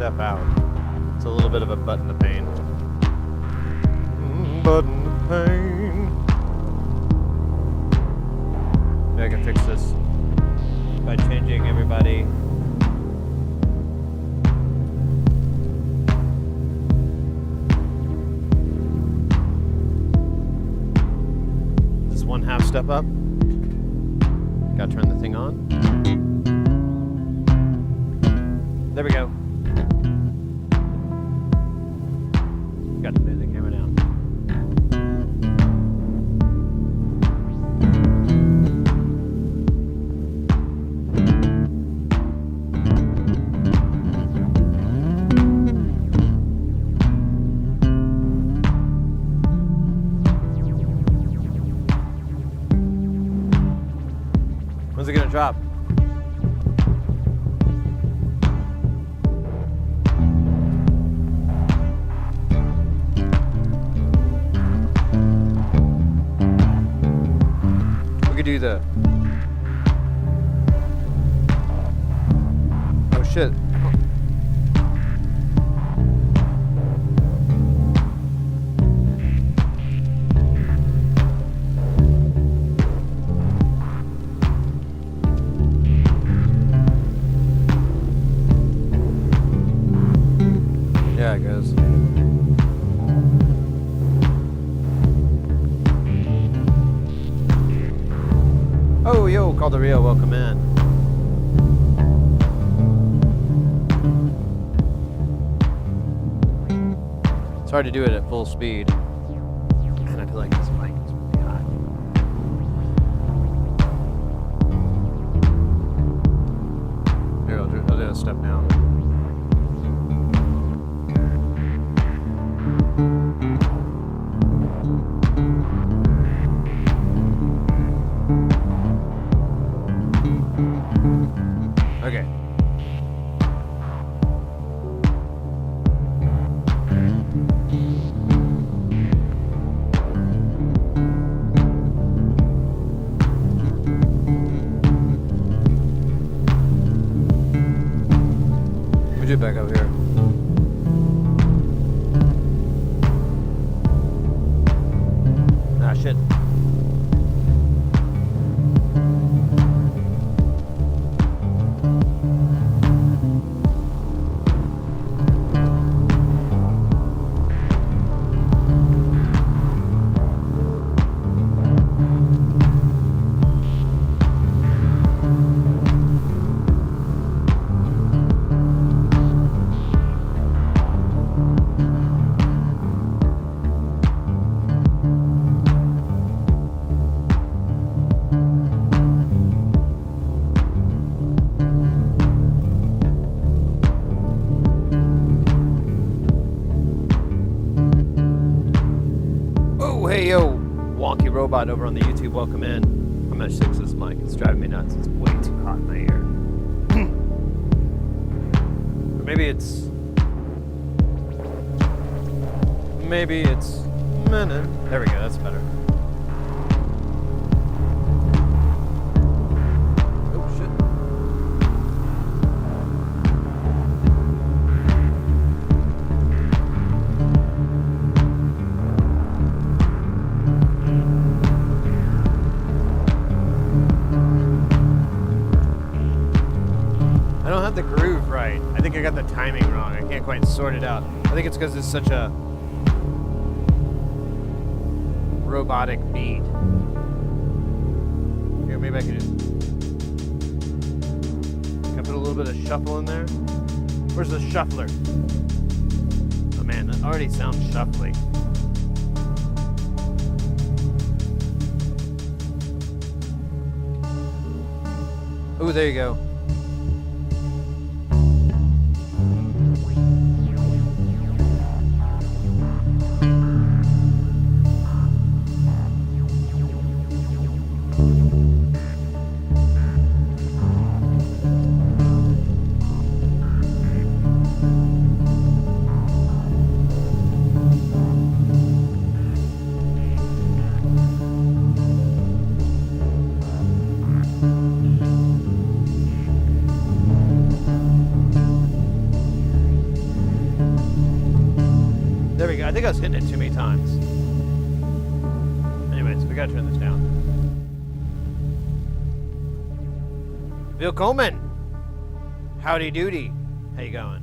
step out. It's a little bit of a button of pain. Button of pain. Maybe I can fix this by changing everybody. This 1/2 step up. Gotta turn the thing on. There we go. Got to move the camera down. When's it gonna drop? We could do the... Oh shit. Yeah, it goes. Oh, yo, Calderia, welcome in. It's hard to do it at full speed. And I feel like this mic is really hot. Here, I'll do a step down. Okay. Let me do it back up here. Ah, shit. Hey yo, wonky robot over on the YouTube, welcome in. I'm gonna fix this mic, it's driving me nuts. It's way too hot in my ear. Or maybe it's... There we go, that's better. Oh shit. I don't have the groove right. I think I got the timing wrong. I can't quite sort it out. I think it's because it's such a robotic beat. Here, maybe I can put a little bit of shuffle in there. Where's the shuffler? Oh man, that already sounds shuffly. Oh, there you go. think I was hitting it too many times. Anyways, we gotta turn this down. Willkommen! Howdy doody. How you going?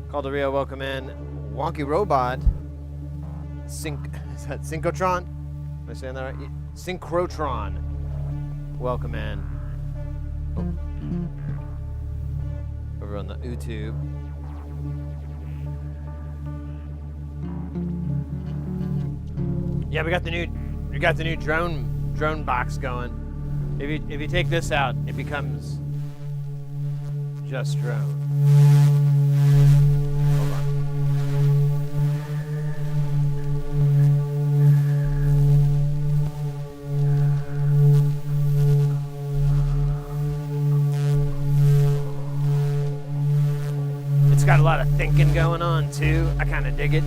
Call to Rio, welcome in. Wonky Robot. Is that Synchrotron? Am I saying that right? Synchrotron. Welcome in. Oh. Over on the YouTube. Yeah, we got the new drone box going. If you take this out, it becomes just drone. Hold on. It's got a lot of thinking going on too. I kind of dig it.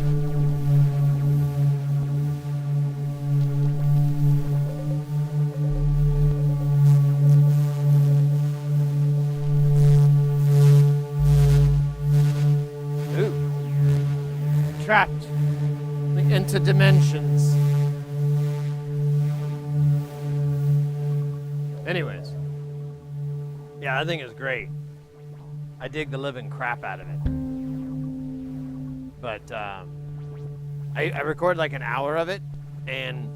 Trapped into dimensions. Anyways, yeah, I think it's great. I dig the living crap out of it. But I recorded like an hour of it, and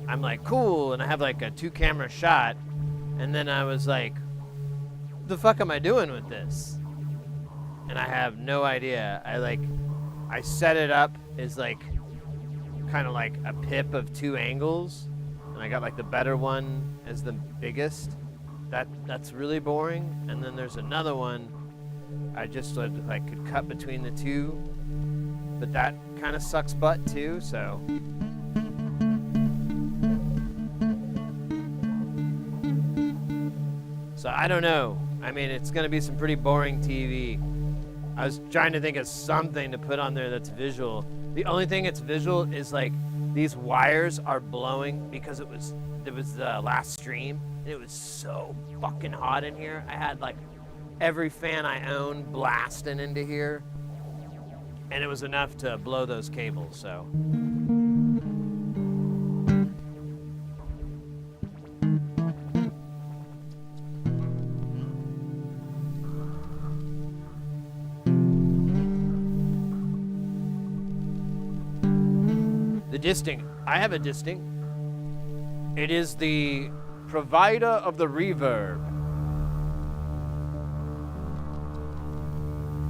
I'm like, cool, and I have like a 2-camera shot, and then I was like, what the fuck am I doing with this? And I have no idea. I set it up as like kind of like a pip of 2 angles, and I got like the better one as the biggest. That's really boring. And then there's another one I just like could cut between the two, but that kind of sucks butt too. So I don't know. I mean, it's gonna be some pretty boring TV. I was trying to think of something to put on there that's visual. The only thing that's visual is like these wires are blowing because it was the last stream, and it was so fucking hot in here. I had like every fan I own blasting into here, and it was enough to blow those cables. So Distinct. I have a Distinct. It is the provider of the reverb.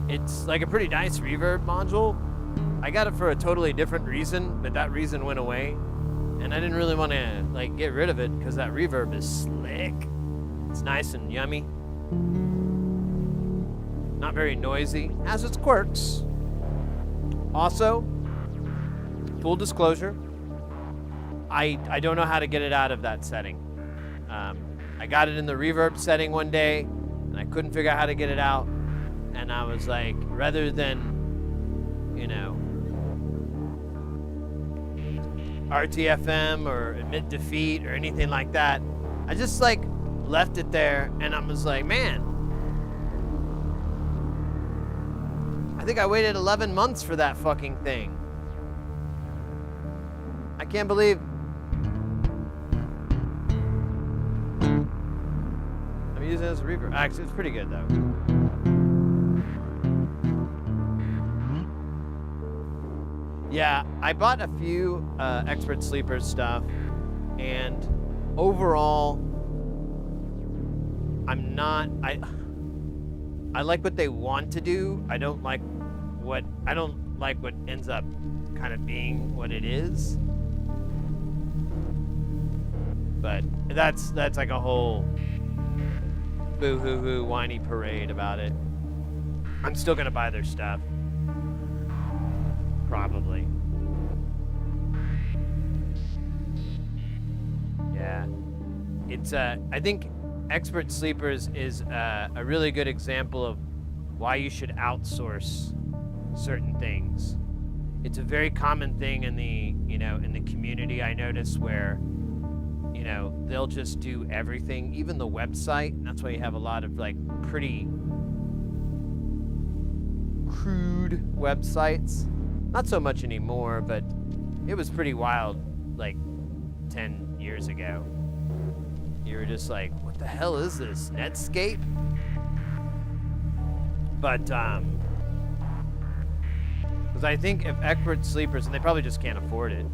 It's like a pretty nice reverb module. I got it for a totally different reason, but that reason went away, and I didn't really want to like get rid of it because that reverb is slick. It's nice and yummy. Not very noisy. Has its quirks. Also, full disclosure, I don't know how to get it out of that setting. I got it in the reverb setting one day, and I couldn't figure out how to get it out. And I was like, rather than, you know, RTFM or admit defeat or anything like that, I just like left it there, and I was like, man, I think I waited 11 months for that fucking thing. I can't believe I'm using it as a reverb. Actually, it's pretty good though. Yeah, I bought a few Expert Sleepers stuff, and overall, I like what they want to do. I don't like what ends up kind of being what it is. But that's like a whole boo-hoo-hoo whiny parade about it. I'm still gonna buy their stuff. Probably. Yeah. It's I think Expert Sleepers is a really good example of why you should outsource certain things. It's a very common thing in the community, I notice, where they'll just do everything, even the website, and that's why you have a lot of like pretty crude websites. Not so much anymore, but it was pretty wild like 10 years ago. You were just like, what the hell is this, Netscape? But, because I think if expert sleepers, and they probably just can't afford it.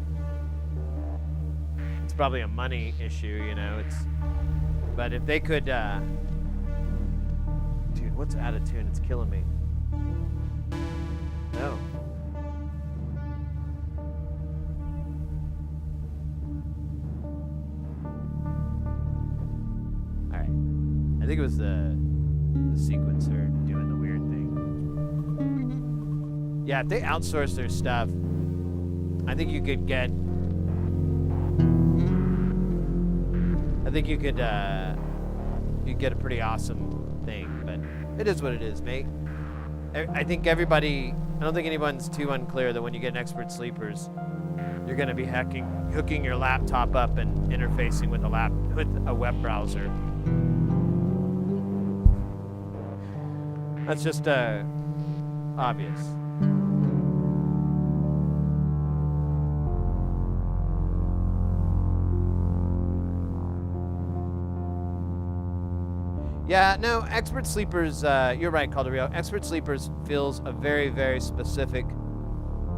It's probably a money issue, you know, but if they could, dude, what's out of tune? It's killing me. No. Alright. I think it was the sequencer doing the weird thing. Yeah, if they outsource their stuff, I think you could get... you'd get a pretty awesome thing, but it is what it is, mate. I think I don't think anyone's too unclear that when you get an expert sleepers, you're going to be hooking your laptop up and interfacing with a web browser. That's just obvious. Yeah, no, expert sleepers, you're right, Calderio. Expert sleepers fills a very, very specific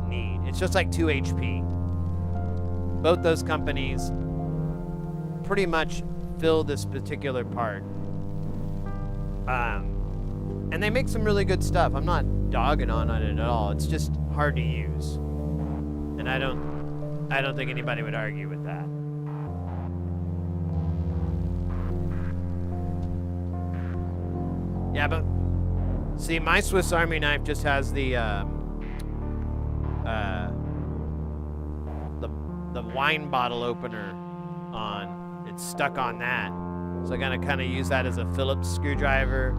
need. It's just like 2HP. Both those companies pretty much fill this particular part. And they make some really good stuff. I'm not dogging on it at all. It's just hard to use. And I don't think anybody would argue with that. Yeah, but see, my Swiss Army knife just has the wine bottle opener on. It's stuck on that, so I'm gonna kind of use that as a Phillips screwdriver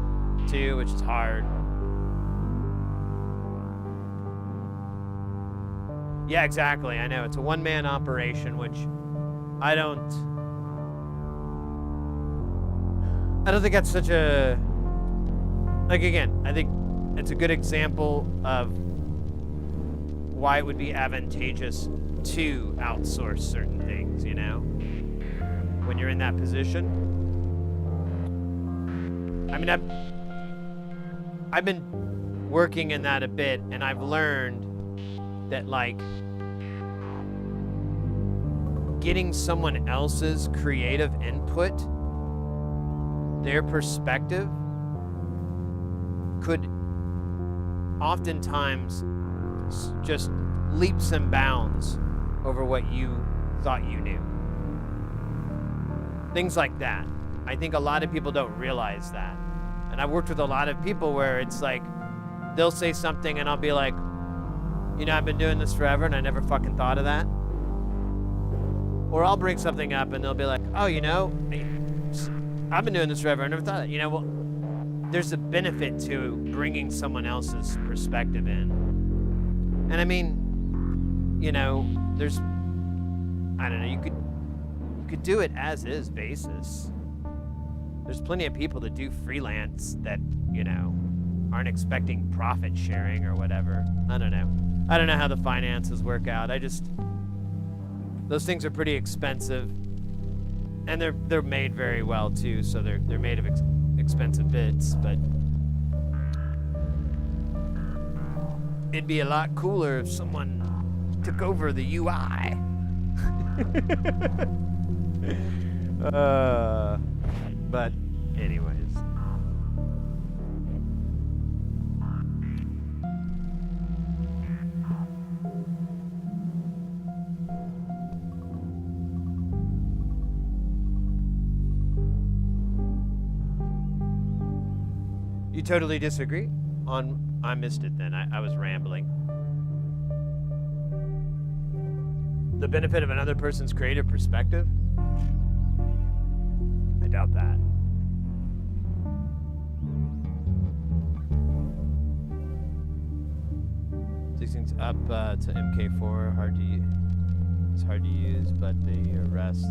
too, which is hard. Yeah, exactly. I know it's a one-man operation, which I don't think that's such a. Like, again, I think it's a good example of why it would be advantageous to outsource certain things, you know? When you're in that position. I mean, I've been working in that a bit, and I've learned that, like, getting someone else's creative input, their perspective, could oftentimes just leaps and bounds over what you thought you knew. Things like that. I think a lot of people don't realize that. And I've worked with a lot of people where it's like, they'll say something and I'll be like, you know, I've been doing this forever and I never fucking thought of that. Or I'll bring something up and they'll be like, oh, you know, I've been doing this forever, I never thought of that. You know, well, there's a benefit to bringing someone else's perspective in. And I mean, you know, there's, I don't know, you could do it as is basis. There's plenty of people that do freelance that, you know, aren't expecting profit sharing or whatever. I don't know. I don't know how the finances work out. Those things are pretty expensive. And they're made very well too, so they're made of expensive bits, but it'd be a lot cooler if someone took over the UI. But anyways. You totally disagree? I missed it then. I was rambling. The benefit of another person's creative perspective? I doubt that. These things up to MK4, hard to use. It's hard to use, but the rest.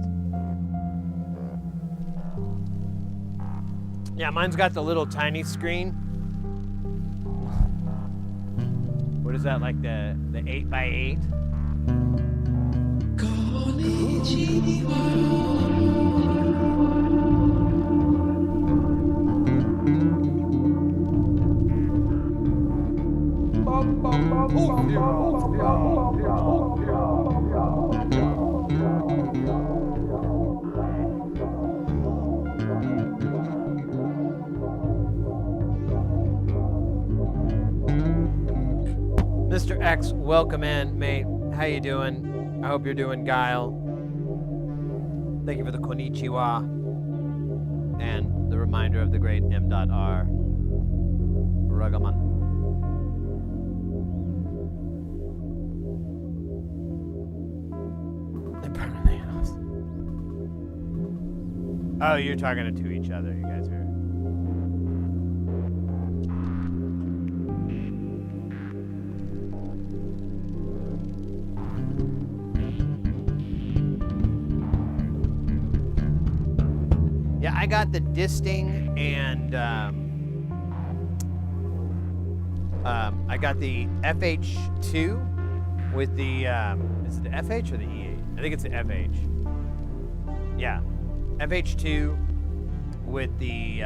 Yeah, mine's got the little tiny screen. What is that, like the 8x8? Mr. X, welcome in, mate. How you doing? I hope you're doing, Guile. Thank you for the konnichiwa and the reminder of the great M.R. Ragaman. Oh, you're talking to each other. You guys are. Yeah, I got the disting and I got the FH2 with the is it the FH or the E8? I think it's the FH. Yeah. FH2 with the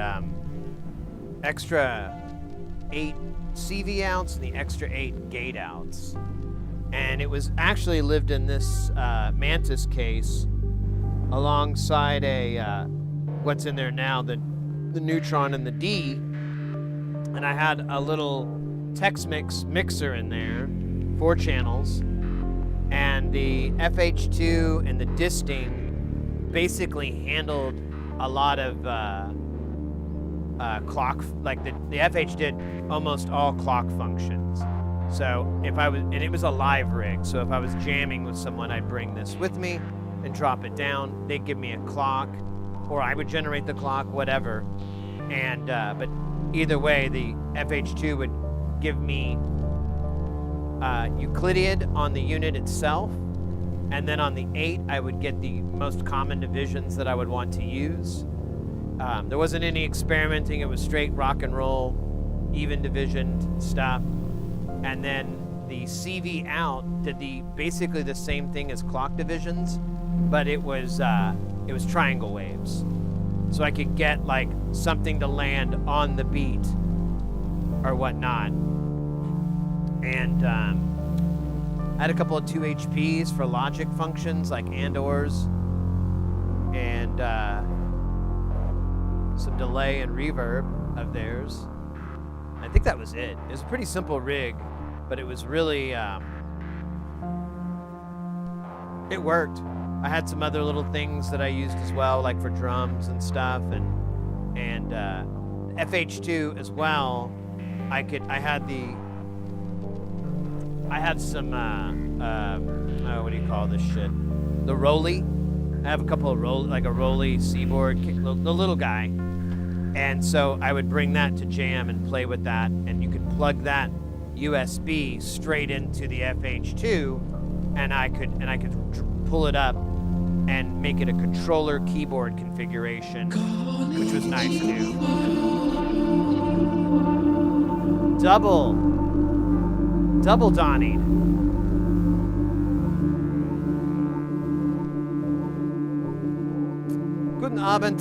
extra 8 CV outs and the extra 8 gate outs. And it was actually lived in this Mantis case alongside a, what's in there now, the Neutron and the D. And I had a little Tex-Mix mixer in there, 4 channels. And the FH2 and the disting basically handled a lot of clock, like the FH did almost all clock functions. So if I was, and it was a live rig, so if I was jamming with someone, I'd bring this with me and drop it down. They'd give me a clock, or I would generate the clock, whatever. And but either way, the FH2 would give me Euclidean on the unit itself. And then on the 8, I would get the most common divisions that I would want to use. There wasn't any experimenting. It was straight rock and roll, even divisioned stuff. And then the CV out did basically the same thing as clock divisions, but it was triangle waves. So I could get like something to land on the beat or whatnot. And I had a couple of 2 HPs for logic functions like and/ors and some delay and reverb of theirs. I think that was it. It was a pretty simple rig, but it was really, it worked. I had some other little things that I used as well, like for drums and stuff, and FH2 as well. I had some, what do you call this shit? The Rolly. I have a couple of like a Rolly Seaboard, the little guy. And so I would bring that to jam and play with that, and you could plug that USB straight into the FH2, and I could pull it up and make it a controller keyboard configuration, which was nice too. Double Donnie. Guten Abend,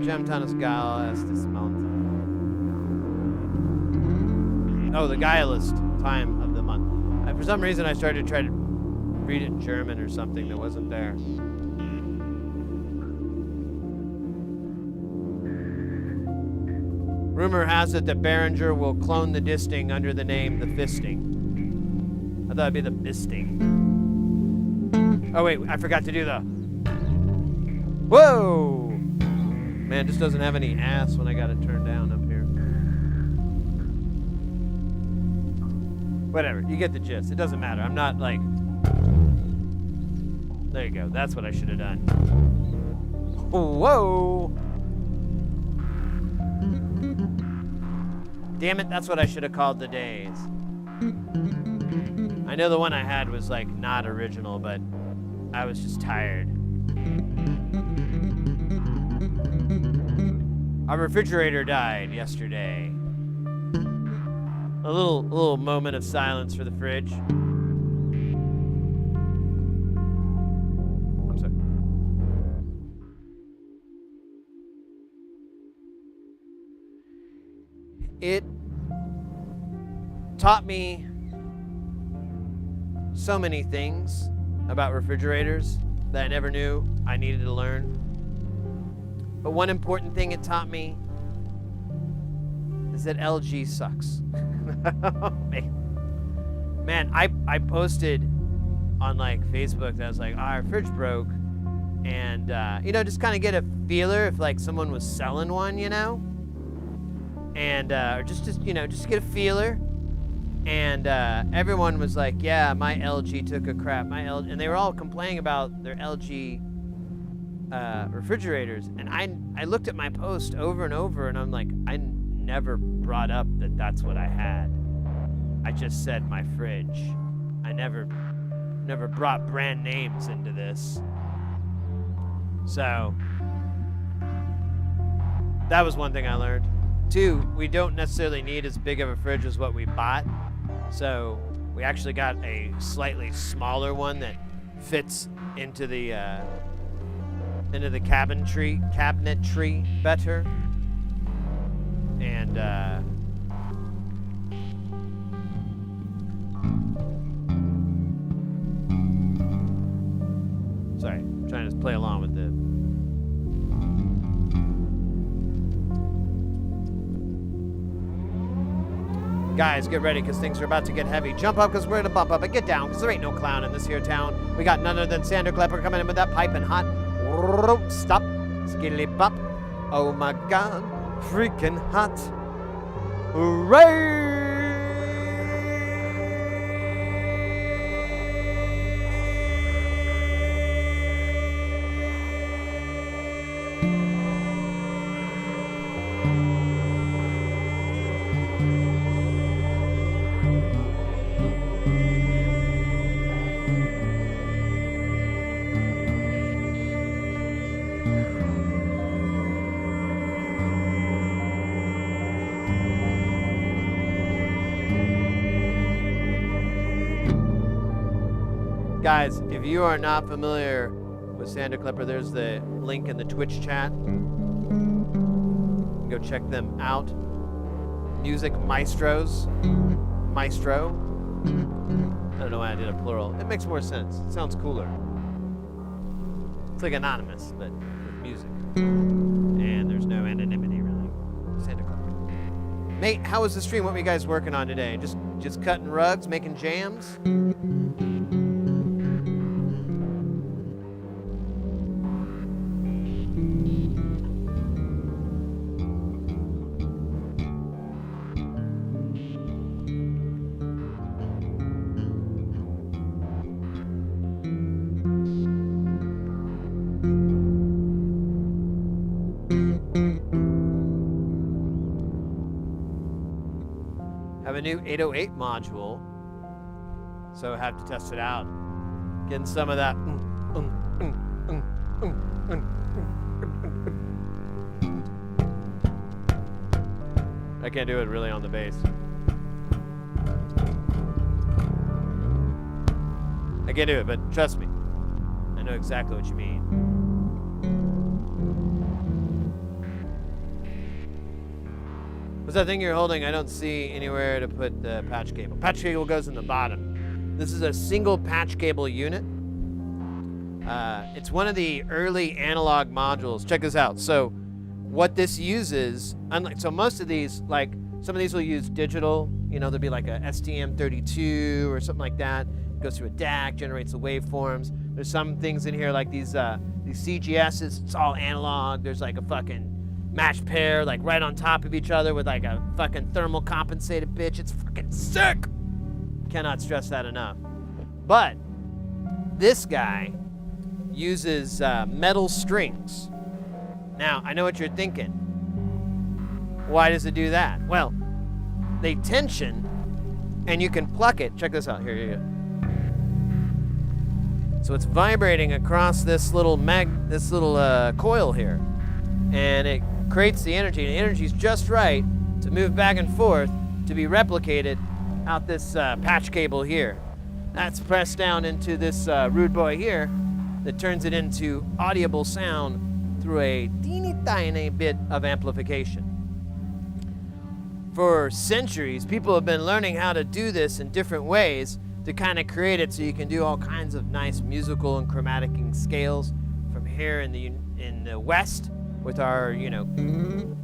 Jamtown ist geil as this month. Oh, the geilest time of the month. For some reason, I started to try to read it in German or something that wasn't there. Rumor has it that Behringer will clone the disting under the name the Fisting. I thought it'd be the Bisting. Oh wait, I forgot to do the... Whoa! Man, it just doesn't have any ass when I got it turned down up here. Whatever, you get the gist. It doesn't matter. I'm not like... There you go. That's what I should have done. Whoa! Damn it, that's what I should have called the days. I know the one I had was like not original, but I was just tired. Our refrigerator died yesterday. A little moment of silence for the fridge. I'm sorry. It taught me so many things about refrigerators that I never knew I needed to learn. But one important thing it taught me is that LG sucks. Man, I posted on like Facebook that I was like, our fridge broke, and just kind of get a feeler if like someone was selling one, and or just get a feeler. And everyone was like, yeah, my LG took a crap. And they were all complaining about their LG refrigerators. And I looked at my post over and over, and I'm like, I never brought up that that's what I had. I just said my fridge. I never brought brand names into this. So that was one thing I learned. 2, we don't necessarily need as big of a fridge as what we bought. So we actually got a slightly smaller one that fits into the cabinetry better. And sorry, I'm trying to play along with the. Guys, get ready, because things are about to get heavy. Jump up, because we're going to bump up, and get down, because there ain't no clown in this here town. We got none other than Sander Klepper coming in with that piping hot. Stop. Skilly bop. Oh my God. Freaking hot. Hooray! Guys, if you are not familiar with Sander Klepper, there's the link in the Twitch chat. Go check them out. Music Maestros. Maestro. I don't know why I did a plural. It makes more sense. It sounds cooler. It's like anonymous, but with music. And there's no anonymity, really. Sander Klepper. Mate, how was the stream? What were you guys working on today? Just cutting rugs, making jams? A new 808 module, so I have to test it out. Getting some of that. I can't do it really on the bass. I can't do it, but trust me, I know exactly what you mean. What's that thing you're holding? I don't see anywhere to put the patch cable. Patch cable goes in the bottom. This is a single patch cable unit. It's one of the early analog modules. Check this out. So what this uses, so most of these, like some of these will use digital, there'll be like a STM32 or something like that. It goes through a DAC, generates the waveforms. There's some things in here like these CGSs, it's all analog. There's like a fucking matched pair, like right on top of each other with like a fucking thermal compensated bitch. It's fucking sick. Cannot stress that enough. But this guy uses metal strings. Now, I know what you're thinking. Why does it do that? Well, they tension and you can pluck it. Check this out. Here you go. So it's vibrating across this little coil here. And it creates the energy. The energy's just right to move back and forth to be replicated out this patch cable here. That's pressed down into this rude boy here that turns it into audible sound through a teeny tiny bit of amplification. For centuries, people have been learning how to do this in different ways to kind of create it so you can do all kinds of nice musical and chromatic scales from here in the West with our,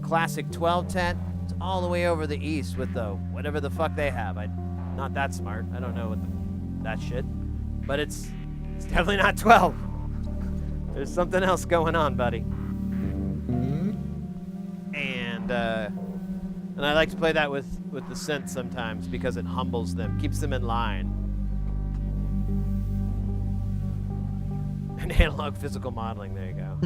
classic 12-tet all the way over the East with the whatever the fuck they have. I'm not that smart. I don't know what that shit. But it's definitely not 12. There's something else going on, buddy. And I like to play that with the synth sometimes because it humbles them, keeps them in line. And analog physical modeling, there you go.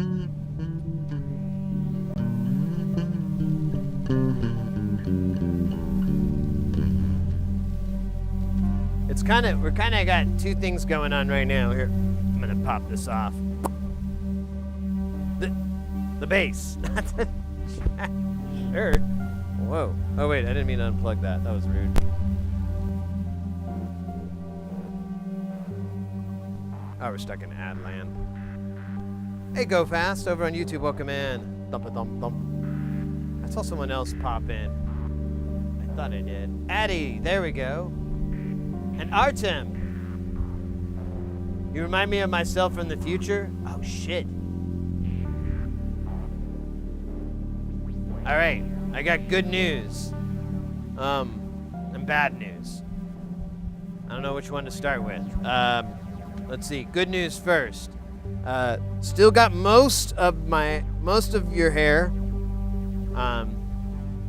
We're kind of got two things going on right now. Here, I'm gonna pop this off. The bass, not the shirt. Whoa. Oh wait, I didn't mean to unplug that. That was rude. Oh, we're stuck in ad land. Hey, Go Fast over on YouTube. Welcome in. Thump a thump thump. I saw someone else pop in. I thought I did. Addy, there we go. And Artem. You remind me of myself from the future? Oh shit. All right. I got good news, and bad news. I don't know which one to start with. Let's see. Good news first. Still got most of your hair.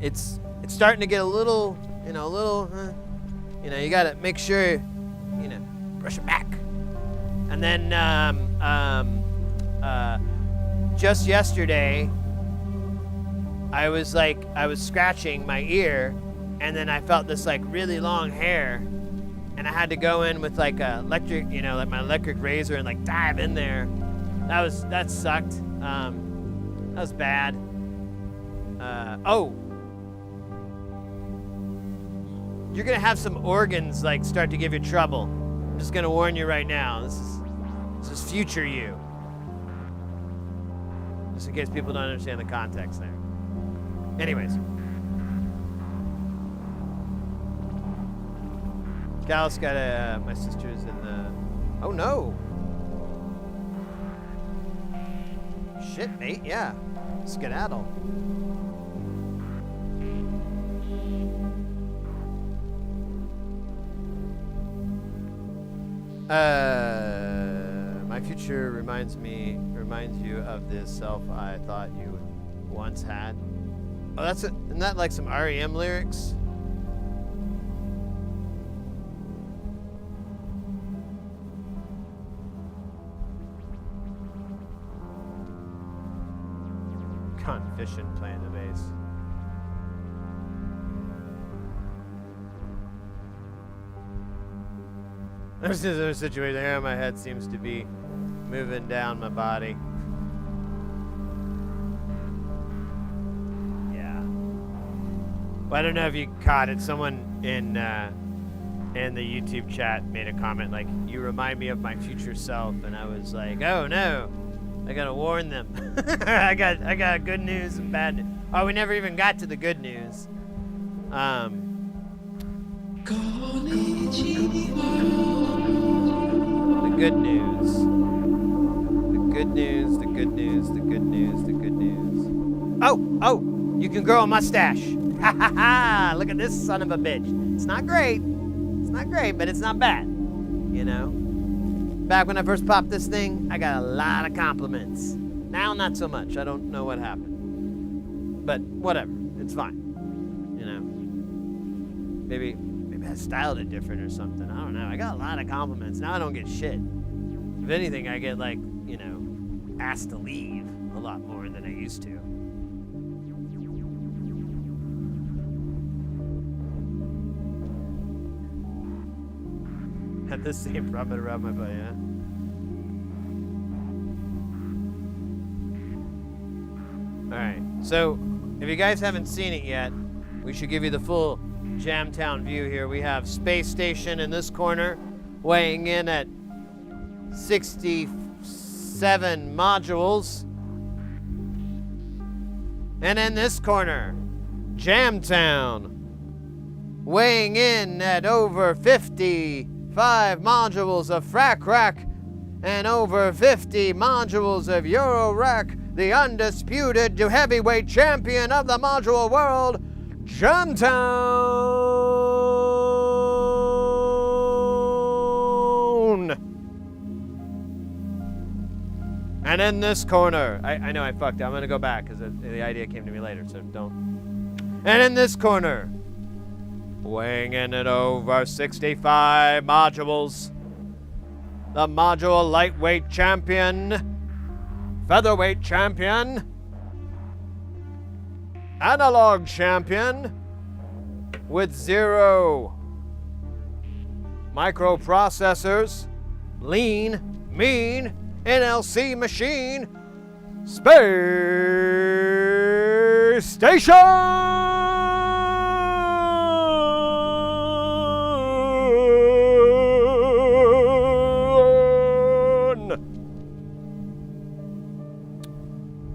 It's starting to get a little, you gotta make sure, brush it back. And then, just yesterday, I was scratching my ear, and then I felt this really long hair, and I had to go in with electric, my electric razor and dive in there. That sucked. That was bad. You're gonna have some organs start to give you trouble. I'm just gonna warn you right now. This is future you. Just in case people don't understand the context there. Anyways. Gallus got my sister's in the... Oh no! Shit, mate, yeah. Skedaddle. My future reminds you of this self I thought you once had. Oh, isn't that some REM lyrics? Gone fishing playing the bass. This is a situation. The hair on my head seems to be moving down my body. Yeah. Well, I don't know if you caught it. Someone in the YouTube chat made a comment "You remind me of my future self," and I was like, "Oh no, I gotta warn them." I got good news and bad news. Oh, we never even got to the good news. The good news. The good news, the good news, the good news, the good news. Oh, you can grow a mustache. Ha ha ha, look at this son of a bitch. It's not great, but it's not bad, Back when I first popped this thing, I got a lot of compliments. Now, not so much. I don't know what happened. But whatever, it's fine. Maybe I styled it different or something. I don't know. I got a lot of compliments. Now I don't get shit. If anything, I get asked to leave a lot more than I used to. Had the same problem around my butt, yeah? Alright, so if you guys haven't seen it yet, we should give you the full Jamtown view here. We have Spacestation in this corner, weighing in at 67 modules. And in this corner, Jamtown, weighing in at over 55 modules of frac rack and over 50 modules of eurorack, the undisputed heavyweight champion of the module world, Jamtown. And in this corner, I know I fucked it. I'm gonna go back because the idea came to me later, so don't. And in this corner, weighing in at over 65 modules, the module lightweight champion, featherweight champion, analog champion, with 0 microprocessors, lean, mean, NLC machine, Spacestation!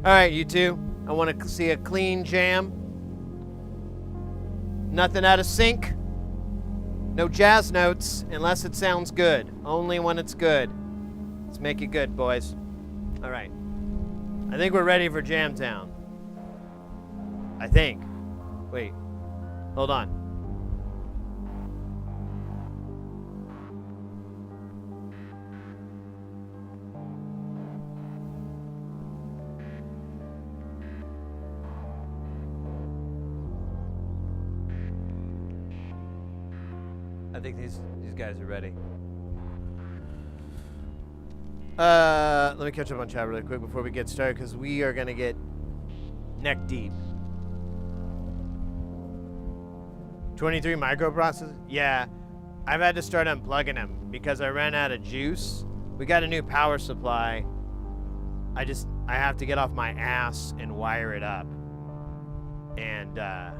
All right, you two, I want to see a clean jam. Nothing out of sync. No jazz notes unless it sounds good. Only when it's good. Let's make it good, boys. All right. I think we're ready for Jamtown. I think. Wait. Hold on. I think these guys are ready. Let me catch up on chat really quick before we get started, because we are gonna get neck deep. 23 microprocessors? Yeah, I've had to start unplugging them because I ran out of juice. We got a new power supply. I have to get off my ass and wire it up. And I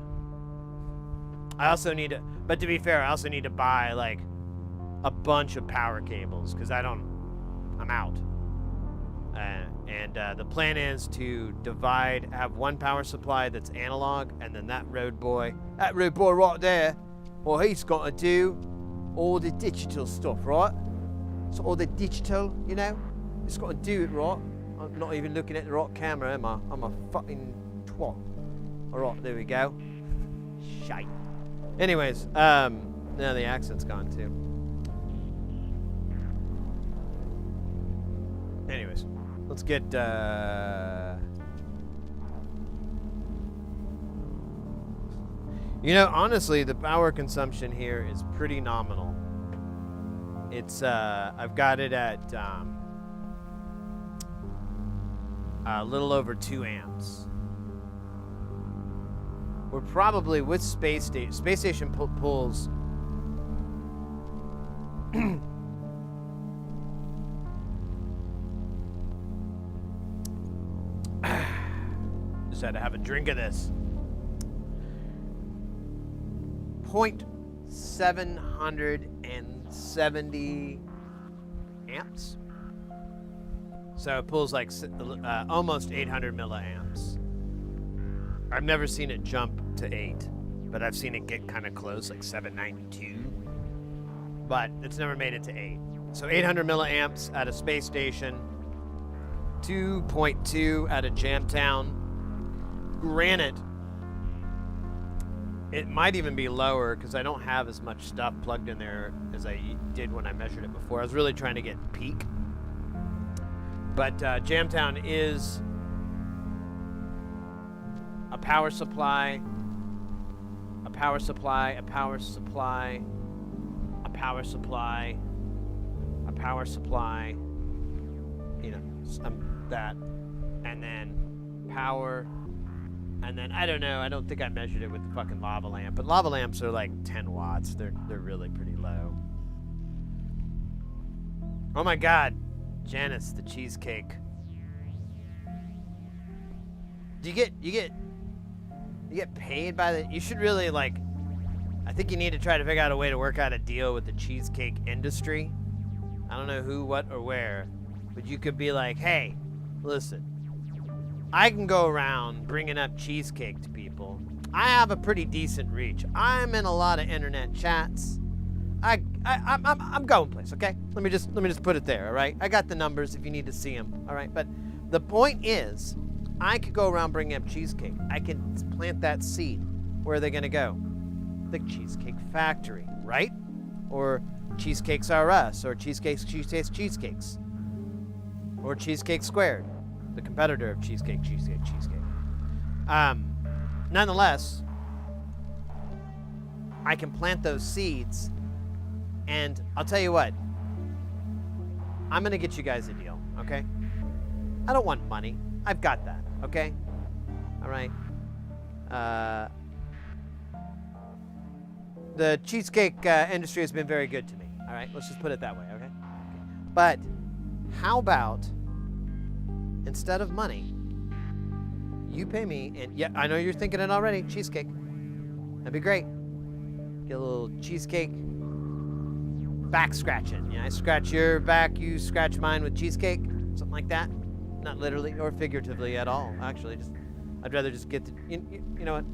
also need to, but to be fair, I also need to buy like a bunch of power cables because I'm out. The plan is to have one power supply that's analog, and then that road boy right there, well, he's got to do all the digital stuff, right? So all the digital, you know, he's got to do it right. I'm not even looking at the right camera, am I? I'm a fucking twat. All right, there we go. Shite. Anyways, now the accent's gone too. Anyways, let's get, you know, honestly, the power consumption here is pretty nominal. It's, I've got it at, a little over 2 amps. We're probably with Space Station pulls just had to have a drink of this. 0.770 amps. So it pulls like almost 800 milliamps. I've never seen it jump to 8, but I've seen it get kind of close, like 792. But it's never made it to 8. So 800 milliamps at a Space Station, 2.2 at a Jamtown. Granted, it might even be lower because I don't have as much stuff plugged in there as I did when I measured it before. I was really trying to get peak. But Jamtown is a power supply, a power supply, a power supply, a power supply, a power supply, you know, that, and then power, and then, I don't know, I don't think I measured it with the fucking lava lamp, but lava lamps are like 10 watts, they're really pretty low. Oh my god, Janice, the cheesecake. Do you get paid by the, you should really like I think you need to try to figure out a way to work out a deal with the cheesecake industry. I don't know who, what, or where, but you could be like, hey, listen, I can go around bringing up cheesecake to people. I have a pretty decent reach. I'm in a lot of internet chats. I'm going place, okay? Let me just put it there, all right? I got the numbers if you need to see them, all right? But the point is, I could go around bringing up cheesecake. I can plant that seed. Where are they gonna go? The Cheesecake Factory, right? Or Cheesecakes R Us, or Cheesecakes, or Cheesecake Squared, the competitor of Cheesecake. Nonetheless, I can plant those seeds, and I'll tell you what, I'm gonna get you guys a deal, okay? I don't want money. I've got that, okay? All right. The cheesecake industry has been very good to me. All right, let's just put it that way, okay? But how about, instead of money, you pay me, and yeah, I know you're thinking it already, cheesecake. That'd be great. Get a little cheesecake back scratching. Yeah, I scratch your back, you scratch mine with cheesecake, something like that. Not literally or figuratively at all, actually. I'd rather just get the, you know what?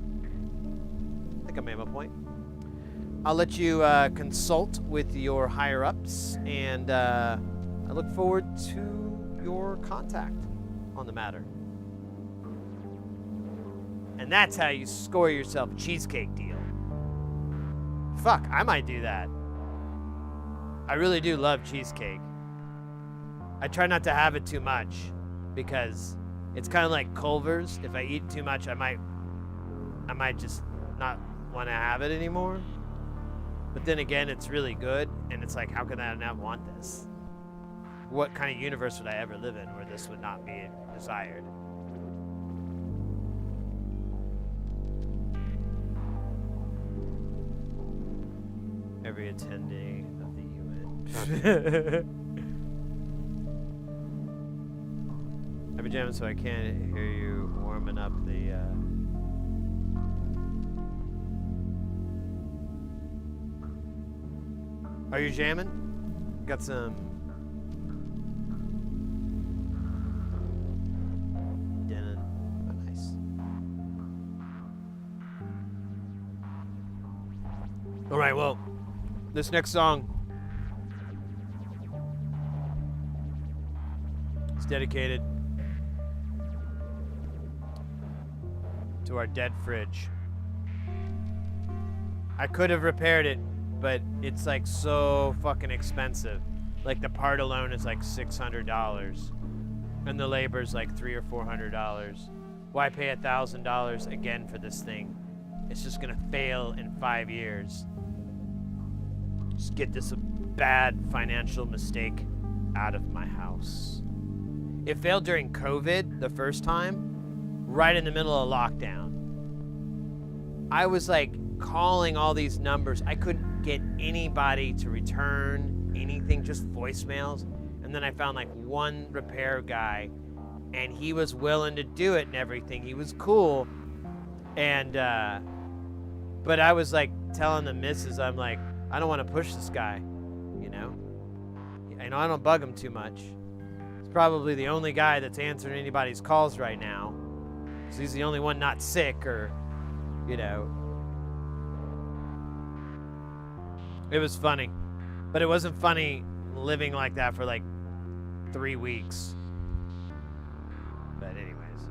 I think I made my point. I'll let you consult with your higher-ups, and I look forward to your contact on the matter. And that's how you score yourself a cheesecake deal. Fuck, I might do that. I really do love cheesecake. I try not to have it too much because it's kind of like Culver's. If I eat too much, I might just not want to have it anymore. But then again, it's really good, and it's like, how could I not want this? What kind of universe would I ever live in where this would not be desired? Every attendee of the UN. I've been jamming so I can't hear you warming up the... Are you jamming? Got some... Denon. Oh, nice. All right, well, this next song is dedicated to our dead fridge. I could have repaired it, but it's like so fucking expensive. Like the part alone is like $600, and the labor's like $300 or $400. Why pay $1,000 again for this thing? It's just gonna fail in 5 years. Just get this bad financial mistake out of my house. It failed during COVID the first time, right in the middle of lockdown. I was like calling all these numbers. I couldn't get anybody to return anything, just voicemails. And then I found like one repair guy, and he was willing to do it and everything. He was cool. And, but I was like telling the missus, I'm like, I don't want to push this guy, you know? I know I don't bug him too much. He's probably the only guy that's answering anybody's calls right now. So he's the only one not sick or, you know. It was funny. But it wasn't funny living like that for like 3 weeks. But anyways.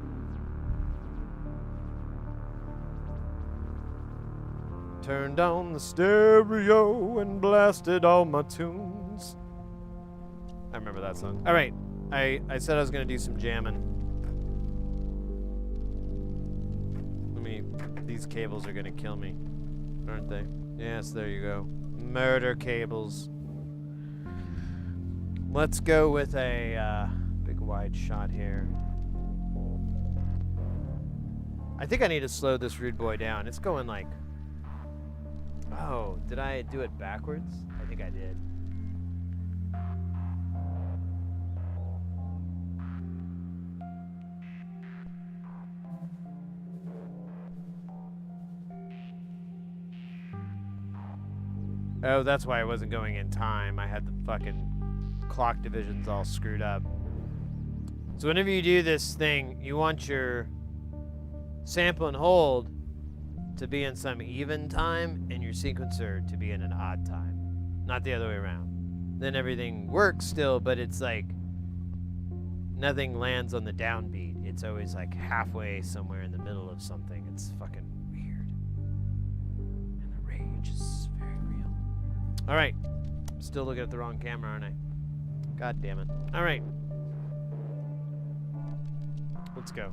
Turned on the stereo and blasted all my tunes. I remember that song. All right. I said I was going to do some jamming. These cables are going to kill me, aren't they? Yes, there you go. Murder cables. Let's go with a big wide shot here. I think I need to slow this rude boy down. It's going like... Oh, did I do it backwards? I think I did. Oh, that's why I wasn't going in time. I had the fucking clock divisions all screwed up. So whenever you do this thing, you want your sample and hold to be in some even time and your sequencer to be in an odd time. Not the other way around. Then everything works still, but it's like nothing lands on the downbeat. It's always like halfway somewhere in the middle of something. It's fucking weird. And the rage is very real. All right. Still looking at the wrong camera, aren't I? God damn it. All right. Let's go.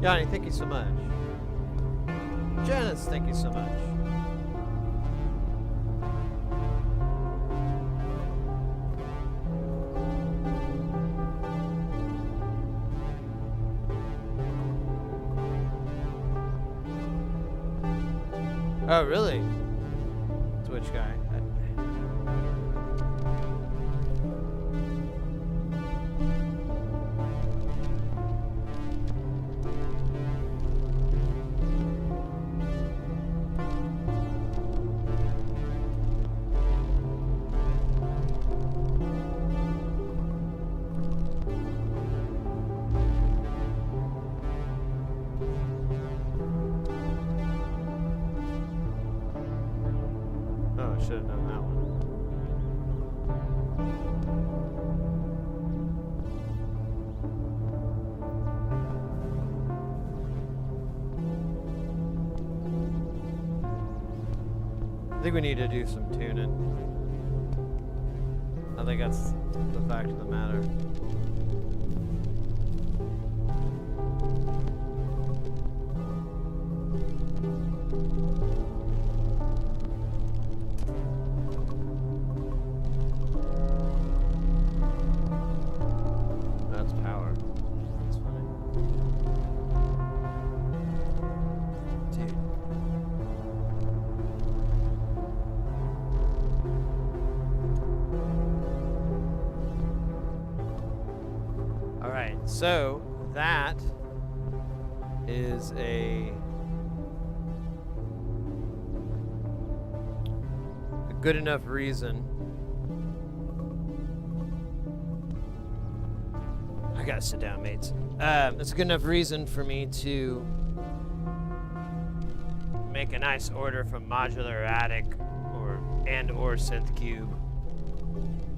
Yanni, thank you so much. Janice, thank you so much. Oh, really? Twitch guy. Should have done that one. I think we need to do some tuning. I think that's the fact of the matter. So that is a good enough reason. I gotta sit down, mates. It's a good enough reason for me to make a nice order from Modular Attic or Synth Cube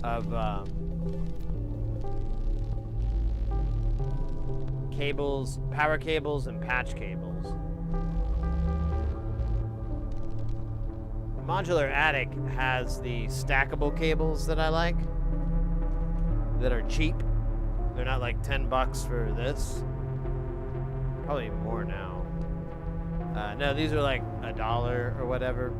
of cables, power cables, and patch cables. Modular Attic has the stackable cables that I like, that are cheap. They're not like 10 bucks for this. Probably more now. No, these are like $1 or whatever.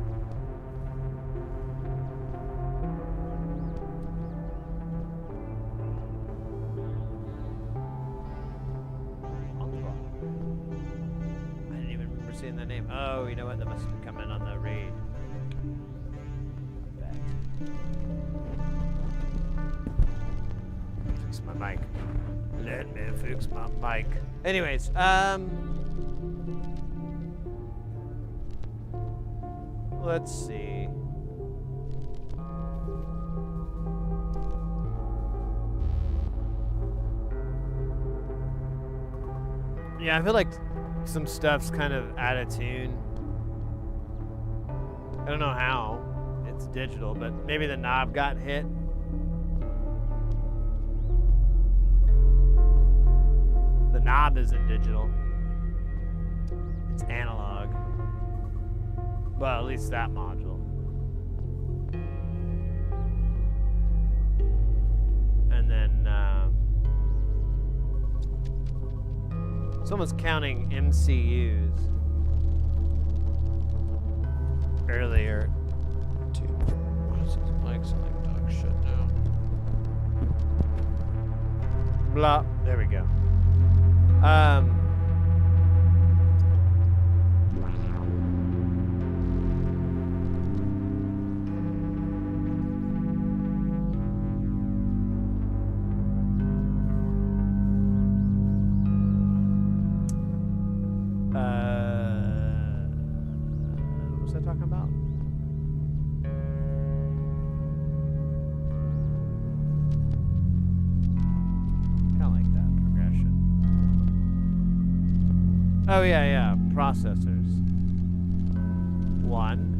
Seeing the name. Oh, you know what? That must have come in on the raid. Fix my mic. Let me fix my mic. Anyways, let's see. Yeah, I feel like some stuff's kind of out of tune. I don't know how. It's digital, but maybe the knob got hit. The knob isn't digital. It's analog. Well, at least that module. And then someone's counting MCUs earlier. Dude, why is this mic sounding dog shit now? Blah. There we go. What was I talking about? Kind of like that progression. Oh yeah, processors. One.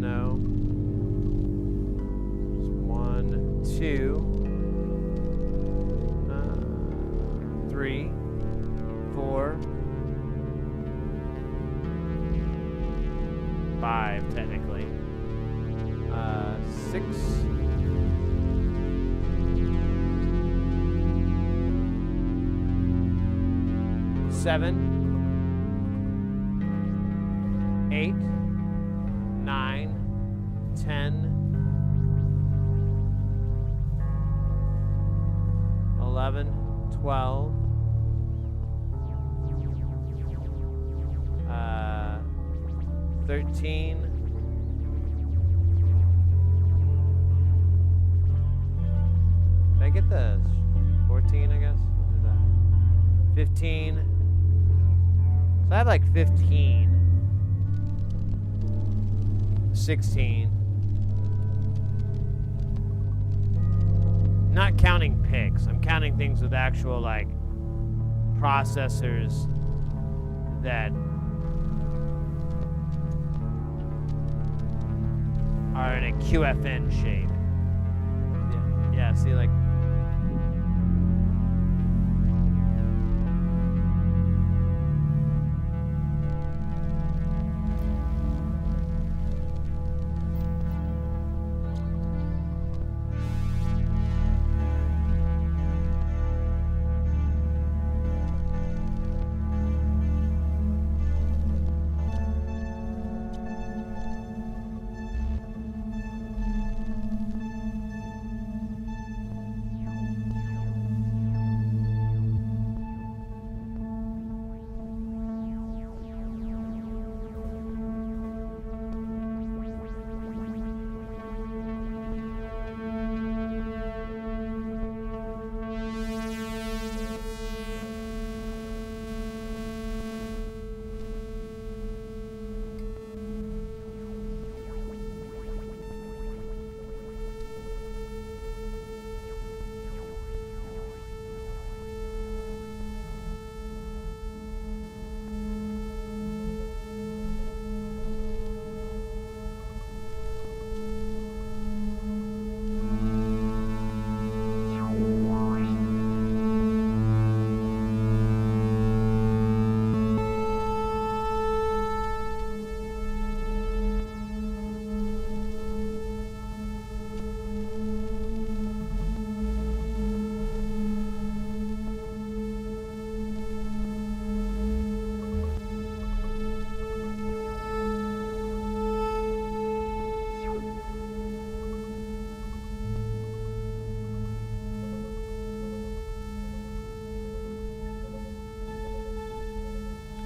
No. Just one, two. 3, 4, 5, technically. 6. 7, 8, 9, 10, 11, 12, 13, 14, I guess. 15. So I have like 15. 16. Not counting picks. I'm counting things with actual like processors that are in a QFN shape. Yeah, see like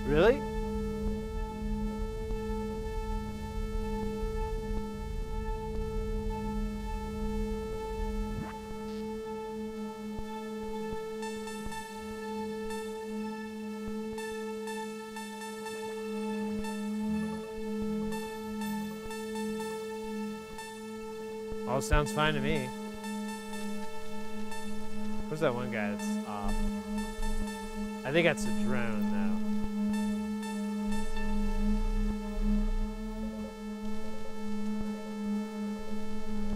really? All sounds fine to me. Where's that one guy that's off? I think that's a drone, though.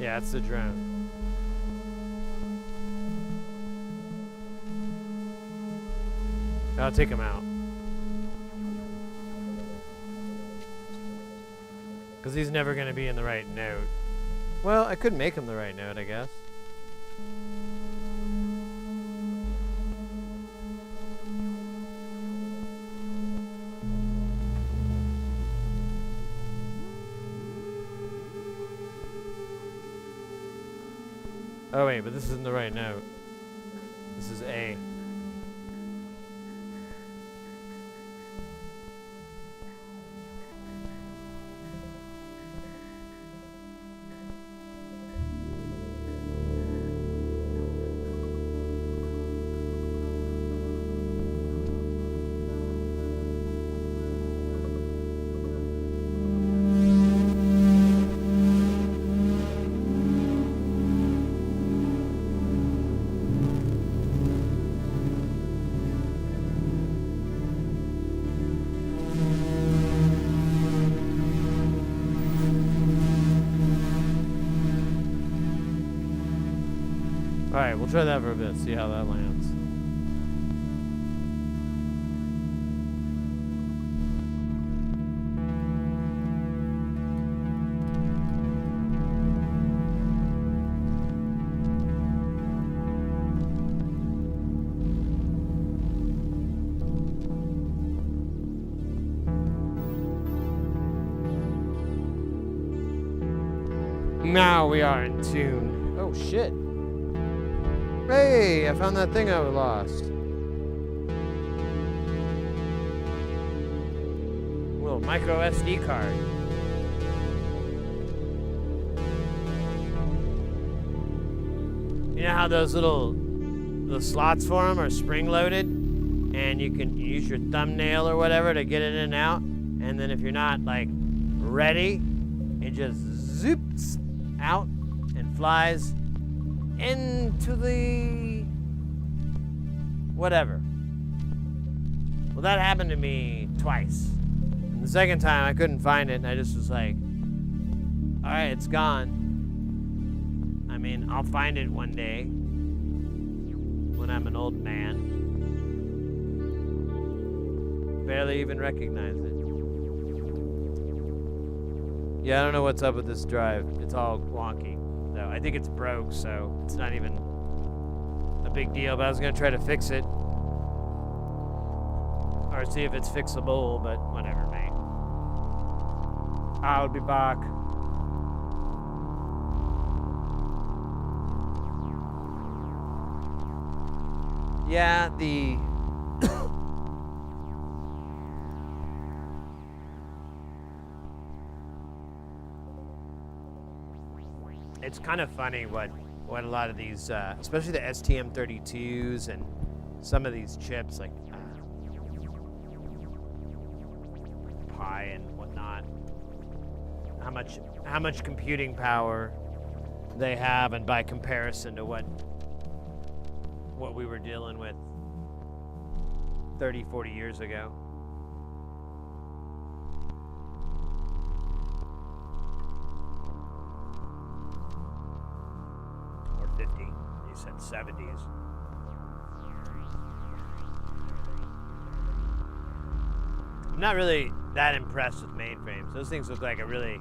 Yeah, it's the drone. I'll take him out. Because he's never going to be in the right note. Well, I could make him the right note, I guess. Oh wait, but this isn't the right note. This is A. Alright, we'll try that for a bit, see how that lands. Now we are in tune. Oh shit. Hey, I found that thing I lost. Little micro SD card. You know how the slots for them are spring-loaded, and you can use your thumbnail or whatever to get it in and out, and then if you're not like ready, it just zoops out and flies into the whatever. Well, that happened to me twice. And the second time I couldn't find it, and I just was like, all right, it's gone. I mean, I'll find it one day when I'm an old man. Barely even recognize it. Yeah, I don't know what's up with this drive. It's all wonky. So I think it's broke, so it's not even a big deal, but I was gonna try to fix it. Or see if it's fixable, but whatever, mate. I'll be back. Yeah, it's kind of funny what a lot of these, especially the STM32s and some of these chips like Pi and whatnot, how much computing power they have, and by comparison to what we were dealing with 30, 40 years ago. Or 50, you said 70s. I'm not really that impressed with mainframes. Those things look like a really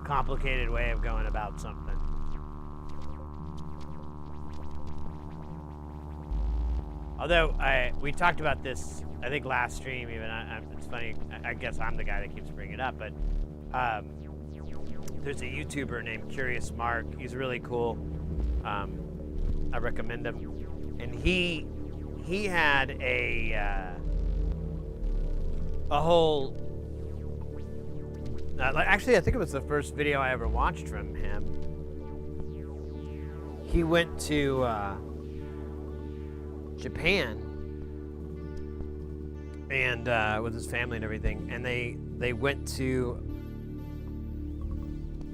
complicated way of going about something. Although we talked about this, I think last stream even. It's funny. I guess I'm the guy that keeps bringing it up, but there's a YouTuber named Curious Mark. He's really cool. I recommend him. And he had a whole. Actually, I think it was the first video I ever watched from him. He went to Japan and with his family and everything, and they went to,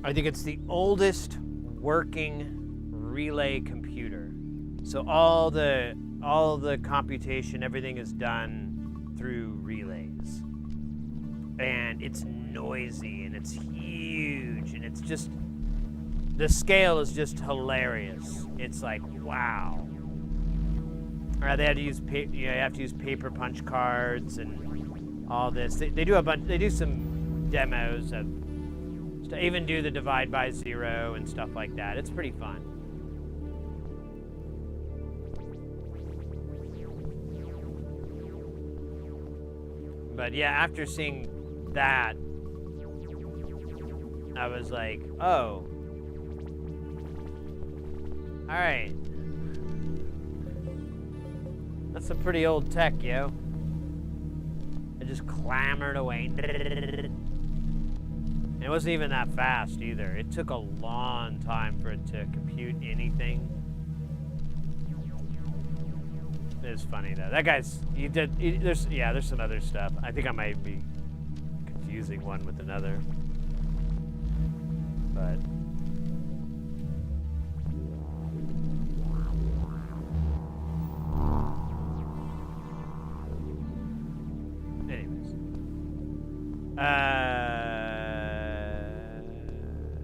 I think it's the oldest working relay computer. So all the computation, everything is done through relays, and it's noisy and it's huge, and it's just, the scale is just hilarious. It's like, wow. They had to use you have to use paper punch cards and all this. They do a bunch. They do some demos of, even do the divide by zero and stuff like that. It's pretty fun. But yeah, after seeing that, I was like, oh, all right. That's some pretty old tech, yo. It just clambered away. And it wasn't even that fast either. It took a long time for it to compute anything. It's funny though. That guy's, there's some other stuff. I think I might be confusing one with another. But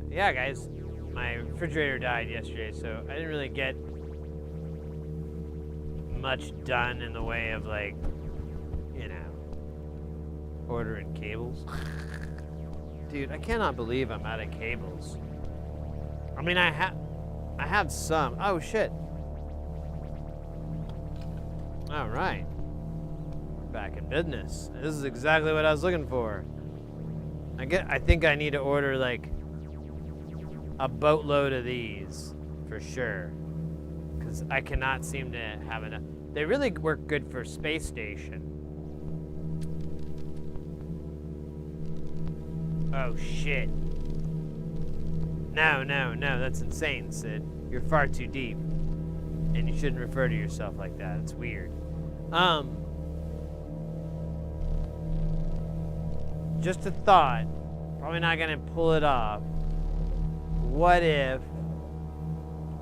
yeah, guys, my refrigerator died yesterday, so I didn't really get much done in the way of, like, you know, ordering cables. Dude, I cannot believe I'm out of cables. I mean, I have some. Oh shit. All right, back in business. This is exactly what I was looking for. I think I need to order like a boatload of these for sure, because I cannot seem to have enough. They really work good for Space Station. Oh shit. No, that's insane, Sid. You're far too deep. And you shouldn't refer to yourself like that. It's weird. Just a thought. Probably not gonna pull it off. What if,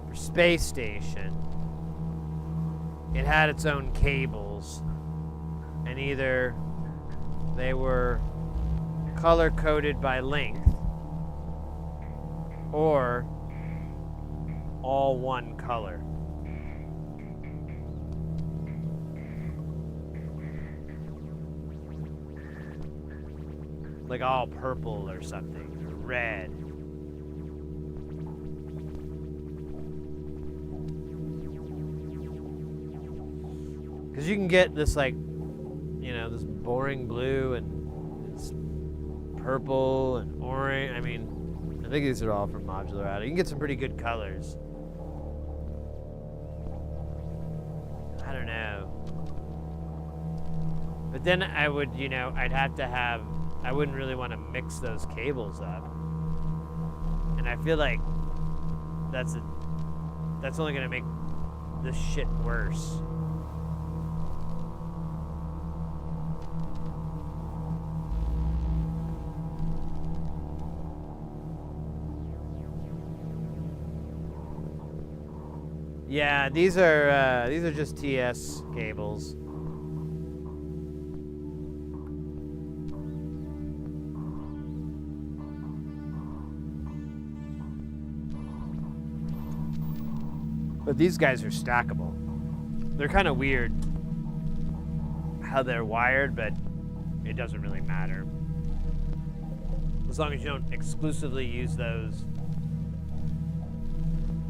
for Space Station, it had its own cables, and either they were color-coded by length, or all one color. Like all purple or something, or red. Because you can get this, like, you know, this boring blue and this purple and orange. I mean, I think these are all from Modular. You can get some pretty good colors. I don't know. But then I would, you know, I'd have to have, I wouldn't really want to mix those cables up. And I feel like that's only going to make this shit worse. Yeah, these are just TS cables. But these guys are stackable. They're kind of weird how they're wired, but it doesn't really matter. As long as you don't exclusively use those,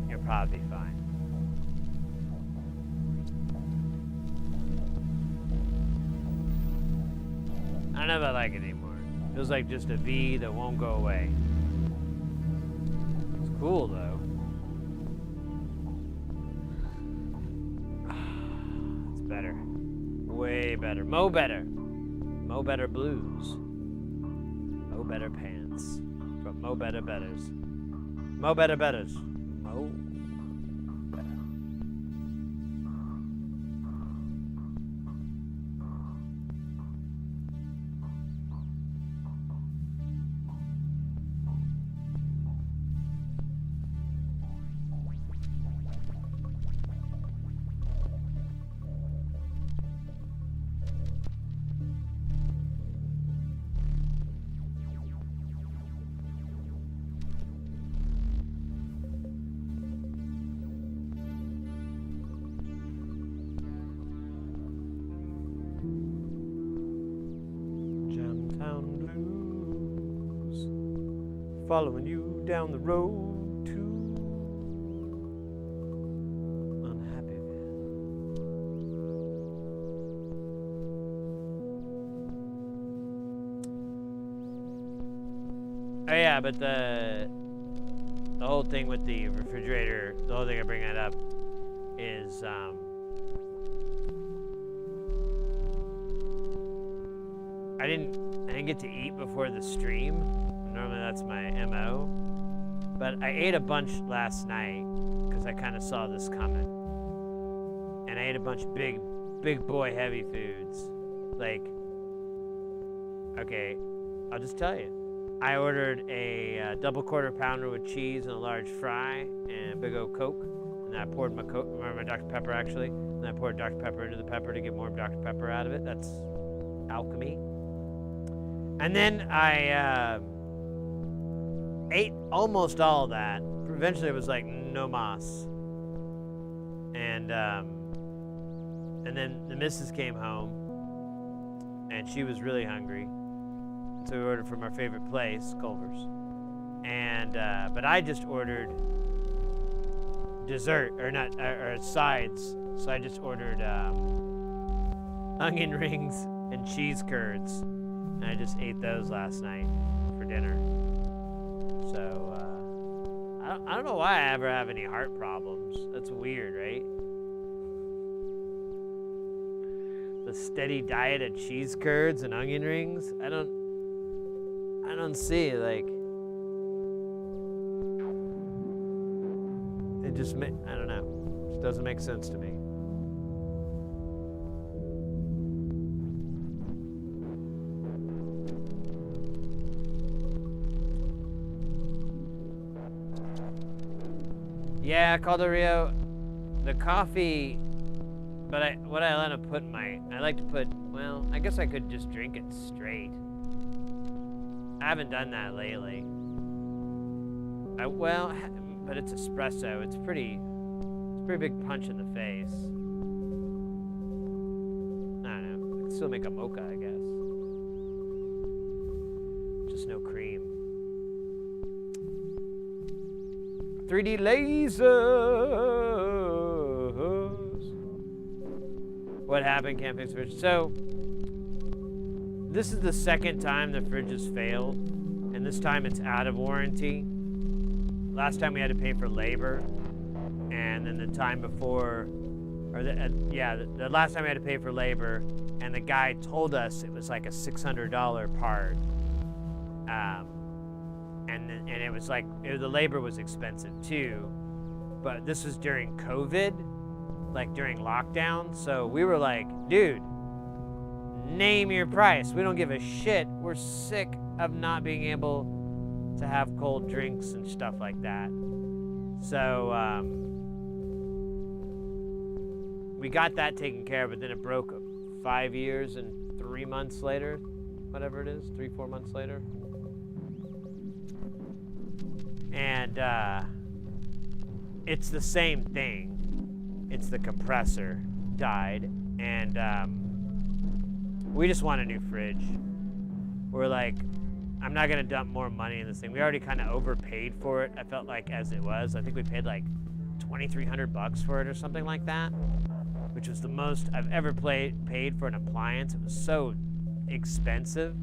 you'll probably be fine. I don't know if I like it anymore. It feels like just a V that won't go away. It's cool though. It's better. Way better. Mo better. Mo better blues. Mo better pants. From Mo better betters. Mo better betters. Mo. Jamtown blues, following you down the road to Unhappyville. Oh yeah, but the whole thing with the refrigerator, the whole thing I bring that up is I didn't get to eat before the stream. Normally that's my MO. But I ate a bunch last night because I kind of saw this coming. And I ate a bunch of big boy heavy foods. Like, okay, I'll just tell you. I ordered a double quarter pounder with cheese and a large fry and a big old Coke. And I poured my Dr. Pepper actually. And I poured Dr. Pepper into the pepper to get more Dr. Pepper out of it. That's alchemy. And then I ate almost all of that. Eventually it was like no mas. And then the missus came home and she was really hungry. So we ordered from our favorite place, Culver's. And but I just ordered dessert or sides. So I just ordered onion rings and cheese curds. And I just ate those last night for dinner. So, I I don't know why I ever have any heart problems. That's weird, right? The steady diet of cheese curds and onion rings. I don't see, like, it just I don't know. It doesn't make sense to me. Yeah, Calderio, the coffee, but what I like to put in I like to put, well, I guess I could just drink it straight. I haven't done that lately. But it's espresso. It's pretty big punch in the face. I don't know. I can still make a mocha, I guess. Just no cream. 3D lasers. What happened? Can't fix fridge. So, this is the second time the fridge has failed, and this time it's out of warranty. Last time we had to pay for labor, and then the time before, the last time we had to pay for labor, and the guy told us it was like a $600 part. And it was like, the labor was expensive too, but this was during COVID, like during lockdown. So we were like, dude, name your price. We don't give a shit. We're sick of not being able to have cold drinks and stuff like that. So we got that taken care of, but then it broke 5 years and 3 months later, whatever it is, 3-4 months later. And it's the same thing. It's the compressor died, and we just want a new fridge. We're like, I'm not gonna dump more money in this thing. We already kind of overpaid for it. I felt like as it was. I think we paid like $2,300 for it or something like that, which was the most I've ever paid for an appliance. It was so expensive,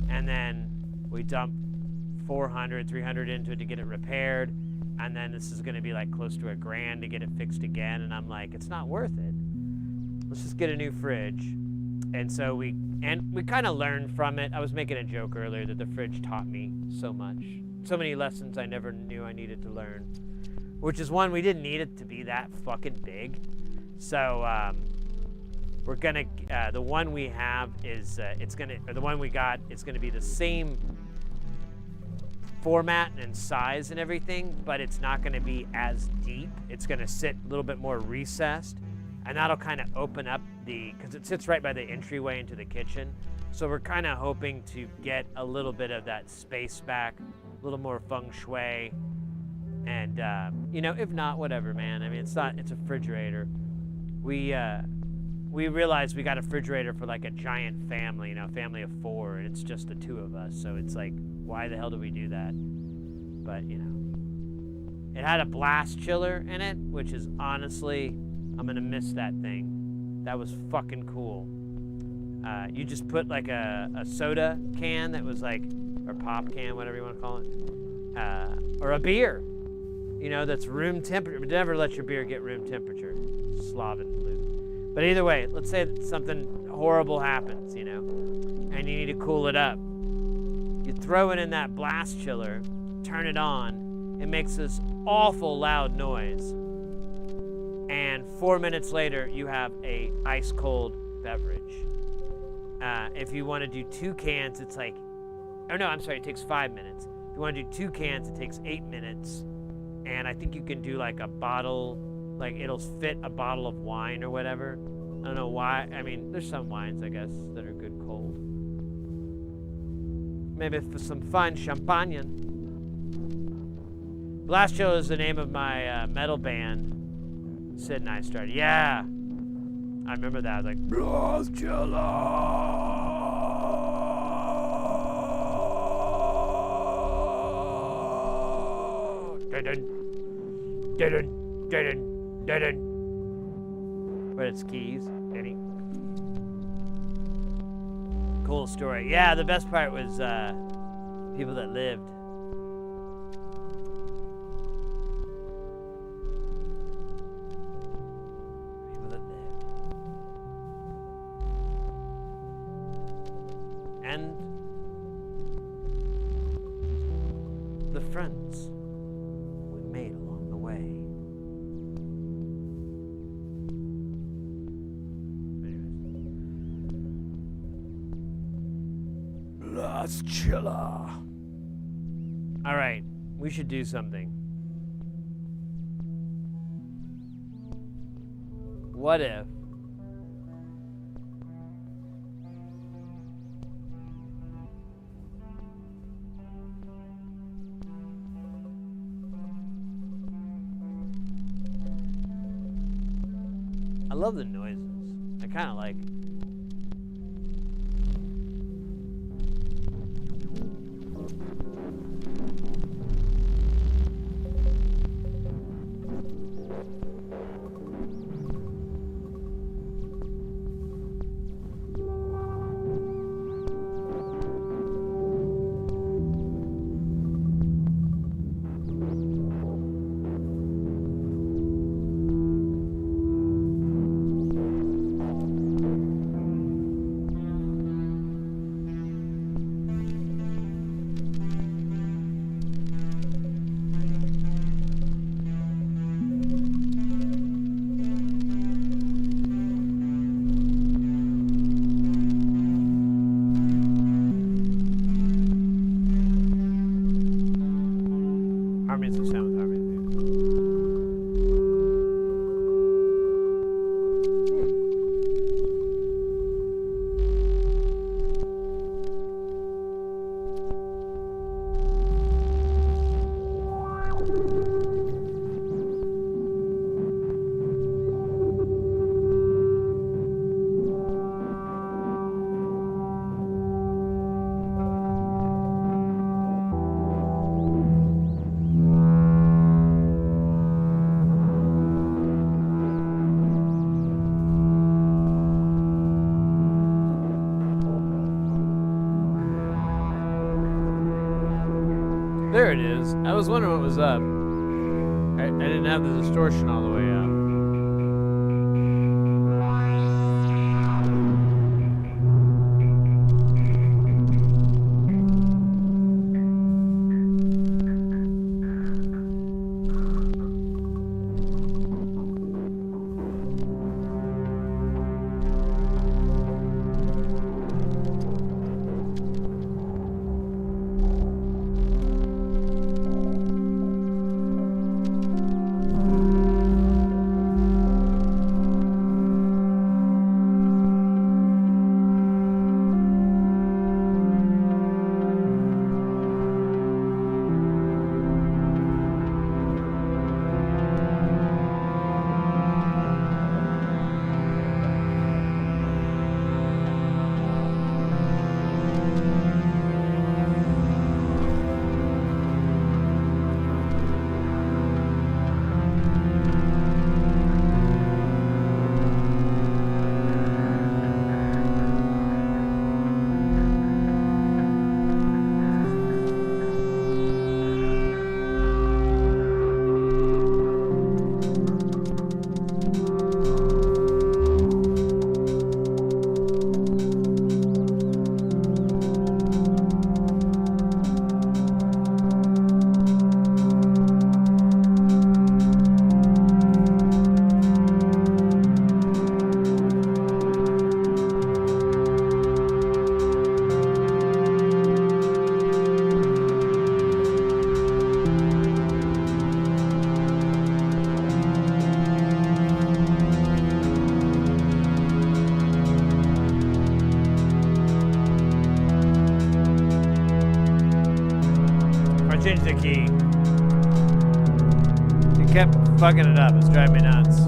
and then we dumped $400-300 into it to get it repaired, and then this is going to be like close to $1,000 to get it fixed again, and I'm like, it's not worth it. Let's just get a new fridge. And so we kind of learned from it. I was making a joke earlier that the fridge taught me so much, so many lessons I never knew I needed to learn, which is one, we didn't need it to be that fucking big. So we're gonna the one we have is the one we got is gonna be the same format and size and everything, but it's not going to be as deep. It's going to sit a little bit more recessed, and that'll kind of open up because it sits right by the entryway into the kitchen. So we're kind of hoping to get a little bit of that space back, a little more feng shui, and if not, whatever, man. I mean, it's a refrigerator. We realized we got a refrigerator for like a giant family, a family of 4, and it's just the 2 of us. So it's like, why the hell did we do that? But, it had a blast chiller in it, which is honestly, I'm going to miss that thing. That was fucking cool. You just put like a soda can that was like, or pop can, whatever you want to call it, or a beer, that's room temperature. But never let your beer get room temperature. Slavic blue. But either way, let's say something horrible happens, and you need to cool it up. You throw it in that blast chiller, turn it on, it makes this awful loud noise. And 4 minutes later, you have a ice cold beverage. If you want to do 2 cans, it's like, it takes 5 minutes. If you want to do 2 cans, it takes 8 minutes. And I think you can do like a bottle, like it'll fit a bottle of wine or whatever. I don't know why. I mean, there's some wines, I guess, that are good cold. Maybe for some fun champagne. Blast Chiller is the name of my metal band Sid and I started. Yeah, I remember that. I was like, Blast Chiller! But it's keys. Cool story. Yeah, the best part was people that lived. friends we made along the way. Anyways. Las Chilla. Alright, we should do something. What if I love the noises. I kind of like it. Harmonies of sound with harmonies. There it is. I was wondering what was up. I didn't have the distortion all the way up. Change the key. It kept fucking it up. It's driving me nuts.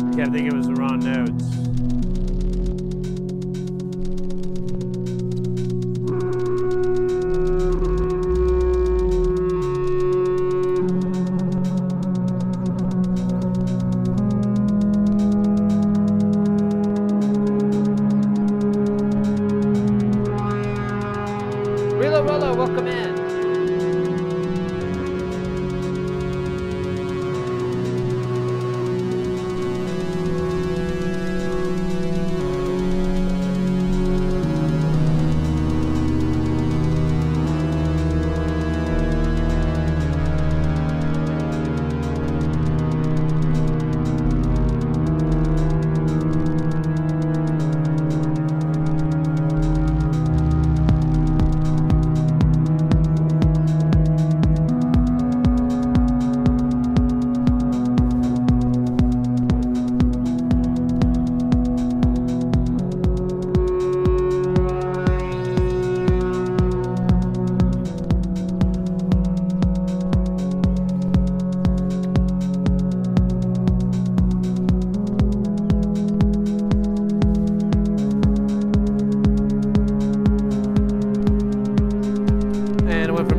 I kept thinking it was the wrong notes. Rolo, welcome in.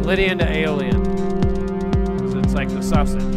Lydian to Aeolian. Because it's like the sausage.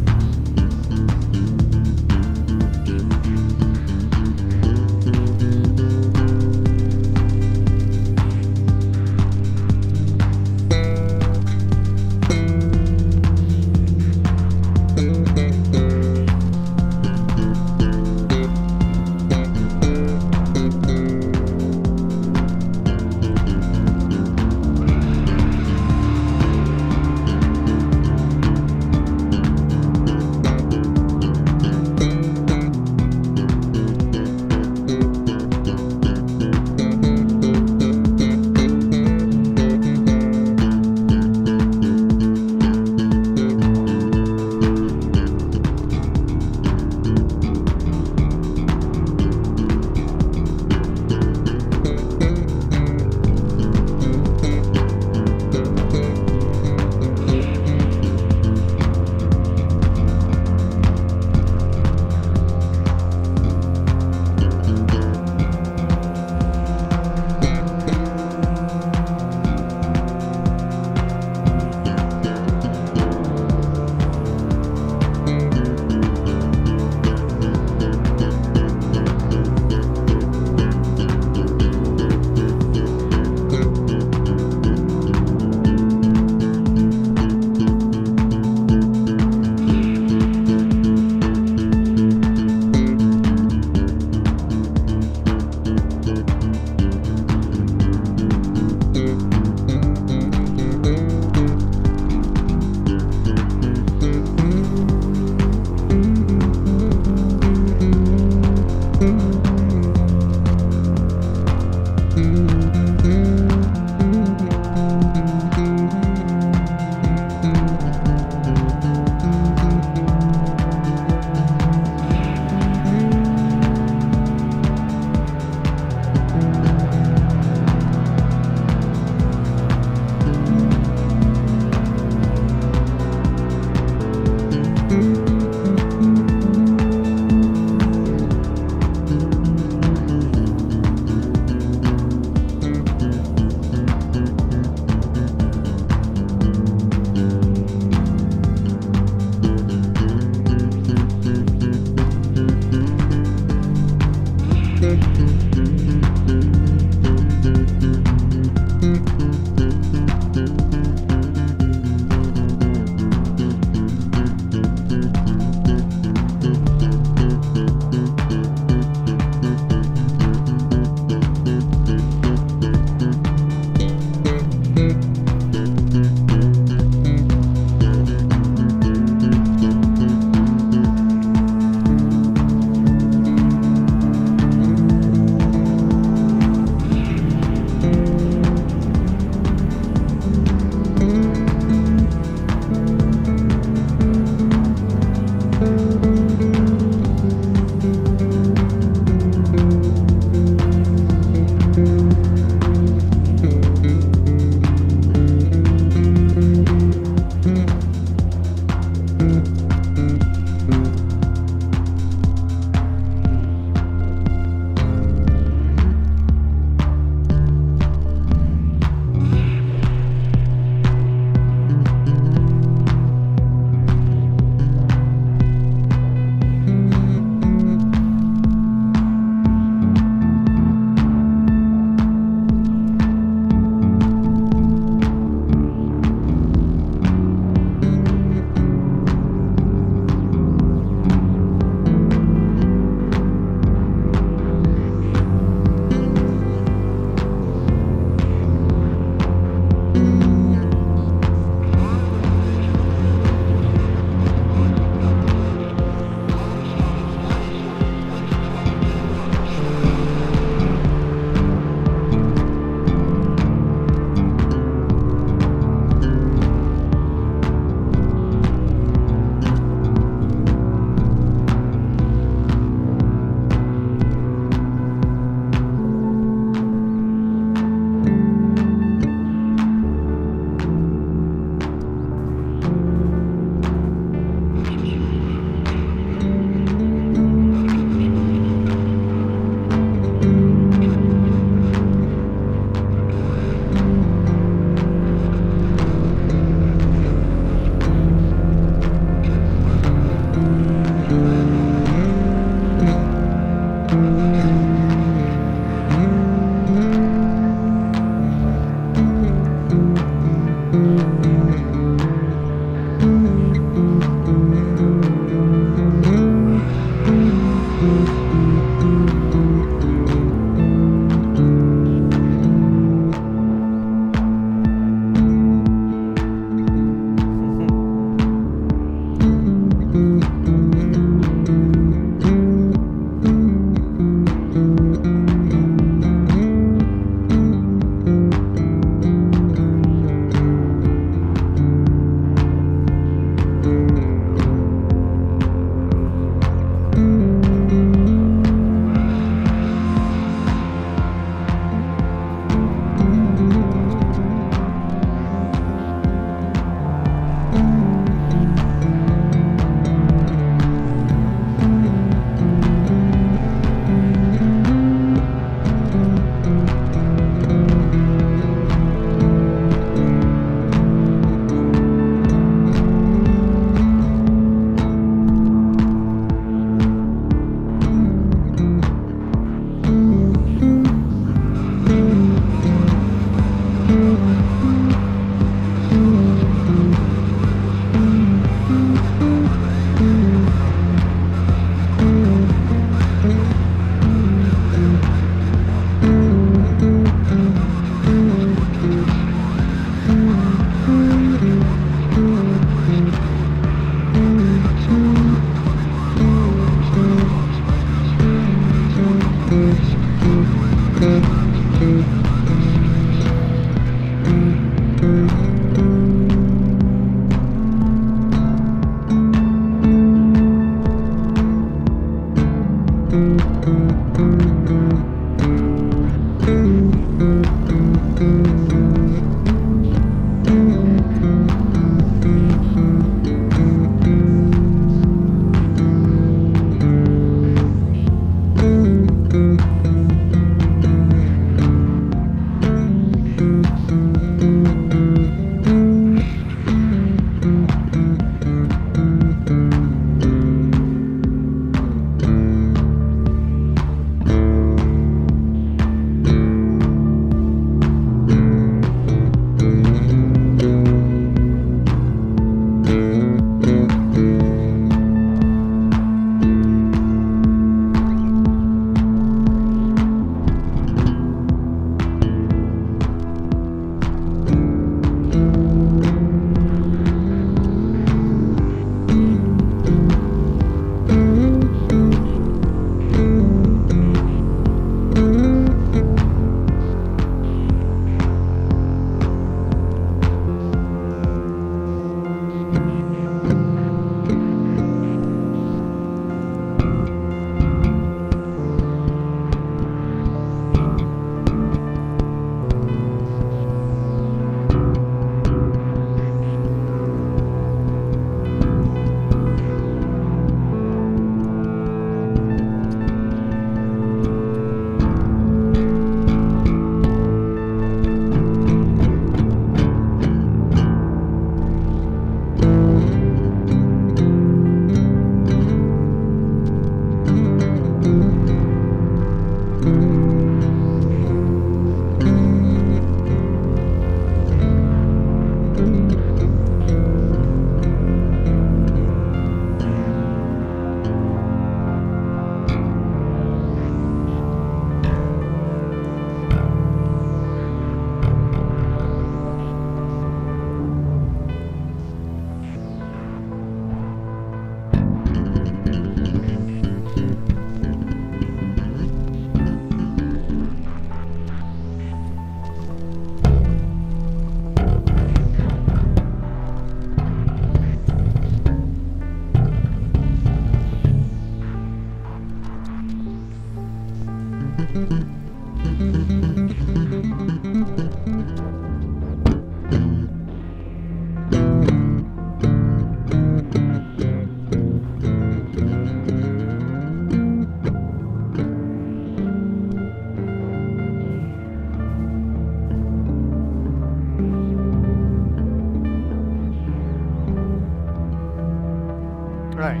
Alright.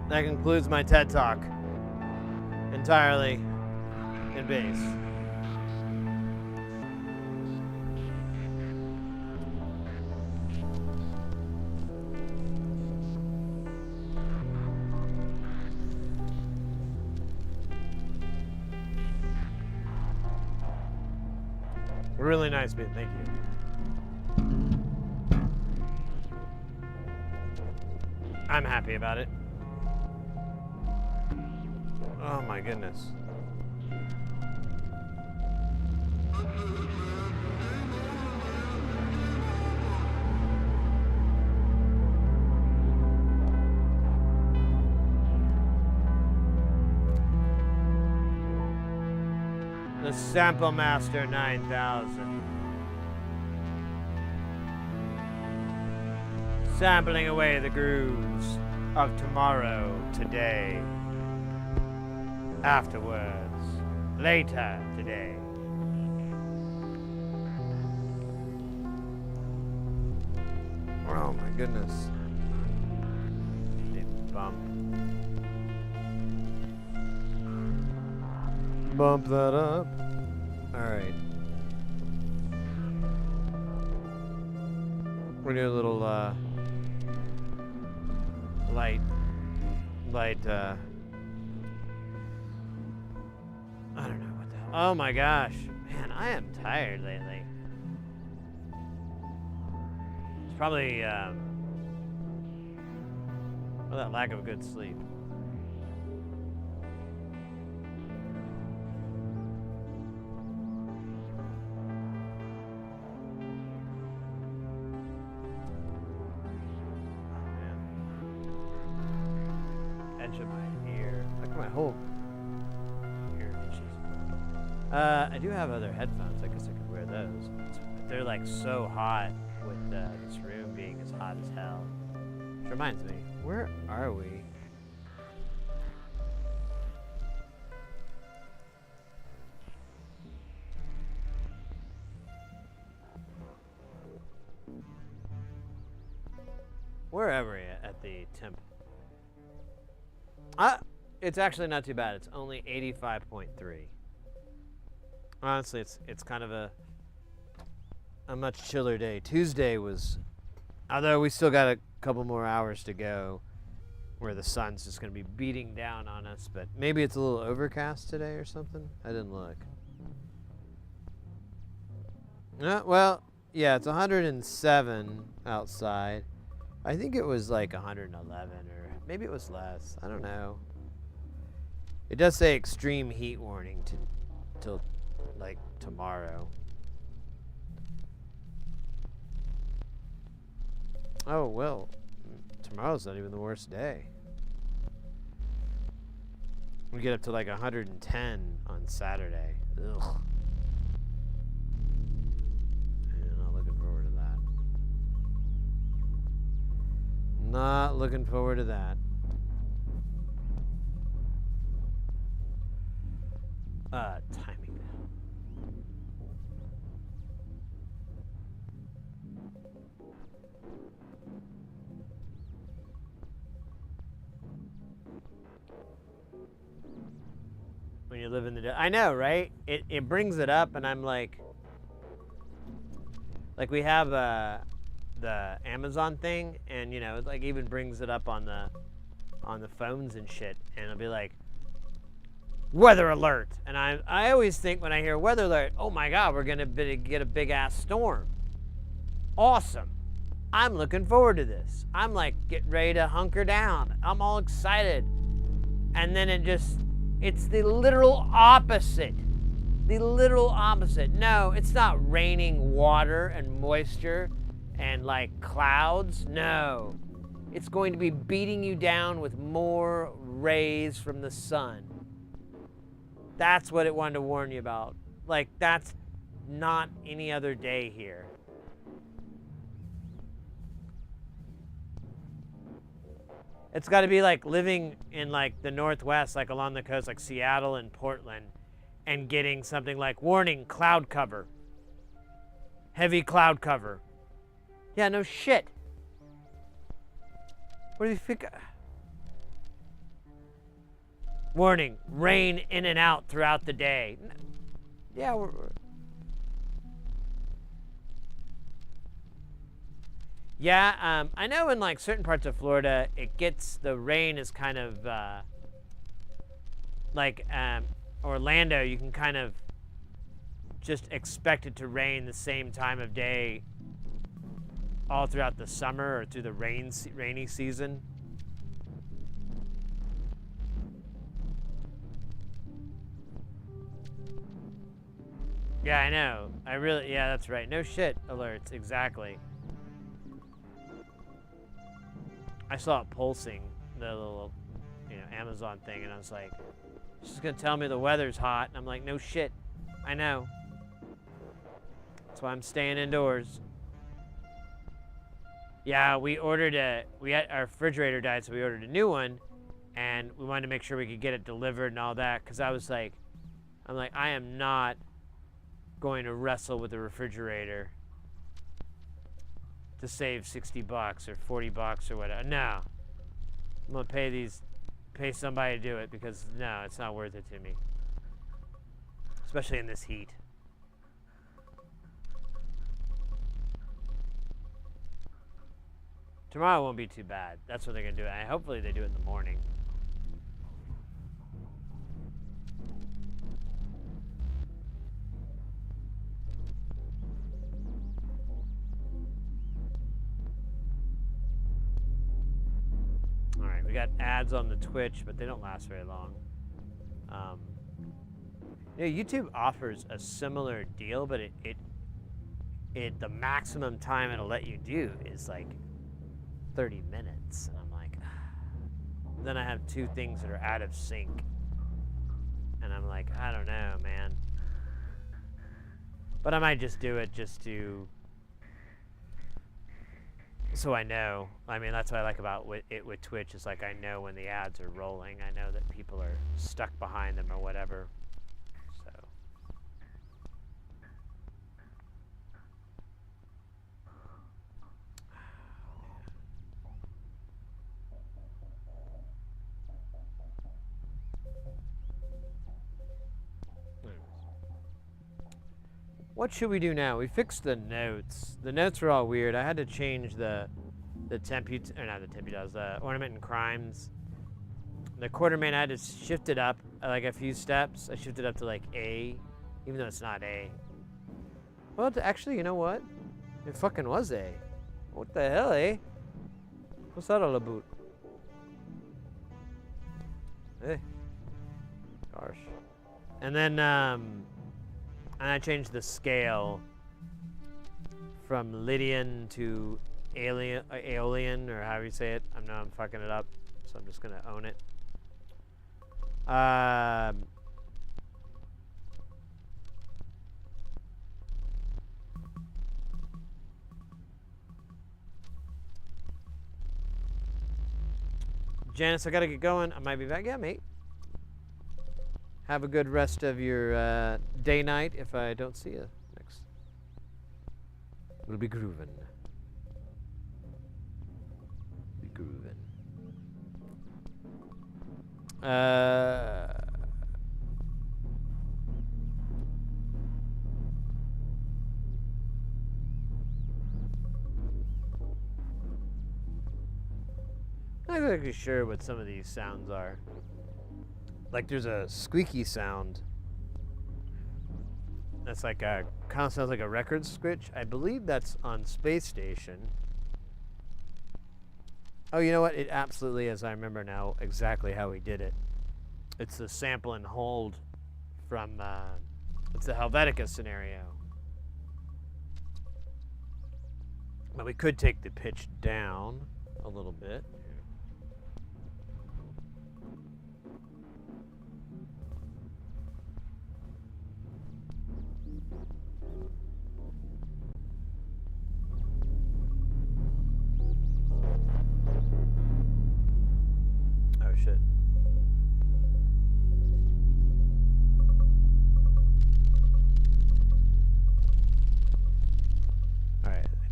That concludes my TED Talk. Entirely in bass. Really nice beat, thank you. I'm happy about it. Oh my goodness. The Sample Master 9000. Sampling away the grooves of tomorrow, today, afterwards, later today. Oh my goodness. Bump that up. Alright. We're doing a little light I don't know what the hell. Oh my gosh. Man, I am tired lately. It's probably well, that lack of good sleep. I do have other headphones. I guess I could wear those. But they're like so hot with this room being as hot as hell. Which reminds me, where are we? Where are we at the temp? It's actually not too bad. It's only 85.3. Honestly, it's kind of a much chiller day. Tuesday was, although we still got a couple more hours to go, where the sun's just going to be beating down on us. But maybe it's a little overcast today or something. I didn't look. Well, yeah, it's 107 outside. I think it was like 111, or maybe it was less. I don't know. It does say extreme heat warning till like tomorrow. Oh well, tomorrow's not even the worst day. We get up to like 110 on Saturday. Ugh. I'm not looking forward to that. Not looking forward to that. Timing now. When you live in the I know, right? It brings it up, and I'm like we have the Amazon thing, and you know, it like even brings it up on the phones and shit, and it'll be like, weather alert. And I always think when I hear weather alert, oh my God, we're gonna get a big ass storm. Awesome. I'm looking forward to this. I'm like getting ready to hunker down. I'm all excited. And then it's the literal opposite. The literal opposite. No, it's not raining water and moisture and like clouds. No. It's going to be beating you down with more rays from the sun. That's what it wanted to warn you about. Like, that's not any other day here. It's got to be like living in like the Northwest, like along the coast, like Seattle and Portland, and getting something like, warning, cloud cover. Heavy cloud cover. Yeah, no shit. What do you think? Warning, rain in and out throughout the day. Yeah, yeah, I know in like certain parts of Florida, the rain is kind of like Orlando, you can kind of just expect it to rain the same time of day all throughout the summer or through the rainy season. Yeah, I know. Yeah, that's right. No shit alerts, exactly. I saw it pulsing, the little, Amazon thing, and I was like, it's just gonna tell me the weather's hot. And I'm like, no shit. I know. That's why I'm staying indoors. Yeah, our refrigerator died, so we ordered a new one, and we wanted to make sure we could get it delivered and all that, because I'm like, I am not going to wrestle with the refrigerator to save $60 or $40 or whatever. No. I'm going to pay somebody to do it, because no, it's not worth it to me. Especially in this heat. Tomorrow won't be too bad. That's what they're going to do. And hopefully they do it in the morning. All right, we got ads on the Twitch, but they don't last very long. YouTube offers a similar deal, but the maximum time it'll let you do is like 30 minutes. And I'm like, then I have two things that are out of sync. And I'm like, I don't know, man. But I might just do it so I know. I mean, that's what I like about it with Twitch, is like I know when the ads are rolling. I know that people are stuck behind them or whatever. So. What should we do now? We fixed the notes. The notes were all weird. I had to change the ornament and crimes. The quartermain, I had to shift it up like a few steps. I shifted up to like A, even though it's not A. Well, actually, you know what? It fucking was A. What the hell, eh? What's that all about? Hey. Gosh. And then, and I changed the scale from Lydian to Aeolian, or however you say it. I know I'm fucking it up, so I'm just gonna own it. Janice, I gotta get going. I might be back. Yeah, mate. Have a good rest of your day, night, if I don't see you next. We'll be groovin'. Be groovin'. I'm not exactly sure what some of these sounds are. Like there's a squeaky sound that's like kind of sounds like a record scratch. I believe that's on Spacestation. Oh, you know what? It absolutely is. I remember now exactly how we did it. It's the sample and hold from it's the Helvetica scenario. But we could take the pitch down a little bit.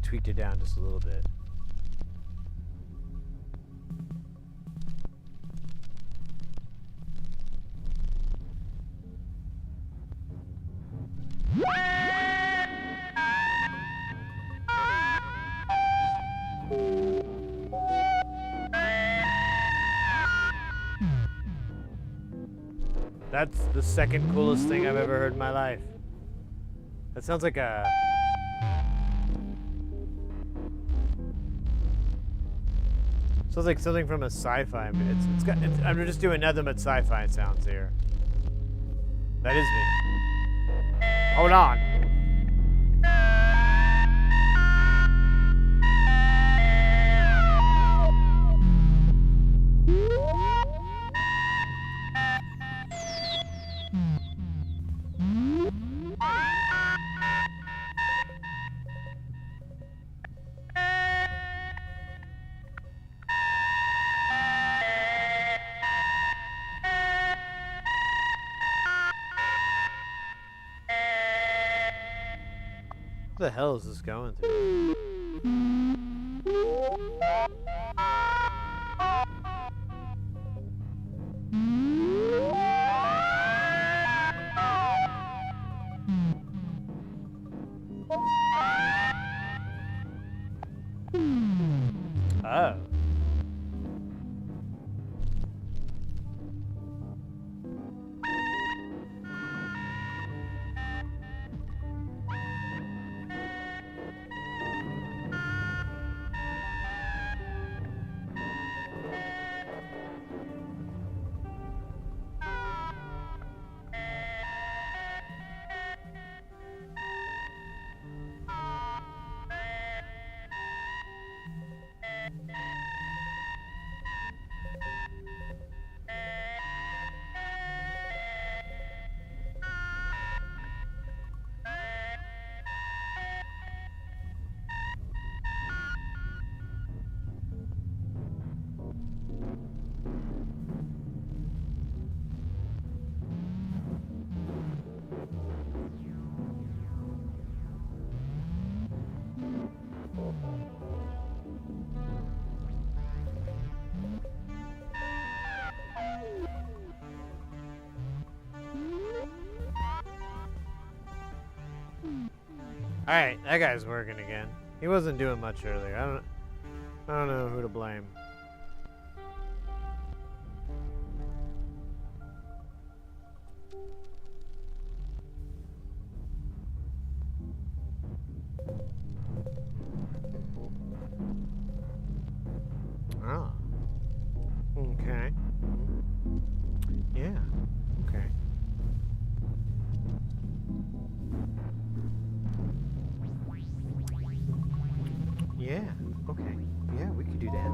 tweaked it down just a little bit. That's the second coolest thing I've ever heard in my life. That sounds like a... Sounds like something from a sci-fi. I'm just doing nothing but sci-fi sounds here. That is me. Hold on. What the hell is this going through? Oh. Alright, that guy's working again. He wasn't doing much earlier. I don't know who to blame. Oh. Okay. Yeah. Okay. Yeah, okay. Yeah, we could do that.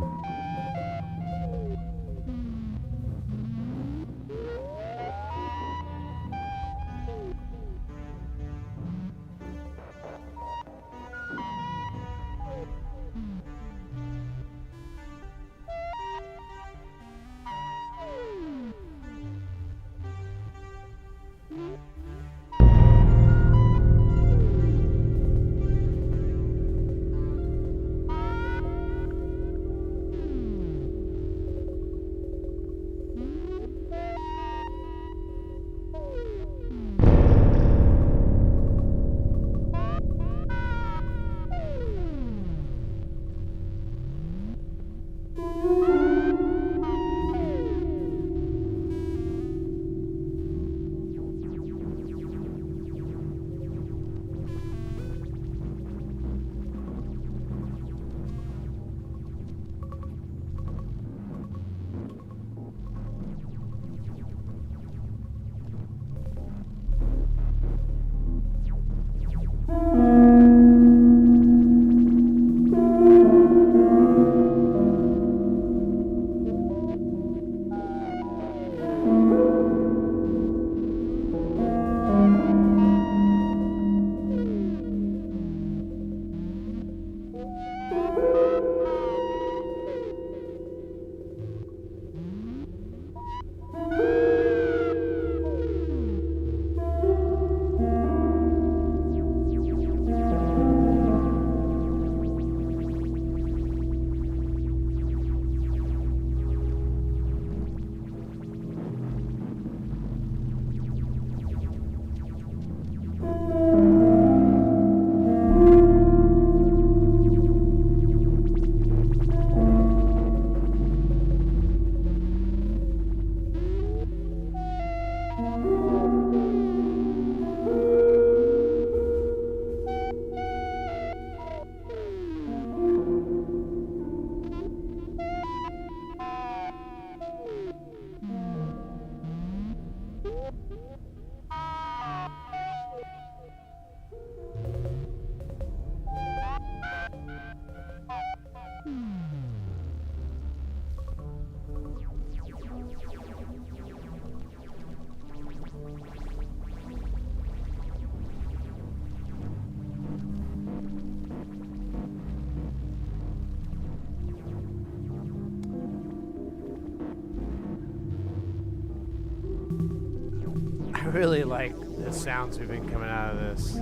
really like the sounds we've been coming out of this.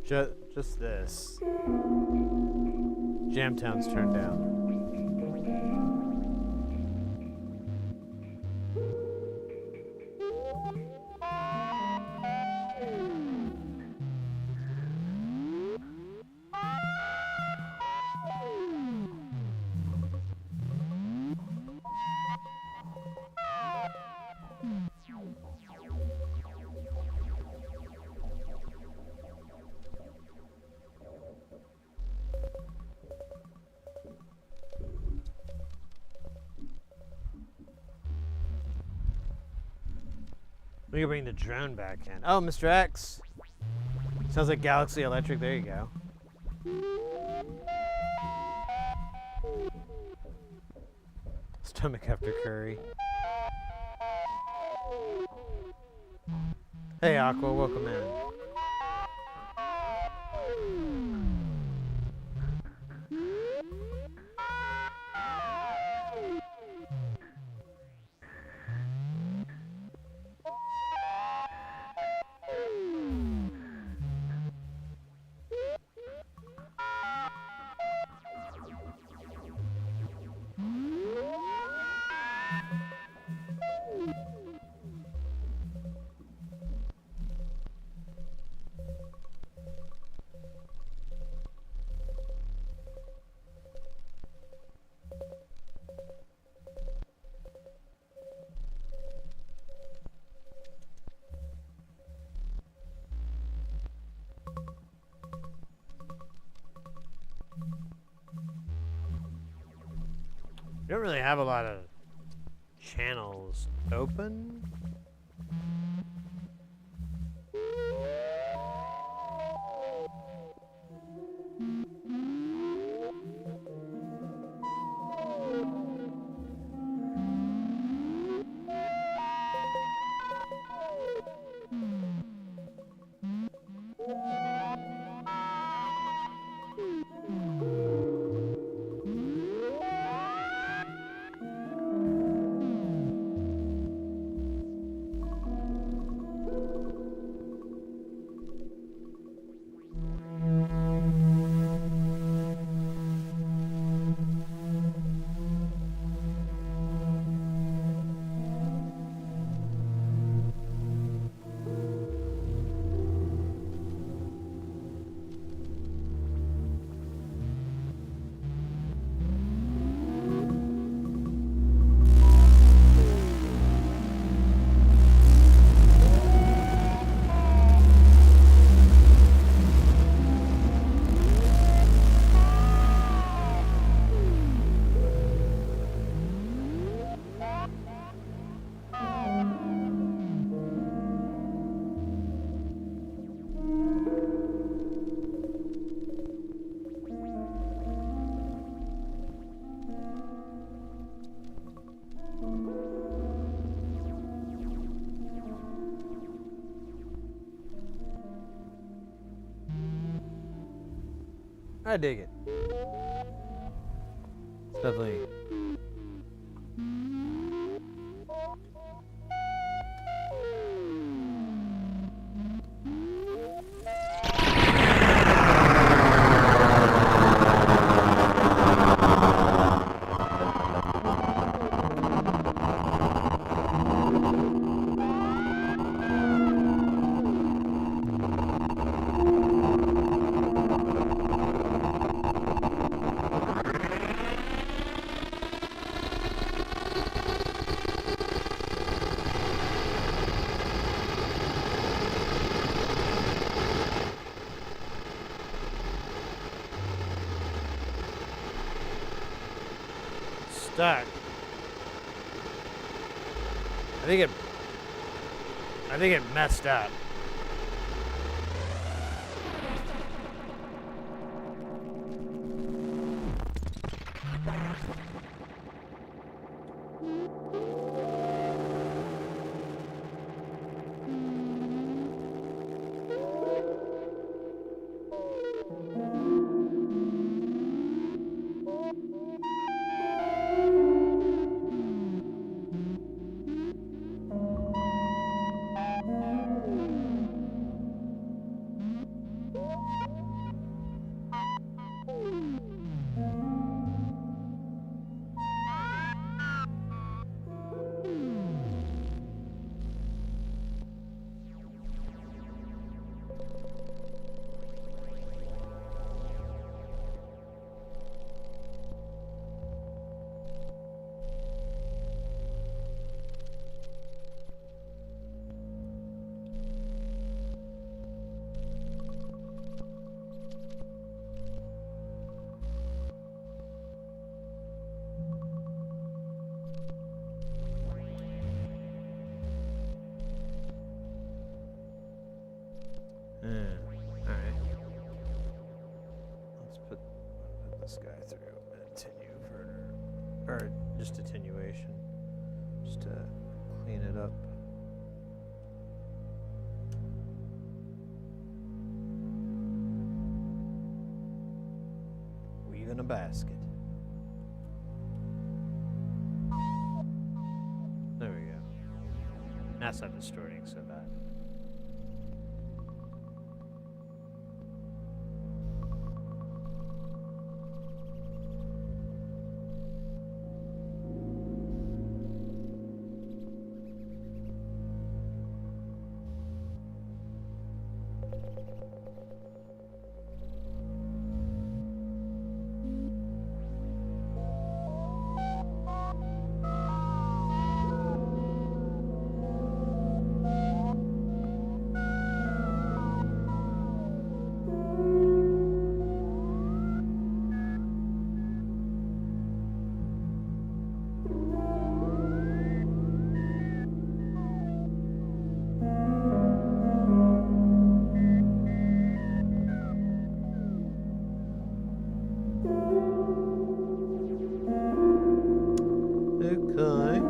Just this. Jamtown's turned down. We can bring the drone back in. Oh, Mr. X. Sounds like Galaxy Electric. There you go. Stomach after curry. Hey, Aqua. Welcome in. We don't really have a lot of channels open. I dig it. It's definitely... stuck. I think it messed up. basket. There we go. That's not distorting so bad. Okay.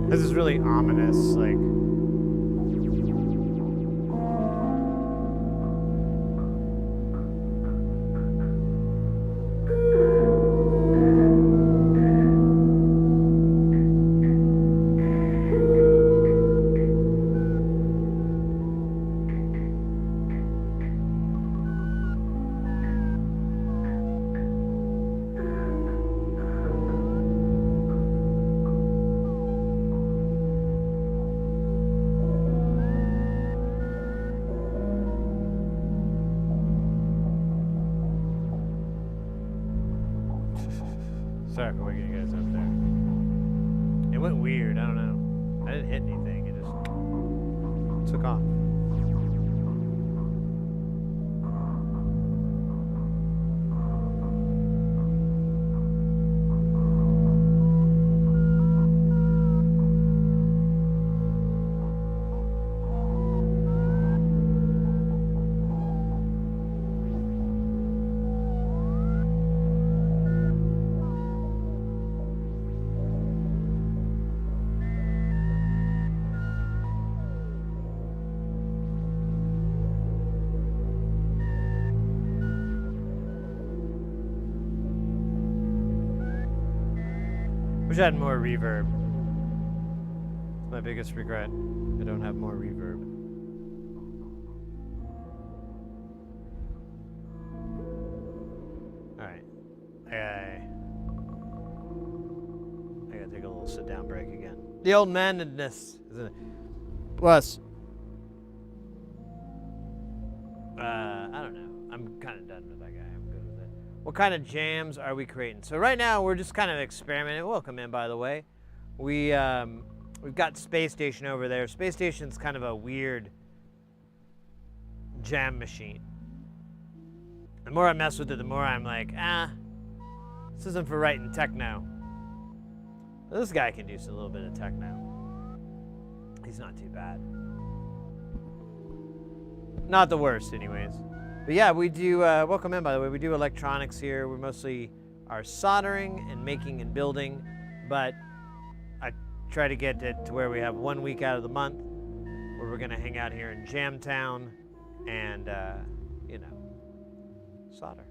This is really ominous, like. Sorry for waking you guys up there. It went weird, I don't know. I didn't hit anything, it just took off. Wish I had more reverb. It's my biggest regret. I don't have more reverb. Alright. I gotta take a little sit down break again. The old manedness, isn't it? Plus, I don't know. I'm kind of done with that guy. I'm good with it. What kind of jams are we creating? So right now we're just kind of experimenting. Welcome in, by the way. We've got Spacestation over there. Spacestation's kind of a weird jam machine. The more I mess with it, the more I'm like, this isn't for writing techno. But this guy can do a little bit of techno. He's not too bad. Not the worst, anyways. But yeah, we do, welcome in, by the way. We do electronics here. We mostly are soldering and making and building, but I try to get it to where we have 1 week out of the month where we're going to hang out here in Jamtown and, you know, solder.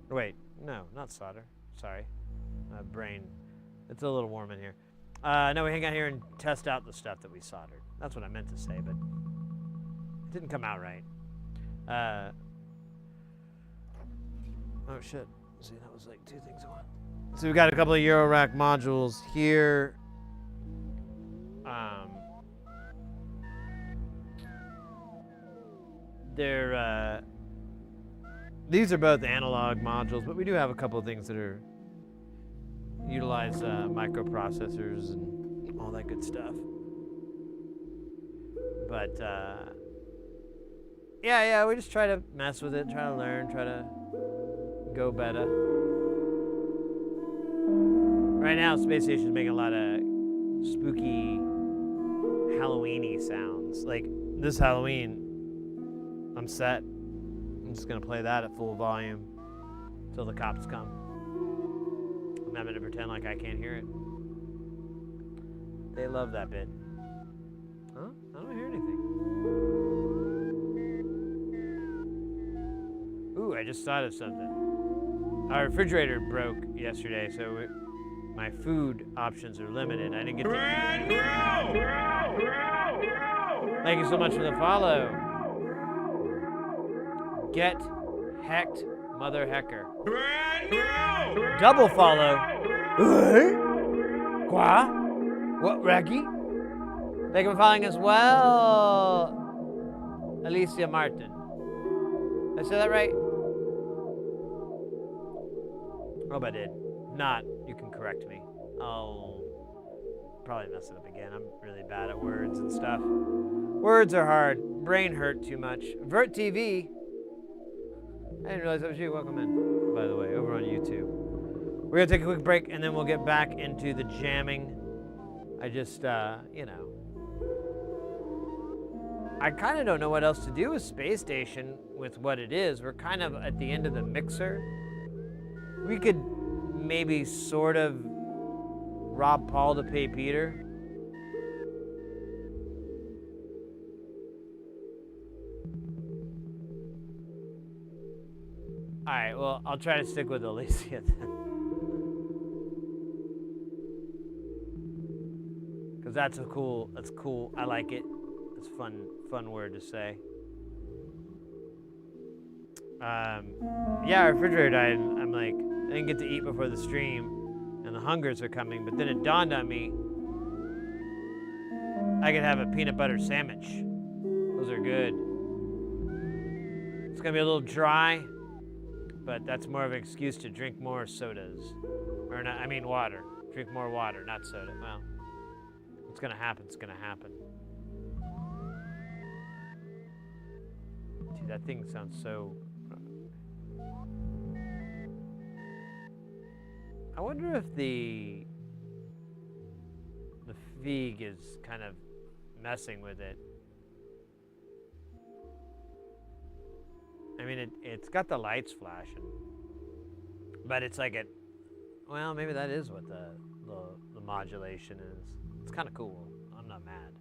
Wait, no, not solder. Sorry. My brain, it's a little warm in here. No, we hang out here and test out the stuff that we soldered. That's what I meant to say, but it didn't come out right. Oh shit. See, that was like 2 things at once. So we've got a couple of eurorack modules here. These are both analog modules, but we do have a couple of things that are utilize microprocessors and all that good stuff. But yeah, we just try to mess with it, try to learn, try to go better. Right now, Spacestation's making a lot of spooky Halloween-y sounds. Like this Halloween, I'm set. I'm just gonna play that at full volume till the cops come. I'm having to pretend like I can't hear it. They love that bit. Huh? I don't hear anything. Ooh, I just thought of something. Our refrigerator broke yesterday, so my food options are limited. I didn't get to eat. Thank you so much for the follow. Get hecked, mother hecker. Double follow. Quoi? What, Raggy? Thank you for following as well. Alicia Martin. Did I say that right? Hope I did. Not, you can correct me. I'll probably mess it up again. I'm really bad at words and stuff. Words are hard. Brain hurt too much. Vert TV. I didn't realize that was you. Welcome in, by the way, over on YouTube. We're going to take a quick break, and then we'll get back into the jamming. I just, you know. I kind of don't know what else to do with Spacestation with what it is. We're kind of at the end of the mixer. We could maybe sort of rob Paul to pay Peter. All right, well, I'll try to stick with Alicia then. Because that's cool. I like it. It's a fun word to say. Yeah, our refrigerator died, and I'm like, I didn't get to eat before the stream, and the hungers are coming, but then it dawned on me, I could have a peanut butter sandwich. Those are good. It's gonna be a little dry, but that's more of an excuse to drink more sodas. Or not, I mean water. Drink more water, not soda. Well, what's gonna happen, it's gonna happen. Dude, that thing sounds so... I wonder if the Feig is kind of messing with it. I mean, it's got the lights flashing, but it's like well, maybe that is what the modulation is. It's kind of cool. I'm not mad.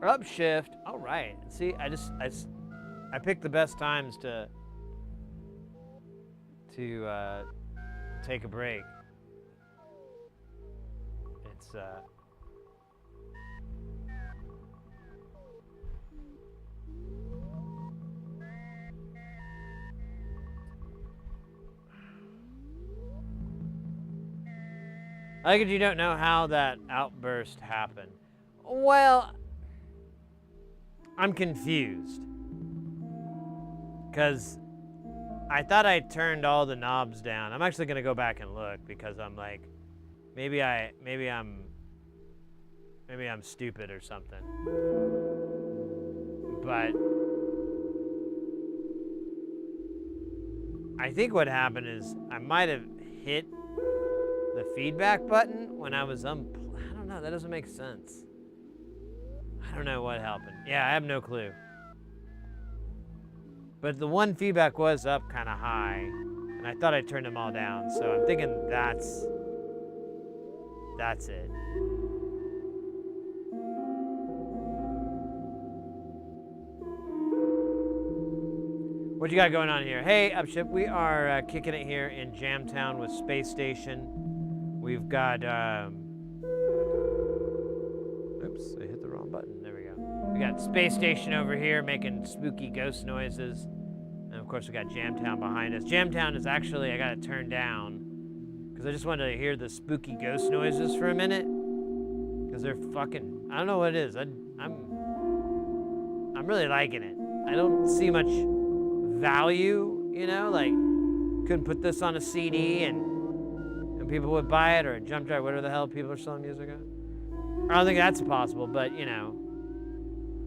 Upshift. All right. See, I picked the best times to take a break. It's I like it you don't know how that outburst happened. Well, I'm confused. Because I thought I turned all the knobs down. I'm actually gonna go back and look because I'm like, maybe I'm stupid or something. But I think what happened is I might have hit the feedback button when I was I don't know, that doesn't make sense. I don't know what happened. Yeah, I have no clue. But the one feedback was up kind of high, and I thought I turned them all down, so I'm thinking that's it. What you got going on here? Hey, Upship, we are kicking it here in Jamtown with Spacestation. We've got, oops, I hit the wrong button. There we go. We got Spacestation over here making spooky ghost noises. And of course, we got Jamtown behind us. Jamtown is actually, I got it turned down because I just wanted to hear the spooky ghost noises for a minute. Because they're fucking, I don't know what it is. I'm really liking it. I don't see much value, you know, like couldn't put this on a CD and people would buy it, or a jump drive, whatever the hell people are selling music on. I don't think that's possible, but you know,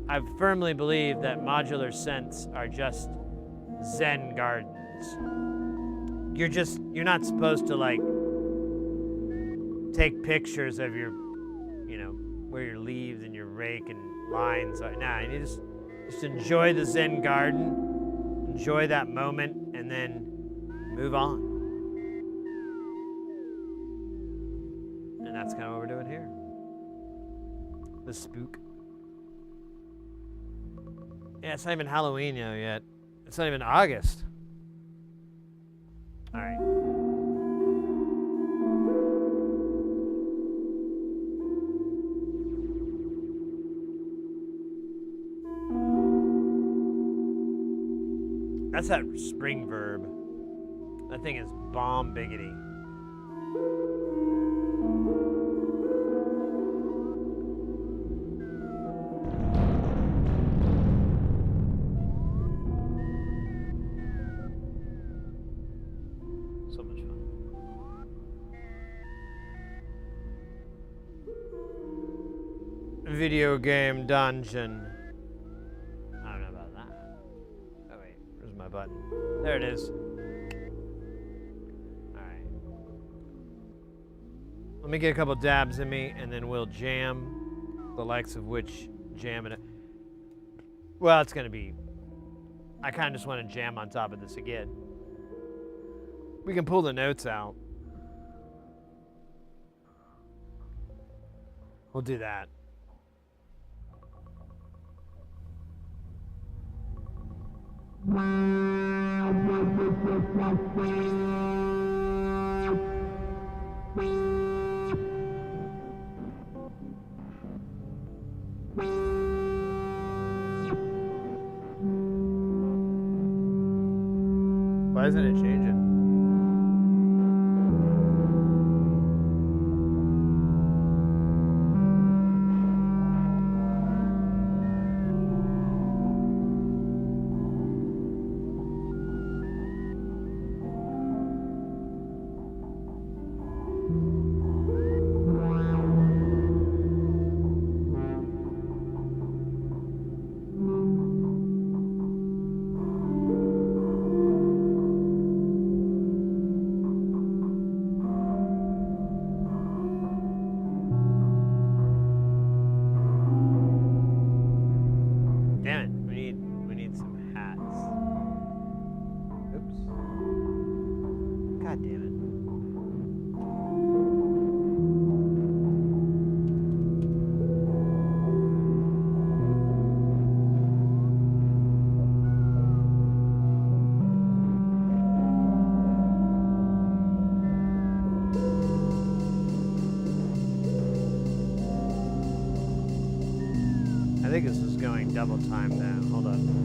I firmly believe that modular synths are just Zen gardens. You're not supposed to like take pictures of your, you know, where your leaves and your rake and lines are. Nah, you just enjoy the Zen garden. Enjoy that moment and then move on. And that's kind of what we're doing here. The spook. Yeah, it's not even Halloween yet. It's not even August. All right. That's that spring verb. That thing is bomb biggity. So much fun. Video game dungeon. Button. There it is. All right. Let me get a couple dabs in me, and then we'll jam, the likes of which jam it. Well, it's gonna be. I kind of just want to jam on top of this again. We can pull the notes out. We'll do that. Why isn't it changing? I think this is going double time now. Hold on.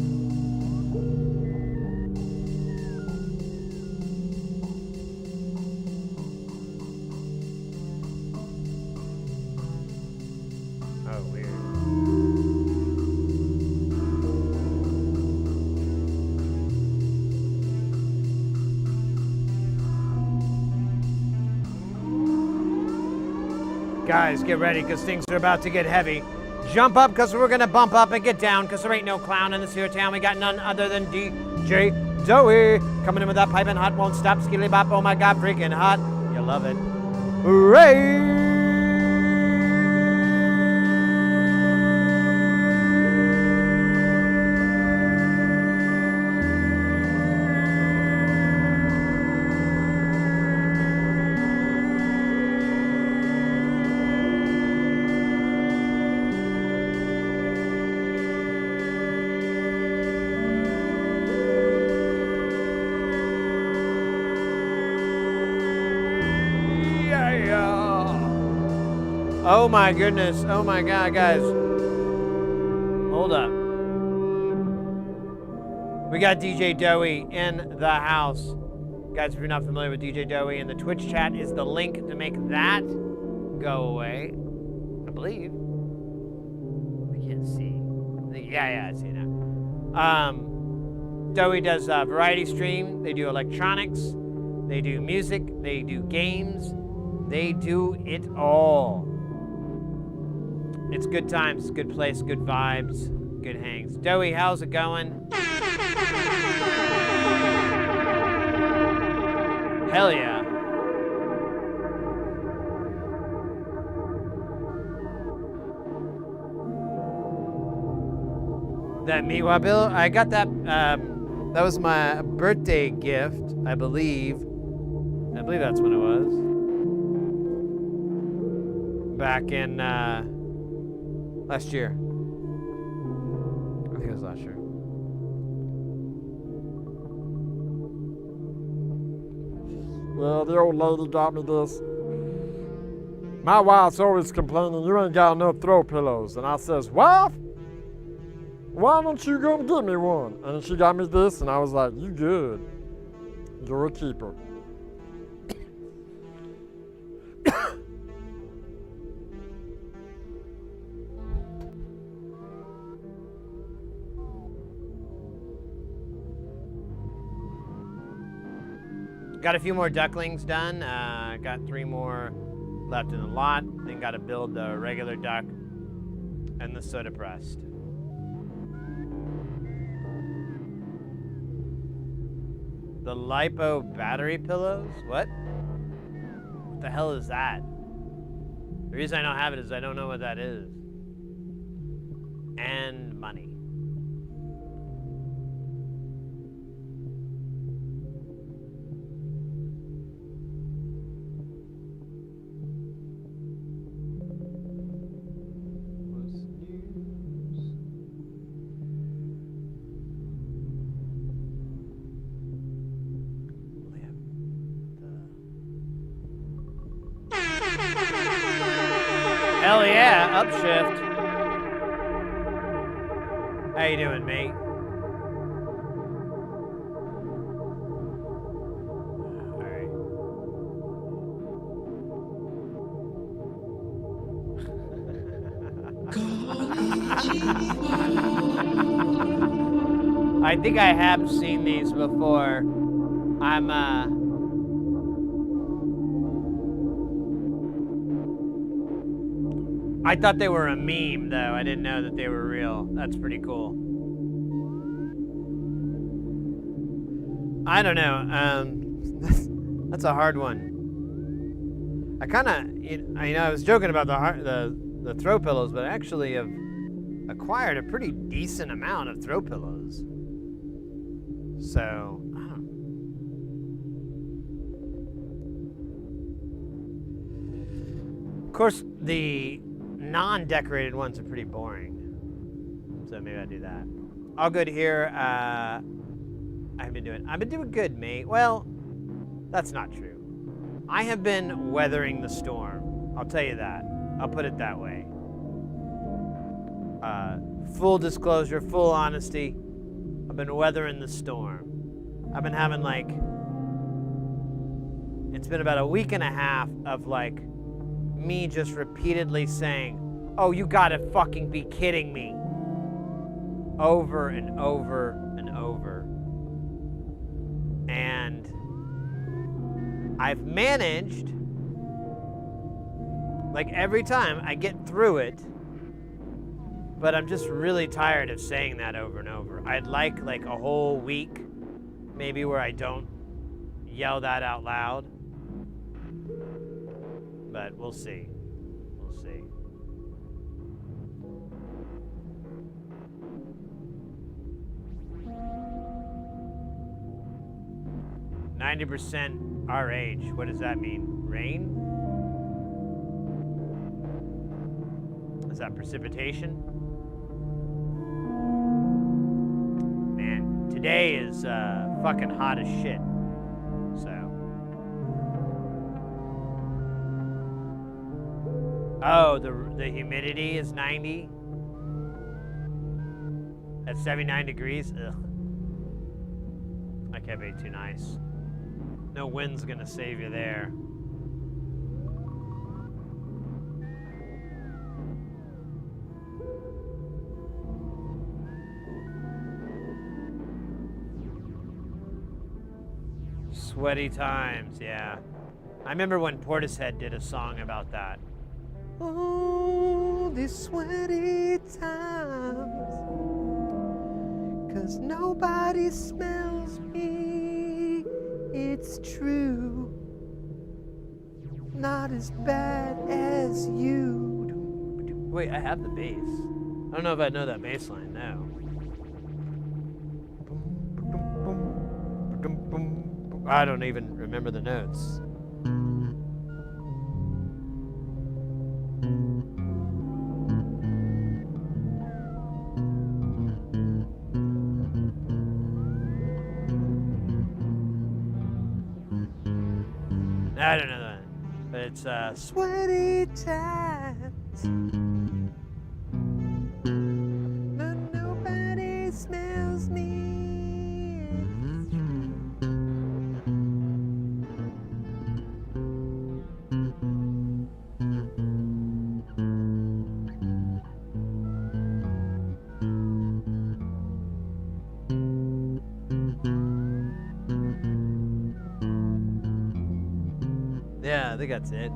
Guys, get ready, because things are about to get heavy. Jump up, because we're going to bump up, and get down, because there ain't no clown in this here town. We got none other than DJ Joey. Coming in with that piping hot, won't stop, skilly bop. Oh my God, freaking hot. You love it. Hooray! Oh my goodness. Oh my God, guys. Hold up. We got DJ Doey in the house. Guys, if you're not familiar with DJ Doey, in the Twitch chat is the link to make that go away. I believe. I can't see. Yeah, I see it now. Doey does a variety stream. They do electronics. They do music. They do games. They do it all. It's good times, good place, good vibes, good hangs. Doey, how's it going? Hell yeah. That Miwa bill, I got that, that was my birthday gift, I believe. I believe that's when it was. Back in, last year. I think it was last year. Well, the old lady got me this. My wife's always complaining, you ain't got enough throw pillows. And I says, wife, why don't you go and get me one? And she got me this, and I was like, you good. You're a keeper. Got a few more ducklings done. Got 3 more left in the lot. Then got to build the regular duck and the soda pressed. The lipo battery pillows? What? What the hell is that? The reason I don't have it is I don't know what that is. And money. Hell yeah, upshift. How you doing, mate? Alright. I think I have seen these before. I thought they were a meme, though. I didn't know that they were real. That's pretty cool. I don't know. That's a hard one. I kind of, I was joking about the throw pillows, but I actually have acquired a pretty decent amount of throw pillows. So, I don't know. Of course, the non-decorated ones are pretty boring. So maybe I'll do that. All good here. I've been doing good, mate. Well, that's not true. I have been weathering the storm. I'll tell you that. I'll put it that way. Full disclosure, full honesty. I've been weathering the storm. I've been having it's been about a week and a half of me just repeatedly saying, oh, you gotta fucking be kidding me. Over and over and over. And I've managed Like every time I get through it, but I'm just really tired of saying that over and over. I'd like a whole week, maybe, where I don't yell that out loud. But we'll see. We'll see. "90% our age." What does that mean? Rain? Is that precipitation? Man, today is fucking hot as shit. So. Oh, the humidity is 90. At 79 degrees. Ugh. That can't be too nice. No wind's gonna save you there. Sweaty times, yeah. I remember when Portishead did a song about that. Oh, these sweaty times, 'cause nobody smells me. It's true, not as bad as you. Wait, I have the bass. I don't know if I know that bass line now. I don't even remember the notes. I don't know that, but it's sweaty times. But nobody smells me. Yeah, I think that's it.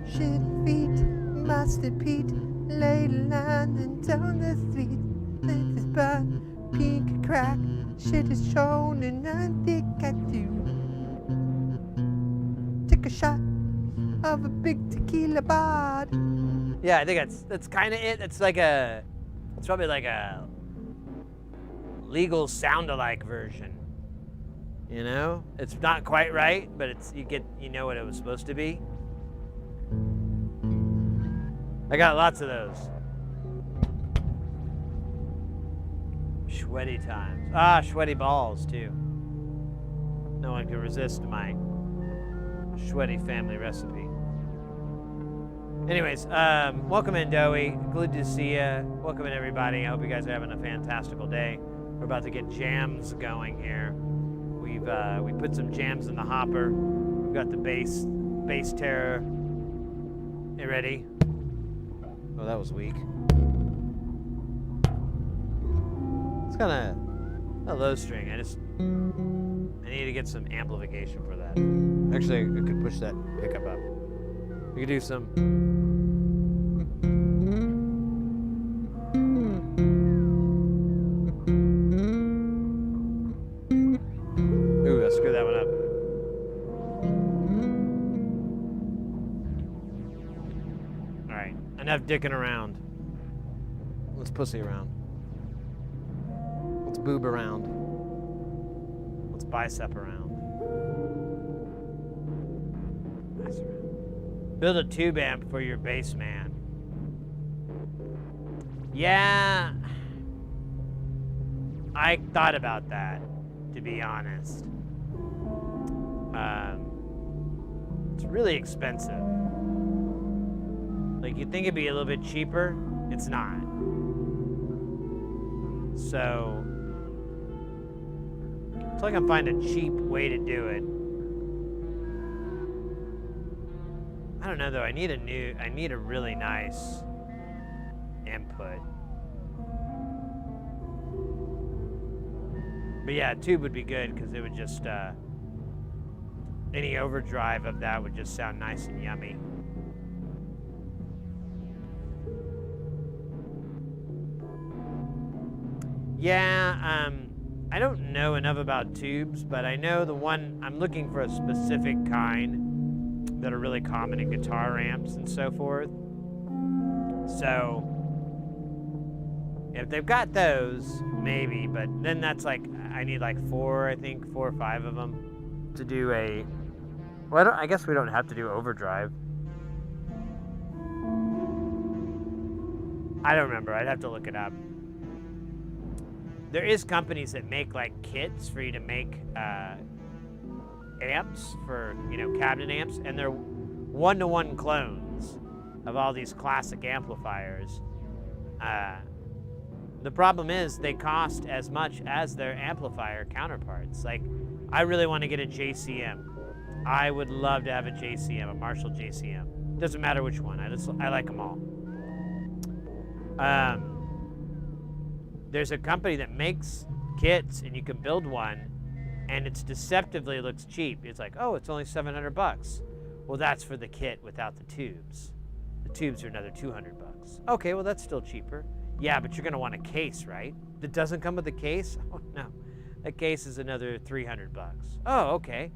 Shit feet, mustard Pete, laid line and down the street. Let this bar, pink crack, shit is shown and I think I do. Take a shot of a big tequila bod. Yeah, I think that's kind of it. It's probably like a legal sound-alike version. You know, it's not quite right, but you know what it was supposed to be. I got lots of those. Sweaty times. Ah, sweaty balls too. No one can resist my sweaty family recipe. Anyways, welcome in, Doey. Good to see you. Welcome in, everybody. I hope you guys are having a fantastical day. We're about to get jams going here. We put some jams in the hopper. We've got the bass terror. You ready? Oh, that was weak. It's kind of a low string. I need to get some amplification for that. Actually, I could push that pickup up. We could do some. Screw that one up. Alright, enough dicking around. Let's pussy around. Let's boob around. Let's bicep around. Nice around. Build a tube amp for your bass man. Yeah, I thought about that, to be honest. It's really expensive. Like, you'd think it'd be a little bit cheaper. It's not. So, it's like I'm finding a cheap way to do it. I don't know though. I need a really nice input. But yeah, a tube would be good because it would just any overdrive of that would just sound nice and yummy. Yeah, I don't know enough about tubes, but I know the one, I'm looking for a specific kind that are really common in guitar amps and so forth. So, if they've got those, maybe, but then that's like, I need like 4 or 5 of them to do a, well, I guess we don't have to do overdrive. I don't remember, I'd have to look it up. There is companies that make like kits for you to make amps for, you know, cabinet amps, and they're one-to-one clones of all these classic amplifiers. The problem is they cost as much as their amplifier counterparts. Like, I really want to get a JCM. I would love to have a JCM, a Marshall JCM. Doesn't matter which one. I like them all. There's a company that makes kits, and you can build one, and it's deceptively looks cheap. It's like, oh, it's only $700. Well, that's for the kit without the tubes. The tubes are another $200. Okay, well, that's still cheaper. Yeah, but you're gonna want a case, right? That doesn't come with a case? Oh no, a case is another $300. Oh, okay.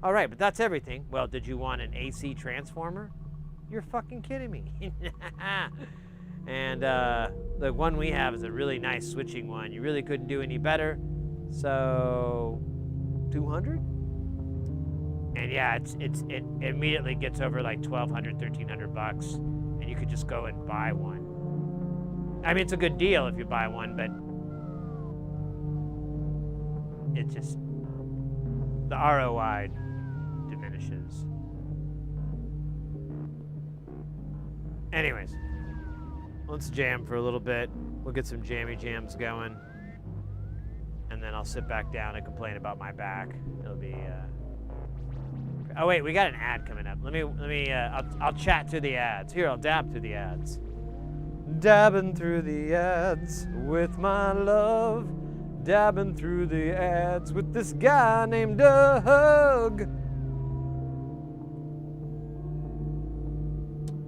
All right, but that's everything. Well, did you want an AC transformer? You're fucking kidding me. And the one we have is a really nice switching one. You really couldn't do any better. So, 200? And yeah, it immediately gets over like $1,200, $1,300, and you could just go and buy one. I mean, it's a good deal if you buy one, but it just, the ROI diminishes. Anyways, let's jam for a little bit. We'll get some jammy jams going, and then I'll sit back down and complain about my back. It'll be, oh wait, we got an ad coming up. I'll chat through the ads. Here, I'll dab through the ads. Dabbing through the ads with my love. Dabbing through the ads with this guy named Doug.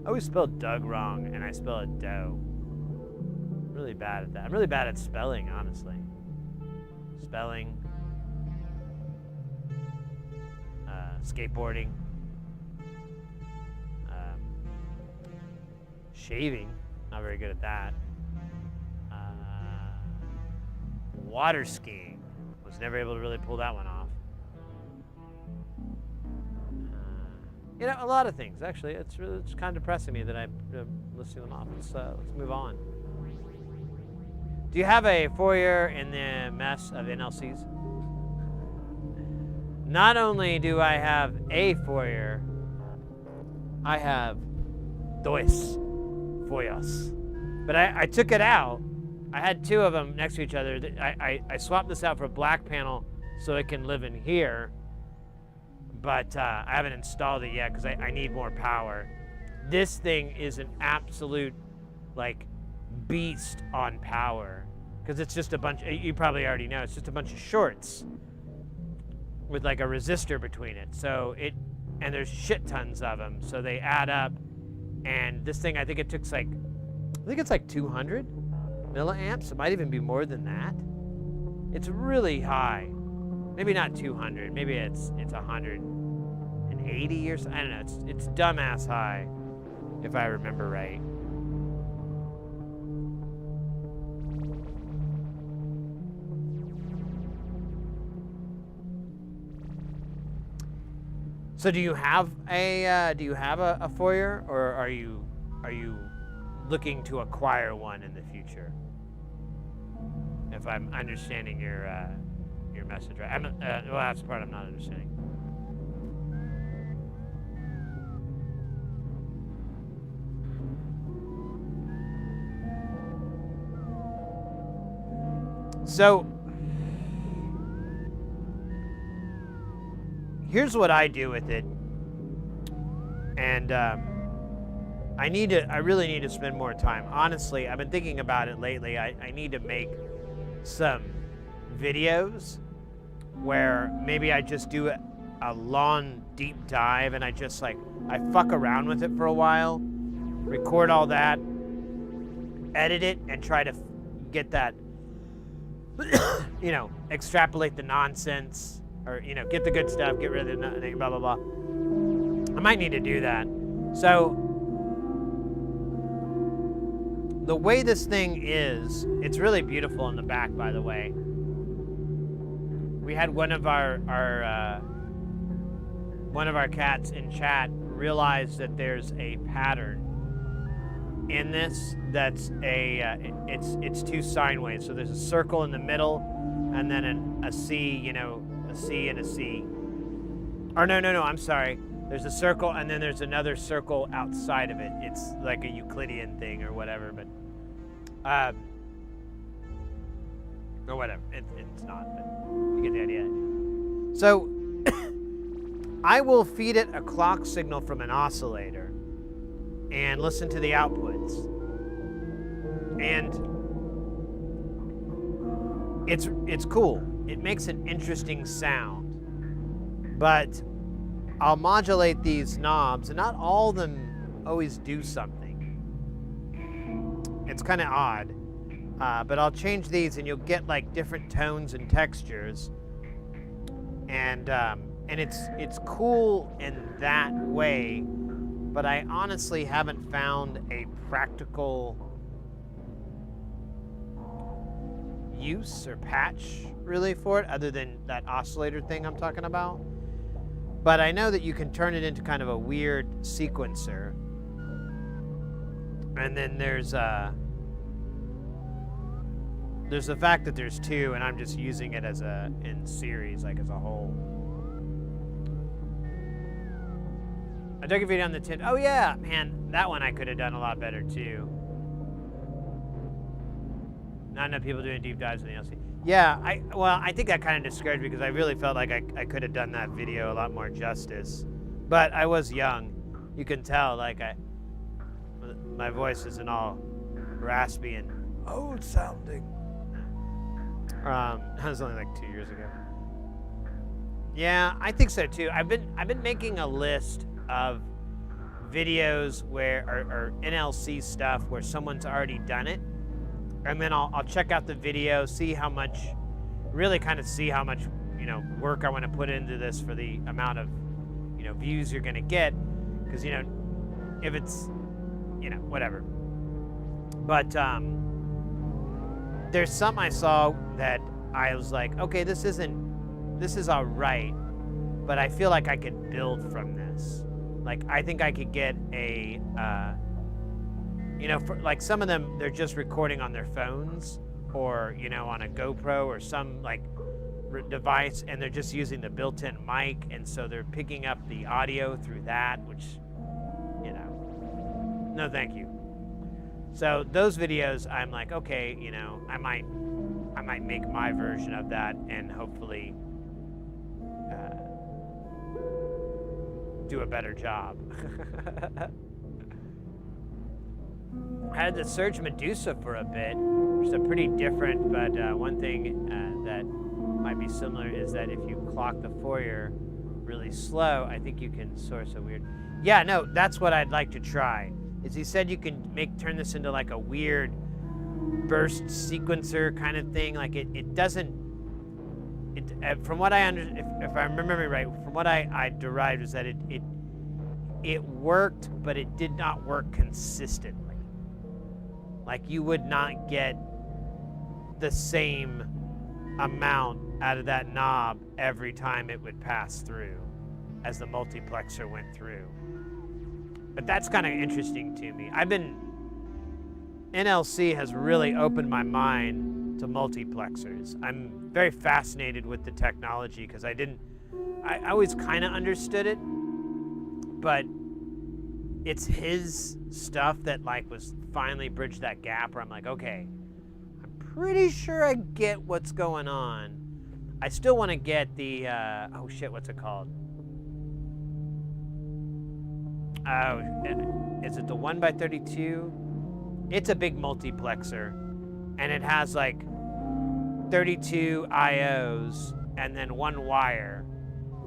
I always spelled Doug wrong, and I spell it dough. I'm really bad at that. I'm really bad at spelling, honestly. Spelling. Skateboarding. Shaving. Not very good at that. Water skiing. Was never able to really pull that one off. You know, a lot of things. Actually, it's kind of depressing me that I'm listing them off. Let's move on. Do you have a foyer in the mess of NLCs? Not only do I have a foyer, I have dos foyers. But I took it out. I had 2 of them next to each other. I swapped this out for a black panel so it can live in here. But I haven't installed it yet because I need more power. This thing is an absolute, like, beast on power. Because it's just a bunch, you probably already know, it's just a bunch of shorts with like a resistor between it. So and there's shit tons of them. So they add up. And this thing, I think it's like 200 milliamps. It might even be more than that. It's really high. Maybe not 200. Maybe it's 180 or something. I don't know. It's dumbass high, if I remember right. So do you have a foyer, or are you looking to acquire one in the future? If I'm understanding your message right, well, that's the part I'm not understanding. So here's what I do with it, and I really need to spend more time. Honestly, I've been thinking about it lately. I need to make some videos where maybe I just do a long deep dive, and I fuck around with it for a while, record all that, edit it, and try to get that you know, extrapolate the nonsense, or, you know, get the good stuff, get rid of the nothing, blah, blah, blah. I might need to do that. So, the way this thing is, it's really beautiful in the back, by the way. We had one of our cats in chat realize that there's a pattern in this that's it's two sine waves. So there's a circle in the middle, and then a C, you know, a C and a C. Or no, I'm sorry. There's a circle, and then there's another circle outside of it. It's like a Euclidean thing or whatever, but or whatever. It's not, but you get the idea. So I will feed it a clock signal from an oscillator and listen to the outputs. And it's cool. It makes an interesting sound. But I'll modulate these knobs, and not all of them always do something. It's kind of odd. But I'll change these, and you'll get like different tones and textures. And it's cool in that way, but I honestly haven't found a practical use or patch really for it, other than that oscillator thing I'm talking about. But I know that you can turn it into kind of a weird sequencer. And then there's the fact that there's two, and I'm just using it as in series, like as a whole. I took a video on the tin. Oh yeah, man, that one I could have done a lot better too. Not enough people doing deep dives in the LC. Yeah, I think that kind of discouraged me because I really felt like I could have done that video a lot more justice. But I was young. You can tell, like my voice isn't all raspy and old sounding. That was only like 2 years ago. Yeah, I think so too. I've been making a list of videos where or NLC stuff where someone's already done it, and then I'll check out the video, see how much, really kind of see how much, you know, work I want to put into this for the amount of, you know, views you're gonna get, because, you know, if it's, you know, whatever. But there's some I saw that I was like, okay, this is all right, but I feel like I could build from this. Like, I think I could get a, you know, for, like some of them, they're just recording on their phones or, you know, on a GoPro or some like device, and they're just using the built-in mic, and so they're picking up the audio through that, which, you know, no thank you. So those videos, I'm like, okay, you know, I might make my version of that and hopefully do a better job. I had to search Medusa for a bit, which is a pretty different, but one thing that might be similar is that if you clock the Fourier really slow, I think you can source a weird... Yeah, no, that's what I'd like to try. Is he said you can turn this into like a weird burst sequencer kind of thing. Like it doesn't, from what I if I remember right, from what I derived was that it worked, but it did not work consistently. Like you would not get the same amount out of that knob every time it would pass through as the multiplexer went through. But that's kind of interesting to me. NLC has really opened my mind to multiplexers. I'm very fascinated with the technology because I always kind of understood it, but it's his stuff that like was finally bridged that gap where I'm like, okay, I'm pretty sure I get what's going on. I still want to get the, oh shit, what's it called? Oh, is it the 1x32? It's a big multiplexer, and it has like 32 IOs and then one wire.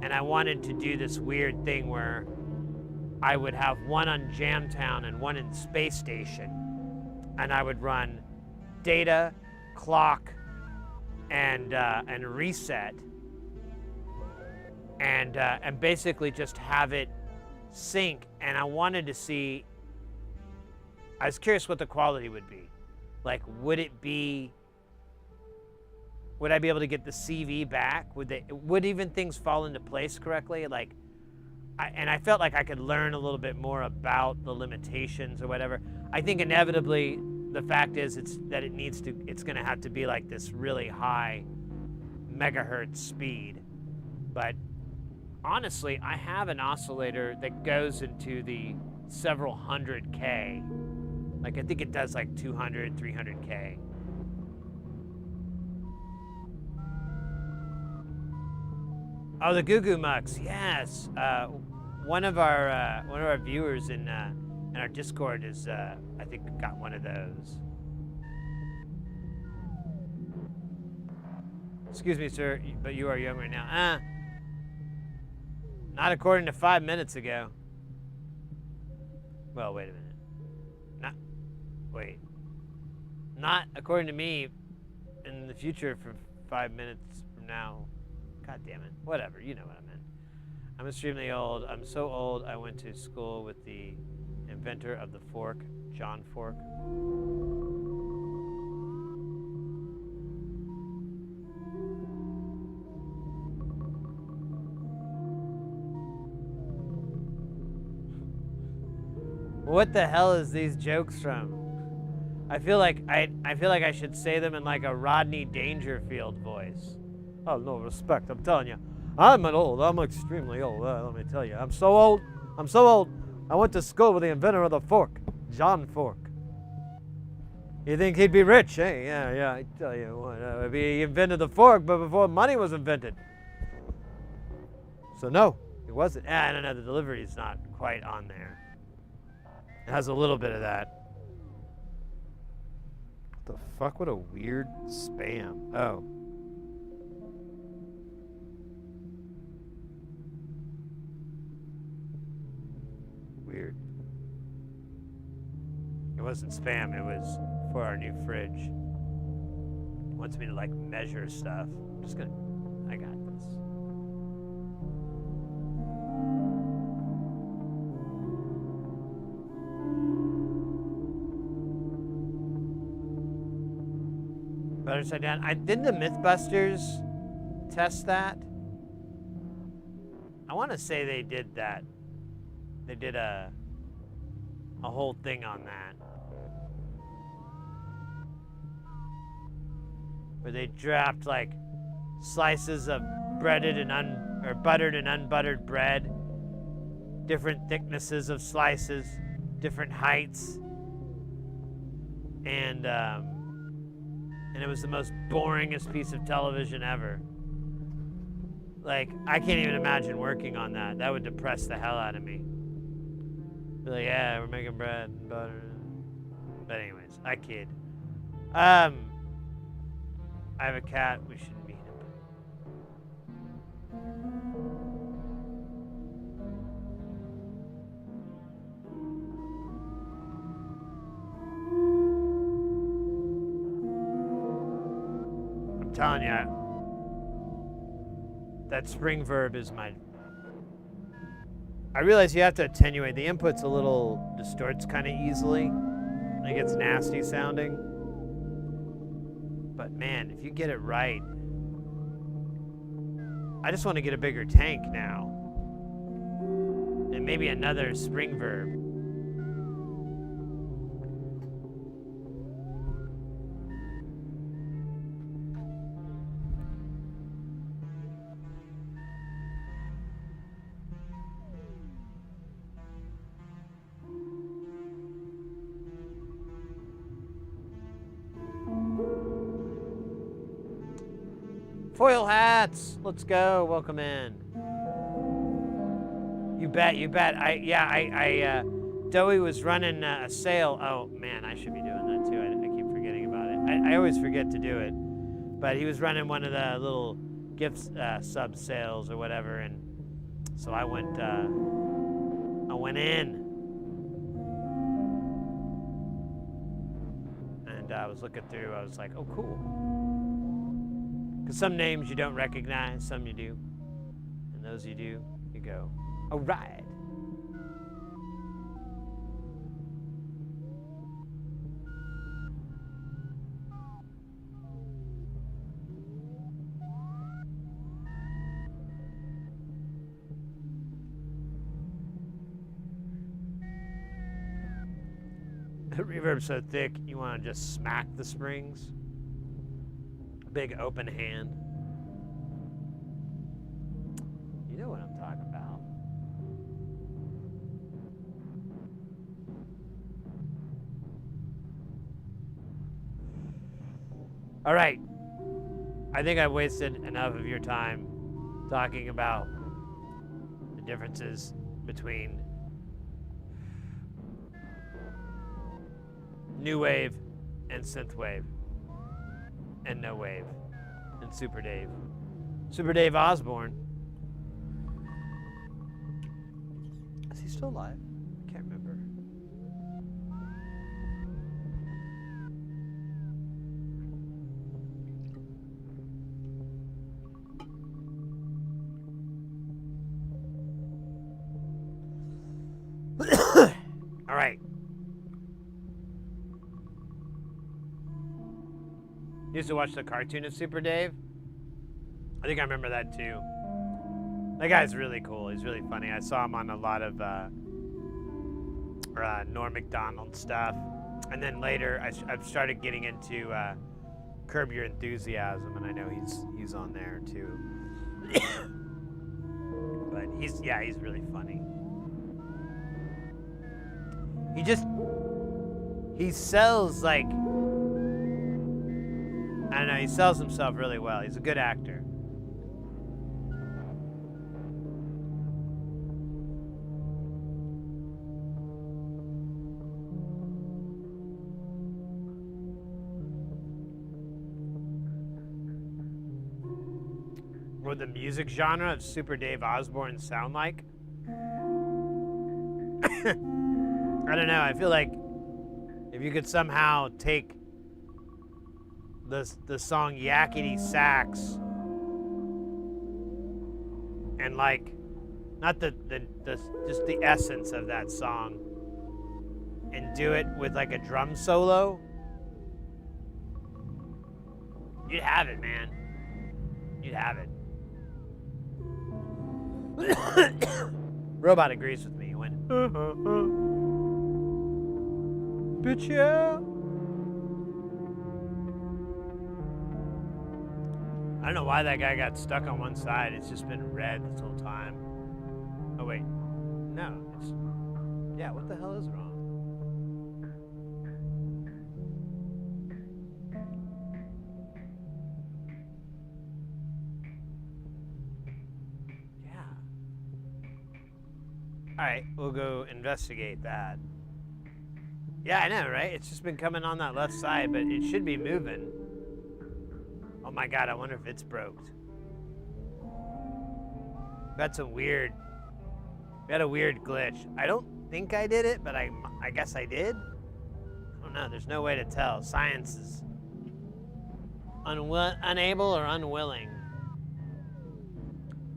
And I wanted to do this weird thing where I would have one on Jamtown and one in Spacestation, and I would run data, clock, and reset, and basically just have it sync. And I wanted to see. I was curious what the quality would be. Like, would I be able to get the CV back? Would even things fall into place correctly? Like, I felt like I could learn a little bit more about the limitations or whatever. I think inevitably the fact is it's going to have to be like this really high megahertz speed. But honestly, I have an oscillator that goes into the several hundred K. Like, I think it does like 200, 300K. Oh, the Goo Goo Mucks, yes. One of our viewers in our Discord is, I think, got one of those. Excuse me, sir, but you are young right now. Not according to 5 minutes ago. Well, wait a minute. Not according to me in the future for 5 minutes from now. God damn it. Whatever, you know what I meant. I'm extremely old. I'm so old I went to school with the inventor of the fork, John Fork. What the hell is these jokes from? I feel like I should say them in like a Rodney Dangerfield voice. Oh, no respect, I'm telling you. I'm extremely old, let me tell you. I'm so old. I went to school with the inventor of the fork, John Fork. You think he'd be rich, eh? Yeah, I tell you what, he invented the fork, but before money was invented. So no, it wasn't. I don't know, the delivery's not quite on there. It has a little bit of that. What the fuck? What a weird spam. Oh. Weird. It wasn't spam, it was for our new fridge. It wants me to like measure stuff. I'm just gonna, I got this. Better side down. Didn't the Mythbusters test that? I want to say they did that. They did a whole thing on that, where they dropped like slices of breaded and buttered and unbuttered bread, different thicknesses of slices, different heights, and it was the most boringest piece of television ever. Like, I can't even imagine working on that. That would depress the hell out of me. Be like, yeah, we're making bread and butter. But anyways, I kid. I have a cat. We should meet him. I'm telling you, that spring verb is my... I realize you have to attenuate. The input's a little distorts kind of easily. It gets nasty sounding. But man, if you get it right, I just want to get a bigger tank now. And maybe another spring verb. Foil hats, let's go. Welcome in. You bet. Dowie was running a sale. Oh man, I should be doing that too. I keep forgetting about it. I always forget to do it. But he was running one of the little gift sub sales or whatever, and so I went in, and I was looking through. I was like, oh cool. Because some names you don't recognize, some you do. And those you do, you go, all right. The reverb's so thick, you want to just smack the springs. Big open hand. You know what I'm talking about. All right. I think I've wasted enough of your time talking about the differences between new wave and synth wave and no wave and Super Dave. Super Dave Osborne. Is he still alive? I can't remember. All right. Used to watch the cartoon of Super Dave. I think I remember that too. That guy's really cool. He's really funny. I saw him on a lot of Norm Macdonald stuff. And then later, I've started getting into Curb Your Enthusiasm, and I know he's on there too. But he's really funny. He sells like, I don't know, he sells himself really well. He's a good actor. What would the music genre of Super Dave Osborne sound like? I don't know. I feel like if you could somehow take the song Yakety Sax and like not the just the essence of that song and do it with like a drum solo, you'd have it, man. You'd have it. Robot agrees with me. He went, bitch, yeah. I don't know why that guy got stuck on one side. It's just been red this whole time. Oh, wait. No. Yeah, what the hell is wrong? Yeah. All right, we'll go investigate that. Yeah, I know, right? It's just been coming on that left side, but it should be moving. Oh my God, I wonder if it's broke. We had a weird glitch. I don't think I did it, but I guess I did. I don't know, there's no way to tell. Science is unable or unwilling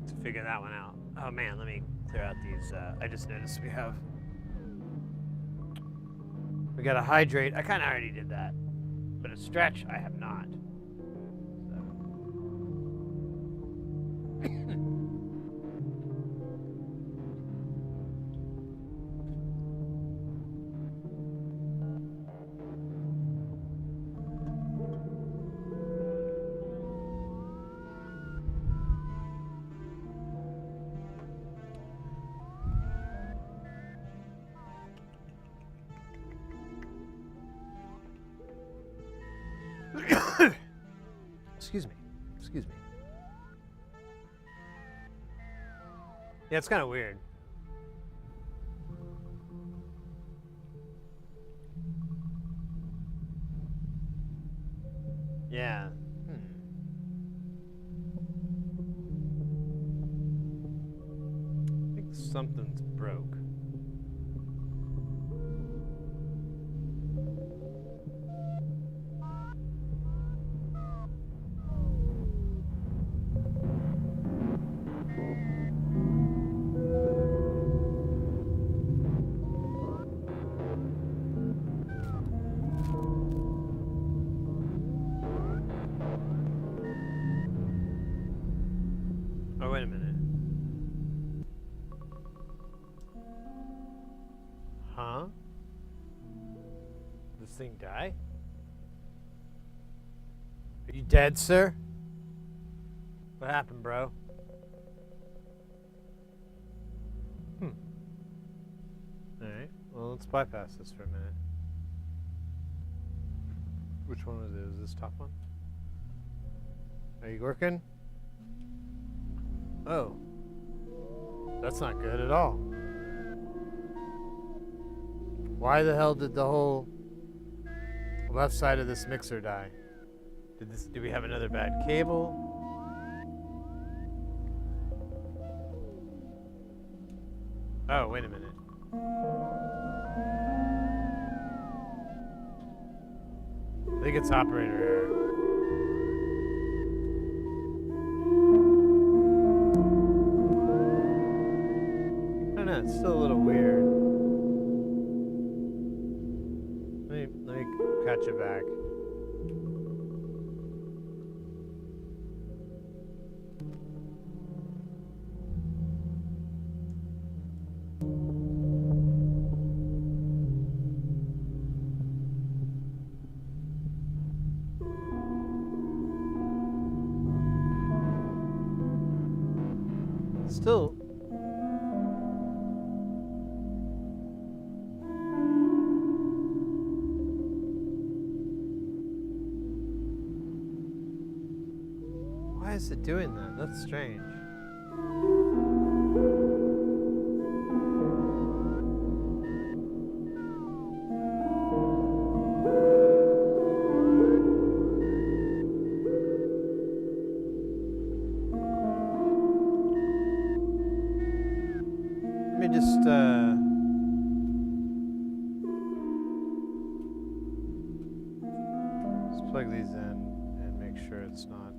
to figure that one out. Oh man, let me clear out these. I just noticed we got a hydrate. I kind of already did that, but a stretch I have not. Excuse me. Yeah, it's kind of weird. Yeah. I think something's broke. Oh, wait a minute. Huh? This thing die? Are you dead, sir? What happened, bro? Alright, well, let's bypass this for a minute. Which one was it? Was this top one? Are you working? Oh. That's not good at all. Why the hell did the whole left side of this mixer die? Do we have another bad cable? Oh, wait a minute. I think it's operator error. I don't know, it's still a little weird. Let me catch it back. Still. Why is it doing that? That's strange. Let me just plug these in and make sure it's not.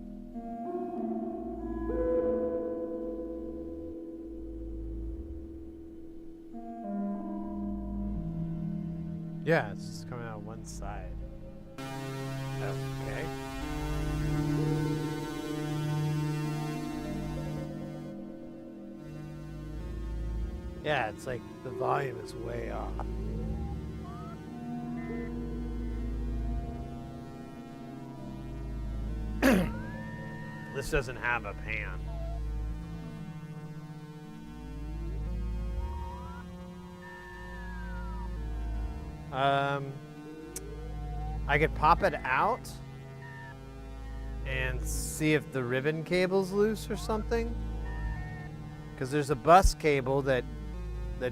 Yeah, it's just coming out one side. Okay. Yeah, it's like the volume is way off. This doesn't have a pan. I could pop it out and see if the ribbon cable's loose or something. Because there's a bus cable that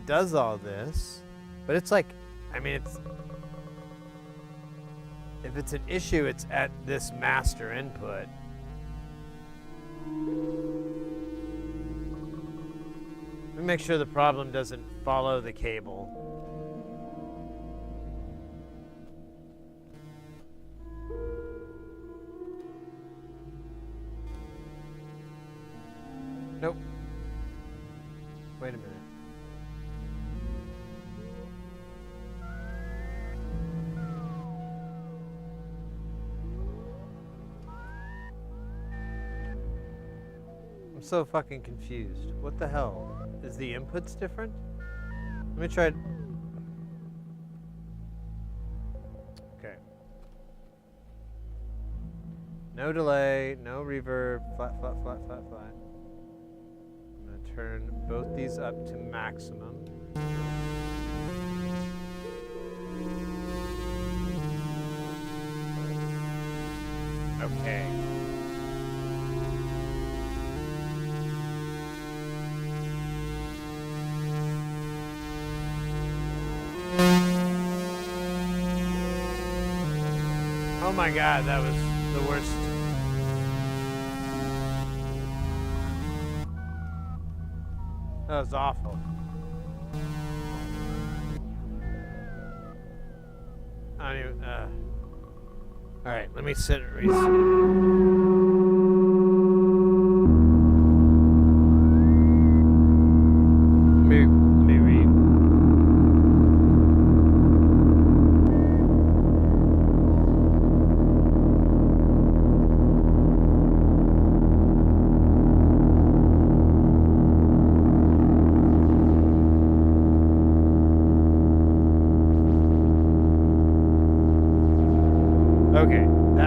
does all this, but it's like, I mean, if it's an issue, it's at this master input. Let me make sure the problem doesn't follow the cable. Nope. Wait a minute. I'm so fucking confused. What the hell? Is the inputs different? Let me try. Okay. No delay, no reverb, flat, flat, flat, flat, flat. I'm gonna turn both these up to maximum. Okay. Oh my God, that was the worst. That was awful. I don't even, all right, let me sit and reset. Let me read.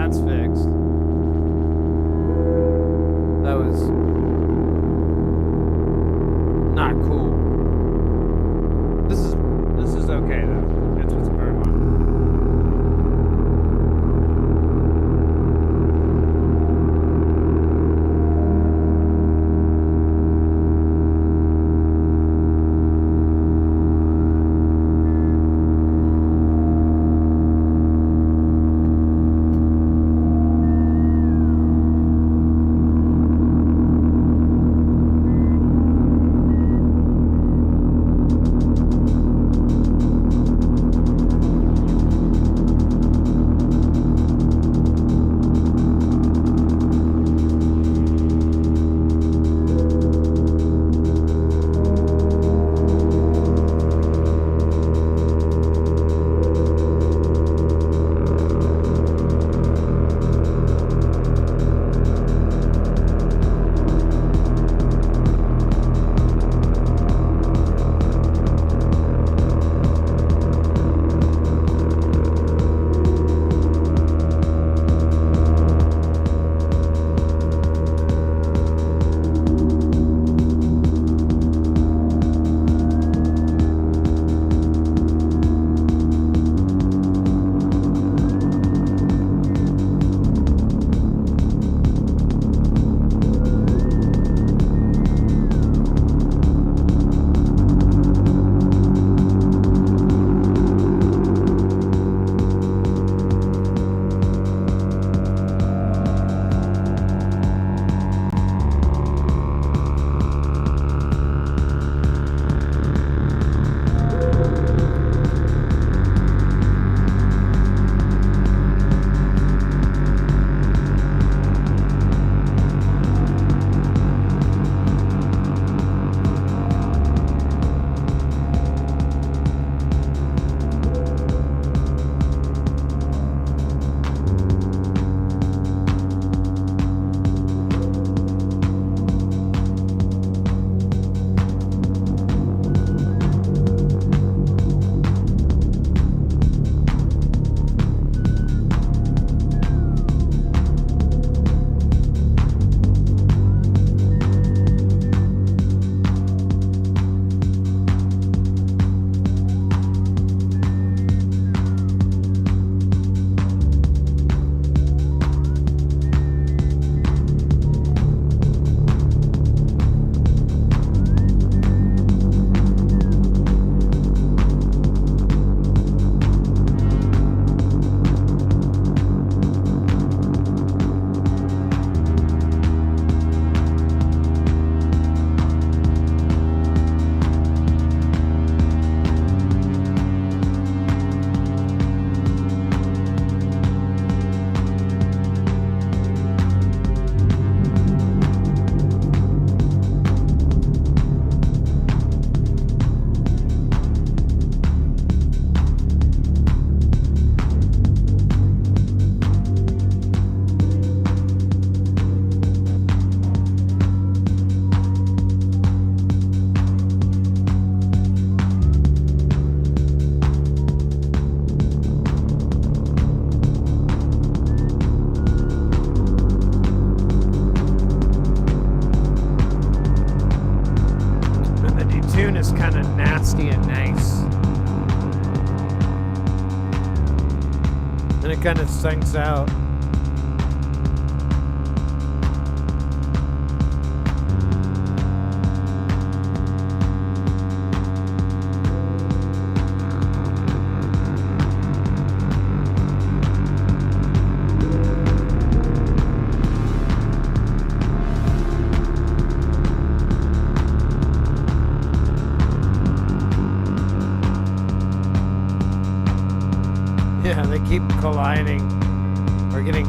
that's fixed. That was not cool. This is okay though. It's what's very well. nasty and nice. And it kind of sinks out. Yeah, they keep colliding or getting.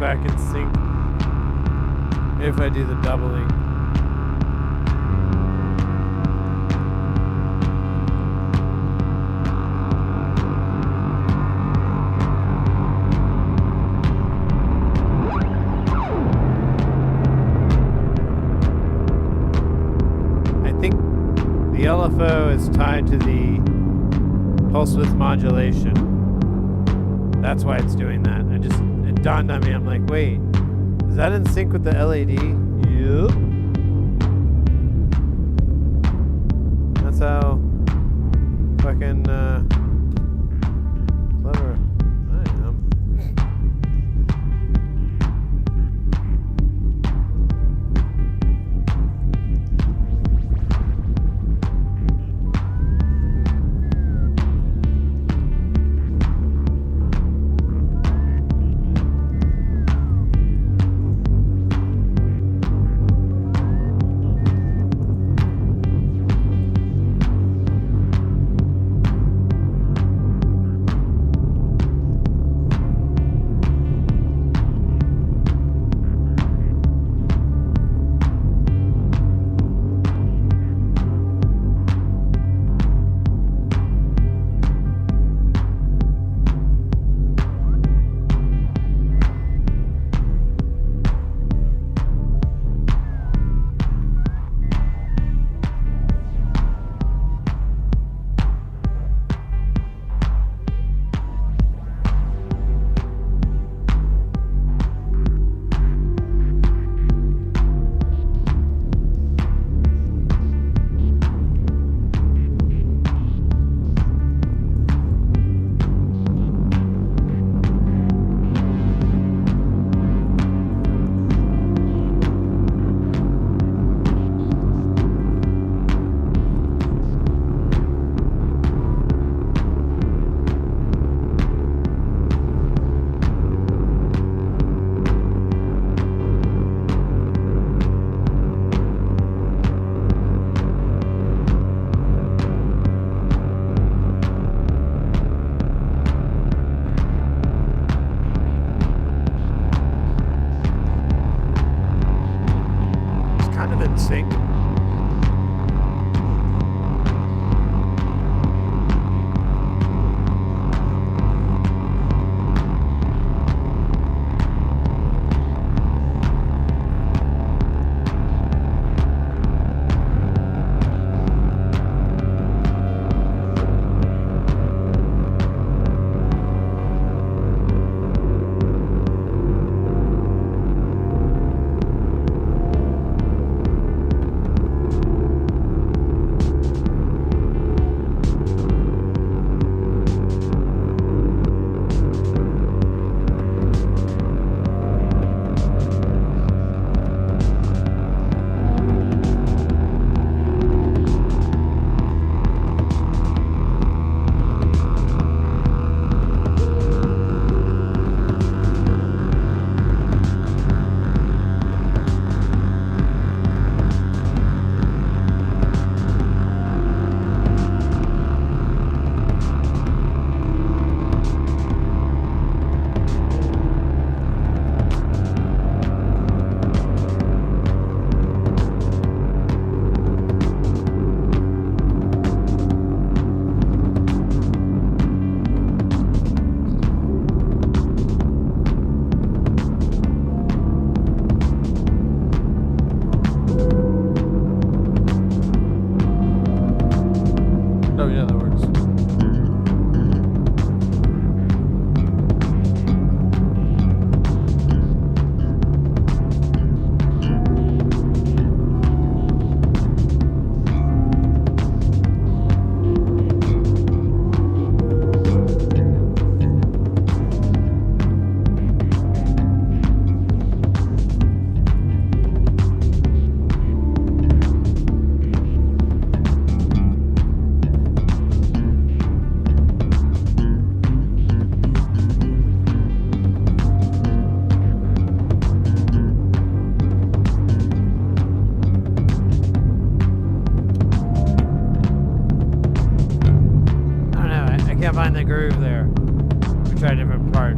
back in sync if I do the doubling. I think the LFO is tied to the pulse width modulation. That's why it's doing that. It dawned on me. I'm like, wait, is that in sync with the LAD? Yep. That's how fucking clever I am. Sync. Find the groove there. We try a different part.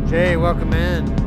Jay, welcome in.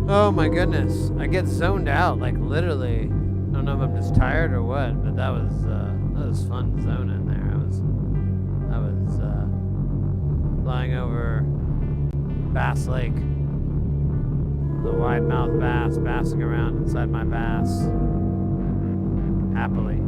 Oh my goodness, I get zoned out, like literally. I don't know if I'm just tired or what, but that was fun zoning there. I was flying over Bass Lake, the wide-mouthed bass, bassing around inside my bass, happily.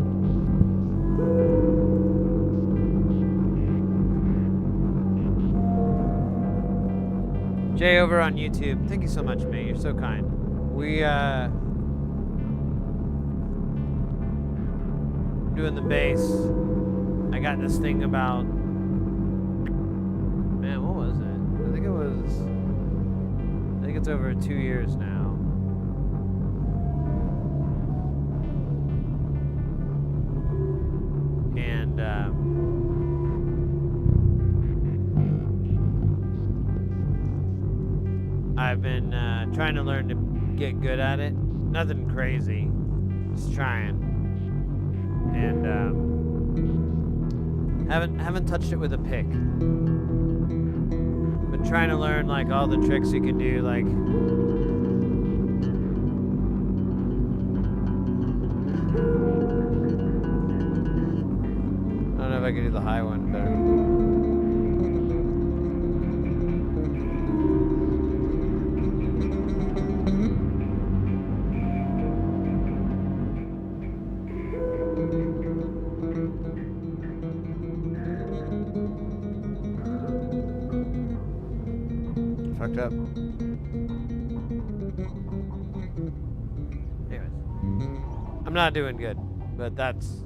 Jay over on YouTube, thank you so much, mate. You're so kind. We doing the bass. I got this thing about, man, what was it? I think it's over 2 years now. And I've been trying to learn to get good at it. Nothing crazy, just trying. And haven't touched it with a pick. Been trying to learn like all the tricks you can do, like I don't know if I can do the high one better. Fucked up. Anyways, I'm not doing good, but that's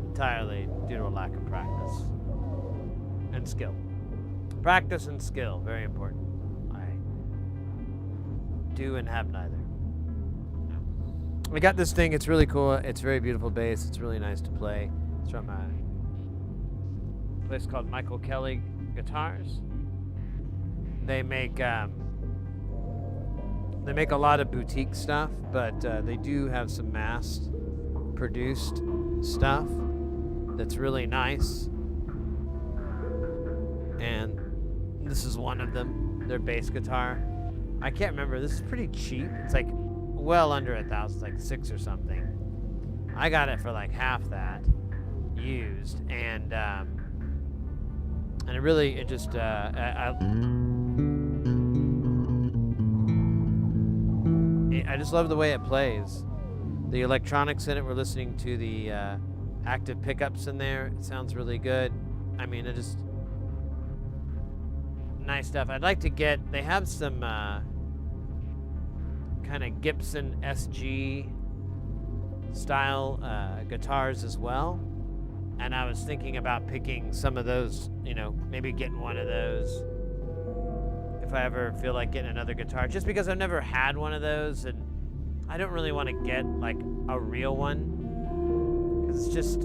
entirely due to a lack of practice and skill. Practice and skill, very important. I do and have neither. I got this thing, it's really cool. It's very beautiful bass. It's really nice to play. It's from a place called Michael Kelly Guitars. they make a lot of boutique stuff, but they do have some mass-produced stuff that's really nice. And this is one of them, their bass guitar. I can't remember, this is pretty cheap. It's like well under $1,000, it's like $6 or something. I got it for like half that used, and it really, it just, I just love the way it plays. The electronics in it, we're listening to the active pickups in there. It sounds really good. I mean, it just, nice stuff. I'd like to get, they have some kind of Gibson SG style guitars as well. And I was thinking about picking some of those, you know, maybe getting one of those if I ever feel like getting another guitar, just because I've never had one of those, and I don't really want to get like a real one, because it's just,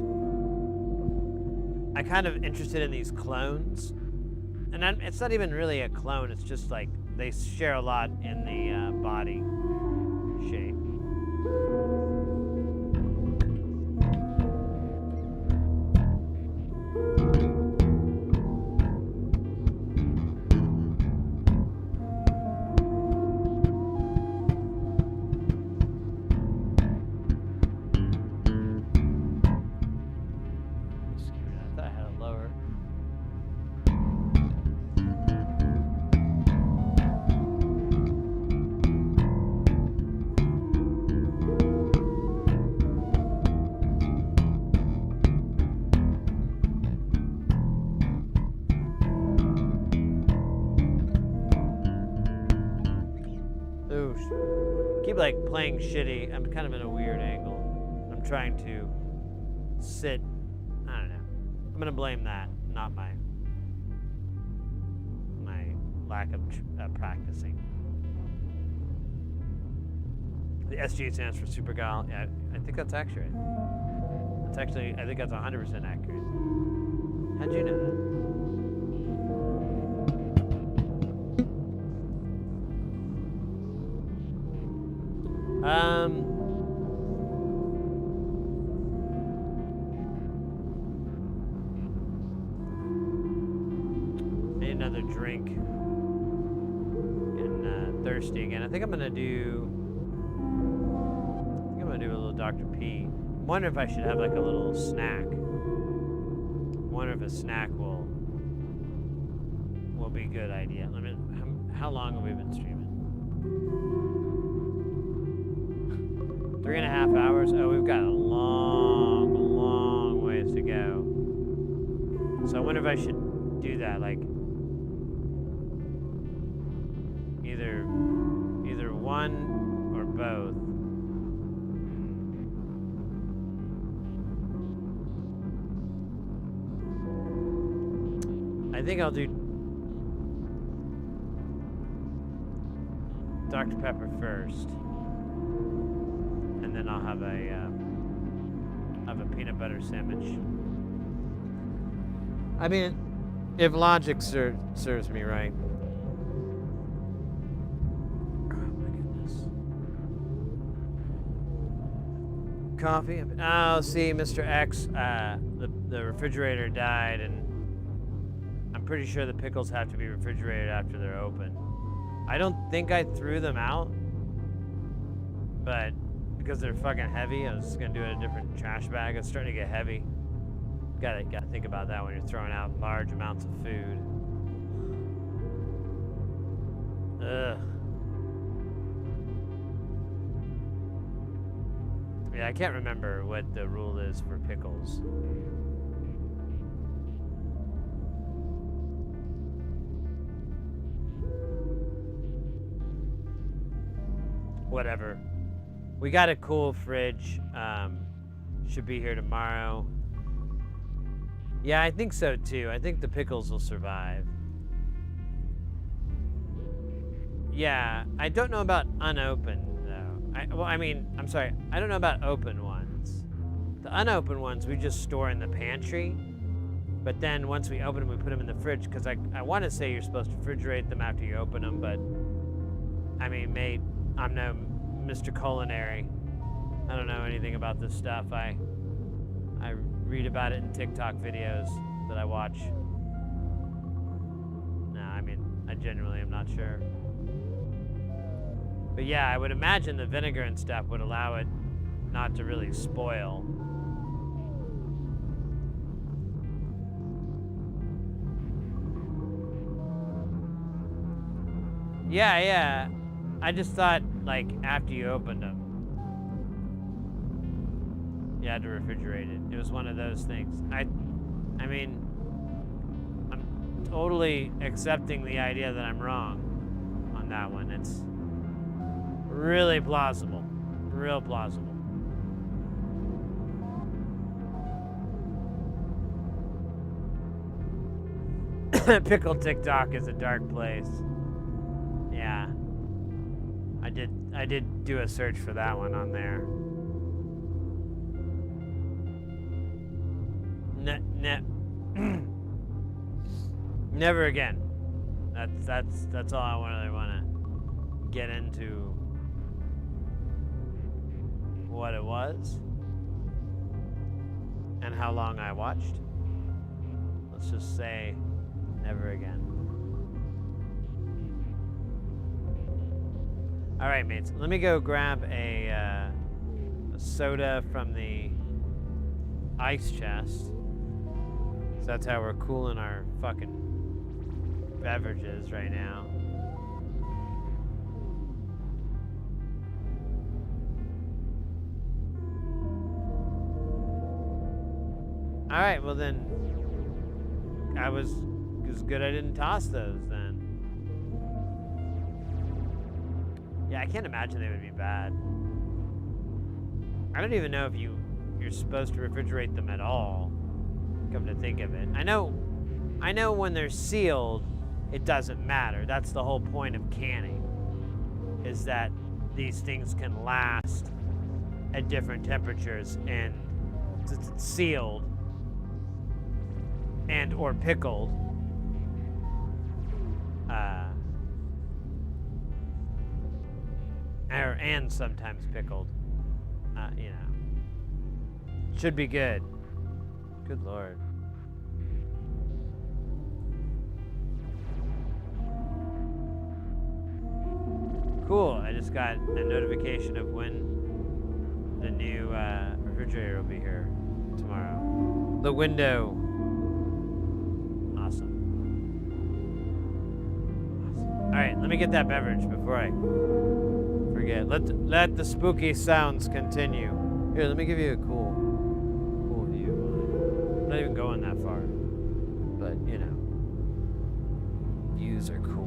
I'm kind of interested in these clones, and it's not even really a clone, it's just like they share a lot in the body shape. Keep like playing shitty. I'm kind of in a weird angle. I'm trying to sit. I don't know. I'm gonna blame that, not my lack of practicing. The SG stands for Super Gal. Yeah, I think that's accurate. That's actually, I think that's 100% accurate. How'd you know that? Need another drink. Getting thirsty again. I think I'm gonna do a little Dr. P. I wonder if I should have like a little snack. I wonder if a snack will be a good idea. I mean, how long have we been streaming? 3.5 hours? Oh, we've got a long ways to go. So I wonder if I should do that, like either one or both. I think I'll do Dr. Pepper first. And then I'll have a peanut butter sandwich. I mean, if logic serves me right. Oh my goodness. Coffee. Oh, see, Mr. X, the refrigerator died, and I'm pretty sure the pickles have to be refrigerated after they're open. I don't think I threw them out, but because they're fucking heavy, I was just gonna do it in a different trash bag. It's starting to get heavy. Gotta think about that when you're throwing out large amounts of food. Ugh. Yeah, I can't remember what the rule is for pickles. Whatever. We got a cool fridge. Should be here tomorrow. Yeah, I think so too. I think the pickles will survive. Yeah, I don't know about unopened though. I don't know about open ones. The unopened ones we just store in the pantry. But then once we open them, we put them in the fridge because I want to say you're supposed to refrigerate them after you open them, but I mean, mate, I'm no Mr. Culinary. I don't know anything about this stuff. I read about it in TikTok videos that I watch. No, I mean, I genuinely am not sure. But yeah, I would imagine the vinegar and stuff would allow it not to really spoil. Yeah. I just thought, like, after you opened them, you had to refrigerate it. It was one of those things. I mean, I'm totally accepting the idea that I'm wrong on that one. It's really plausible. Real plausible. Pickle TikTok is a dark place. Yeah. I did do a search for that one on there. Never again. That's all I really want to get into. What it was and how long I watched. Let's just say never again. All right, mates. Let me go grab a soda from the ice chest. So that's how we're cooling our fucking beverages right now. All right, well then, it was good I didn't toss those then. Yeah, I can't imagine they would be bad. I don't even know if you're supposed to refrigerate them at all, come to think of it. I know when they're sealed, it doesn't matter. That's the whole point of canning, is that these things can last at different temperatures, and since it's sealed and or pickled, and sometimes pickled, you know, should be good. Good Lord. Cool, I just got a notification of when the new refrigerator will be here tomorrow. The window. Awesome. All right, let me get that beverage before I forget. Let the spooky sounds continue. Here, let me give you a cool view. I'm not even going that far, but you know, views are cool.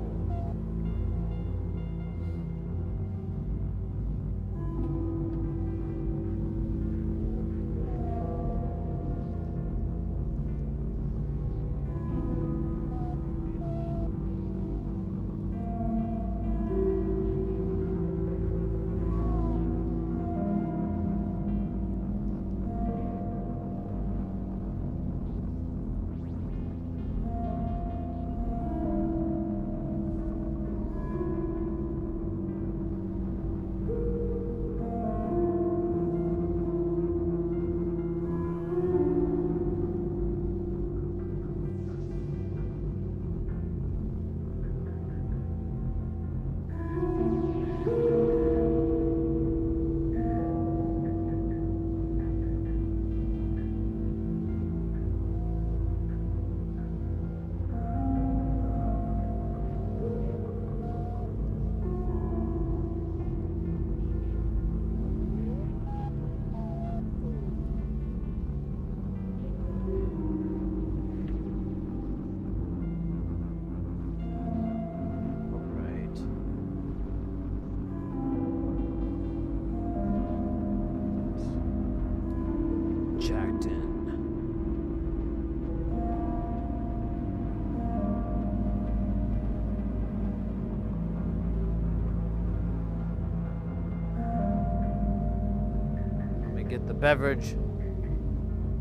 Get the beverage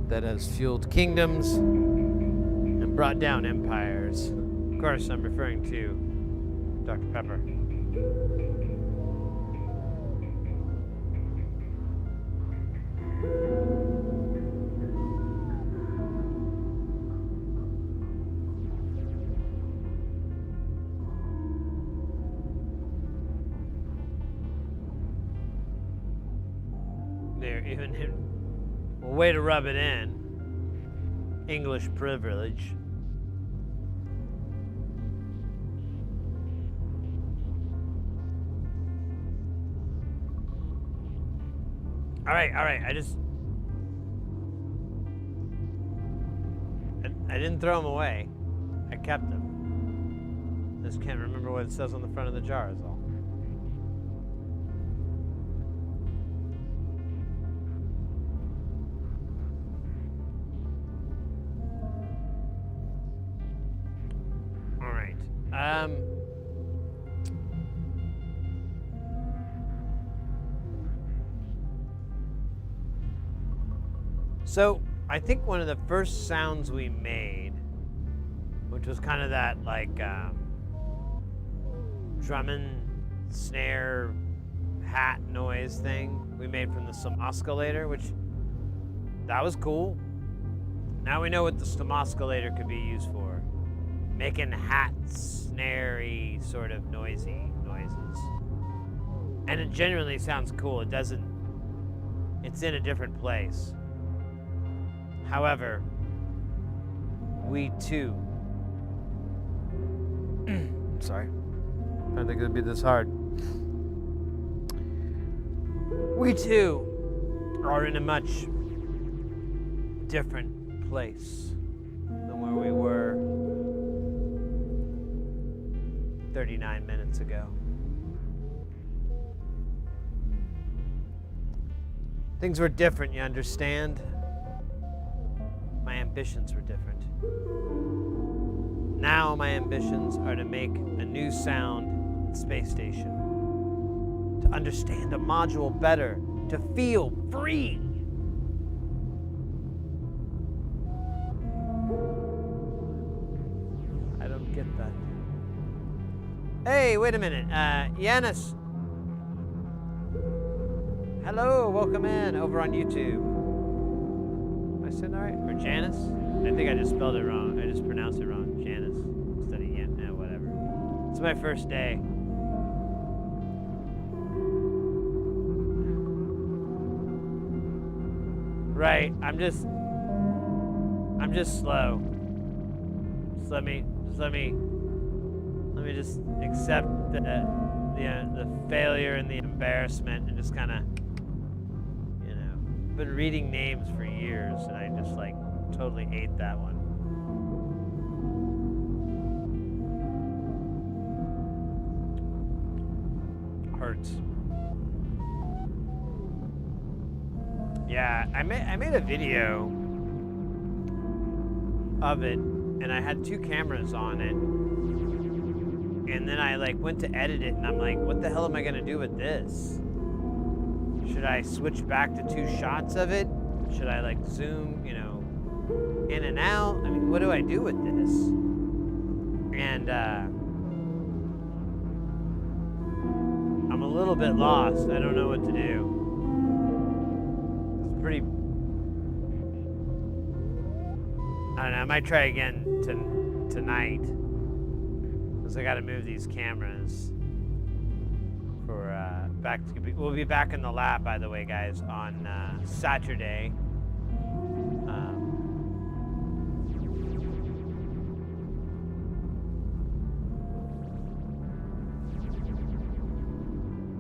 that has fueled kingdoms. brought down empires. Of course, I'm referring to Dr. Pepper. There, even well, way to rub it in. English privilege. All right. I didn't throw them away. I kept them. Just can't remember what it says on the front of the jar is all. All right. So I think one of the first sounds we made, which was kind of that like drumming snare hat noise thing we made from the stomosculator, which that was cool. Now we know what the stomosculator could be used for. Making hat snare-y sort of noisy noises. And it genuinely sounds cool. It's in a different place. However, we too. I'm sorry. I didn't think it'd be this hard. We too are in a much different place than where we were 39 minutes ago. Things were different, you understand? My ambitions were different. Now my ambitions are to make a new sound in Spacestation. To understand a module better. To feel free. I don't get that. Hey, wait a minute. Yanis. Hello, welcome in over on YouTube. Am I saying that right? Or Janice? I think I just spelled it wrong. I just pronounced it wrong. Janice. Instead of Yan. Whatever. It's my first day. Right. I'm just slow. Let me just accept the failure and the embarrassment and just kind of, been reading names for years and I just like totally ate that one. Hurts. Yeah, I made a video of it and I had 2 cameras on it. And then I like went to edit it and I'm like, what the hell am I gonna do with this? Should I switch back to 2 shots of it? Should I like zoom, in and out? I mean, what do I do with this? And I'm a little bit lost. I don't know what to do. It's pretty, I don't know, I might try again tonight. Because I gotta move these cameras for we'll be back in the lab, by the way, guys, on Saturday.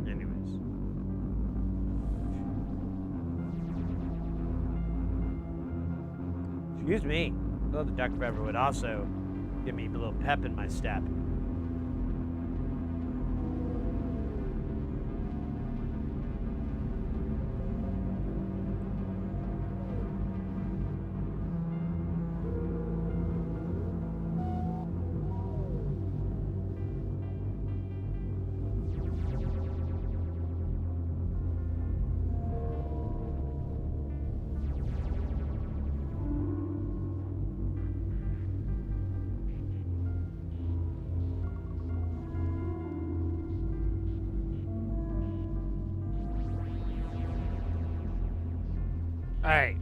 Anyways. Excuse me. I thought the Dr. Pepper would also give me a little pep in my step. All right.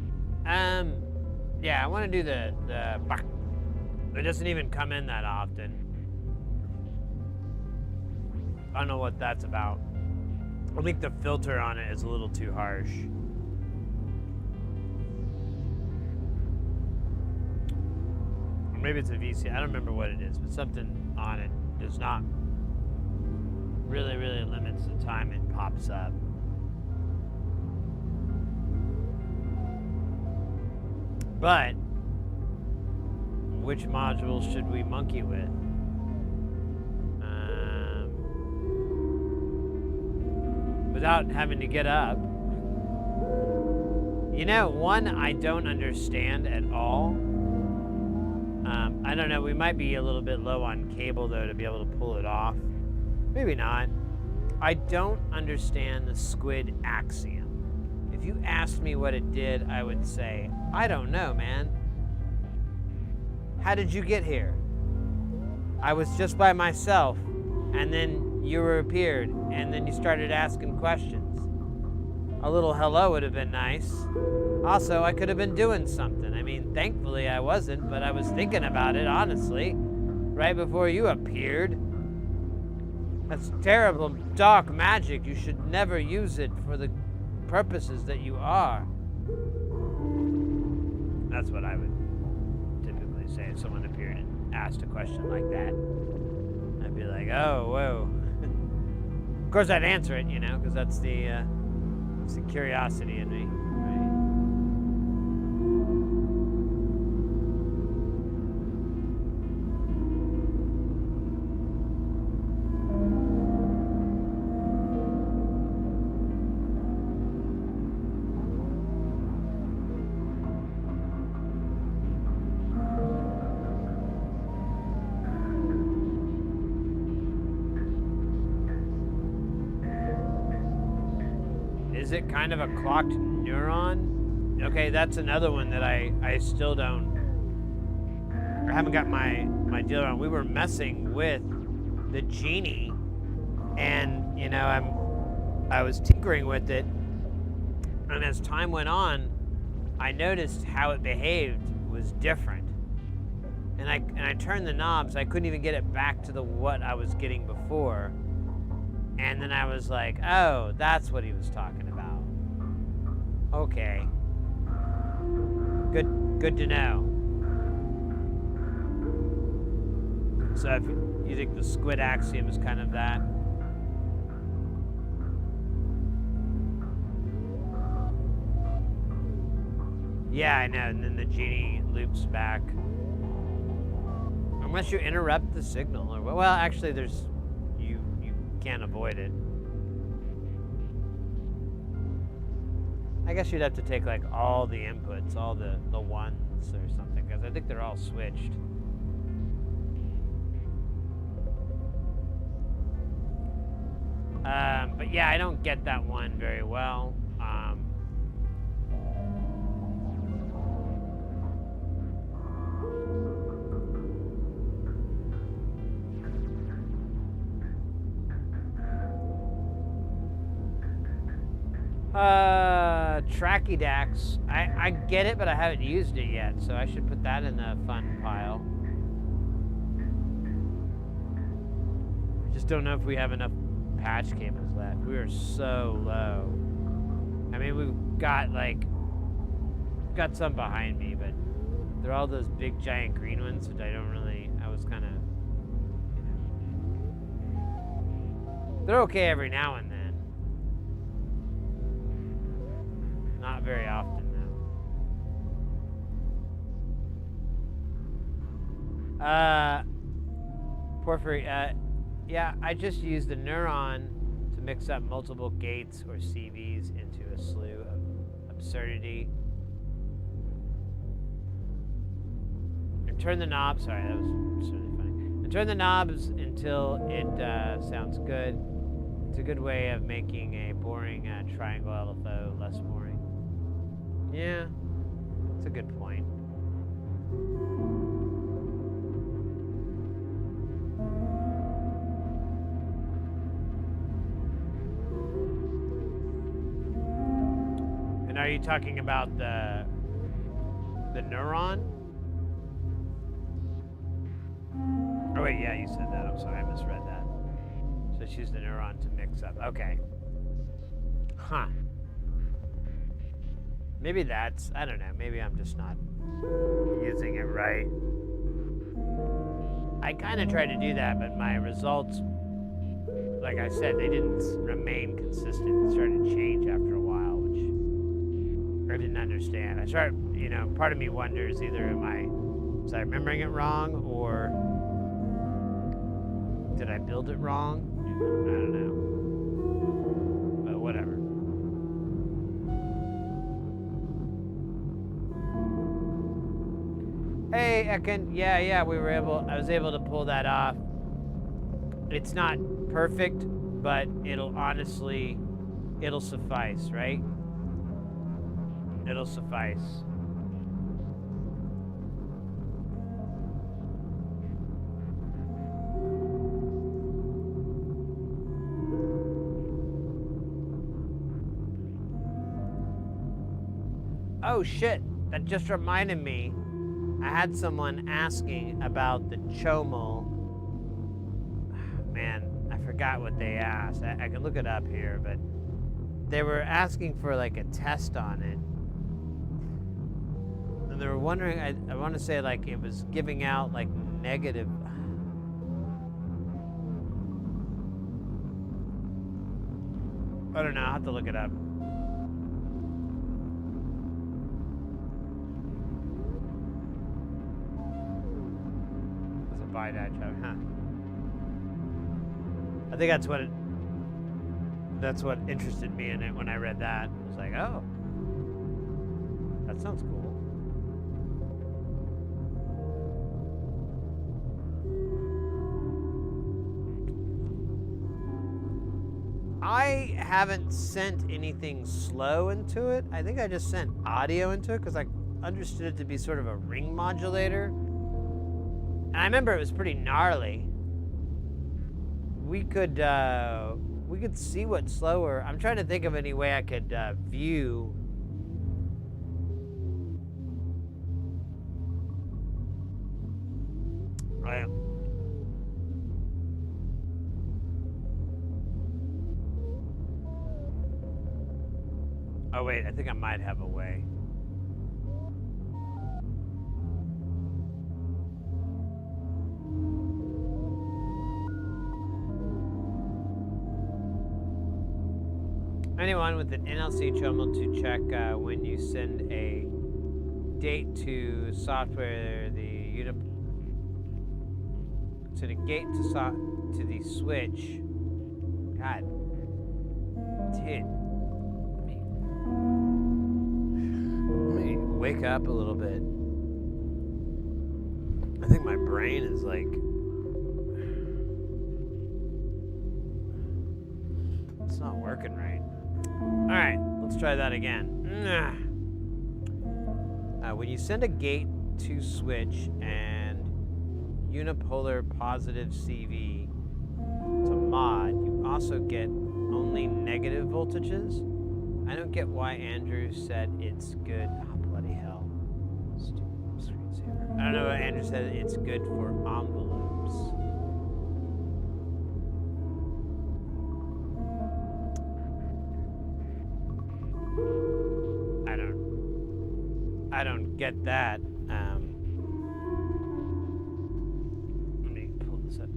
Yeah, I want to do the. It doesn't even come in that often. I don't know what that's about. I think the filter on it is a little too harsh. Or maybe it's a VC. I don't remember what it is, but something on it does not really limits the time it pops up. But which module should we monkey with? Without having to get up. You know, one I don't understand at all. I don't know, we might be a little bit low on cable though to be able to pull it off. Maybe not. I don't understand the squid axiom. If you asked me what it did, I would say, I don't know, man. How did you get here? I was just by myself, and then you appeared, and then you started asking questions. A little hello would have been nice. Also, I could have been doing something. I mean, thankfully I wasn't, but I was thinking about it, honestly, right before you appeared. That's terrible dark magic. You should never use it for the purposes that you are. That's what I would typically say if someone appeared and asked a question like that. I'd be like, oh, whoa. Of course, I'd answer it, you know, because that's the curiosity in me, right? Is it kind of a clocked neuron? Okay, that's another one that I still don't, or haven't got my deal on. We were messing with the genie, and you know, I was tinkering with it, and as time went on, I noticed how it behaved was different. And I turned the knobs. I couldn't even get it back to the what I was getting before. And then I was like, oh, that's what he was talking about. Okay. Good to know. So if you think the squid axiom is kind of that? Yeah, I know, and then the genie loops back. Unless you interrupt the signal, or well, actually, there's you can't avoid it. I guess you'd have to take like all the inputs, all the ones or something, because I think they're all switched. But yeah, I don't get that one very well. Tracky Dax. I get it, but I haven't used it yet, so I should put that in the fun pile. I just don't know if we have enough patch cables left. We are so low. I mean, we've got some behind me, but they're all those big giant green ones, which I was kind of, you know. They're okay every now and then. Not very often, though. Porphyry, yeah, I just used the neuron to mix up multiple gates or CVs into a slew of absurdity. And turn the knobs, sorry, that was really funny. And turn the knobs until it sounds good. It's a good way of making a boring triangle LFO less boring. Yeah, that's a good point. And are you talking about the neuron? Oh wait, yeah, you said that. I'm sorry, I misread that. So she's the neuron to mix up. Okay. Huh. Maybe that's, I don't know, maybe I'm just not using it right. I kind of tried to do that, but my results, like I said, they didn't remain consistent. It started to change after a while, which I didn't understand. I started, you know, part of me wonders either was I remembering it wrong, or did I build it wrong? I don't know. But whatever. Hey, Ekin. Yeah, I was able to pull that off. It's not perfect, but it'll suffice, right? It'll suffice. Oh shit, that just reminded me. I had someone asking about the chomel. Man, I forgot what they asked. I can look it up here, but they were asking for like a test on it. And they were wondering, I want to say like it was giving out like negative. I don't know, I'll have to look it up. Buy that joke, huh? I think that's what interested me in it when I read that. I was like, oh, that sounds cool. I haven't sent anything slow into it. I think I just sent audio into it because I understood it to be sort of a ring modulator. And I remember it was pretty gnarly. We could see what's slower. I'm trying to think of any way I could view. Oh wait, I think I might have a way. Anyone with an NLC chomel to check when you send a date to software, to the gate to the switch. God, dude, let me wake up a little bit. I think my brain is like. It's not working right. All right, let's try that again. When you send a gate to switch and unipolar positive CV to mod, you also get only negative voltages. I don't get why Andrew said it's good. Oh, bloody hell. Stupid screensaver. I don't know why Andrew said it's good for envelopes. I don't get that. Let me pull this up.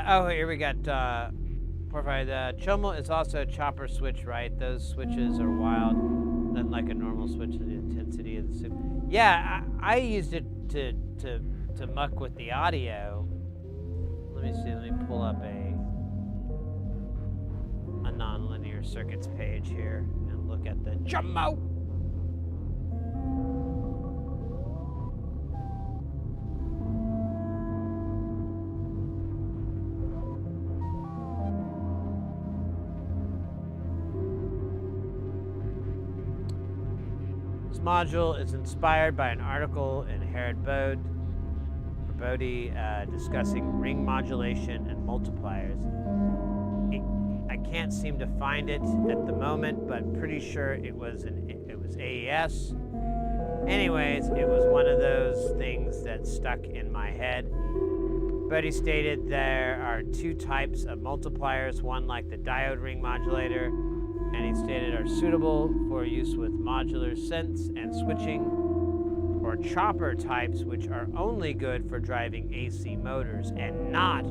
Oh, here we got Porphyry. The chomel is also a chopper switch, right? Those switches are wild, unlike a normal switch. The intensity of the soup. Yeah, I used it to muck with the audio. Let me see. Let me pull up a nonlinear circuits page here and look at the chomel. Module is inspired by an article in Herod Bodie discussing ring modulation and multipliers. I can't seem to find it at the moment, but pretty sure it was was AES. Anyways, it was one of those things that stuck in my head. But he stated there are two types of multipliers, one like the diode ring modulator, and he stated are suitable for use with modular synths and switching, or chopper types, which are only good for driving AC motors and not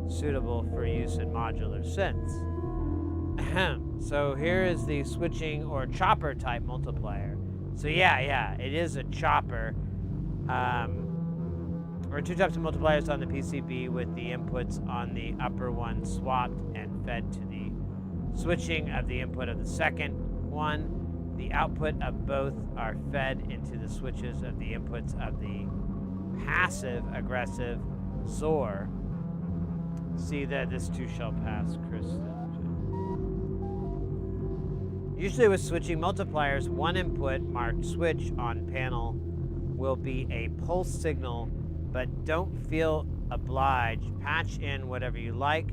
suitable for use in modular synths. So here is the switching or chopper type multiplier. So yeah, it is a chopper. Or two types of multipliers on the PCB with the inputs on the upper one swapped and fed to the switching of the input of the second one. The output of both are fed into the switches of the inputs of the passive aggressive XOR. See that this too shall pass, Kristen. Usually with switching multipliers, one input marked switch on panel will be a pulse signal, but don't feel obliged. Patch in whatever you like.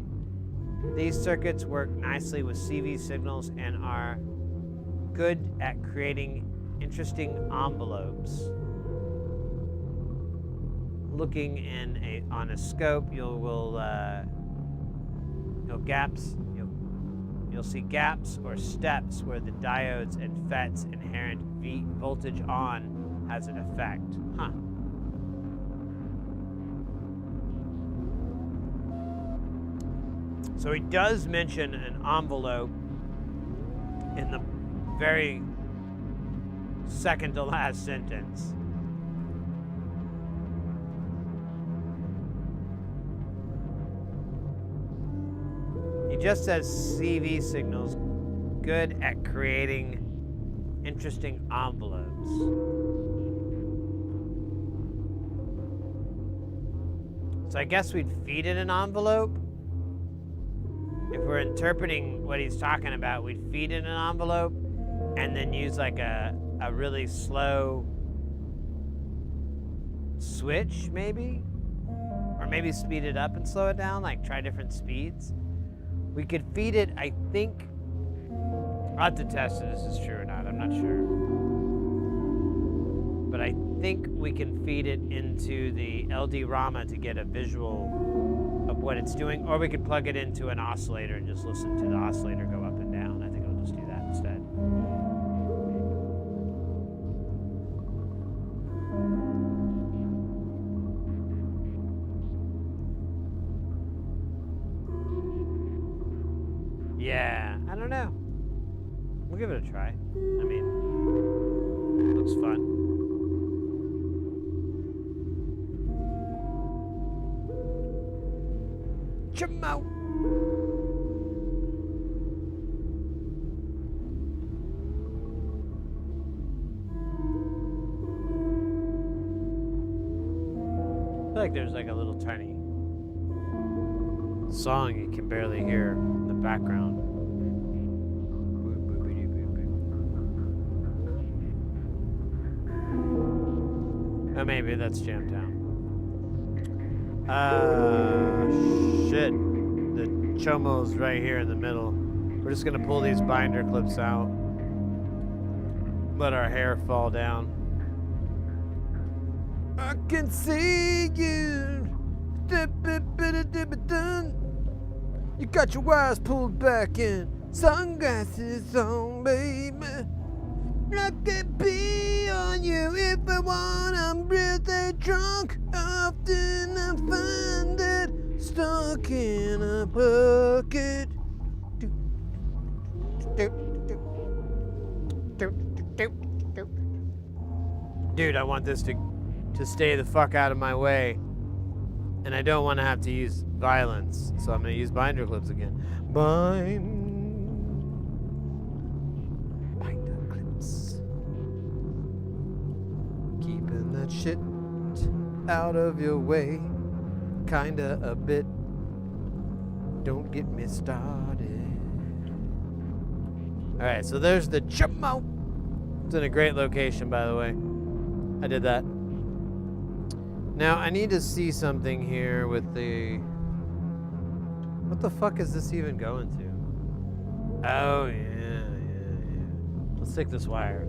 These circuits work nicely with CV signals and are good at creating interesting envelopes. Looking on a scope, you'll see gaps or steps where the diodes and FET's inherent voltage on has an effect. So he does mention an envelope in the very second to last sentence. He just says CV signals good at creating interesting envelopes. So I guess we'd feed it an envelope. If we're interpreting what he's talking about, we'd feed it an envelope and then use like a really slow switch, maybe? Or maybe speed it up and slow it down, like try different speeds. We could feed it, I think, I'll have to test if this is true or not, I'm not sure. But I think we can feed it into the LD Rama to get a visual of what it's doing, or we could plug it into an oscillator and just listen to the oscillator go up and down. I think I'll just do that instead. Yeah, I don't know. We'll give it a try. I mean, looks fun. Out. I feel like there's like a little tiny song you can barely hear in the background. Oh, maybe that's Jamtown. Shit. The chomo's right here in the middle. We're just gonna pull these binder clips out. Let our hair fall down. I can see you. You got your wires pulled back in. Sunglasses on, baby. I can be on you if I want. I'm really drunk. Often I find it stuck in a bucket. Dude, I want this to stay the fuck out of my way. And I don't want to have to use violence. So I'm going to use binder clips again. Binder clips. Keeping that shit out of your way. Kinda a bit. Don't get me started. Alright, so there's the Chomo. It's in a great location, by the way. I did that. Now, I need to see something here with the... What the fuck is this even going to? Oh, yeah. Let's take this wire.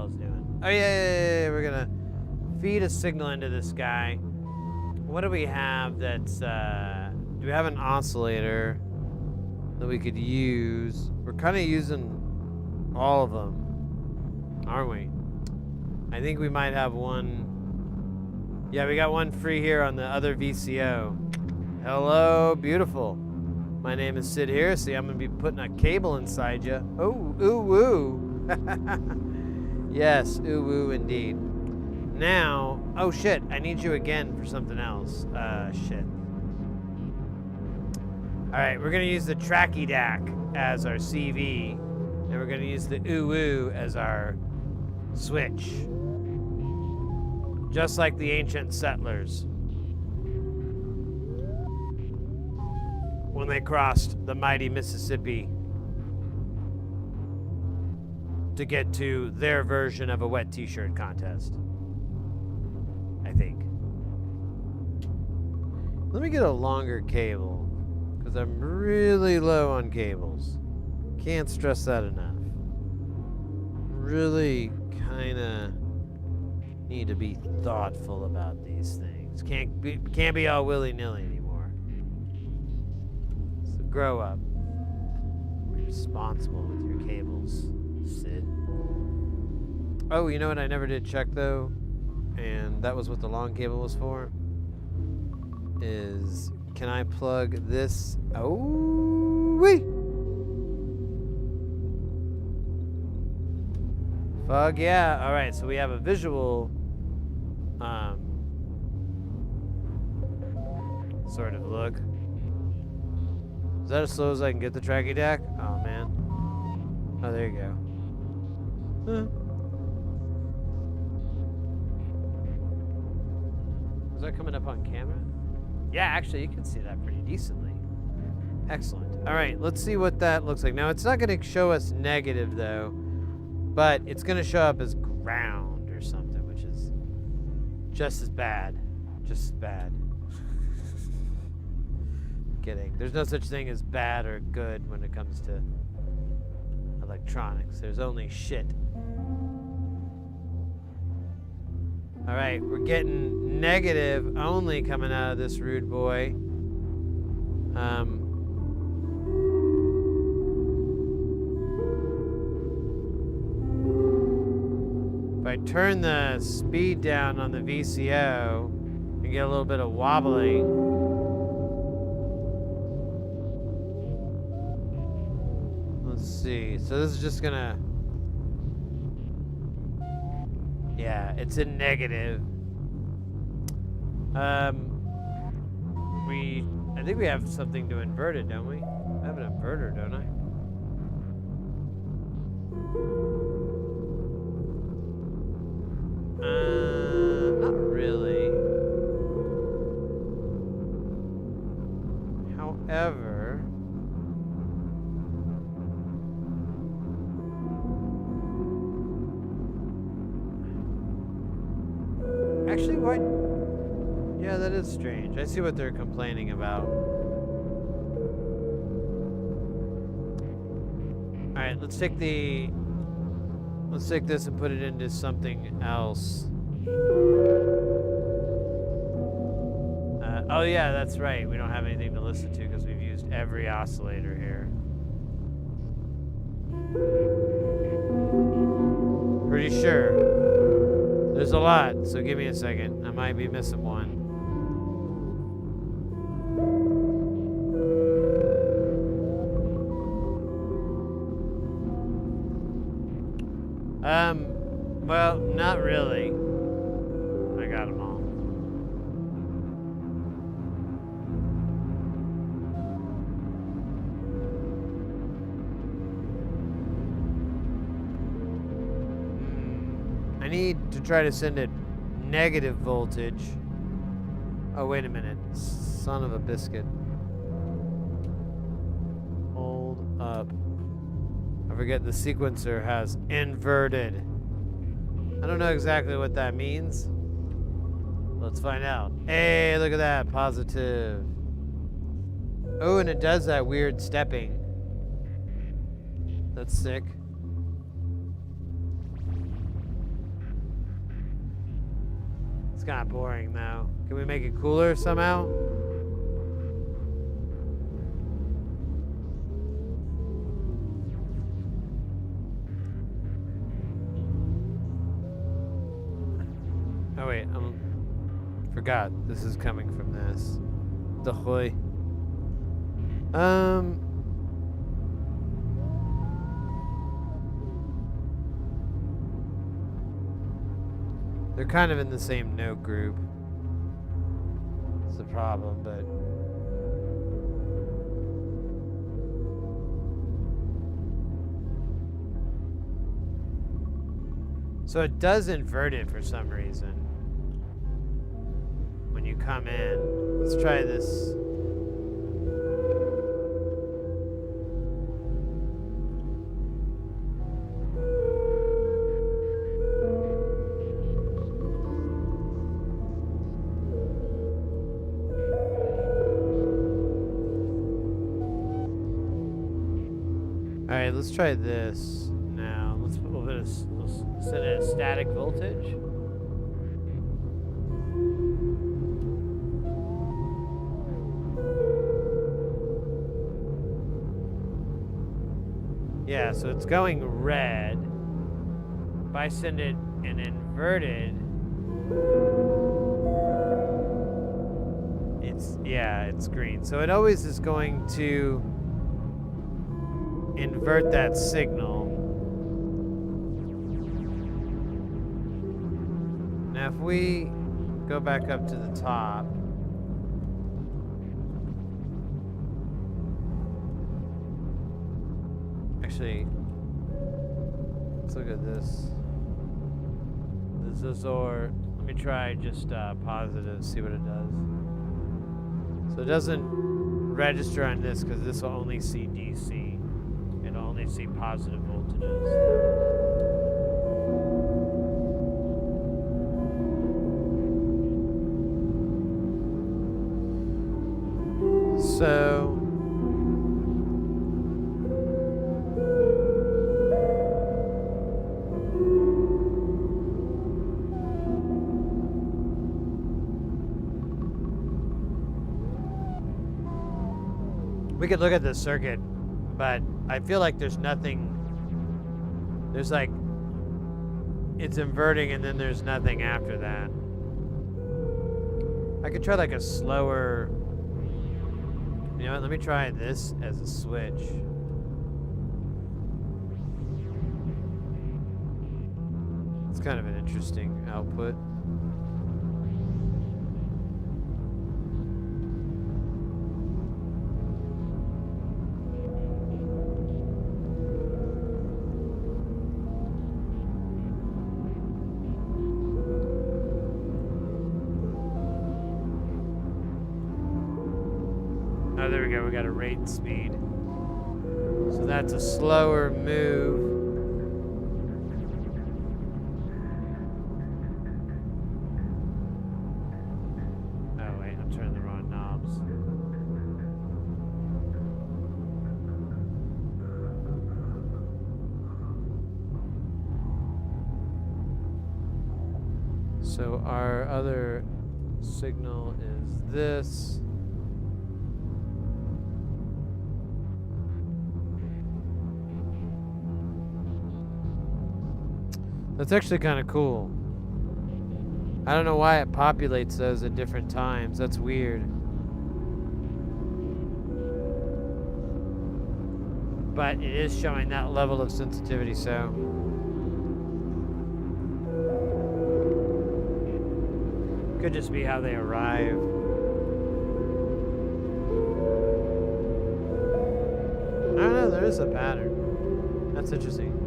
hell is doing. Oh, yeah. We're gonna feed a signal into this guy. What do we have that's, do we have an oscillator that we could use? We're kind of using all of them, aren't we? I think we might have one. Yeah, we got one free here on the other VCO. Hello, beautiful. My name is Sid here. See, I'm going to be putting a cable inside you. Oh, ooh, woo. Yes, ooh, woo, indeed. Now, oh, shit. I need you again for something else. Shit. All right, we're going to use the Tracky DAC as our CV, and we're going to use the ooh, woo as our switch. Just like the ancient settlers when they crossed the mighty Mississippi to get to their version of a wet t-shirt contest. I think. Let me get a longer cable, because I'm really low on cables. Can't stress that enough. Really kind of need to be thoughtful about these things. Can't be all willy-nilly anymore. So grow up. Be responsible with your cables, Sid. Oh, you know what I never did check though, and that was what the long cable was for, is can I plug this? Oh, wee! Fuck yeah. All right, so we have a visual sort of look. Is that as slow as I can get the Tracky DAC? Oh, man. Oh, there you go. Huh. Is that coming up on camera? Yeah, actually, you can see that pretty decently. Excellent. All right, let's see what that looks like. Now, it's not going to show us negative, though, but it's going to show up as ground or something, which is just as bad. Just as bad. Kidding. There's no such thing as bad or good when it comes to electronics. There's only shit. All right, we're getting negative only coming out of this rude boy. If I turn the speed down on the VCO and get a little bit of wobbling. Let's see. So this is just gonna. Yeah, it's in negative. I think we have something to invert it, don't we? I have an inverter, don't I? Not really. However, actually, what? Yeah, that is strange. I see what they're complaining about. All right, let's take this and put it into something else. Oh yeah, that's right. We don't have anything to listen to because we've used every oscillator here. Pretty sure. There's a lot, so give me a second. I might be missing one. Well, not really. I got them all. I need to try to send it negative voltage. Oh, wait a minute. Son of a biscuit. Hold up. I forget the sequencer has inverted. I don't know exactly what that means. Let's find out. Hey, look at that. Positive. Oh, and it does that weird stepping. That's sick. It's kind of boring though. Can we make it cooler somehow? Oh wait, forgot. This is coming from this. Dahoy. They're kind of in the same note group. It's the problem, but so it does invert it for some reason when you come in. Let's try this. All right, let's try this now. Let's put a little bit of, let's set it at static voltage. Yeah, so it's going red. If I send it an inverted, it's green. So it always is going to invert that signal. Now if we go back up to the top, actually, let's look at this. This is, or let me try just positive, see what it does. So it doesn't register on this because this will only see DC. It'll only see positive voltages. So we could look at the circuit, but I feel like there's nothing, there's like, it's inverting and then there's nothing after that. I could try like a slower, you know what, let me try this as a switch. It's kind of an interesting output. Oh, there we go. We got a rate speed. So that's a slower move. Oh, wait. I'm turning the wrong knobs. So our other signal is this. That's actually kind of cool. I don't know why it populates those at different times. That's weird. But it is showing that level of sensitivity, so. Could just be how they arrive. I don't know, there is a pattern. That's interesting.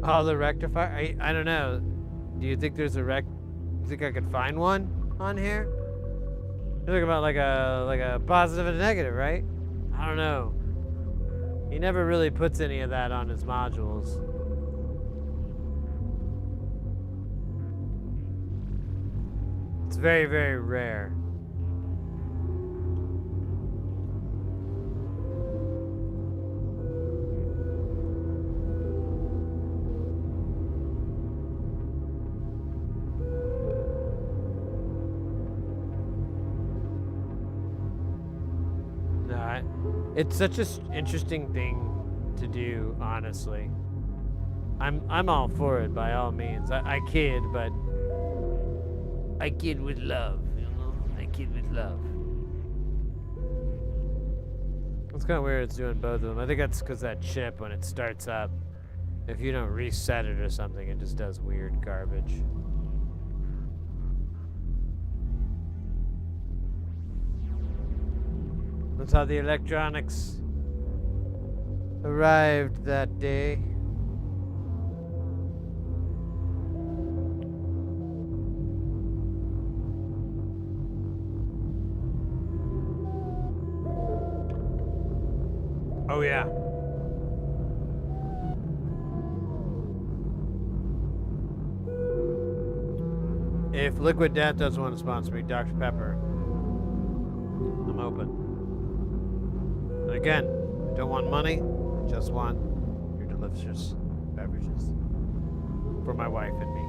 Oh, the rectifier? I don't know. Do you think there's a you think I could find one on here? You're talking about like a positive and a negative, right? I don't know. He never really puts any of that on his modules. It's very, very rare. It's such an interesting thing to do, honestly. I'm all for it by all means. I kid, but I kid with love, you know? I kid with love. It's kind of weird it's doing both of them. I think that's because that chip, when it starts up, if you don't reset it or something, it just does weird garbage. That's how the electronics arrived that day. Oh yeah. If Liquid Death doesn't want to sponsor me, Dr. Pepper, I'm open. And again, I don't want money, I just want your delicious beverages for my wife and me.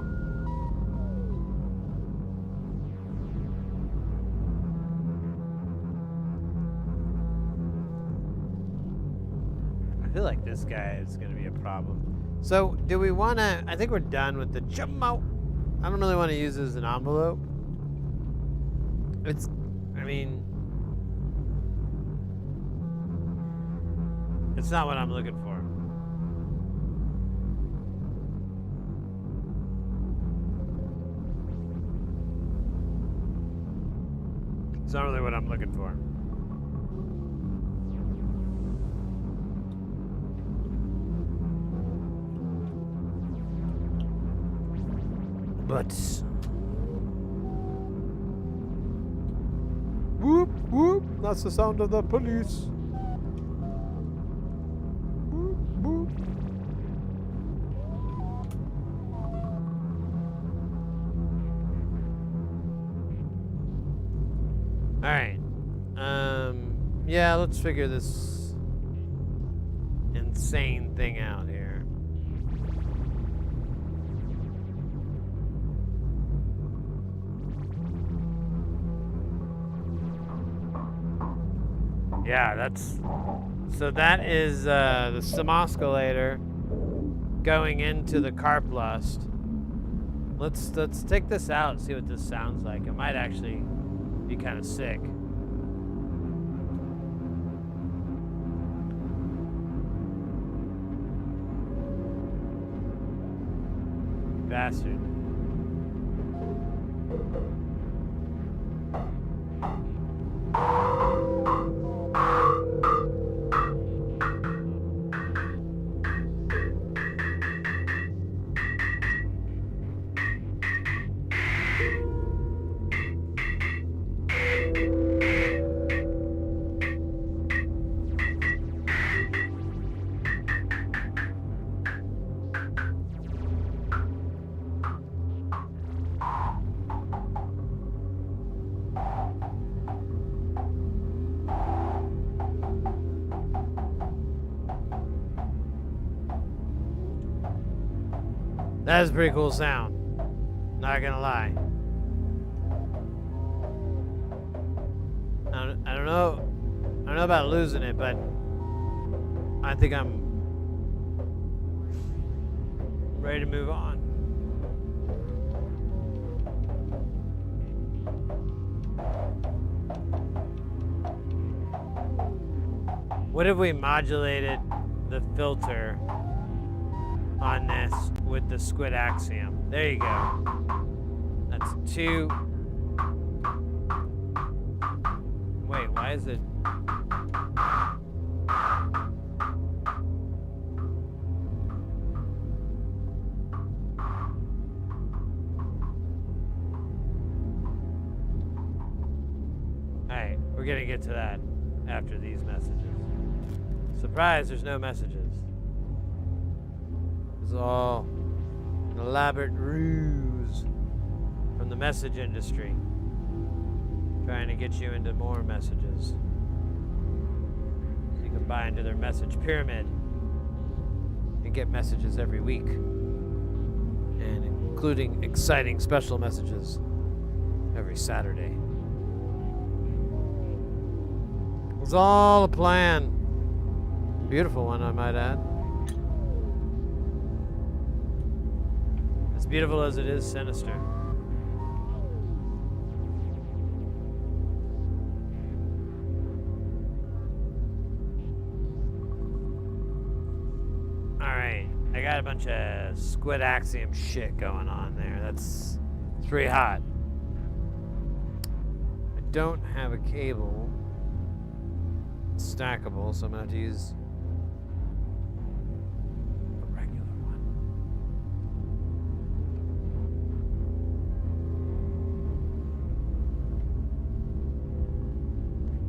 I feel like this guy is going to be a problem. So, do we want to... I think we're done with the jump out. I don't really want to use it as an envelope. It's... I mean... It's not what I'm looking for. It's not really what I'm looking for. But Whoop, whoop. That's the sound of the police. Whoop, whoop. all right. Yeah, let's figure this insane thing out here. Yeah, that's... So that is the Simosculator going into the Carplust. Let's take this out and see what this sounds like. It might actually be kind of sick. Bastard. That is a pretty cool sound. Not gonna lie. I don't know about losing it, but I think I'm ready to move on. What if we modulated the filter on this with the squid axiom? There you go. That's 2. Wait, why is it? Alright, we're gonna get to that after these messages. Surprise, there's no messages. It's all an elaborate ruse from the message industry. get you into more messages. So you can buy into their message pyramid and get messages every week. And including exciting special messages every Saturday. It was all a plan. Beautiful one, I might add. As beautiful as it is sinister. Alright, I got a bunch of squid axiom shit going on there. It's pretty hot. I don't have a cable. It's stackable, so I'm gonna have to use a regular one.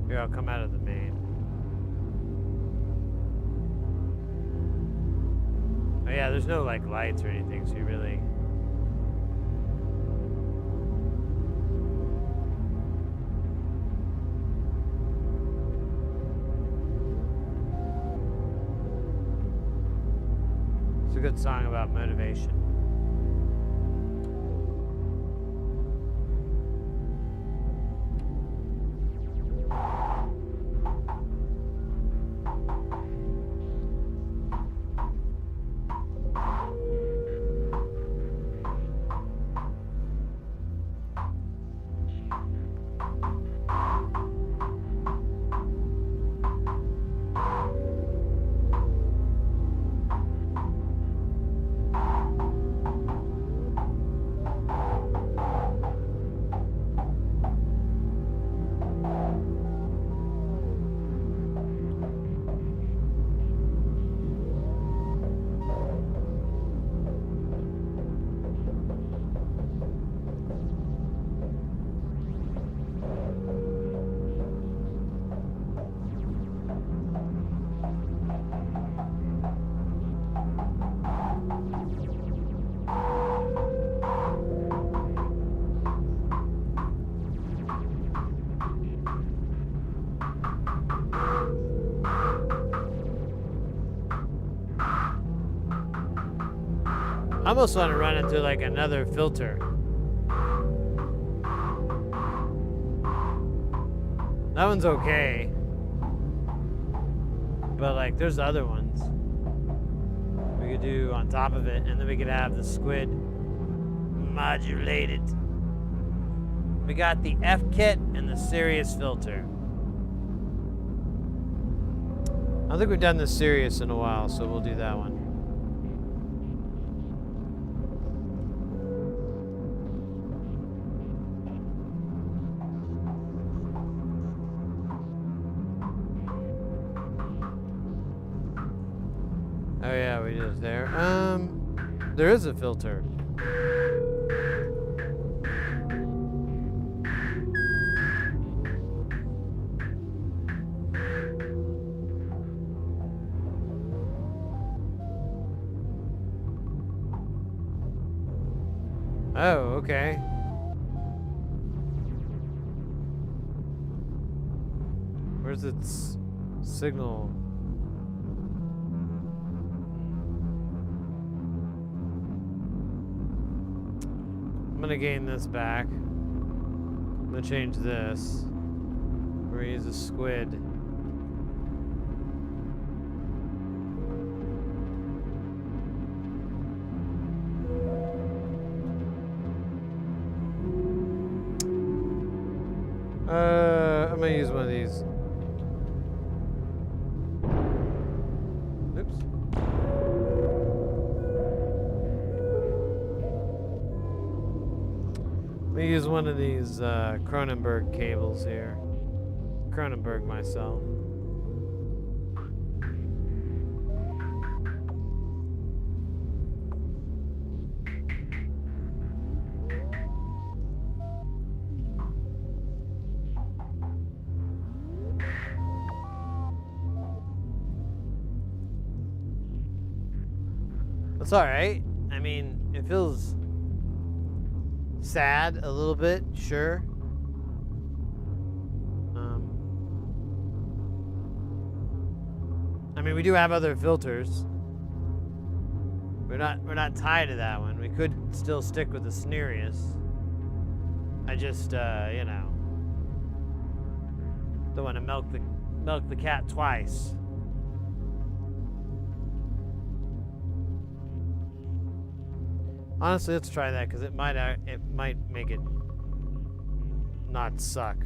Here, I'll come out of the main. Oh yeah, there's no like lights or anything, so you really... It's a good song about motivation. I almost want to run into like another filter. That one's okay. But like there's other ones we could do on top of it, and then we could have the squid modulated. We got the F kit and the Sirius filter. I don't think we've done the Sirius in a while, so we'll do that one. Oh yeah, we did it there. There is a filter. Oh, okay. Where's its signal? I'm gonna gain this back. I'm gonna change this. We're gonna use a squid. I'm gonna use one of these. Oops. Let me use one of these Cronenberg cables here. Cronenberg myself. It's all right. I mean, it feels sad a little bit, sure. mean, we do have other filters. We're not tied to that one. We could still stick with the Snerius. I just, you know, don't want to milk the cat twice. Honestly, let's try that because it might make it not suck.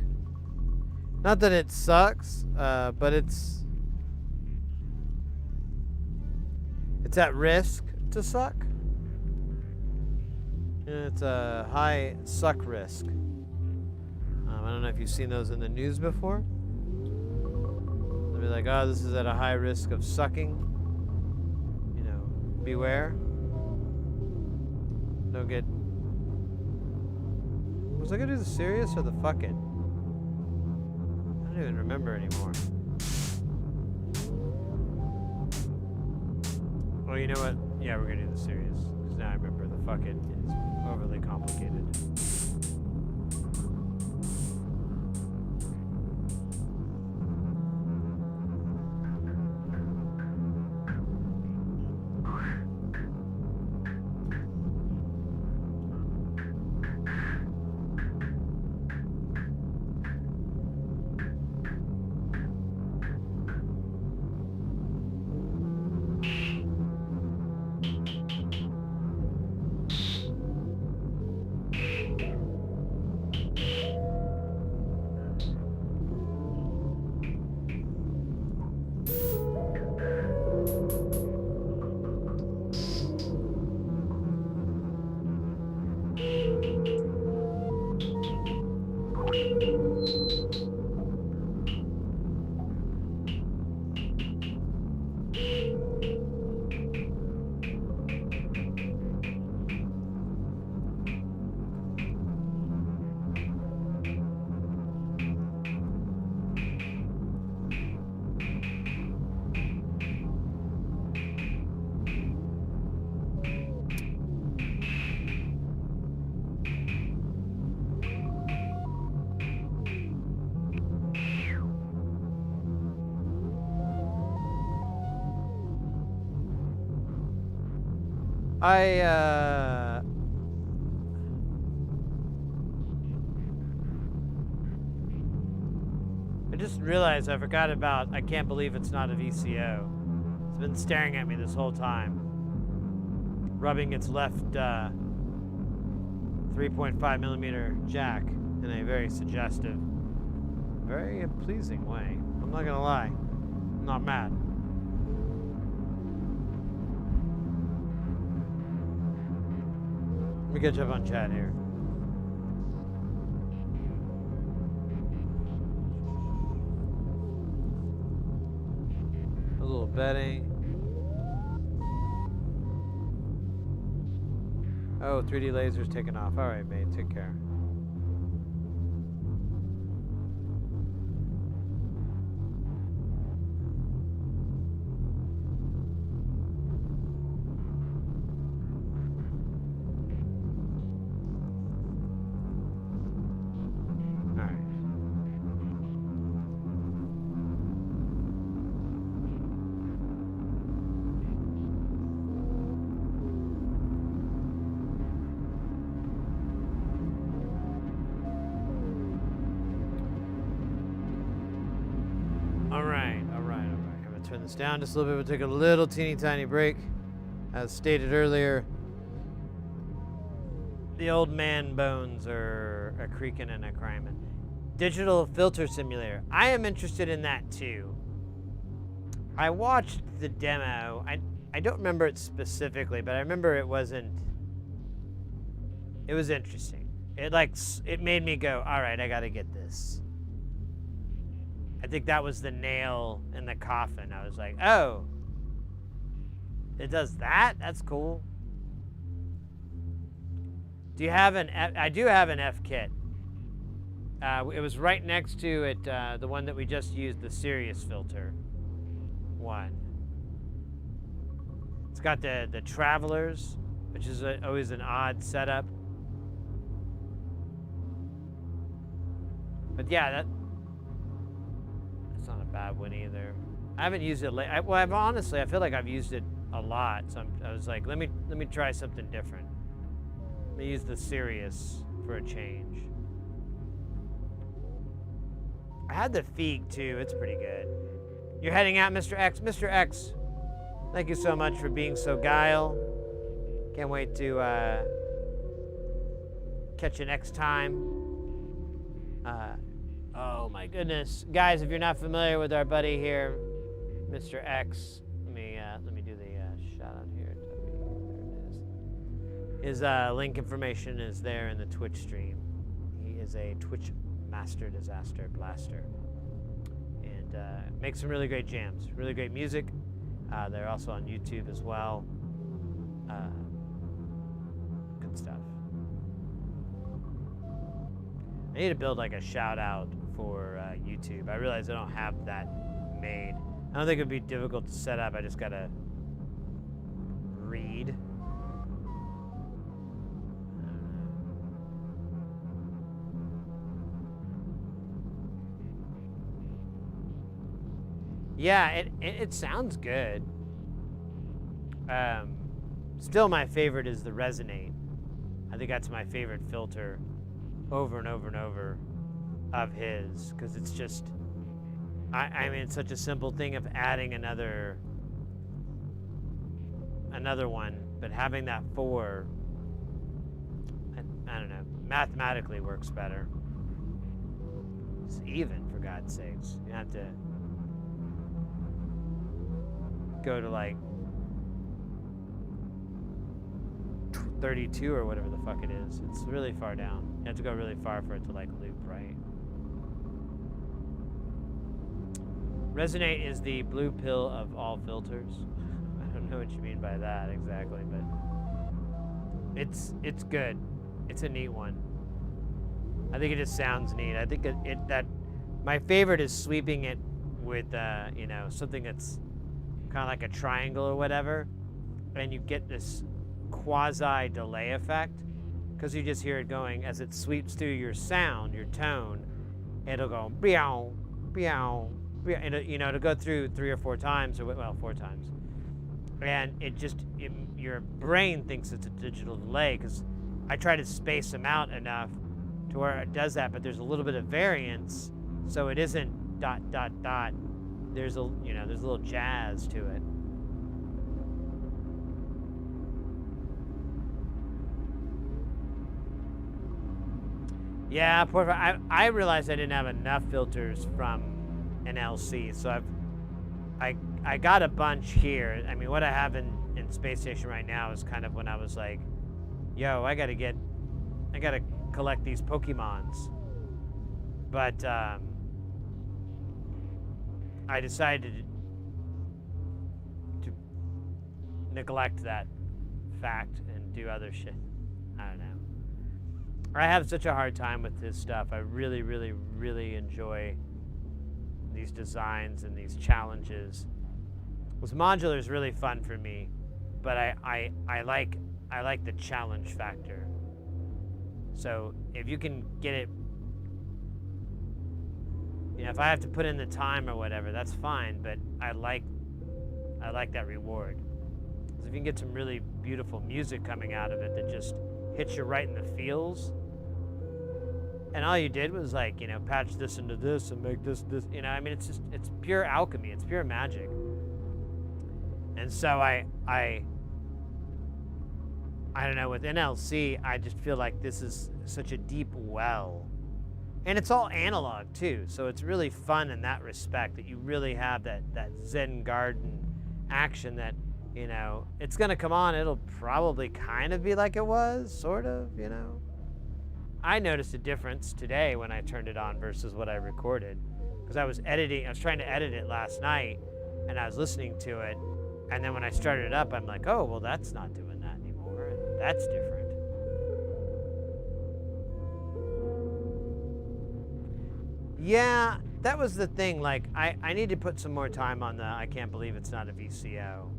Not that it sucks, but it's at risk to suck. It's a high suck risk. I don't know if you've seen those in the news before. They'll be like, oh, this is at a high risk of sucking. You know, beware. Don't get... Was I gonna do the serious or the fuck it? I don't even remember anymore. Oh, you know what? Yeah, we're gonna do the serious. Because now I remember the fuck it is overly complicated. I just realized I forgot about I can't believe it's not a VCO. It's been staring at me this whole time. Rubbing its left 3.5 millimeter jack in a very suggestive, very pleasing way. I'm not gonna lie. I'm not mad. Let me get you up on chat here. A little betting. Oh, 3D laser's taking off. All right, mate. Take care. Turn this down just a little bit. We'll take a little teeny tiny break. As stated earlier, the old man bones are a creaking and a criming. Digital filter simulator. I am interested in that too. I watched the demo. I don't remember it specifically, but I remember it was interesting. It made me go, all right, I gotta get this. I think that was the nail in the coffin. I was like, oh, it does that? That's cool. Do you have I do have an F kit. It was right next to it, the one that we just used, the Sirius filter one. It's got the Travelers, which is always an odd setup. But yeah, that's not a bad one either. I haven't used it well, I feel like I've used it a lot. So I was like, let me try something different. Let me use the Sirius for a change. I had the Feig too. It's pretty good. You're heading out, Mr. X. Mr. X, thank you so much for being so guile. Can't wait to catch you next time. Oh my goodness, guys! If you're not familiar with our buddy here, Mr. X, let me do the shout out here. There it is. His link information is there in the Twitch stream. He is a Twitch master disaster blaster, and makes some really great jams, really great music. They're also on YouTube as well. Good stuff. I need to build like a shout out for YouTube. I realize I don't have that made. I don't think it'd be difficult to set up. I just gotta read. Yeah, it sounds good. Still, my favorite is the Resonate. I think that's my favorite filter over and over and over of his, because it's just, I mean, it's such a simple thing of adding another one, but having that 4, I don't know, mathematically works better. It's even, for God's sakes. You have to go to like 32 or whatever the fuck it is. It's really far down. You have to go really far for it to like loop right. Resonate is the blue pill of all filters. I don't know what you mean by that exactly, but it's good. It's a neat one. I think it just sounds neat. I think that my favorite is sweeping it with you know, something that's kind of like a triangle or whatever, and you get this quasi delay effect, because you just hear it going as it sweeps through your sound, your tone. It'll go meow, meow, meow, and you know, it'll go through 3 or 4 times, or well, 4 times, and your brain thinks it's a digital delay, because I try to space them out enough to where it does that, but there's a little bit of variance, so it isn't dot dot dot. There's a little jazz to it. Yeah, I realized I didn't have enough filters from an LC, so I got a bunch here. I mean, what I have in Spacestation right now is kind of when I was like, yo, I gotta collect these Pokemons. But I decided to neglect that fact and do other shit. I don't know. I have such a hard time with this stuff. I really, really, really enjoy these designs and these challenges. With Modular is really fun for me, but I like the challenge factor. So if you can get it, you know, if I have to put in the time or whatever, that's fine, but I like that reward. Because if you can get some really beautiful music coming out of it that just hits you right in the feels, and all you did was, like, you know, patch this into this and make this, you know, I mean, it's pure alchemy, it's pure magic. And so I don't know, with NLC, I just feel like this is such a deep well. And it's all analog too, so it's really fun in that respect, that you really have that Zen garden action that, you know, it's gonna come on, it'll probably kind of be like it was, sort of, you know. I noticed a difference today when I turned it on versus what I recorded, because I was trying to edit it last night, and I was listening to it, and then when I started it up, I'm like, oh, well, that's not doing that anymore, and that's different. Yeah, that was the thing. Like, I need to put some more time on the I can't believe it's not a VCO.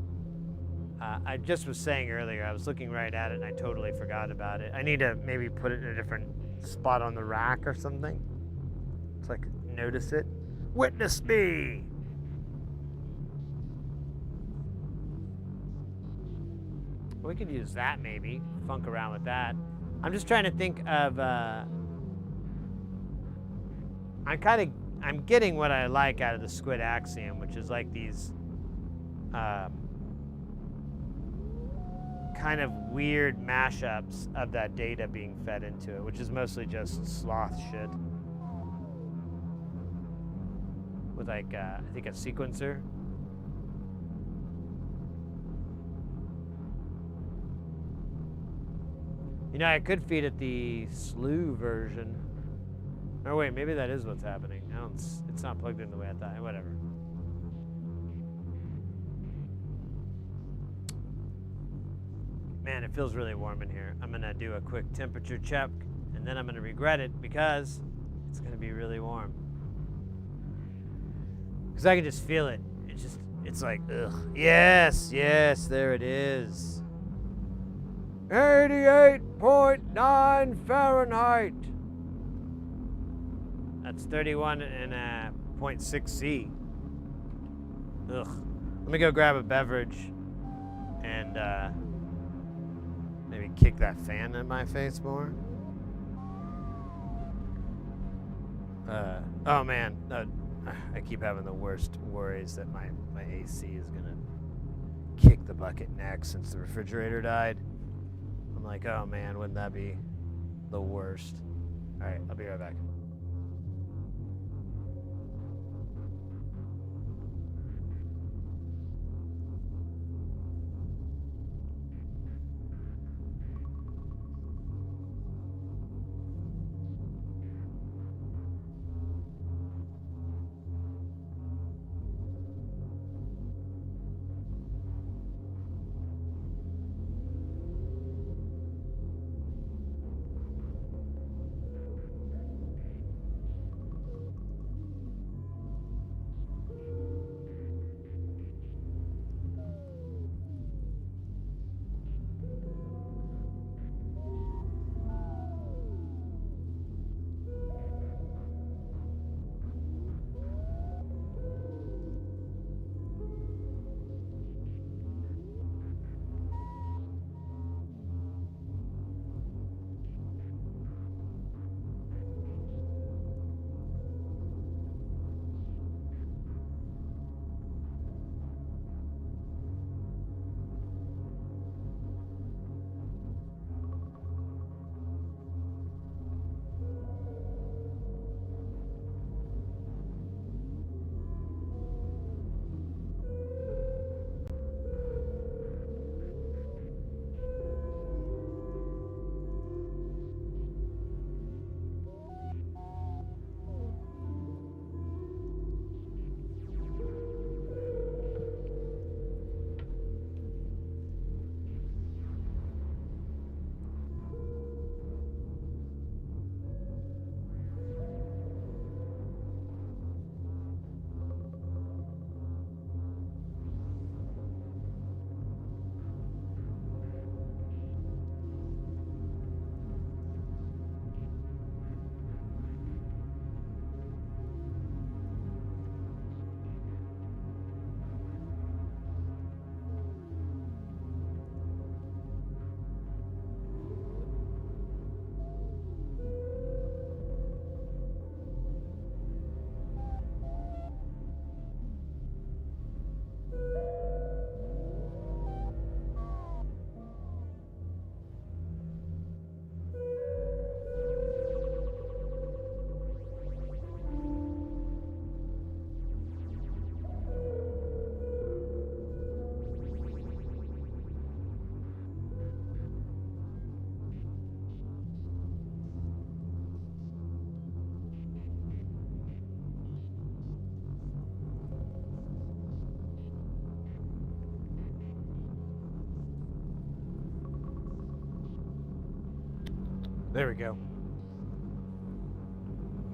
I just was saying earlier, I was looking right at it and I totally forgot about it. I need to maybe put it in a different spot on the rack or something, so I could notice it. Witness me! We could use that maybe. Funk around with that. I'm just trying to think of. I'm getting what I like out of the Squid Axiom, which is like these kind of weird mashups of that data being fed into it, which is mostly just sloth shit. With like, I think a sequencer. You know, I could feed it the slew version. Oh wait, maybe that is what's happening. It's not plugged in the way I thought. Whatever. Man, it feels really warm in here. I'm gonna do a quick temperature check, and then I'm gonna regret it because it's gonna be really warm. Because I can just feel it. It's like, ugh. Yes, there it is. 88.9 Fahrenheit. That's 31.6 C. Ugh. Let me go grab a beverage and maybe kick that fan in my face more. Oh man, I keep having the worst worries that my AC is gonna kick the bucket next since the refrigerator died. I'm like, oh man, wouldn't that be the worst? All right, I'll be right back. There we go.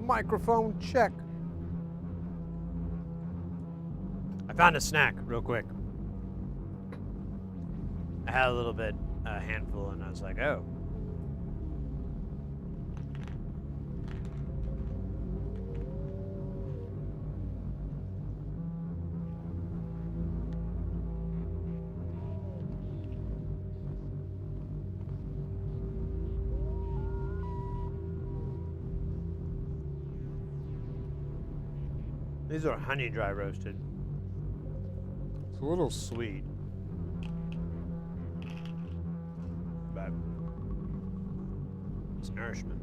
Microphone check. I found a snack real quick. I had a little bit, a handful, and I was like, oh. These are honey dry roasted. It's a little sweet. But it's nourishment.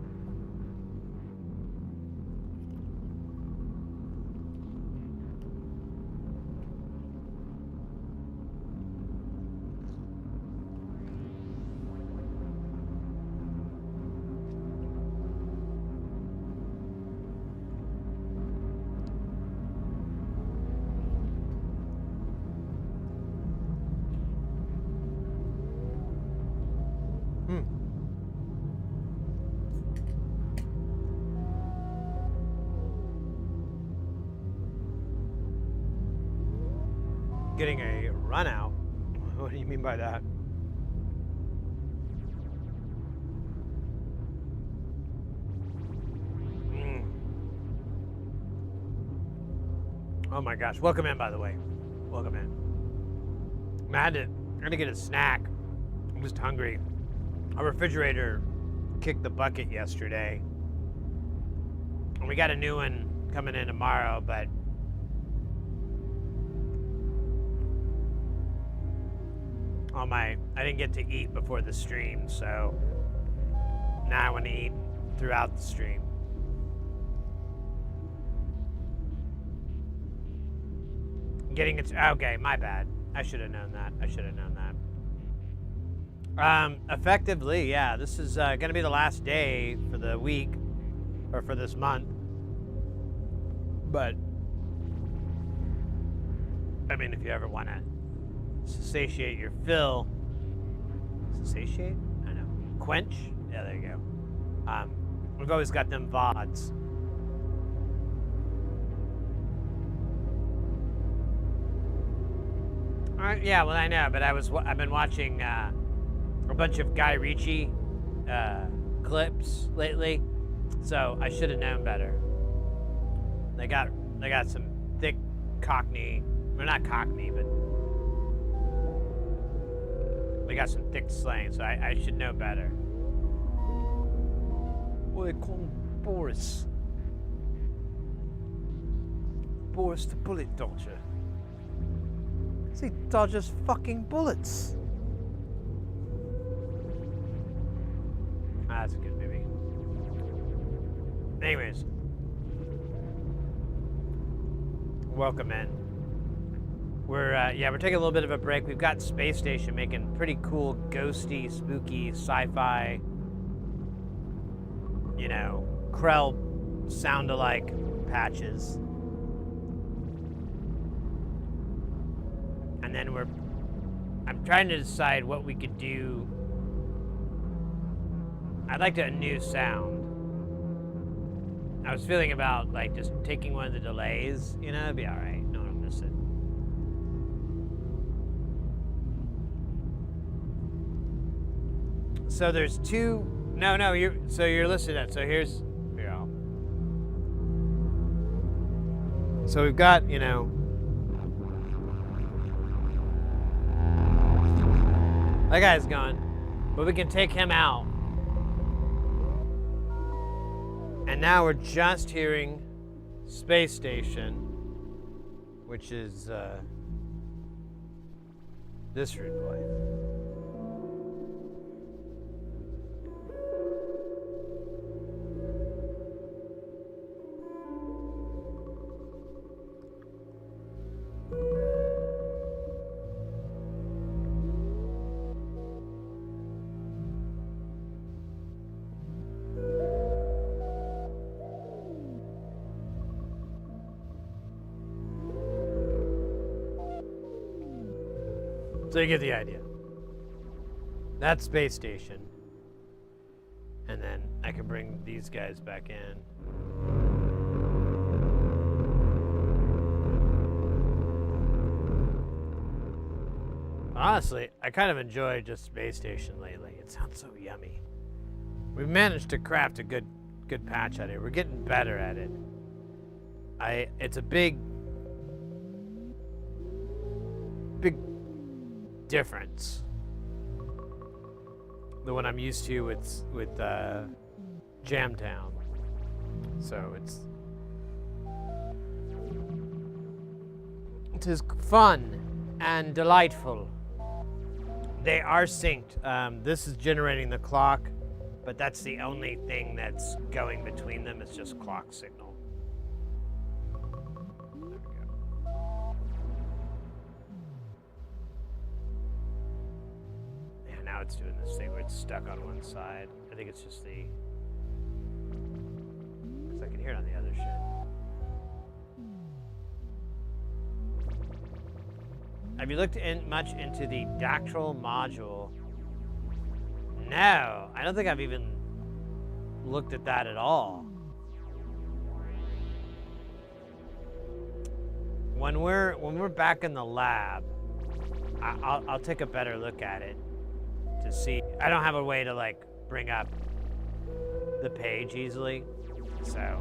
Getting a run out? What do you mean by that? Oh my gosh. Welcome in, by the way. Welcome in. I had to get a snack. I'm just hungry. Our refrigerator kicked the bucket yesterday. And we got a new one coming in tomorrow, but I didn't get to eat before the stream, so now I want to eat throughout the stream. Okay, my bad. I should have known that. Effectively, yeah, this is going to be the last day for the week, or for this month. But, I mean, if you ever want to satiate your fill. Satiate? I don't know. Quench? Yeah, there you go. We've always got them VODs. Yeah, well, I know, but I've been watching a bunch of Guy Ritchie clips lately, so I should have known better. They got some thick Cockney, or not Cockney, but they got some thick slang, so I should know better. Well, they call him Boris. Boris the bullet dodger. He dodges fucking bullets. That's a good movie. Anyways. Welcome in. We're taking a little bit of a break. We've got Spacestation making pretty cool, ghosty, spooky, sci-fi, Krell sound-alike patches. And then I'm trying to decide what we could do. I'd like a new sound. I was feeling about just taking one of the delays, it'd be all right. No one will miss it. So there's two. No, you're listening to it. So here. So we've got, that guy's gone, but we can take him out. And now we're just hearing Space Station, which is this rude boy. So you get the idea. That's Space Station. And then I can bring these guys back in. Honestly, I kind of enjoy just Space Station lately. It sounds so yummy. We've managed to craft a good patch out here. We're getting better at it. It's a big difference. The one I'm used to with Jamtown. So 'tis fun and delightful. They are synced. This is generating the clock, but that's the only thing that's going between them. It's just clock signal. There we go. Yeah, now it's doing this thing where it's stuck on one side. I think it's just the... because I can hear it on the other shit. Have you looked much into the Dactyl module? No, I don't think I've even looked at that at all. When we're back in the lab, I'll take a better look at it to see. I don't have a way to like bring up the page easily, so.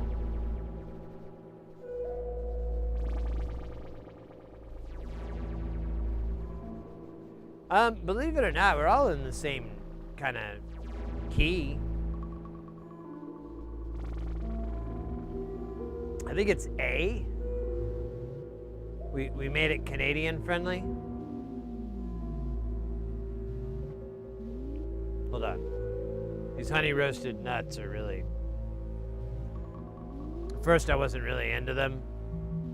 Believe it or not, we're all in the same kind of key. I think it's A. We made it Canadian friendly. Hold on. These honey roasted nuts are really... First I wasn't really into them,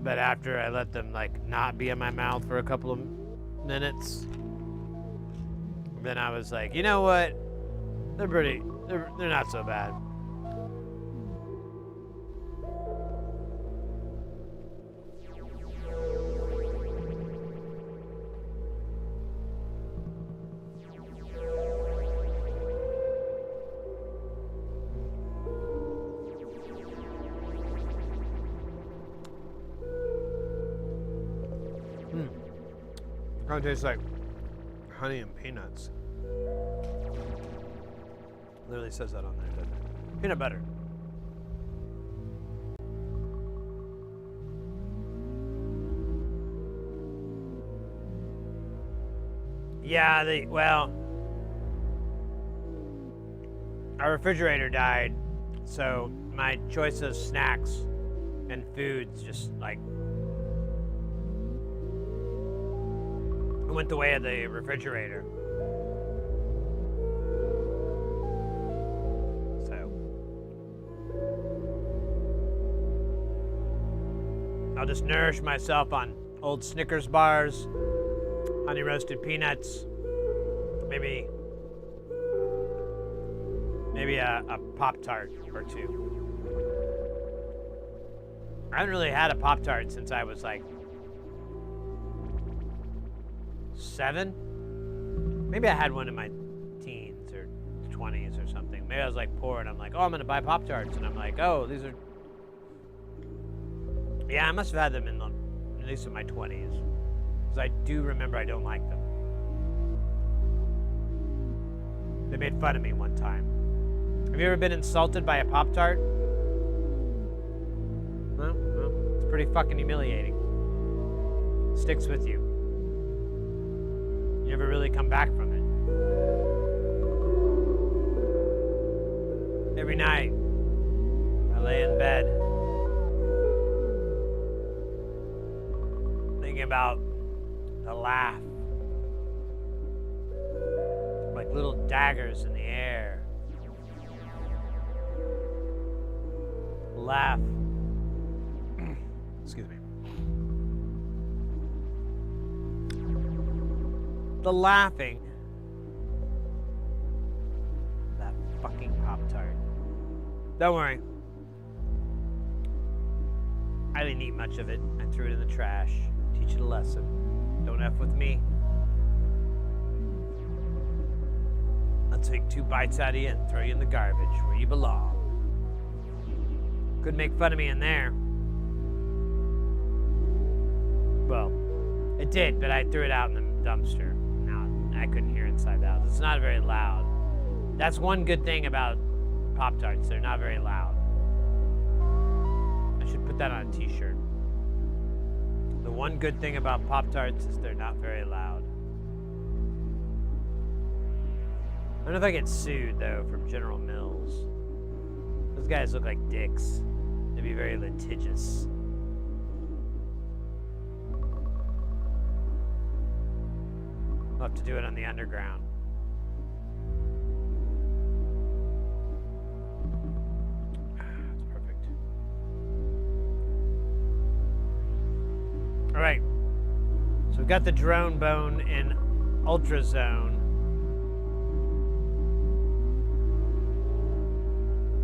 but after I let them like not be in my mouth for a couple of minutes, then I was like, you know what? They're not so bad. Kind of tastes like honey and peanuts. Literally says that on there, doesn't it? Peanut butter. Yeah, well, our refrigerator died, so my choice of snacks and foods just like went the way of the refrigerator. So I'll just nourish myself on old Snickers bars, honey roasted peanuts, maybe a Pop-Tart or two. I haven't really had a Pop-Tart since I was like 7. Maybe I had one in my teens or 20s or something. Maybe I was like poor and I'm like, oh, I'm gonna buy Pop-Tarts, and I'm like, oh, these are... Yeah, I must have had them at least in my 20s, because I do remember I don't like them. They made fun of me one time. Have you ever been insulted by a Pop-Tart? Well, it's pretty fucking humiliating. Sticks with you. You never really come back from it. Every night, I lay in bed thinking about the laugh, like little daggers in the air. Laugh. Excuse me. The laughing. That fucking Pop-Tart. Don't worry. I didn't eat much of it. I threw it in the trash. Teach it a lesson. Don't F with me. I'll take 2 bites out of you and throw you in the garbage where you belong. Couldn't make fun of me in there. Well, it did, but I threw it out in the dumpster. I couldn't hear inside the house. It's not very loud. That's one good thing about Pop-Tarts. They're not very loud. I should put that on a t-shirt. The one good thing about Pop-Tarts is they're not very loud. I don't know if I get sued, though, from General Mills. Those guys look like dicks. They'd be very litigious. We'll have to do it on the underground. That's perfect. All right. So we've got the drone bone in Ultra Zone.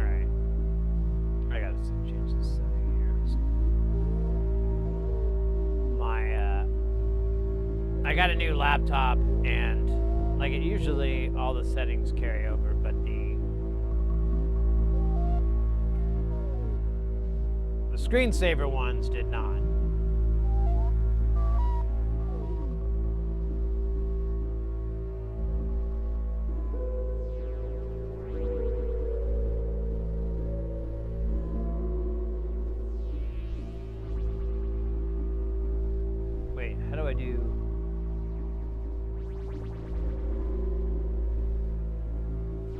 All right. I gotta change this setting here. I got a new laptop, and like it usually all the settings carry over, but the screensaver ones did not. Wait, how do I do?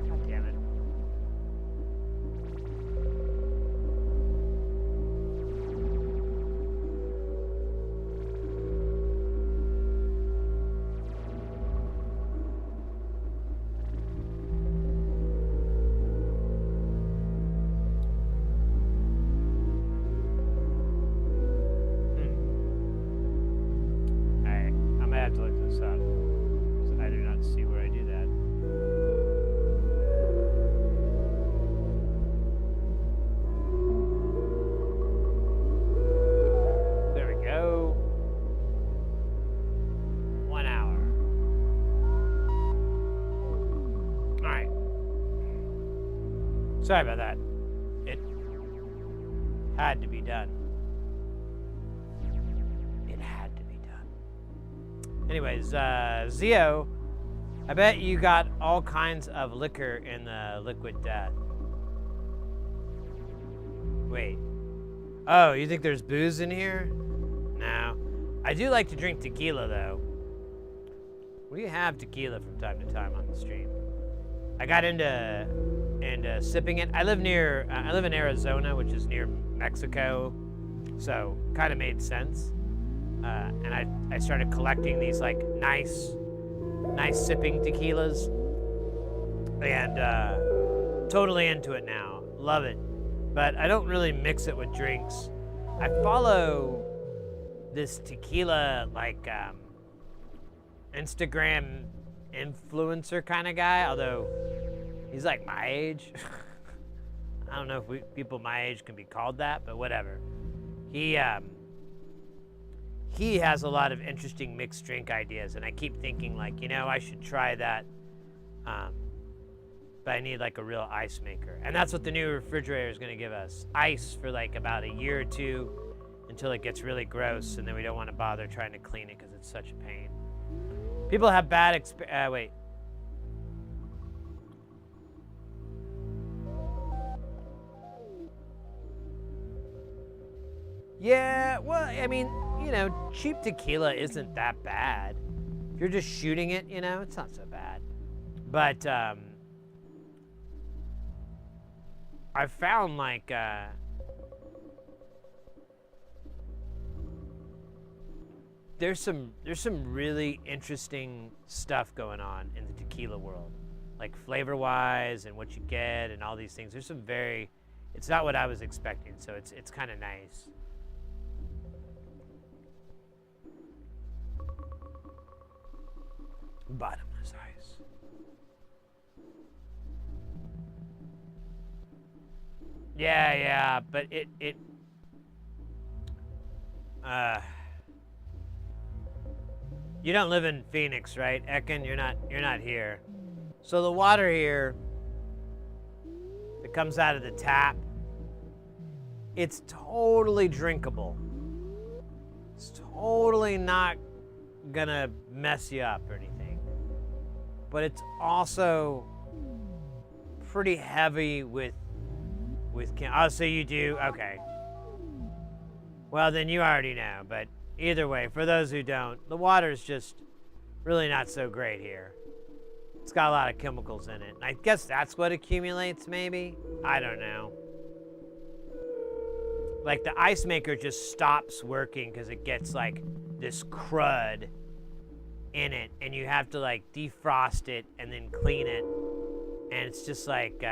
God damn it. Alright, I'm gonna have to look this up, 'cause I do not see where I do that. There we go. 1 hour. Alright. Sorry about that. It had to be done. It had to be done. Anyways, Zio, I bet you got all kinds of liquor in the liquid death. Wait. Oh, you think there's booze in here? No. I do like to drink tequila, though. We have tequila from time to time on the stream. I got into sipping it. I live in Arizona, which is near Mexico, so kind of made sense. And I started collecting these like nice sipping tequilas, and totally into it now. Love it, but I don't really mix it with drinks. I follow this tequila like Instagram influencer kind of guy, although he's like my age. I don't know if people my age can be called that, but whatever. He has a lot of interesting mixed drink ideas, and I keep thinking like, I should try that, but I need like a real ice maker, and that's what the new refrigerator is going to give us: ice for like about a year or two until it gets really gross, and then we don't want to bother trying to clean it because it's such a pain. People have bad wait. Yeah, well, I mean, cheap tequila isn't that bad. If you're just shooting it, it's not so bad. But I found like there's some really interesting stuff going on in the tequila world, like flavor-wise and what you get and all these things. There's some it's not what I was expecting, so it's kind of nice. Bottomless ice. Yeah, but you don't live in Phoenix, right, Ekin? You're not here. So the water here that comes out of the tap, it's totally drinkable. It's totally not gonna mess you up or anything. But it's also pretty heavy with oh, so you do? Okay. Well, then you already know, but either way, for those who don't, the water's just really not so great here. It's got a lot of chemicals in it. And I guess that's what accumulates, maybe? I don't know. Like, the ice maker just stops working because it gets, like, this crud in it, and you have to like defrost it and then clean it, and it's just like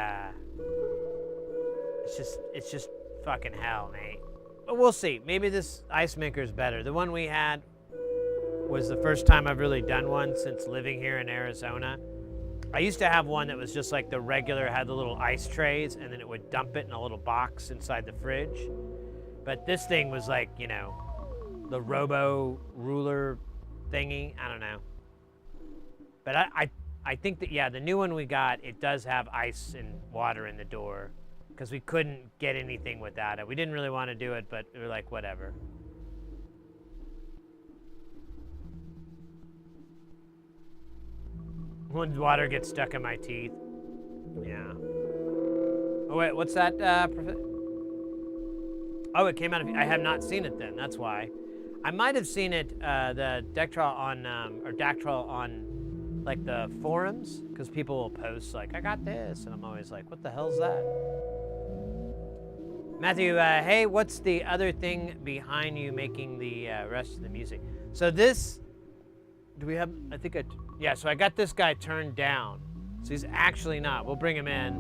it's just fucking hell, mate. But we'll see. Maybe this ice maker is better. The one we had was the first time I've really done one since living here in Arizona. I used to have one that was just like the regular, had the little ice trays, and then it would dump it in a little box inside the fridge. But this thing was like, you know, the robo ruler thingy. I don't know. But I think that, yeah, the new one we got, it does have ice and water in the door because we couldn't get anything without it. We didn't really want to do it, but we were like, whatever. When water gets stuck in my teeth. Yeah. Oh, wait, what's that? Oh, it came out of... I have not seen it then. That's why. I might have seen it, the Dectral on, or Dactral on, like, the forums, because people will post, like, I got this, and I'm always like, what the hell's that? Matthew, hey, what's the other thing behind you making the rest of the music? So this... Do we have, I think yeah, so I got this guy turned down. So he's actually not. We'll bring him in.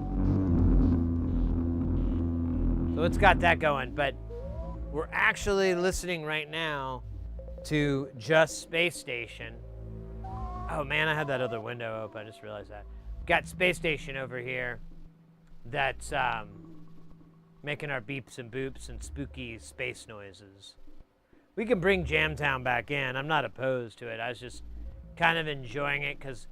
So it's got that going, but we're actually listening right now to just Space Station. Oh man, I had that other window open, I just realized that. Got Space Station over here that's making our beeps and boops and spooky space noises. We can bring Jamtown back in. I'm not opposed to it. I was just kind of enjoying it because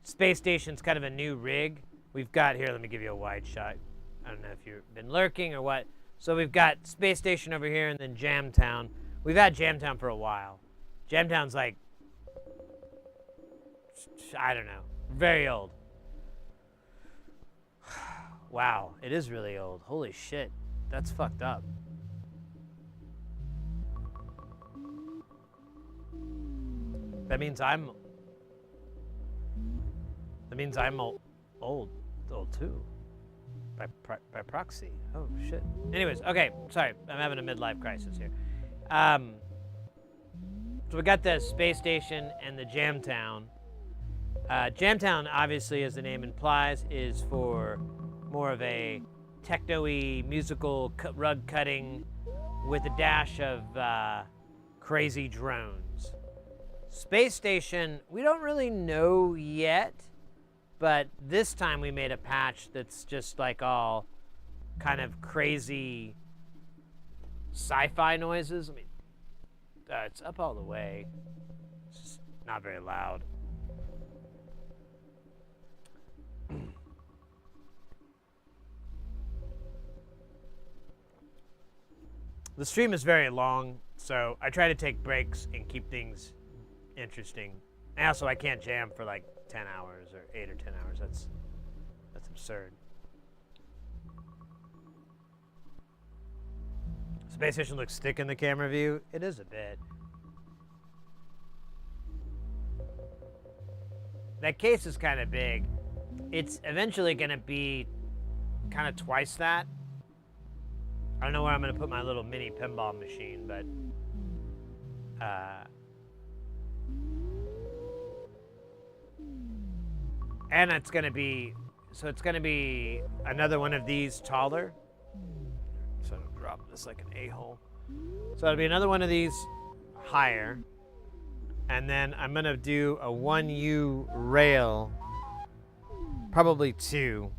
Space Station's kind of a new rig. We've got here, let me give you a wide shot. I don't know if you've been lurking or what. So we've got Space Station over here and then Jamtown. We've had Jamtown for a while. Jamtown's like, I don't know, very old. Wow, it is really old. Holy shit, that's fucked up. That means I'm old too, by proxy. Oh shit. Anyways, okay, sorry, I'm having a midlife crisis here. So we got the Space Station and the Jamtown. Jamtown, obviously, as the name implies, is for more of a techno-y musical rug cutting with a dash of crazy drones. Space Station, we don't really know yet, but this time we made a patch that's just like all kind of crazy sci-fi noises. I mean, it's up all the way. It's just not very loud. The stream is very long, so I try to take breaks and keep things interesting. And also, I can't jam for like 10 hours or 8 or 10 hours. That's absurd. Space Station looks thick in the camera view. It is a bit. That case is kind of big. It's eventually going to be kind of twice that. I don't know where I'm going to put my little mini pinball machine, but and it's going to be, so it's going to be another one of these taller. So I'll drop this like an a-hole. So it'll be another one of these higher. And then I'm going to do a 1U rail, probably 2.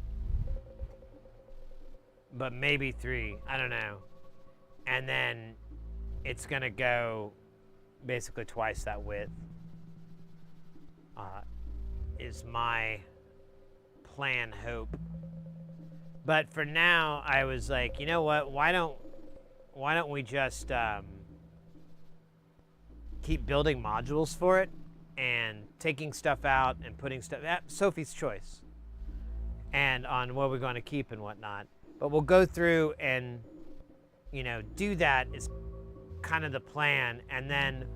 But maybe 3, I don't know. And then it's gonna go basically twice that width. Is my plan, hope. But for now, I was like, you know what? Why don't we just keep building modules for it and taking stuff out and putting stuff. Sophie's choice. And on what we're going to keep and whatnot. But we'll go through and, you know, do that is kind of the plan. And then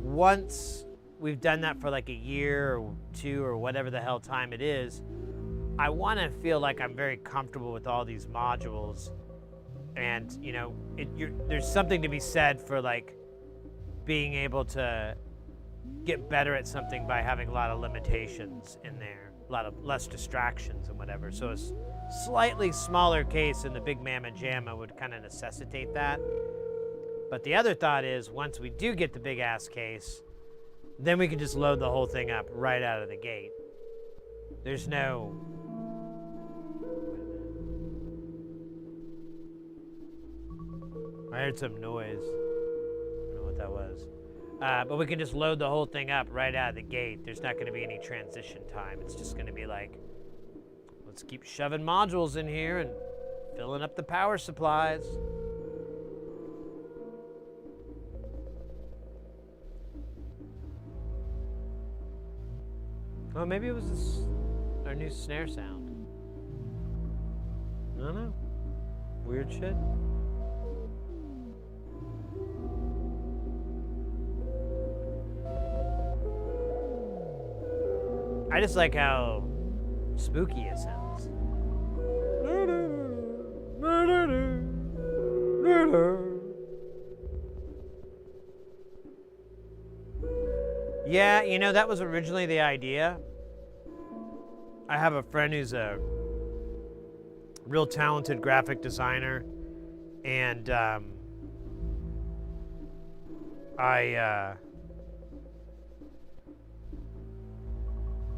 once we've done that for like a year or 2 or whatever the hell time it is, I want to feel like I'm very comfortable with all these modules. And, you know, there's something to be said for like being able to get better at something by having a lot of limitations in there, a lot of less distractions and whatever. So a slightly smaller case in the big mamma jamma would kind of necessitate that. But the other thought is, once we do get the big ass case, then we can just load the whole thing up right out of the gate. There's no... I heard some noise. I don't know what that was. But we can just load the whole thing up right out of the gate. There's not going to be any transition time. It's just going to be like, let's keep shoving modules in here and filling up the power supplies. Oh, maybe it was our new snare sound. I don't know. Weird shit. I just like how spooky it sounds. Yeah, you know, that was originally the idea. I have a friend who's a real talented graphic designer, and I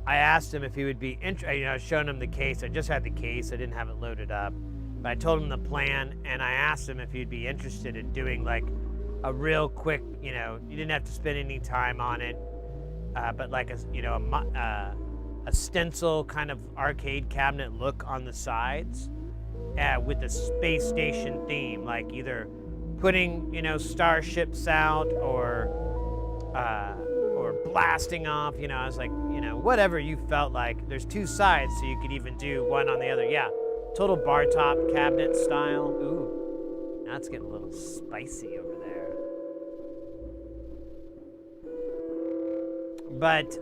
asked him if he would be interested. You know, I was showing him the case. I just had the case. I didn't have it loaded up. But I told him the plan, and I asked him if he'd be interested in doing like a real quick, you know, you didn't have to spend any time on it, but like a, you know, a stencil kind of arcade cabinet look on the sides with the space station theme, like either putting, you know, starships out or blasting off, you know. I was like, you know, whatever you felt like. There's two sides, so you could even do one on the other. Yeah, total bar top cabinet style. Ooh, now it's getting a little spicy over there. But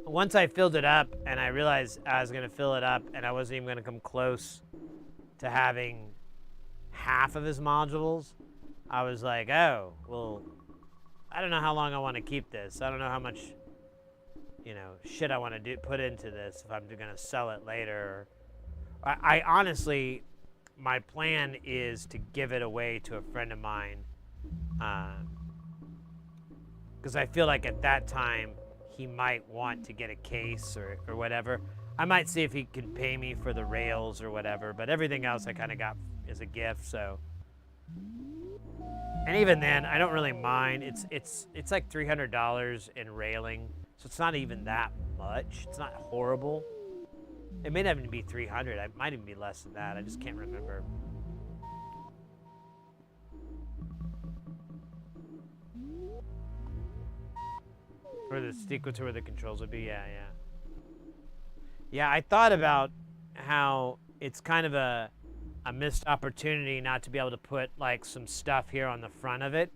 once I filled it up and I realized I was going to fill it up and I wasn't even going to come close to having half of his modules, I was like, oh, well, I don't know how long I want to keep this. I don't know how much, you know, shit I want to put into this if I'm going to sell it later. I honestly, my plan is to give it away to a friend of mine, because I feel like at that time he might want to get a case or whatever. I might see if he can pay me for the rails or whatever, but everything else I kind of got as a gift, so. And even then, I don't really mind. It's like $300 in railing, so it's not even that much. It's not horrible. It may not even be $300. It might even be less than that. I just can't remember. Or the sequence where the controls would be. Yeah. Yeah, I thought about how it's kind of a missed opportunity not to be able to put like some stuff here on the front of it,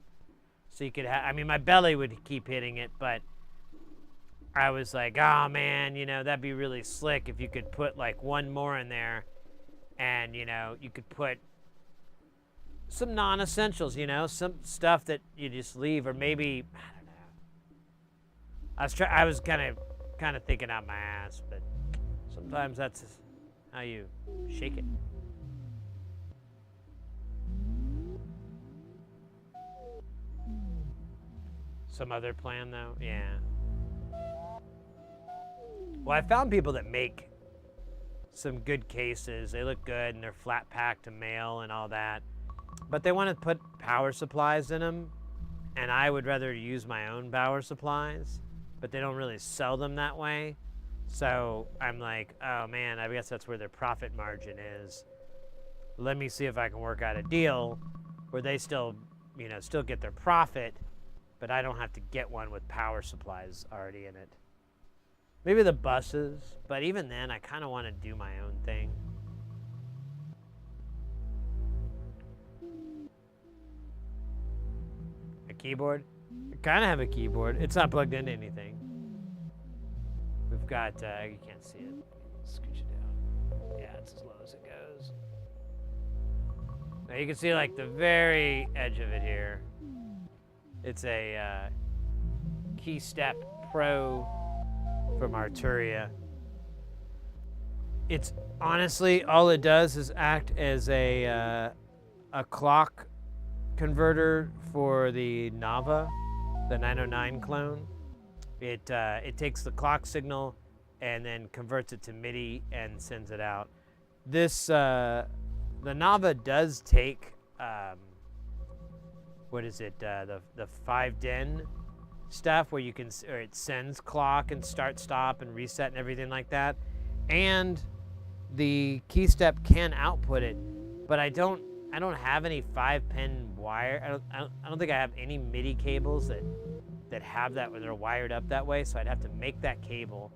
so you could I mean, my belly would keep hitting it, but I was like, oh man, you know, that'd be really slick if you could put like one more in there, and you know, you could put some non-essentials, you know, some stuff that you just leave, or maybe, I don't know. I was kind of thinking out my ass, but sometimes that's how you shake it. Some other plan, though? Yeah. Well, I found people that make some good cases. They look good, and they're flat packed to mail and all that. But they want to put power supplies in them, and I would rather use my own power supplies, but they don't really sell them that way. So I'm like, oh man, I guess that's where their profit margin is. Let me see if I can work out a deal where they still, you know, still get their profit, but I don't have to get one with power supplies already in it. Maybe the buses, but even then, I kind of want to do my own thing. A keyboard? I kind of have a keyboard. It's not plugged into anything. We've got, you can't see it. Scooch it down. Yeah, it's as low as it goes. Now you can see like the very edge of it here. It's a Key Step Pro from Arturia. It's honestly, all it does is act as a clock converter for the Nava, the 909 clone. It takes the clock signal and then converts it to MIDI and sends it out. This the Nava does take what is it, the 5-den stuff where you can, or it sends clock and start stop and reset and everything like that, and the key step can output it, but I don't have any 5-pin wire. I don't think I have any MIDI cables that have that, where they're wired up that way, so I'd have to make that cable.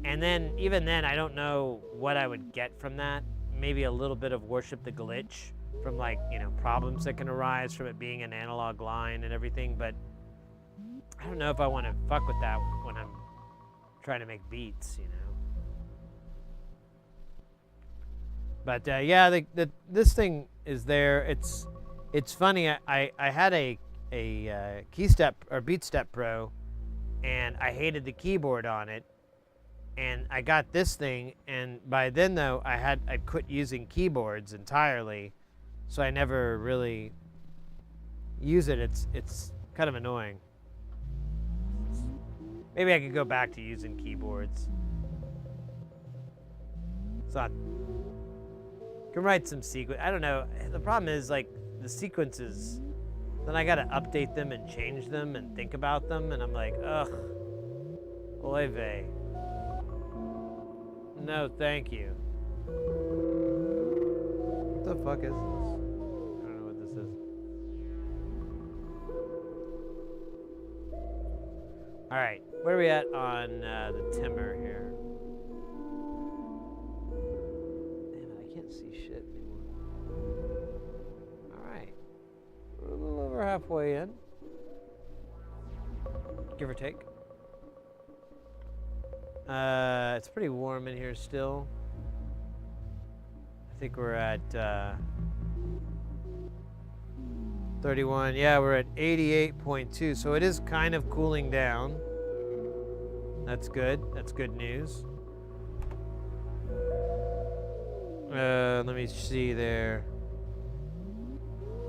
And then, even then, I don't know what I would get from that. Maybe a little bit of Worship the Glitch from, like, you know, problems that can arise from it being an analog line and everything, but I don't know if I want to fuck with that when I'm trying to make beats, you know. But yeah, this thing is there. It's funny. I had a Key Step or Beat Step Pro, and I hated the keyboard on it. And I got this thing, and by then though I'd quit using keyboards entirely, so I never really use it. It's kind of annoying. Maybe I could go back to using keyboards. It's not. Can write some sequence. I don't know. The problem is, like, the sequences, then I gotta update them and change them and think about them, and I'm like, ugh. Oy vey. No, thank you. What the fuck is this? I don't know what this is. All right, where are we at on the timber here? Damn it, I can't see shit anymore. All right, we're a little over halfway in, give or take. It's pretty warm in here still. I think we're at 31. Yeah, we're at 88.2. So it is kind of cooling down. That's good. That's good news. Let me see there.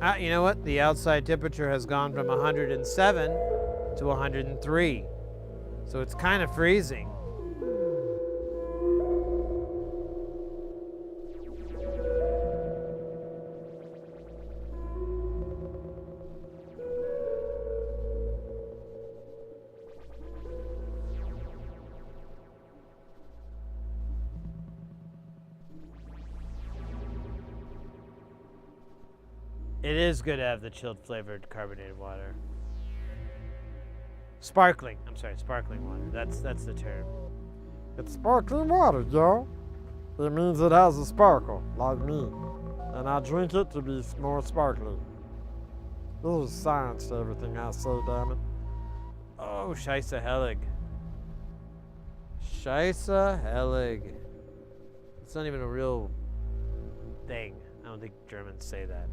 Ah, you know what? The outside temperature has gone from 107 to 103. So it's kind of freezing. It is good to have the chilled flavored carbonated water. Sparkling. I'm sorry, sparkling water. That's the term. It's sparkling water, Joe. It means it has a sparkle, like me. And I drink it to be more sparkly. There's science to everything I say, damn it. Oh, Scheisse Helig. Scheisse Helig. It's not even a real thing. I don't think Germans say that.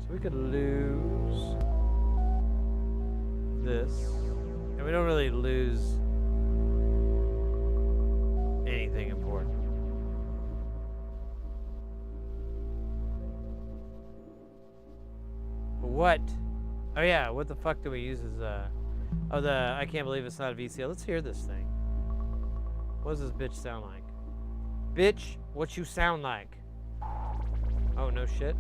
We could lose this, and we don't really lose anything important. But what? Oh yeah, what the fuck do we use as oh, I can't believe it's not a VCL. Let's hear this thing. What does this bitch sound like? Bitch, what you sound like? Oh, no shit.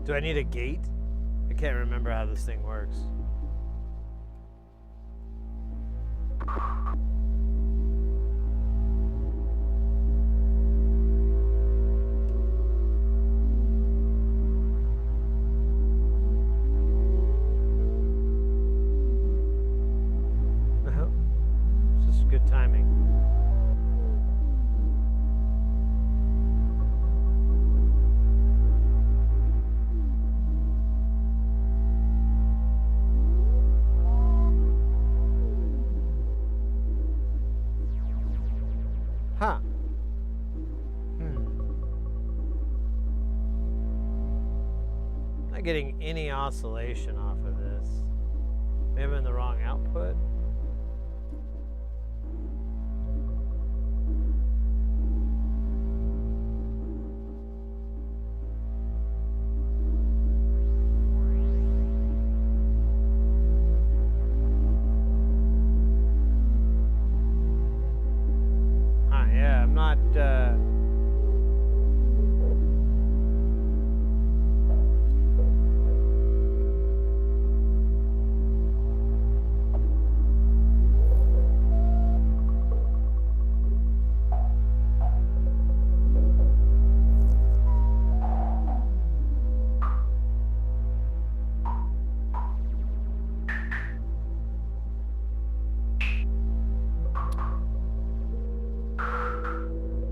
Do I need a gate? I can't remember how this thing works. It's just good timing. Huh. Not getting any oscillation off of this. Maybe I'm in the wrong output. Yeah, I'm not,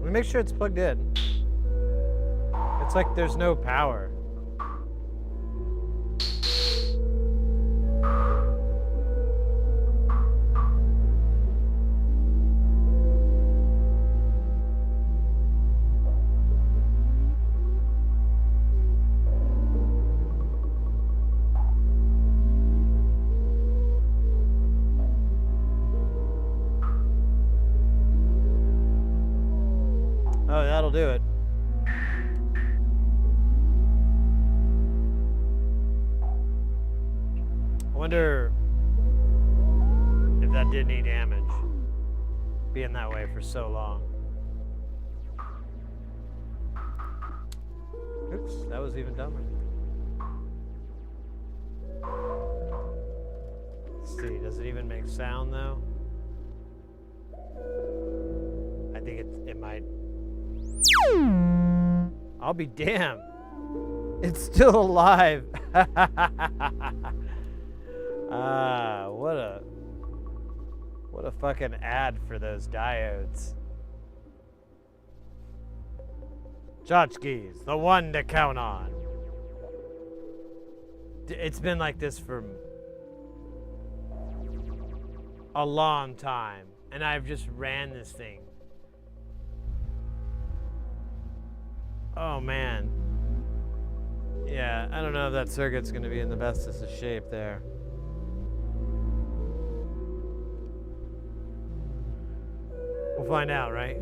let me make sure it's plugged in. It's like there's no power. Oh, that'll do it. I wonder if that did any damage, being that way for so long. Oops, that was even dumber. Let's see, does it even make sound though? I think it might. I'll be damned. It's still alive. What a fucking ad for those diodes. Tchotchkes, the one to count on. It's been like this for a long time, and I've just ran this thing. Oh man. Yeah, I don't know if that circuit's gonna be in the bestest of shape there. We'll find out, right?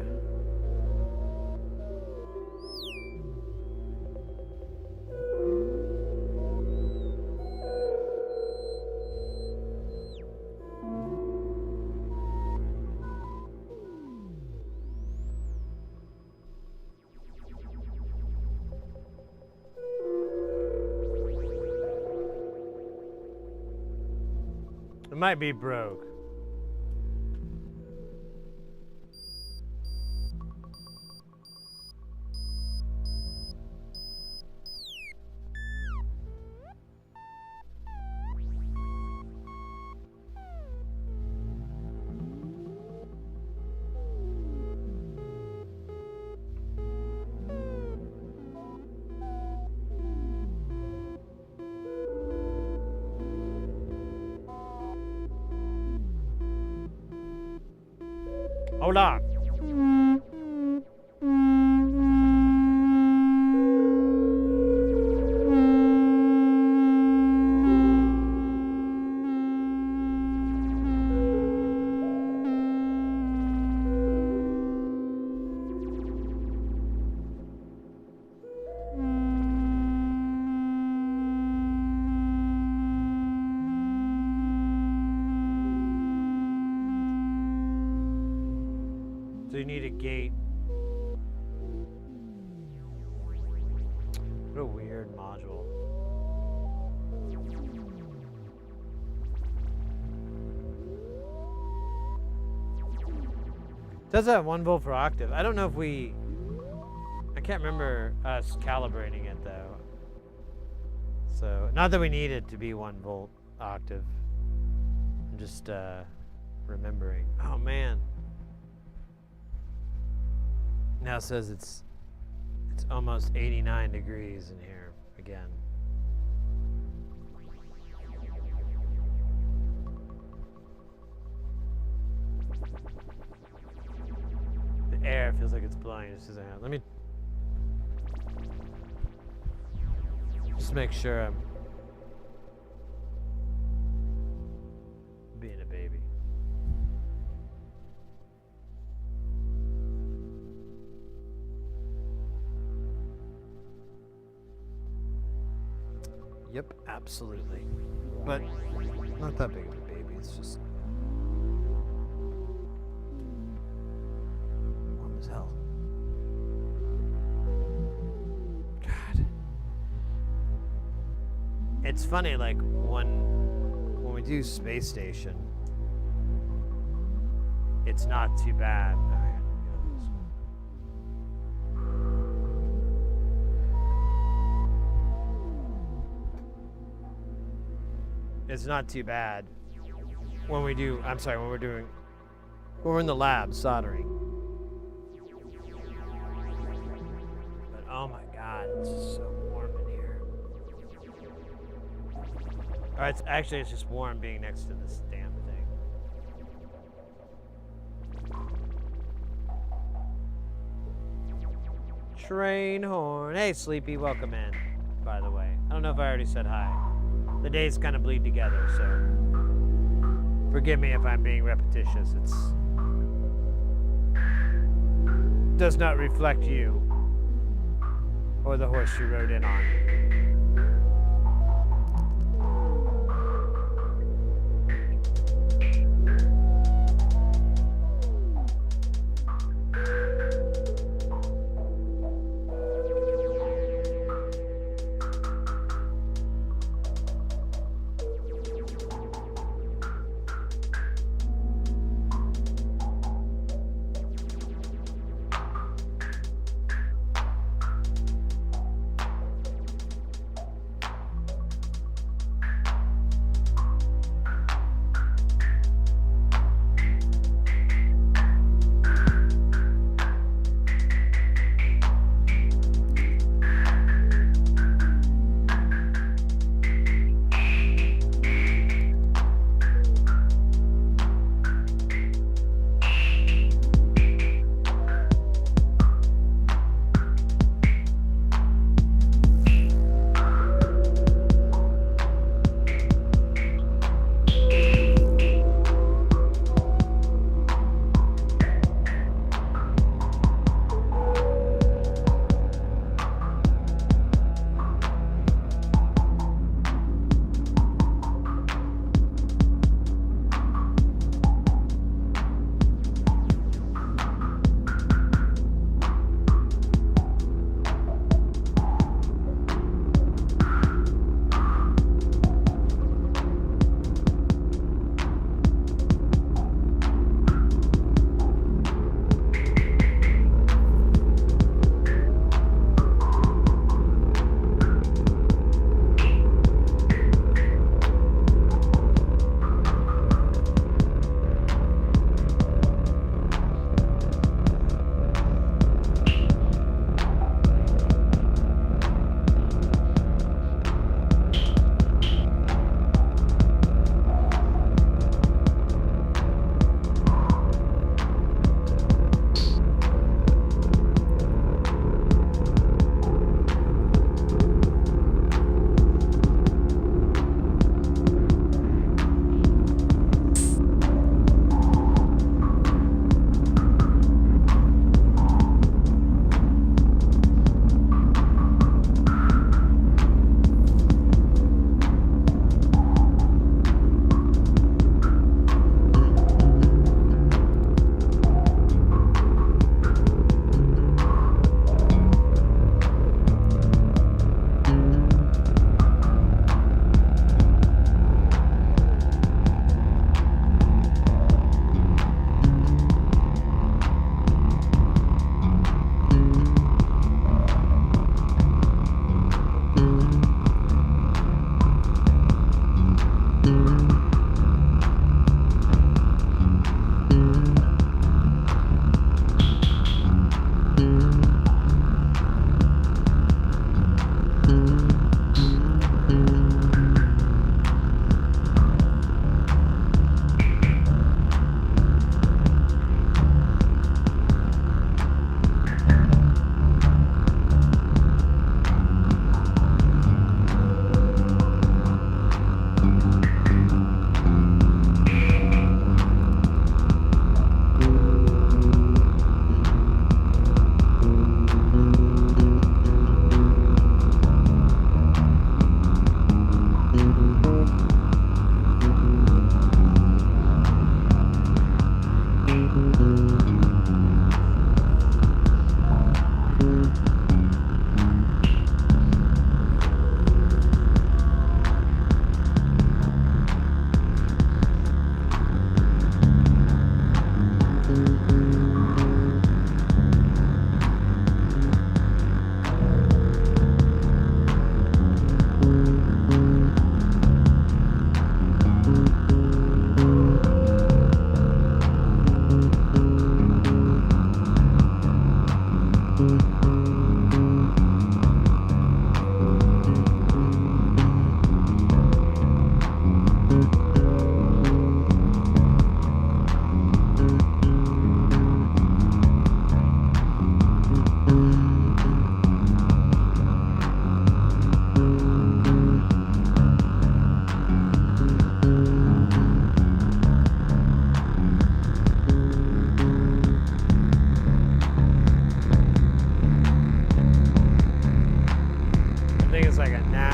It might be broke. Hold on. So you need a gate. What a weird module. Does have 1 volt for octave. I don't know if we... I can't remember us calibrating it though. So, not that we need it to be 1 volt octave. I'm just remembering. Oh man. Now it says it's almost 89 degrees in here again. The air feels like it's blowing. Let me just make sure I'm being a baby. Yep, absolutely. But not that big of a baby. It's just warm as hell. God. It's funny, like when we do Space Station, it's not too bad. It's not too bad when we do, when we're in the lab soldering. But oh my God, it's just so warm in here. All right, it's just warm being next to this damn thing. Train horn. Hey, Sleepy, welcome in, by the way. I don't know if I already said hi. The days kind of bleed together, so forgive me if I'm being repetitious. It does not reflect you or the horse you rode in on.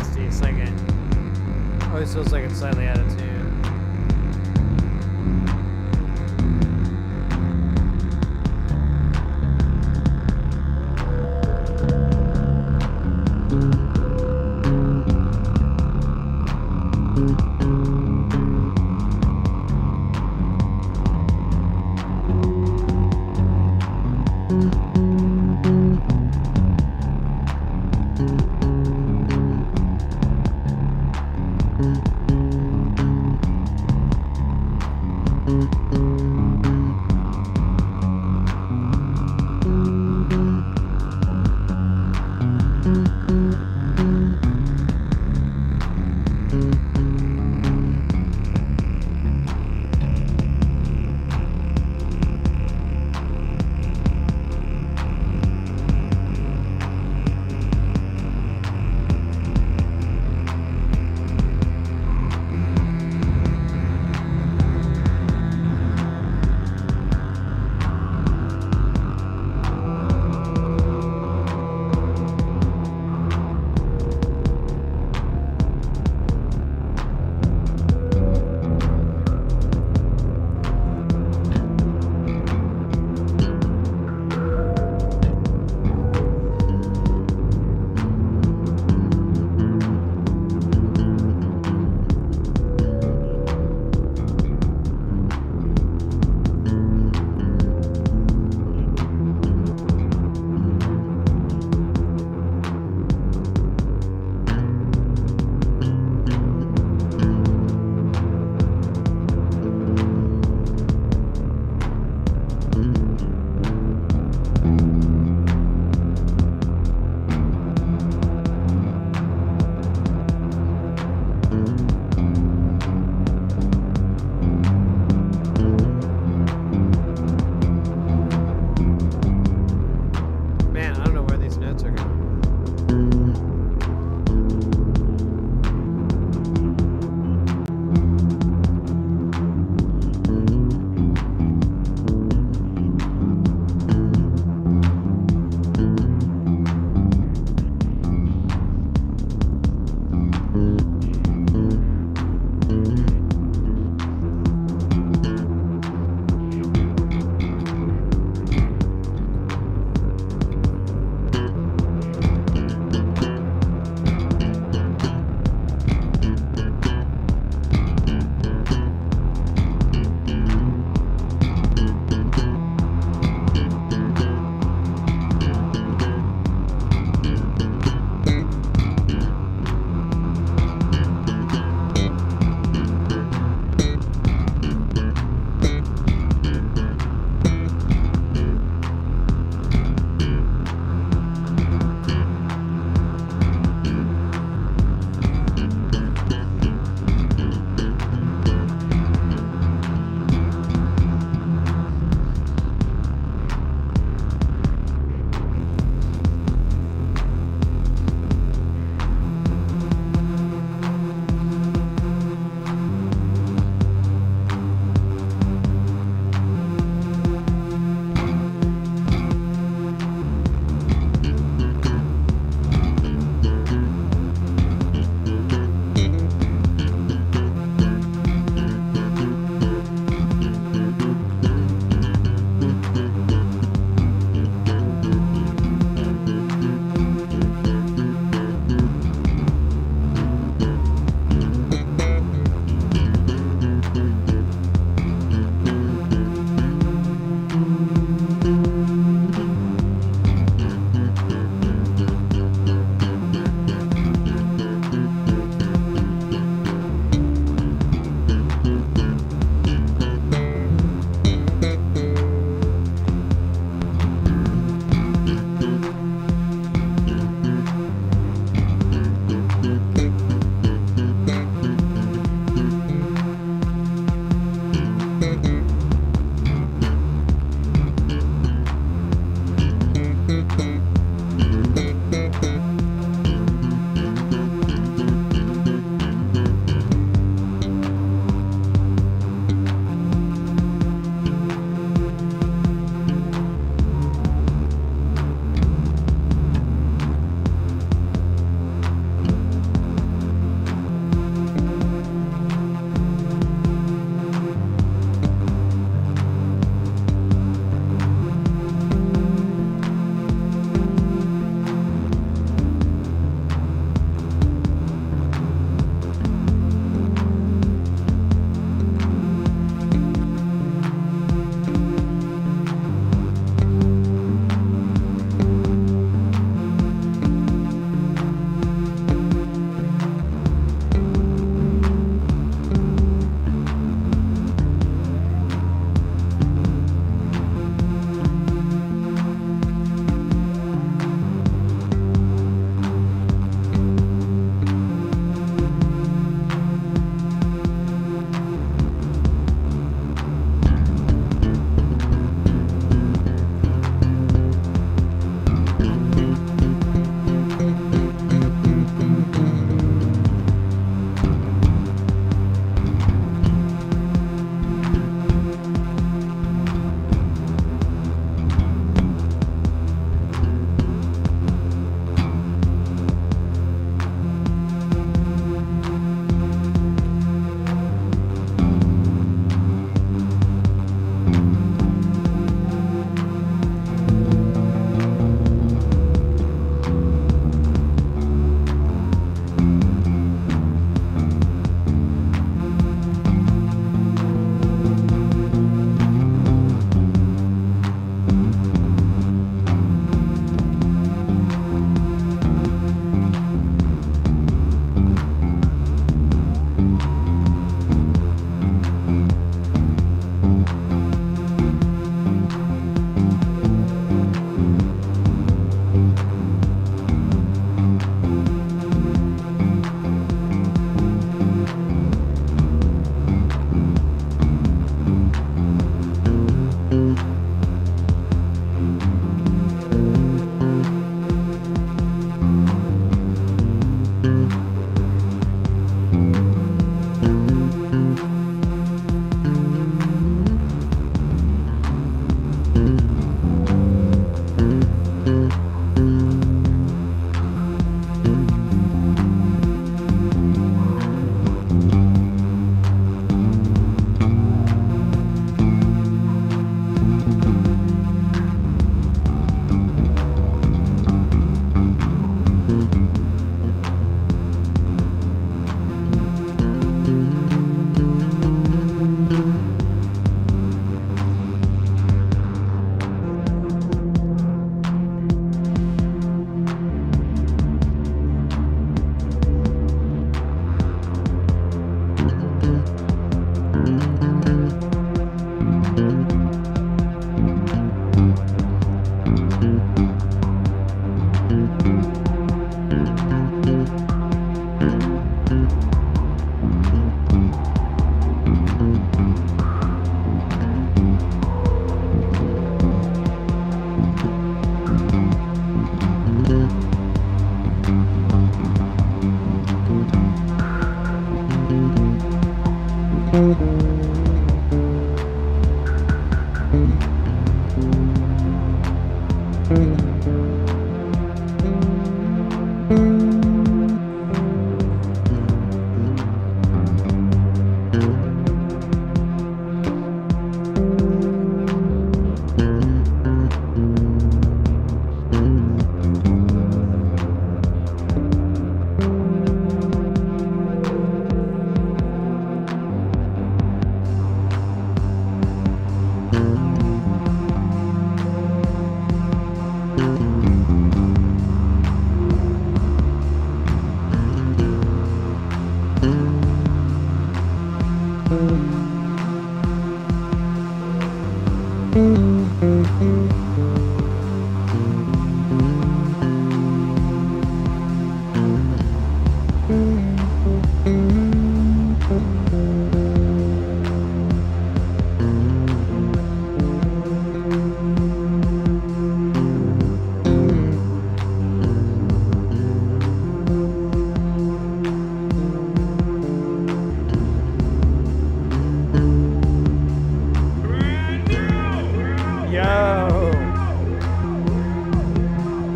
nasty. It's like it always feels like it's slightly out of tune.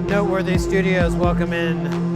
Noteworthy Studios, welcome in.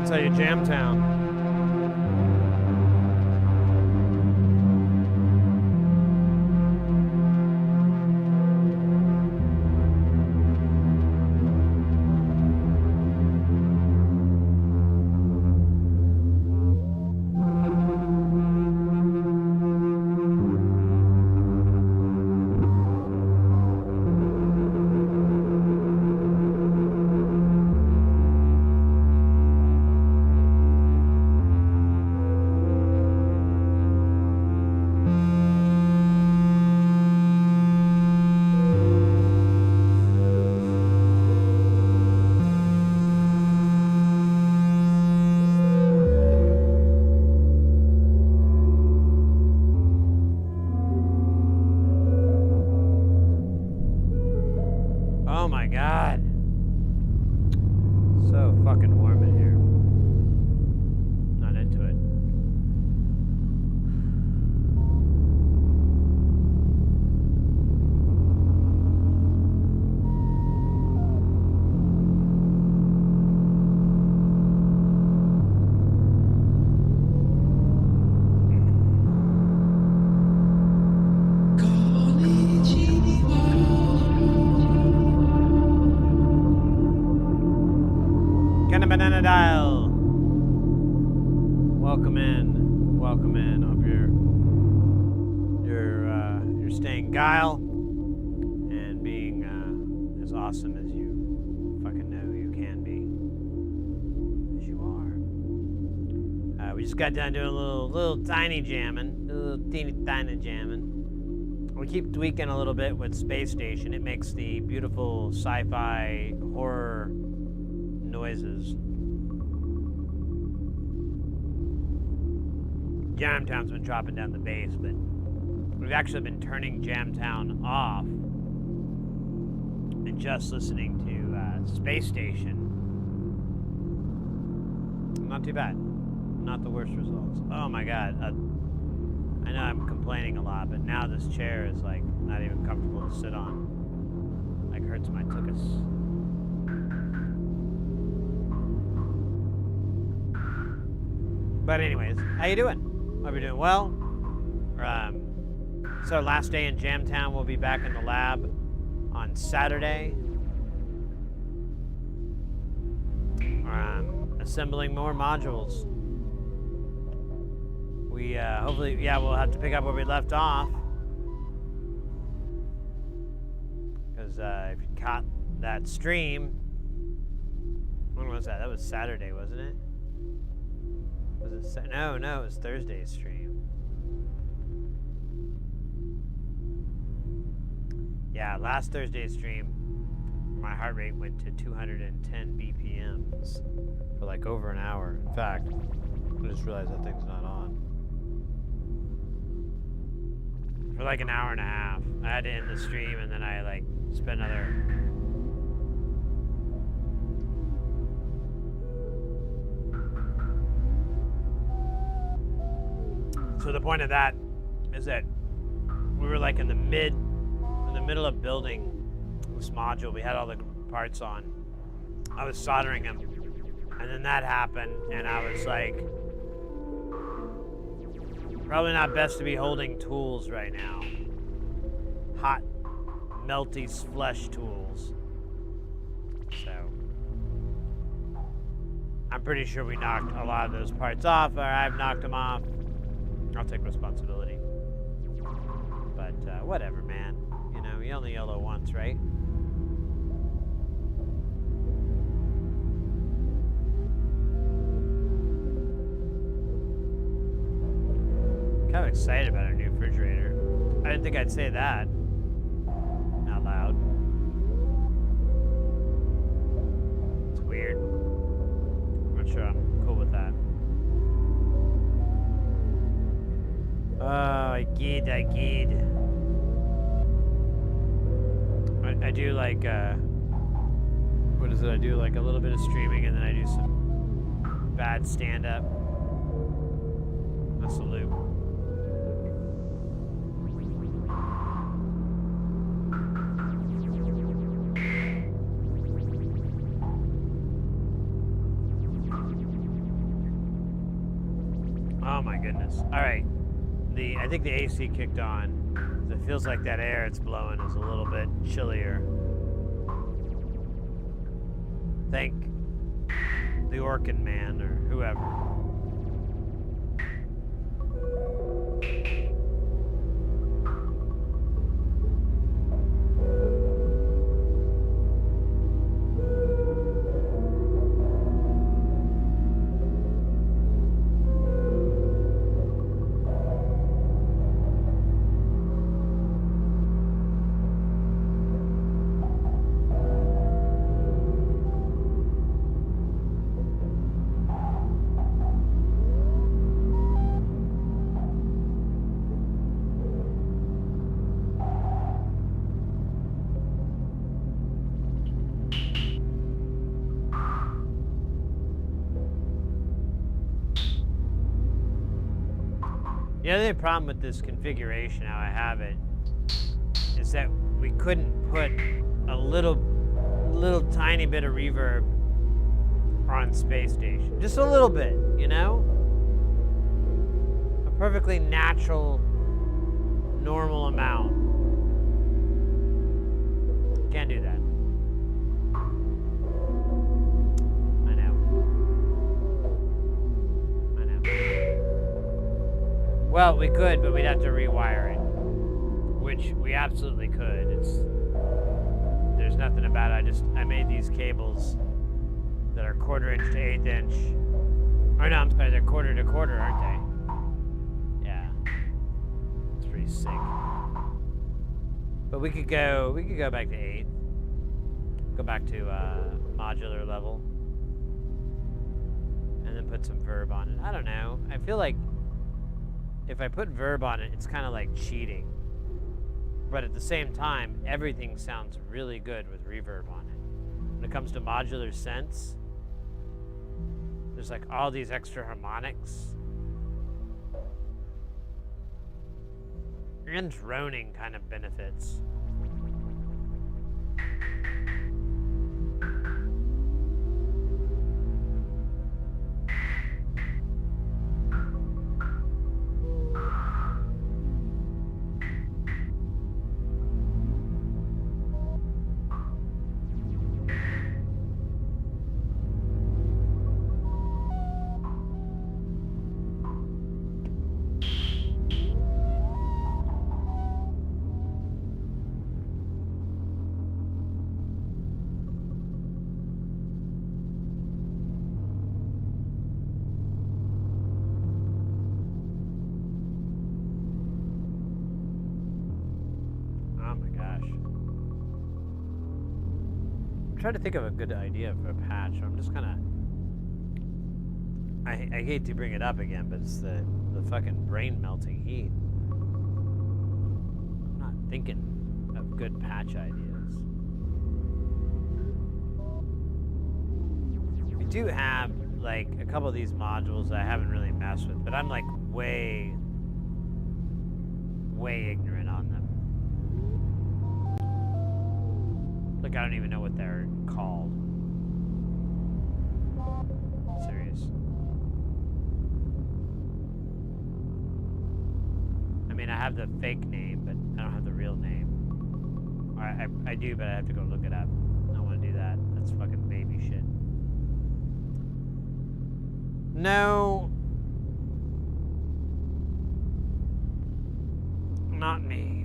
That's how you Jamtown. Guile. Welcome in. Welcome in. Hope you're staying Guile and being as awesome as you fucking know you can be. As you are. We just got done doing a little tiny jamming. A little teeny tiny jamming. We keep tweaking a little bit with Spacestation. It makes the beautiful sci-fi horror noises. Jamtown's been dropping down the bass, but we've actually been turning Jamtown off and just listening to Spacestation. Not too bad. Not the worst results. Oh my god. I know I'm complaining a lot, but now this chair is like not even comfortable to sit on. Like hurts my tuchus. But anyways, how you doing? Hope you're doing well. It's our last day in Jamtown. We'll be back in the lab on Saturday. Assembling more modules. We hopefully, we'll have to pick up where we left off. Because if you caught that stream, when was that? That was Saturday, wasn't it? Was it no, it was Thursday's stream. Yeah, last Thursday's stream, my heart rate went to 210 BPMs for like over an hour. In fact, I just realized that thing's not on. For like an hour and a half. I had to end the stream and then I like spent another... So the point of that is that we were like in the middle of building this module. We had all the parts on. I was soldering them, and then that happened, and I was like, probably not best to be holding tools right now. Hot, melty flesh tools. So I'm pretty sure we knocked a lot of those parts off, or I've knocked them off. I'll take responsibility. But whatever, man. You know, you only YOLO once, right? Kind of excited about our new refrigerator. I didn't think I'd say that out loud. It's weird. I'm not sure I'm cool with that. Oh, I kid. I do like, what is it? I do like a little bit of streaming and then I do some bad stand-up. That's the loop. Oh my goodness. All right. I think the AC kicked on. It feels like that air it's blowing is a little bit chillier. Thank the Orkin man or whoever. The other problem with this configuration, how I have it, is that we couldn't put a little tiny bit of reverb on Spacestation. Just a little bit, you know? A perfectly natural, normal amount. Can't do that. I know. Well, we could, but we'd have to rewire it, which we absolutely could. There's nothing about it. I made these cables that are 1/4 inch to 1/8 inch. Or no, I'm sorry, they're 1/4 to 1/4, aren't they? Yeah. It's pretty sick. But we could go back to 8. Go back to modular level. And then put some verb on it. I don't know. I feel like if I put verb on it, it's kind of like cheating. But at the same time, everything sounds really good with reverb on it. When it comes to modular synths, there's like all these extra harmonics. And droning kind of benefits. Trying to think of a good idea for a patch. I'm just kind of... I hate to bring it up again, but it's the fucking brain-melting heat. I'm not thinking of good patch ideas. We do have, like, a couple of these modules that I haven't really messed with, but I'm, like, way ignorant on them. Like, I don't even know what they're called. Serious. I mean, I have the fake name, but I don't have the real name. Or I do, but I have to go look it up. I don't want to do that. That's fucking baby shit. No. Not me.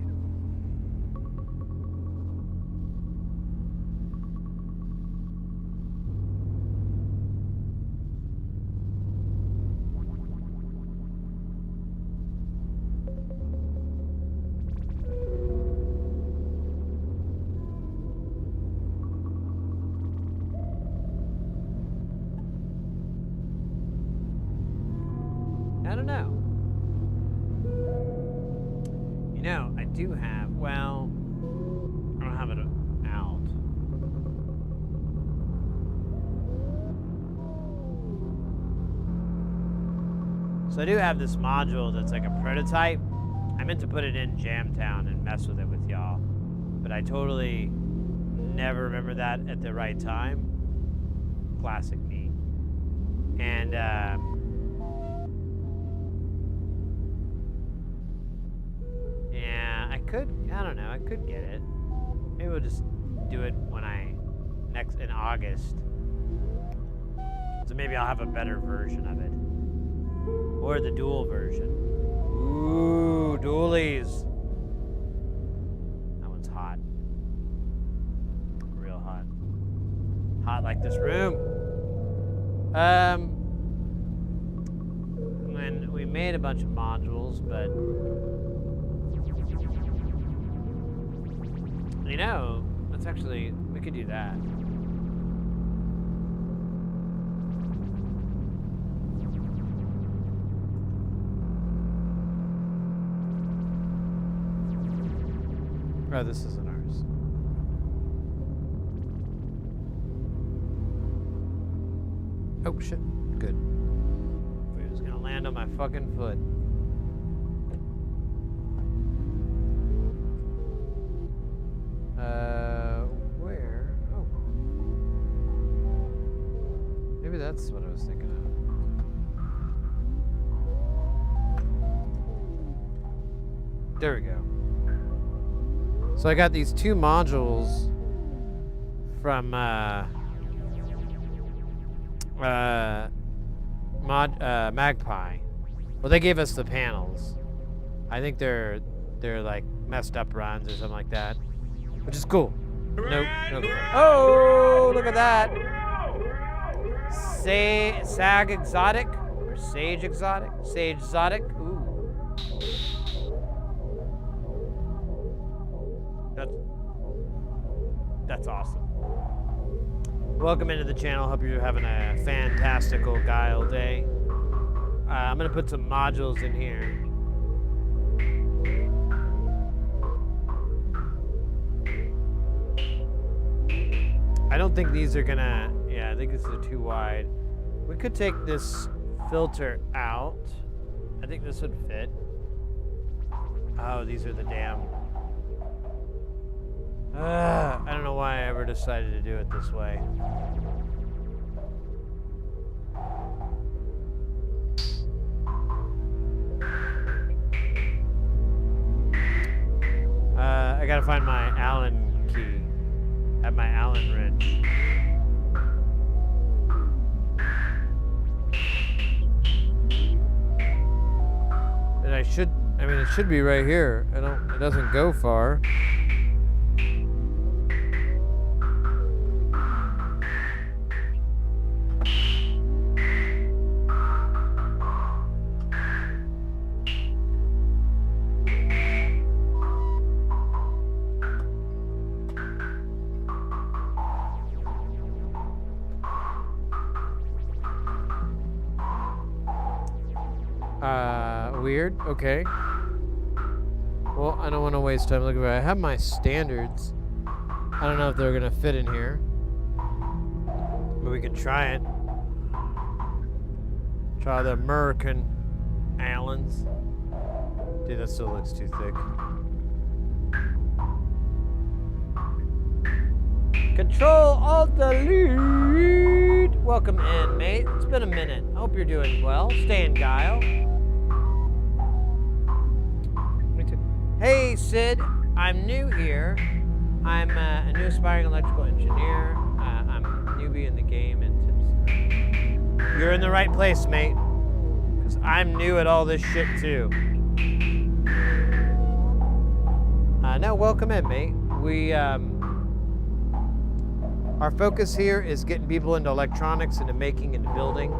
I don't know. You know, I do have, well, I don't have it out. So I do have this module that's like a prototype. I meant to put it in Jamtown and mess with it with y'all, but I totally never remember that at the right time. Classic me. And, yeah, I don't know, I could get it. Maybe we'll just do it when in August. So maybe I'll have a better version of it. Or the dual version. Ooh, dualies. That one's hot. Real hot. Hot like this room. When we made a bunch of modules, but you know, let's actually, we could do that. Oh, this isn't ours. Oh, shit. Good. It was gonna land on my fucking foot. Where? Oh. Maybe that's what I was thinking of. There we go. So I got these two modules from Magpie. Well, they gave us the panels. I think they're like messed up runs or something like that, which is cool. Nope. Oh, look at that. Sag exotic or sage exotic? Sage exotic. Ooh. That's awesome. Welcome into the channel. Hope you're having a fantastical guile day. I'm gonna put some modules in here. I don't think these are gonna, yeah, I think this is too wide. We could take this filter out. I think this would fit. Oh, these are the damn. I don't know why I ever decided to do it this way. I gotta find my Allen key at my Allen wrench. And it should be right here. It doesn't go far. Weird. Okay. Well, I don't want to waste time looking for it. I have my standards. I don't know if they're gonna fit in here, but we can try it. Try the American Allens. Dude, that still looks too thick. Control Alt Delete. Welcome in, mate. It's been a minute. I hope you're doing well. Staying guile. Me too. Hey, Sid. I'm new here. I'm a new aspiring electrical engineer. I'm a newbie in the game and tips. You're in the right place, mate. Because I'm new at all this shit too. No, welcome in, mate. Our focus here is getting people into electronics, into making, into building.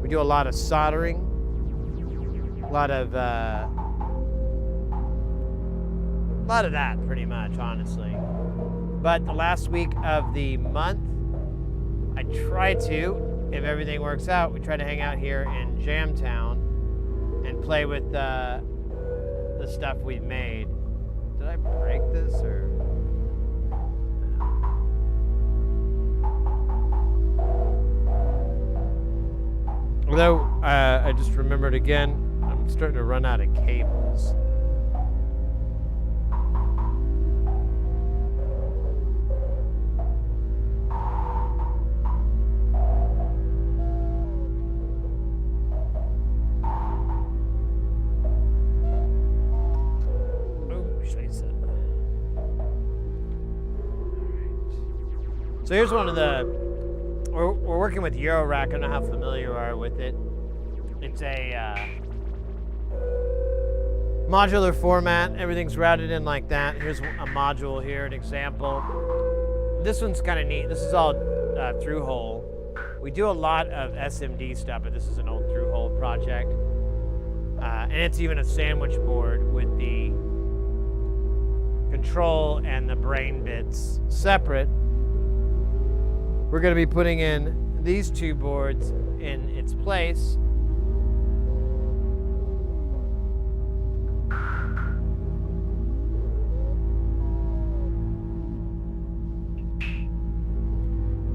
We do a lot of soldering, a lot of that, pretty much, honestly. But the last week of the month, I try to, if everything works out, we try to hang out here in Jamtown and play with the stuff we've made. Did I break this or? Although, I just remembered again, I'm starting to run out of cables. So here's one of the, we're working with Eurorack. I don't know how familiar you are with it. It's a modular format. Everything's routed in like that. Here's a module here, an example. This one's kind of neat. This is all through hole. We do a lot of SMD stuff, but this is an old through hole project. And it's even a sandwich board with the control and the brain bits separate. We're going to be putting in these two boards in its place.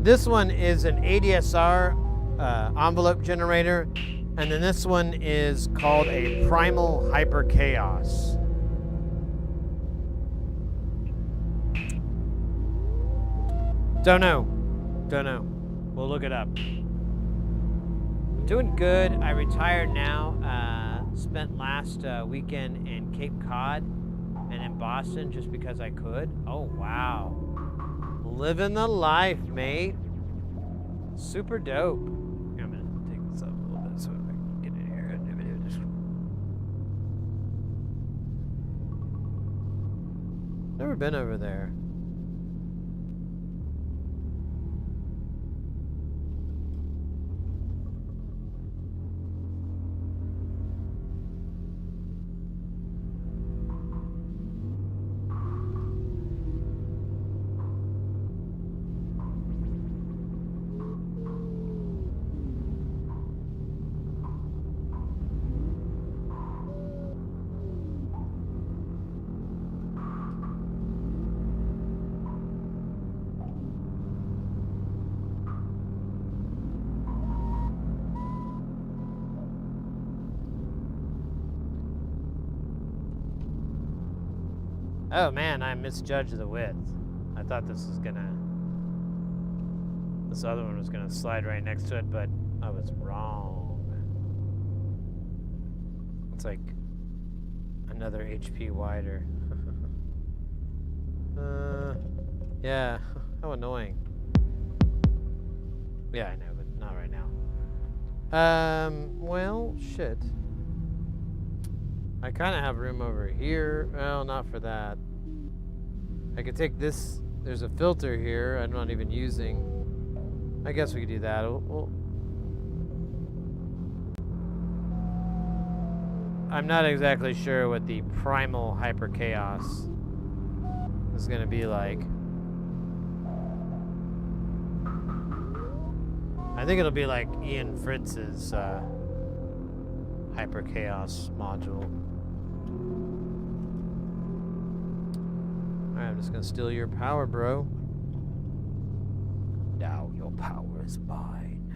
This one is an ADSR envelope generator, and then this one is called a primal hyper chaos. Don't know. We'll look it up. Doing good. I retired now. Spent last weekend in Cape Cod and in Boston just because I could. Oh, wow. Living the life, mate. Super dope. I'm going to take this up a little bit so I can get in here. Never been over there. Oh man, I misjudged the width. I thought this other one was gonna slide right next to it, but I was wrong. It's like another HP wider. Yeah, how annoying. Yeah, I know, but not right now. Well, shit. I kind of have room over here. Well, not for that. I could take this. There's a filter here I'm not even using. I guess we could do that. I'm not exactly sure what the primal hyper chaos is going to be like. I think it'll be like Ian Fritz's hyper chaos module. Alright, I'm just gonna steal your power, bro. Now your power is mine.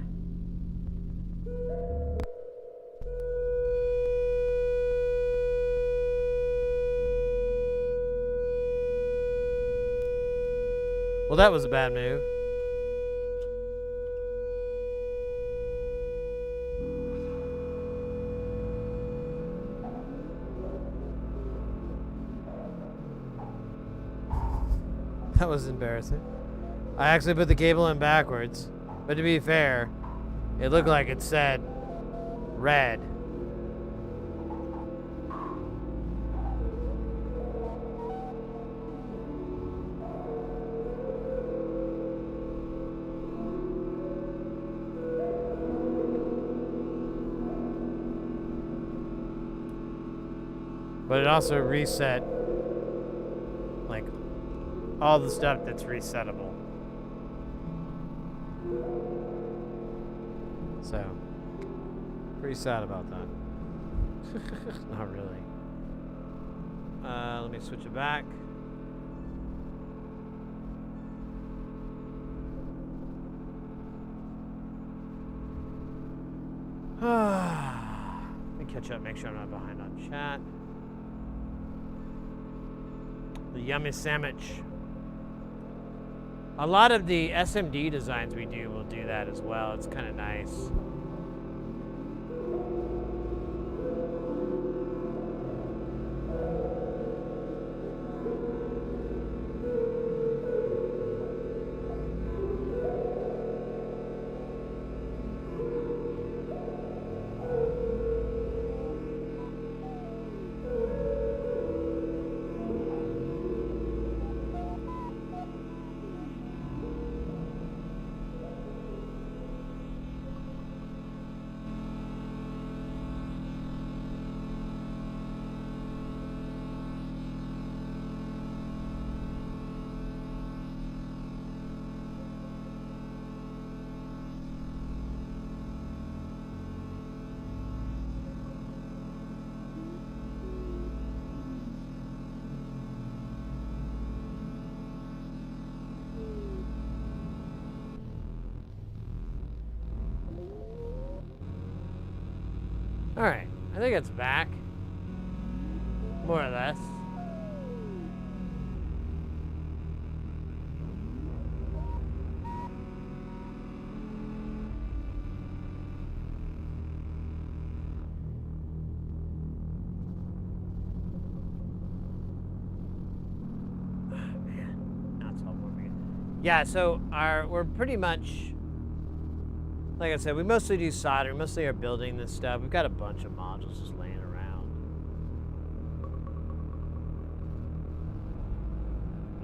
Well, that was a bad move. That was embarrassing. I actually put the cable in backwards, but to be fair, it looked like it said red. But it also reset like all the stuff that's resettable. So, pretty sad about that. Not really. Let me switch it back. Let me catch up, make sure I'm not behind on chat. The yummy sandwich. A lot of the SMD designs we do will do that as well. It's kind of nice. All right, I think it's back, more or less. Man, now it's all warm. Yeah, so we're pretty much. Like I said, we mostly do solder. We mostly are building this stuff. We've got a bunch of modules just laying around.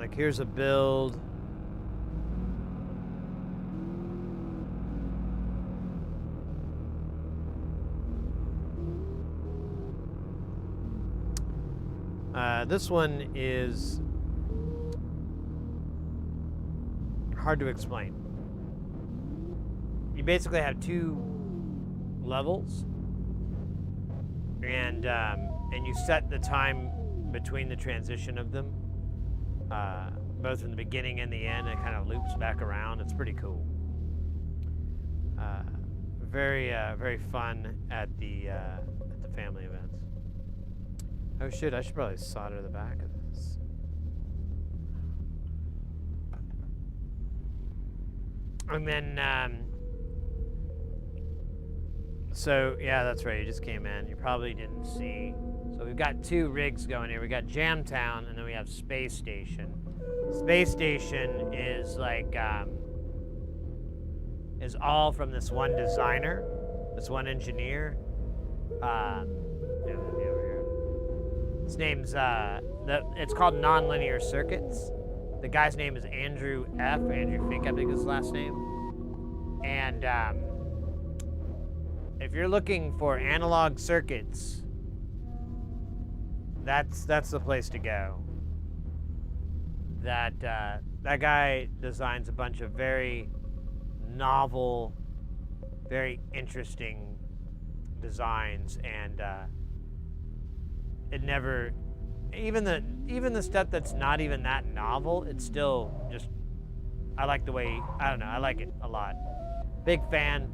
Like, here's a build. This one is hard to explain. You basically have 2 levels, and you set the time between the transition of them, both in the beginning and the end. It kind of loops back around. It's pretty cool. Very fun at the family events. Oh shit! I should probably solder the back of this. And then, so yeah, that's right. You just came in. You probably didn't see. So we've got 2 rigs going here. We got Jamtown, and then we have Spacestation. Spacestation is like is all from this one designer, this one engineer. His name's it's called Nonlinear Circuits. The guy's name is Andrew Fink, I think is his last name. And if you're looking for analog circuits, that's the place to go. That guy designs a bunch of very novel, very interesting designs, and it never, even the stuff that's not even that novel, it's still just, I like the way, I don't know, I like it a lot. Big fan.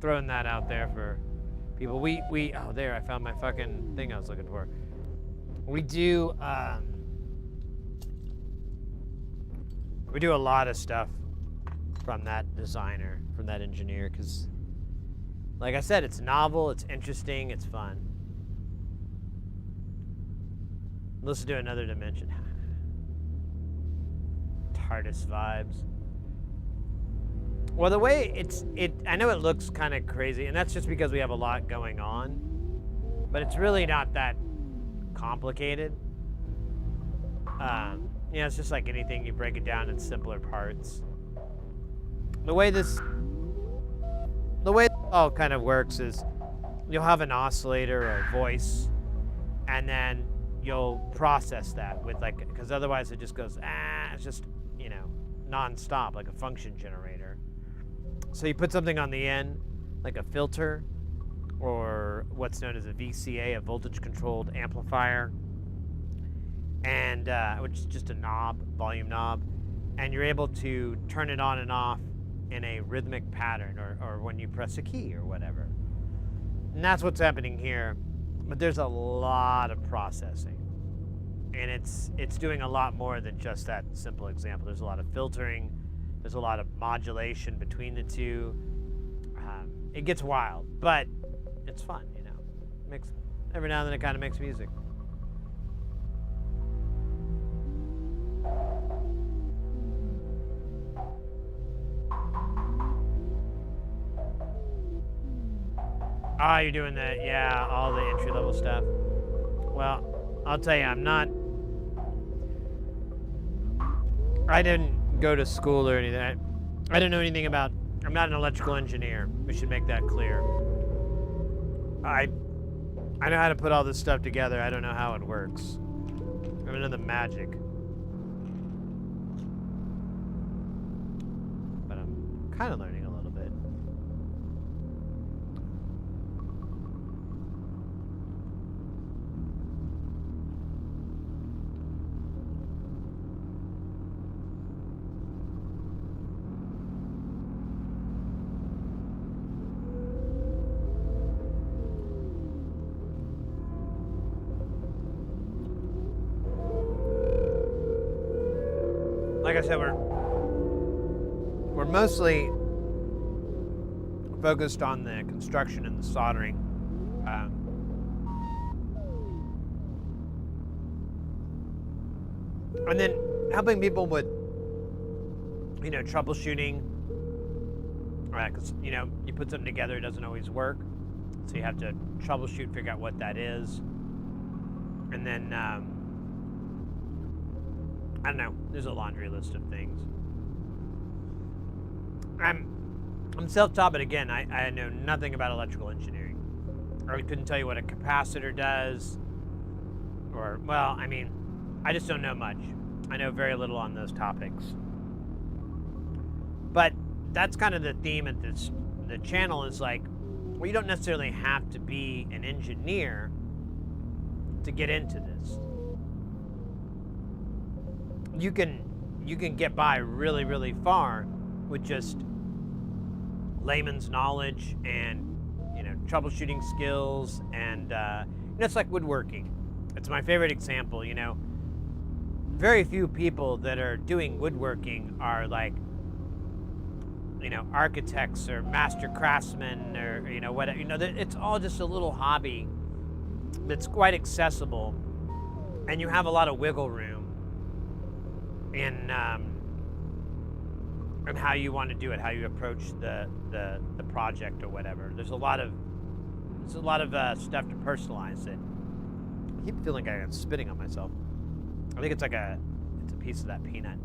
Throwing that out there for people. We oh, there, I found my fucking thing I was looking for. We do a lot of stuff from that designer, from that engineer, because like I said, it's novel, it's interesting, it's fun. Let's do another dimension. TARDIS vibes. Well, the way I know it looks kind of crazy, and that's just because we have a lot going on, but it's really not that complicated. You know, it's just like anything, you break it down in simpler parts. The way it all kind of works is you'll have an oscillator or a voice, and then you'll process that with because otherwise it just goes, it's just, you know, non-stop, like a function generator. So you put something on the end, like a filter, or what's known as a VCA, a voltage-controlled amplifier, and which is just a knob, volume knob, and you're able to turn it on and off in a rhythmic pattern, or when you press a key or whatever. And that's what's happening here. But there's a lot of processing, and it's doing a lot more than just that simple example. There's a lot of filtering, there's a lot of modulation between the two. It gets wild, but it's fun, you know. Every now and then it kind of makes music. Ah, you're doing that, yeah, all the entry-level stuff. Well, I'll tell you, I didn't go to school or anything. I don't know anything about, I'm not an electrical engineer. We should make that clear. I know how to put all this stuff together. I don't know how it works. I don't know the magic. But I'm kind of learning a little bit. Like I said, we're mostly focused on the construction and the soldering. And then helping people with, you know, troubleshooting. Because, you know, you put something together, it doesn't always work. So you have to troubleshoot, figure out what that is. And then I don't know. There's a laundry list of things. I'm self-taught, but again, I know nothing about electrical engineering. Or I couldn't tell you what a capacitor does. Or, well, I mean, I just don't know much. I know very little on those topics. But that's kind of the theme at the channel is like, well, you don't necessarily have to be an engineer to get into this. You can get by really, really far with just layman's knowledge and, troubleshooting skills, and it's like woodworking. It's my favorite example. Very few people that are doing woodworking are like, architects or master craftsmen or whatever. It's all just a little hobby that's quite accessible, and you have a lot of wiggle room in how you want to do it, how you approach the project or whatever. There's a lot of stuff to personalize it. I keep feeling like I'm spitting on myself. I think it's a piece of that peanut.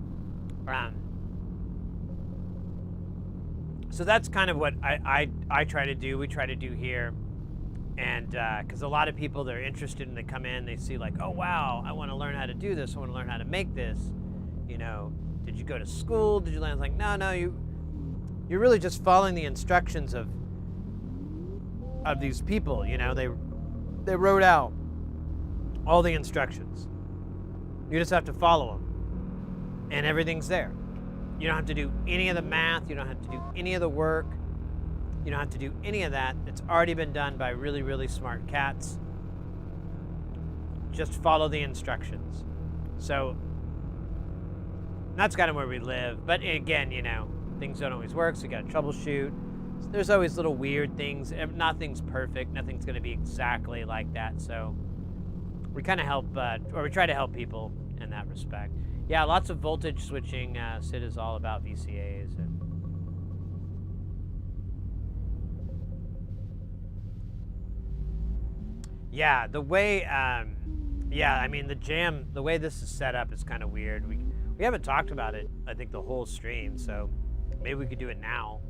So that's kind of what I try to do. We try to do here, and because a lot of people, they're interested and they come in, they see like, oh wow, I want to learn how to do this. I want to learn how to make this. Did you go to school? Did you learn? Like, no, you're really just following the instructions of these people. They wrote out all the instructions. You just have to follow them, and everything's there. You don't have to do any of the math. You don't have to do any of the work. You don't have to do any of that. It's already been done by really, really smart cats. Just follow the instructions. So that's kind of where we live. But again, things don't always work, so you got to troubleshoot. There's always little weird things. Nothing's perfect. Nothing's going to be exactly like that. So we kind of help, or we try to help people in that respect. Yeah, lots of voltage switching. Sid is all about VCAs. Yeah, the way, the way this is set up is kind of weird. We haven't talked about it, I think, the whole stream, so maybe we could do it now.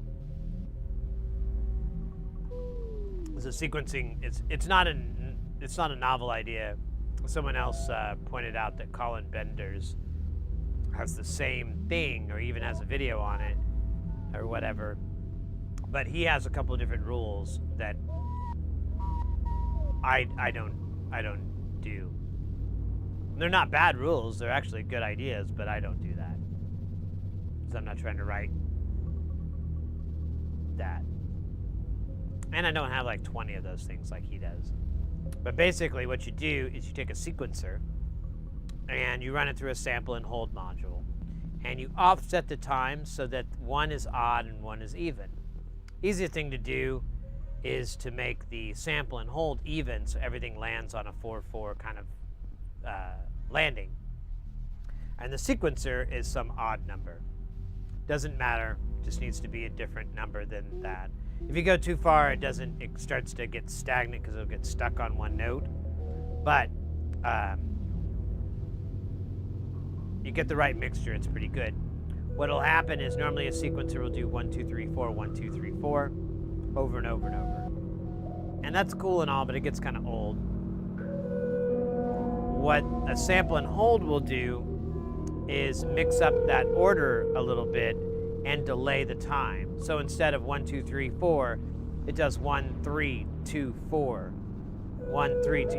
The sequencing, it's not a novel idea. Someone else pointed out that Colin Benders has the same thing, or even has a video on it, or whatever. But he has a couple of different rules that I don't do. They're not bad rules. They're actually good ideas, but I don't do that because I'm not trying to write that. And I don't have like 20 of those things like he does. But basically what you do is you take a sequencer and you run it through a sample and hold module. And you offset the time so that one is odd and one is even. Easiest thing to do is to make the sample and hold even so everything lands on a 4/4 kind of landing. And the sequencer is some odd number. Doesn't matter, just needs to be a different number than that. If you go too far, it starts to get stagnant because it'll get stuck on one note. But you get the right mixture, it's pretty good. What'll happen is normally a sequencer will do 1 2 3 4 1 2 3 4 over and over and over. And that's cool and all, but it gets kind of old. What a sample and hold will do is mix up that order a little bit and delay the time. So instead of 1 2 3 4, it does 1 3 2 4 1 3 2.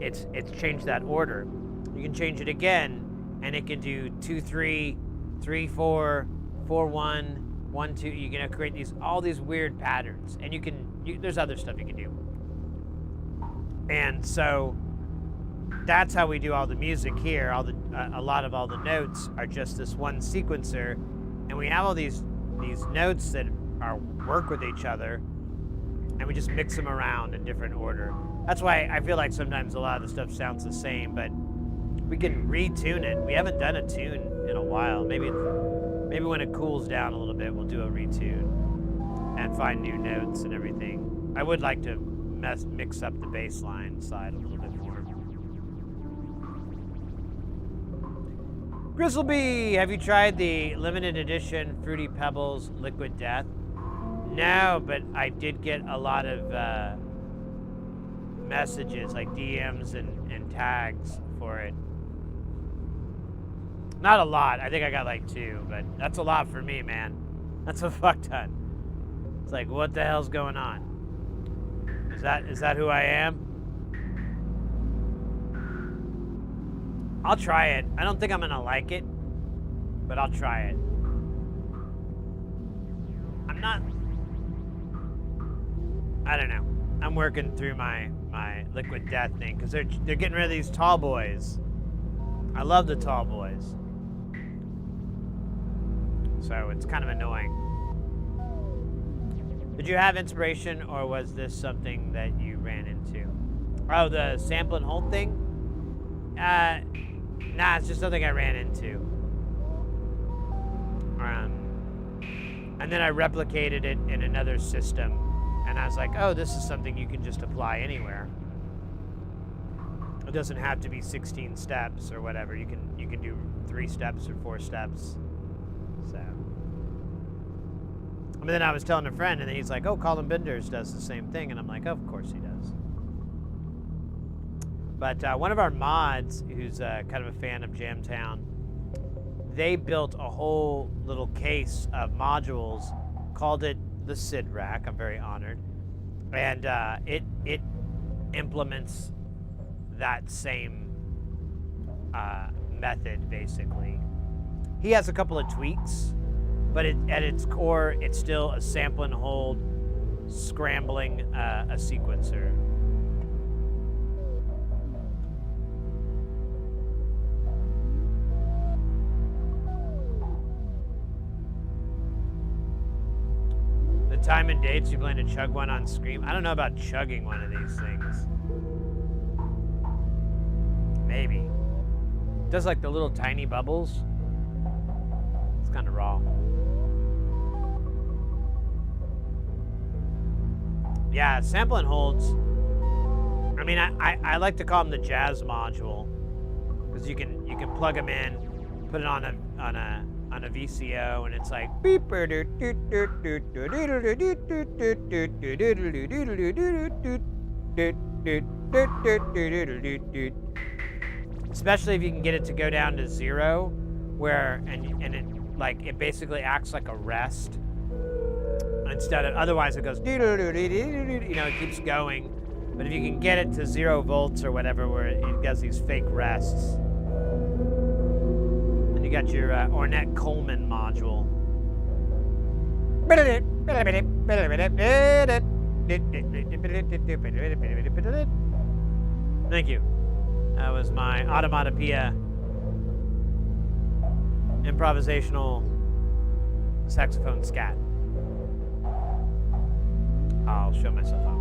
It's changed that order. You can change it again, and it can do 2 3 3 4 4 1 1 2. You're gonna create all these weird patterns, and there's other stuff you can do. And so that's how we do all the music here. A lot of all the notes are just this one sequencer, and we have all these notes that work with each other, and we just mix them around in different order. That's why I feel like sometimes a lot of the stuff sounds the same, but we can retune it. We haven't done a tune in a while. Maybe when it cools down a little bit, we'll do a retune and find new notes and everything. I would like to mix up the bass line side a little bit more. Gristleby, have you tried the limited edition Fruity Pebbles Liquid Death? No, but I did get a lot of messages, like DMs and tags for it. Not a lot. I think I got like 2, but that's a lot for me, man. That's a fuck ton. It's like, what the hell's going on? Is that who I am? I'll try it. I don't think I'm gonna like it, but I'll try it. I don't know. I'm working through my liquid death thing because they're getting rid of these tall boys. I love the tall boys. So it's kind of annoying. Did you have inspiration, or was this something that you ran into? Oh, the sample and hold thing? Nah, it's just something I ran into. And then I replicated it in another system, and I was like, oh, this is something you can just apply anywhere. It doesn't have to be 16 steps or whatever. You can do 3 steps or 4 steps. So. But then I was telling a friend, and he's like, oh, Colin Benders does the same thing. And I'm like, oh, of course he does. But one of our mods, who's kind of a fan of Jamtown, they built a whole little case of modules, called it the SID rack. I'm very honored. And it implements that same method, basically. He has a couple of tweaks, but at its core, it's still a sample and hold, scrambling a sequencer. The time and dates you plan to chug one on Scream? I don't know about chugging one of these things. Maybe. It does like the little tiny bubbles. It's kind of raw. Yeah, sample and holds. I mean, I like to call them the jazz module, because you can plug them in, put it on a VCO, and it's like beep. Especially if you can get it to go down to 0, where and it basically acts like a rest. Instead of, otherwise it goes, it keeps going. But if you can get it to 0 volts or whatever, where it does these fake rests, then you got your Ornette Coleman module. Thank you. That was my automatopoeia improvisational saxophone scat. I'll show myself out.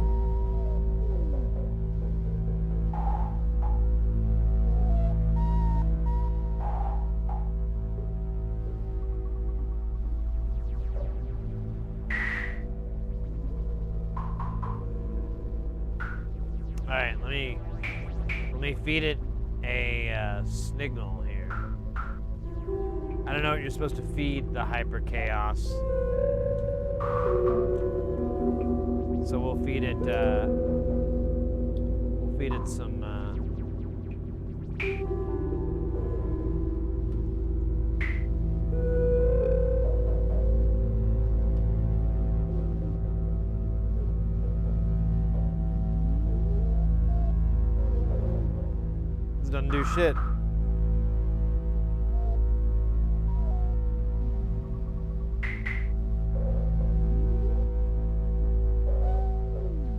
All right, let me feed it a signal here. I don't know what you're supposed to feed the hyper chaos. So we'll feed it some This doesn't do shit.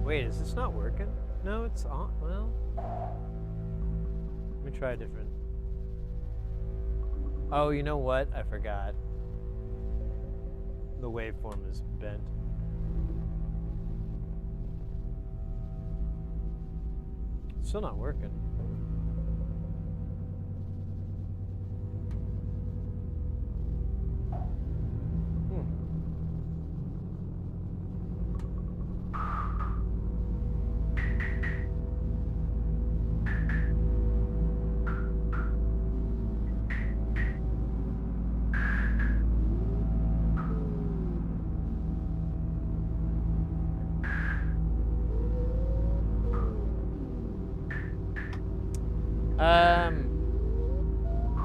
Wait, is this not working? No, it's on. Well, let me try a different. Oh, you know what? I forgot. The waveform is bent. It's still not working.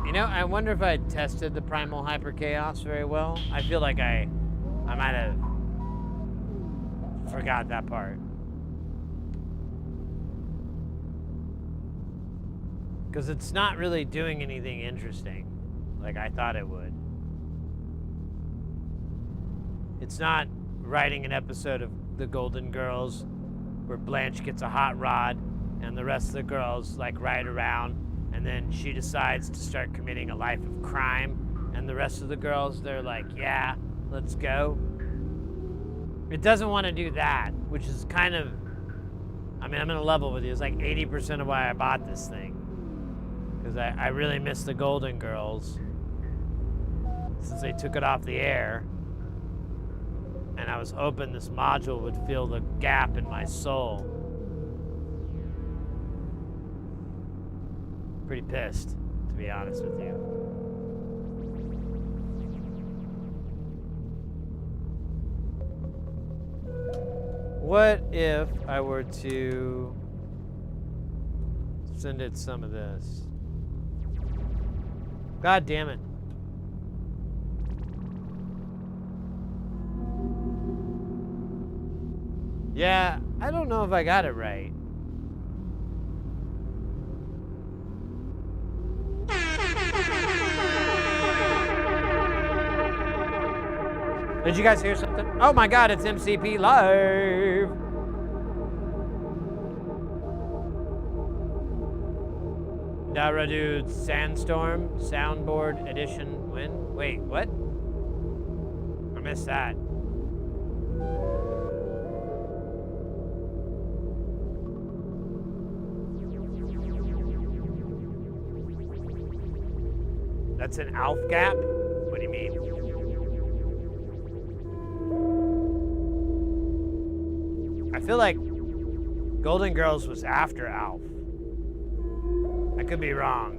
You know, I wonder if I tested the primal hyper chaos very well. I feel like I might have forgot that part. Because it's not really doing anything interesting like I thought it would. It's not writing an episode of The Golden Girls where Blanche gets a hot rod and the rest of the girls like ride around, and then she decides to start committing a life of crime, and the rest of the girls, they're like, yeah, let's go. It doesn't want to do that, which is kind of, I mean, I'm gonna level with you. It's like 80% of why I bought this thing. Because I really miss the Golden Girls since they took it off the air. And I was hoping this module would fill the gap in my soul. Pretty pissed, to be honest with you. What if I were to send it some of this? God damn it. Yeah, I don't know if I got it right. Did you guys hear something? Oh my God, it's MCP Live! Daradude Sandstorm Soundboard Edition win? Wait, what? I missed that. That's an ALF gap? What do you mean? I feel like Golden Girls was after ALF. I could be wrong.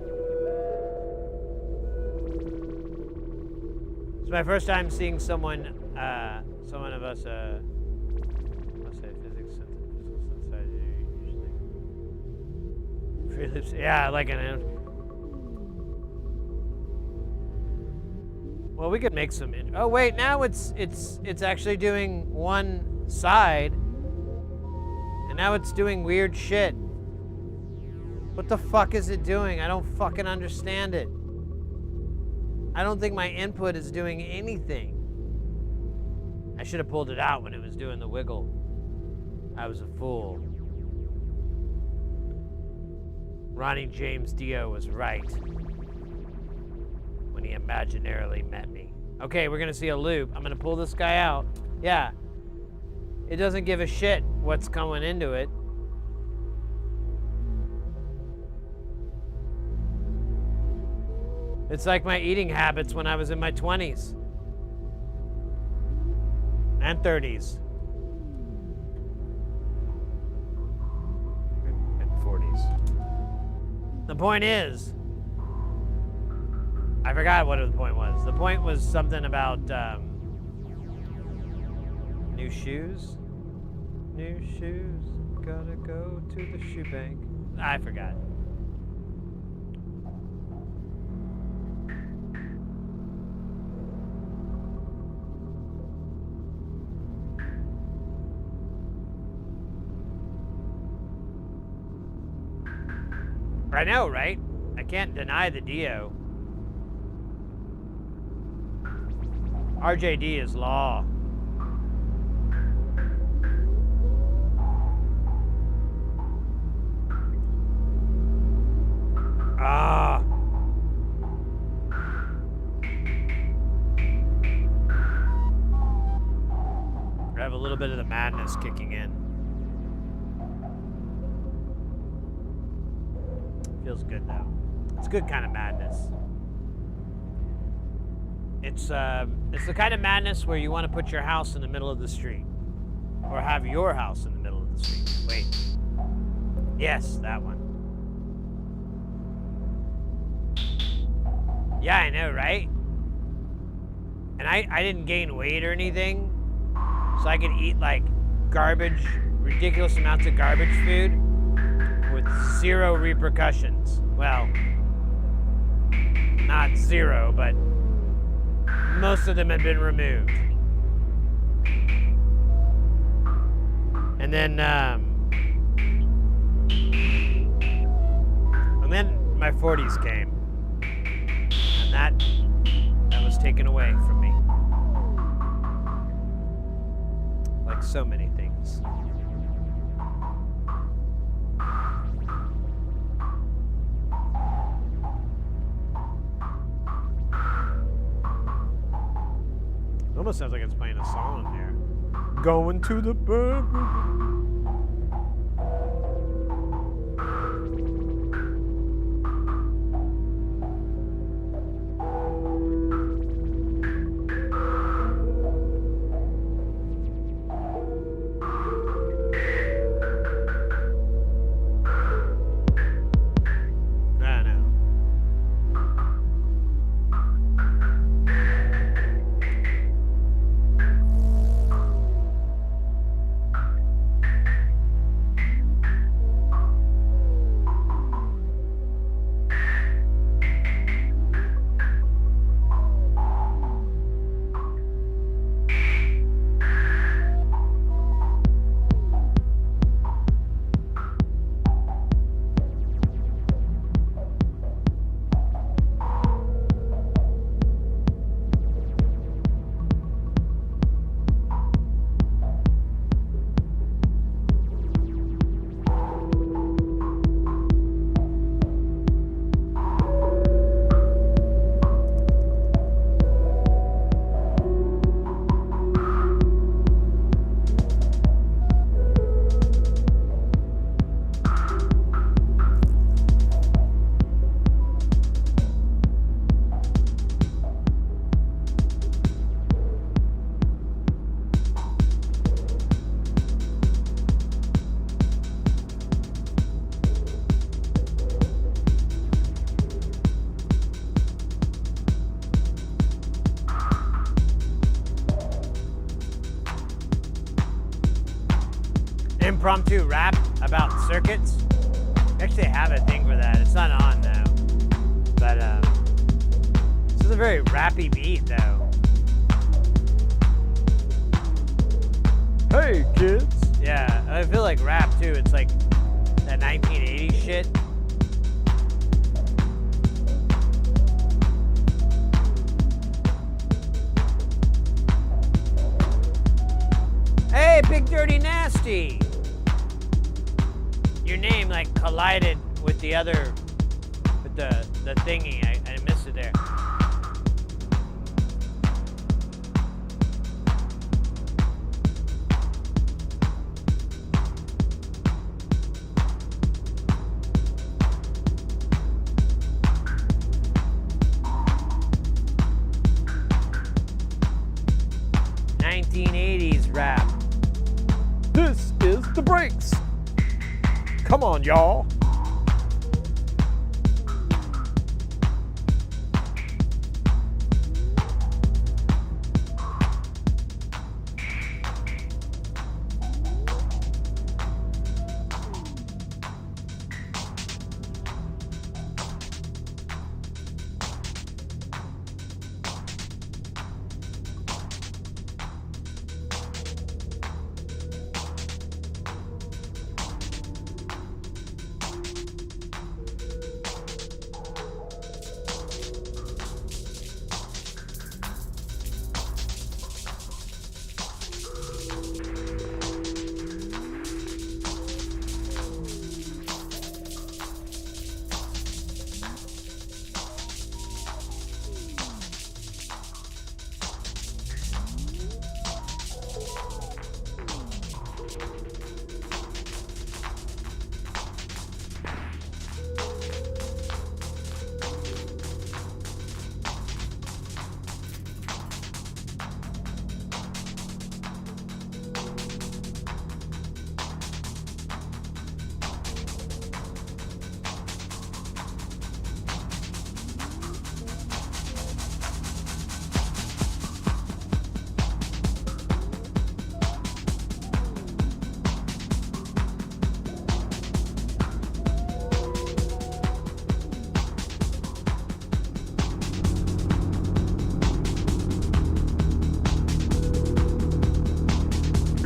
It's my first time seeing someone of us, let's say physical synthesizer usually. Yeah, like an. Well, we could make some. Oh wait, now it's actually doing one side, and now it's doing weird shit. What the fuck is it doing? I don't fucking understand it. I don't think my input is doing anything. I should have pulled it out when it was doing the wiggle. I was a fool. Ronnie James Dio was right when he imaginarily met me. Okay, we're gonna see a loop. I'm gonna pull this guy out. Yeah. It doesn't give a shit what's going into it. It's like my eating habits when I was in my 20s and 30s and 40s. The point is, I forgot what the point was. The point was something about new shoes. New shoes, gotta go to the shoe bank. I forgot. I know, right? I can't deny the Dio. RJD is law. Ah. I have a little bit of the madness kicking in. Feels good though. It's good kind of madness. It's the kind of madness where you want to put your house in the middle of the street, or have your house in the middle of the street. Wait. Yes, that one. Yeah, I know, right? And I didn't gain weight or anything, so I could eat like ridiculous amounts of garbage food with zero repercussions. Well, not zero, but most of them had been removed. And then my 40s came, and that was taken away from me, like so many things. It almost sounds like it's playing a song in there. Going to the burger. Impromptu rap about circuits. I actually have a thing for that. It's not on though. But this is a very rappy beat though. Hey, kids. Yeah, I feel like rap too. It's like that 1980s shit. Hey, Big Dirty Nasty! Your name like collided with the other, with the thingy. I missed it there. '80s rap. This is the breaks. Come on, y'all.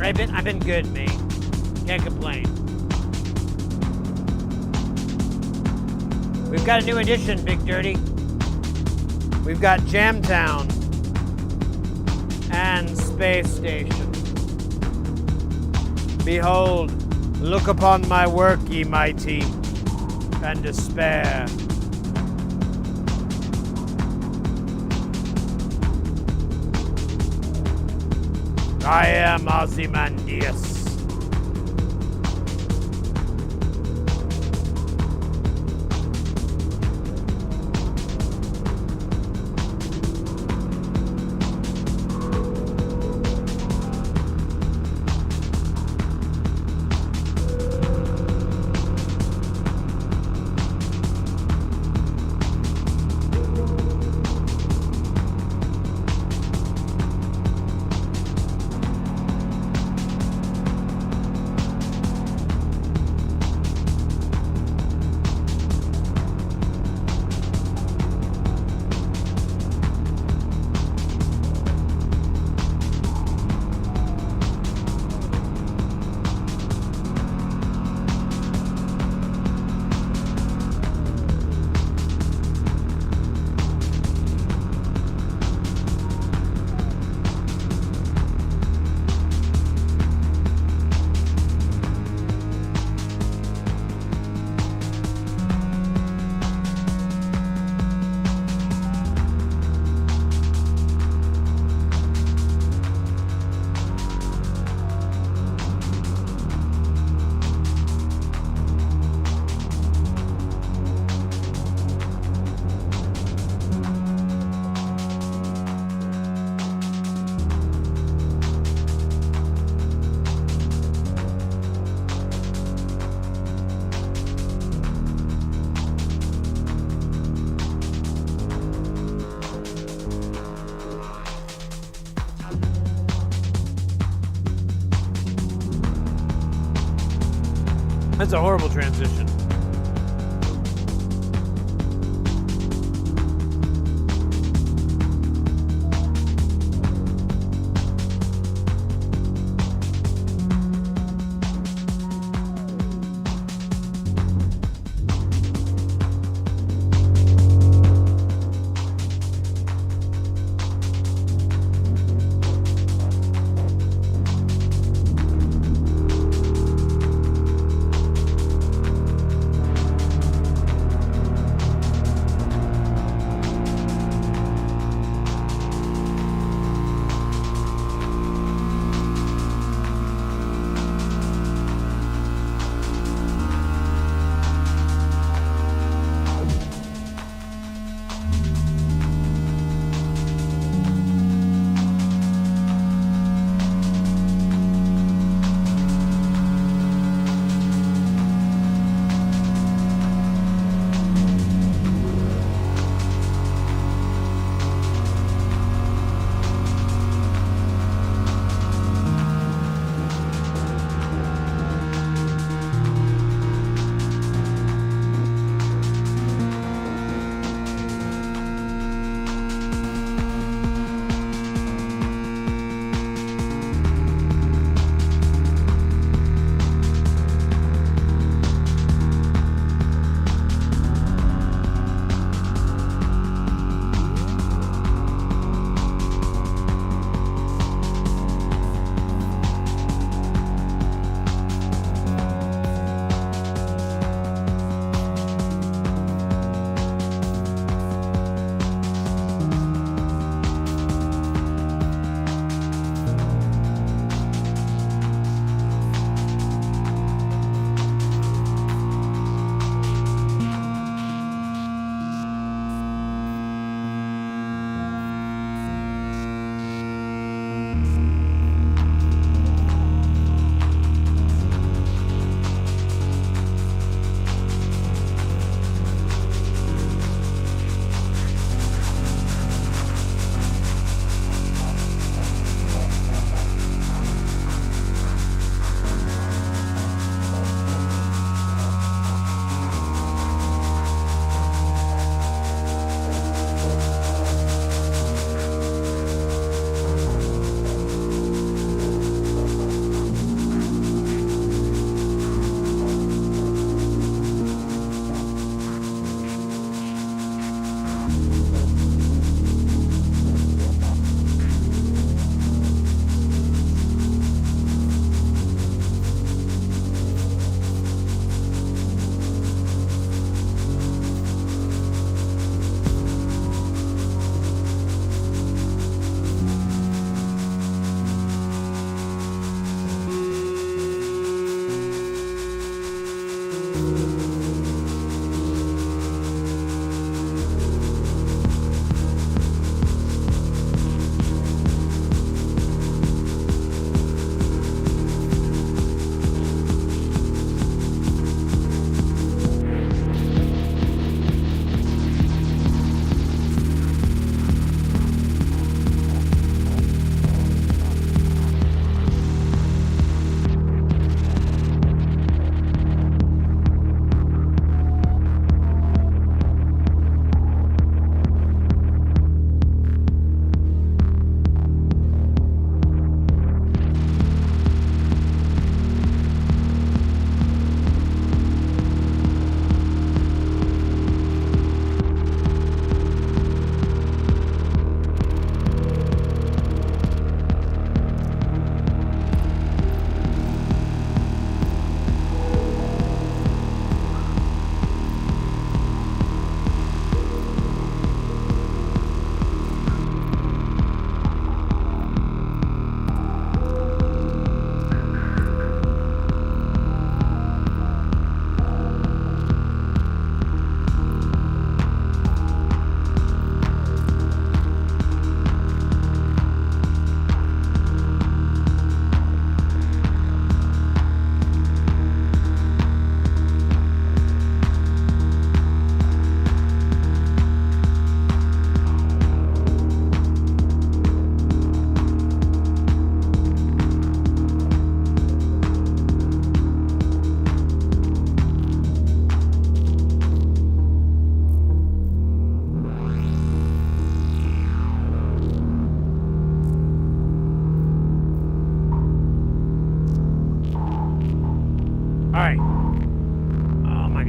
I've been good, mate. Can't complain. We've got a new addition, Big Dirty. We've got Jamtown and Spacestation. Behold, look upon my work, ye mighty, and despair. I am Ozymandias. That's a horrible transition.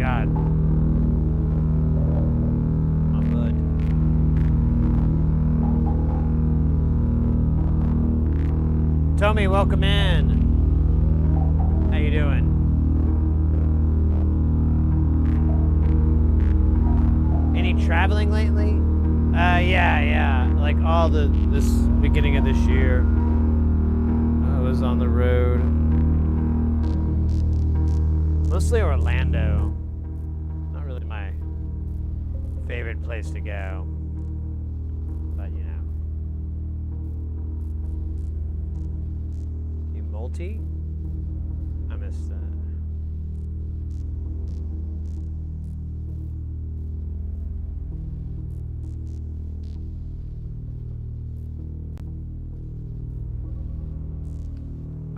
God. My bud. Tommy, welcome in. How you doing? Any traveling lately? Yeah. Like all this beginning of this year, I was on the road. Mostly Orlando. Not really my favorite place to go. But you know. You multi? I missed that.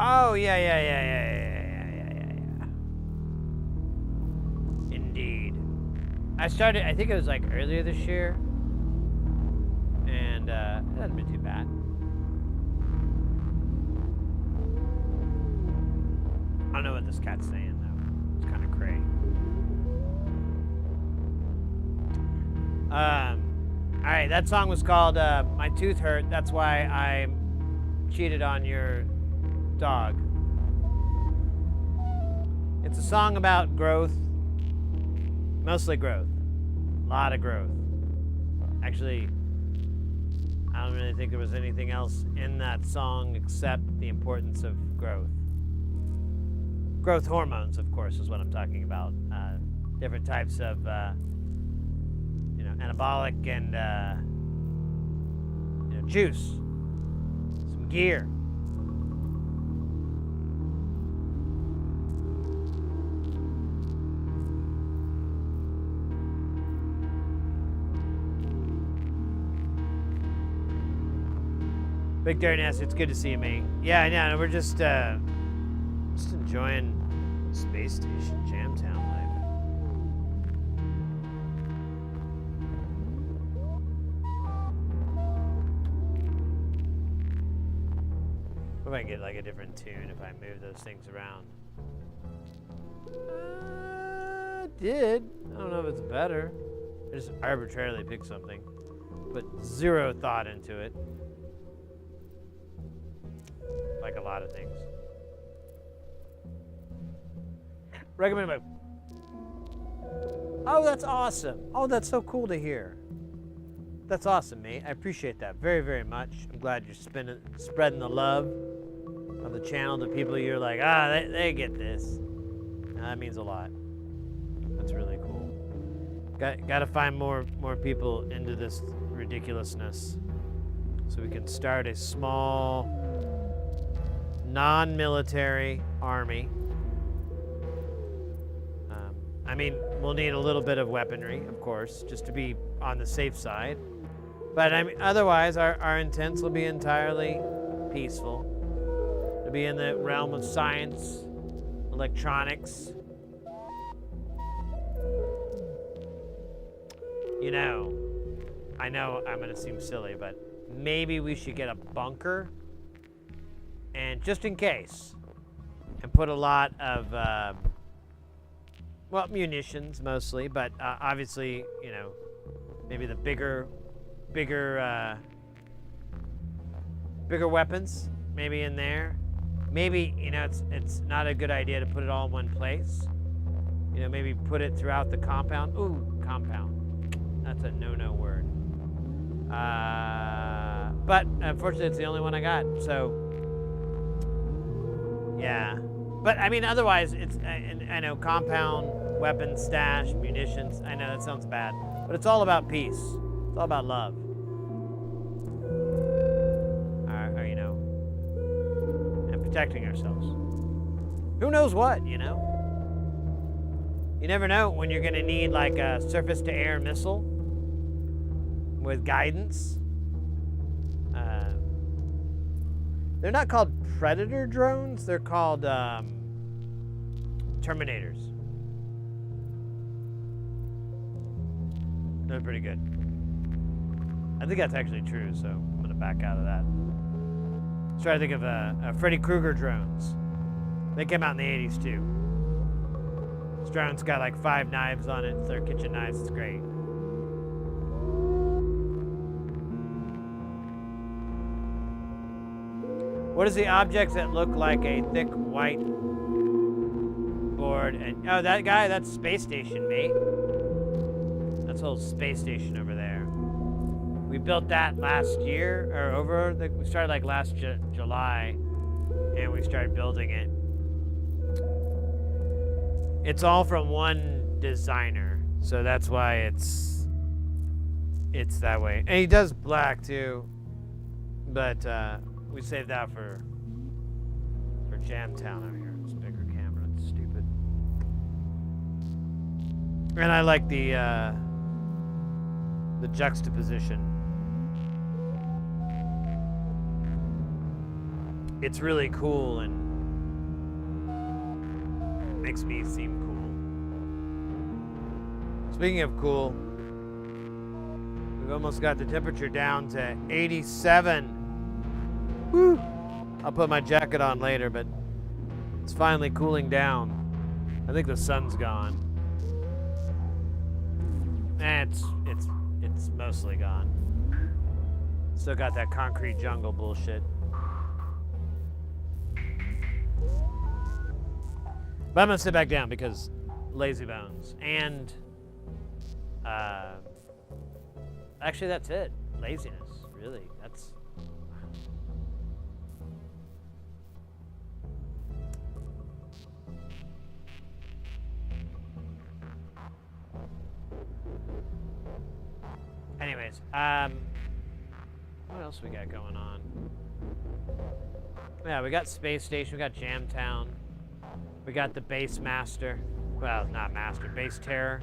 Oh, yeah. Indeed. I think it was like earlier this year. And it hasn't been too bad. I don't know what this cat's saying, though. It's kind of cray. Alright, that song was called My Tooth Hurt. That's why I cheated on your dog. It's a song about growth. Mostly growth. A lot of growth. Actually, I don't really think there was anything else in that song except the importance of growth. Growth hormones, of course, is what I'm talking about. Different types of, anabolic and, juice. Some gear. Big Dirty Nasty, it's good to see you, mate. Yeah, I know. We're just enjoying Spacestation Jamtown life. What if I get like a different tune if I move those things around? Did. I don't know if it's better. I just arbitrarily picked something. Put zero thought into it. Like a lot of things. Recommend my... Oh, that's awesome. Oh, that's so cool to hear. That's awesome, mate. I appreciate that very, very much. I'm glad you're spreading the love of the channel to people you're like, they get this. That means a lot. That's really cool. Got to find more people into this ridiculousness so we can start a small non-military army. I mean, we'll need a little bit of weaponry, of course, just to be on the safe side. But I mean, otherwise, our intents will be entirely peaceful. It'll be in the realm of science, electronics. You know, I know I'm gonna seem silly, but maybe we should get a bunker, and just in case, and put a lot of, munitions mostly, but obviously, maybe the bigger weapons, maybe in there. Maybe, it's not a good idea to put it all in one place. Maybe put it throughout the compound. Ooh, compound. That's a no-no word. But unfortunately, it's the only one I got, so yeah. But I mean, otherwise, I know compound, weapons, stash, munitions. I know that sounds bad, but it's all about peace. It's all about love. And protecting ourselves. Who knows what, You never know when you're gonna need like a surface-to-air missile with guidance. They're not called Predator drones. They're called Terminators. They're pretty good. I think that's actually true, so I'm gonna back out of that. Let's try to think of Freddy Krueger drones. They came out in the 80s too. This drone's got like 5 knives on it. They're kitchen knives. It's great. What is the objects that look like a thick white board? And oh, that guy, that's Spacestation, mate. That's old Spacestation over there. We built that last year, or we started like last July, and we started building it. It's all from one designer, so that's why it's that way. And he does black too, but we saved that for Jamtown over here. It's a bigger camera. It's stupid. And I like the juxtaposition. It's really cool and makes me seem cool. Speaking of cool, we've almost got the temperature down to 87. Woo! I'll put my jacket on later, but it's finally cooling down. I think the sun's gone. It's mostly gone. Still got that concrete jungle bullshit. But I'm gonna sit back down because lazy bones. And actually that's it. Laziness, really. That's anyways, what else we got going on? Yeah, we got Spacestation, we got Jamtown, we got the Bass Master. Well, not Master, Bass Terror.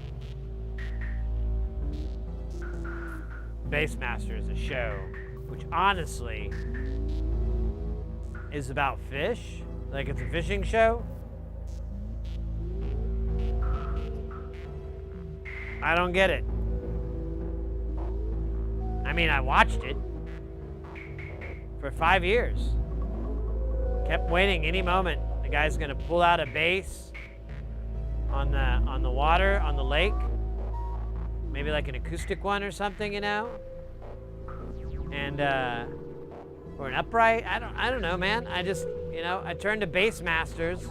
Bass Master is a show, which honestly is about fish. Like it's a fishing show. I don't get it. I mean, I watched it for 5 years. Kept waiting any moment. The guy's gonna pull out a bass on the water, on the lake. Maybe like an acoustic one or something, you know? And or an upright. I don't know, man. I just, you know, I turned to Bass Masters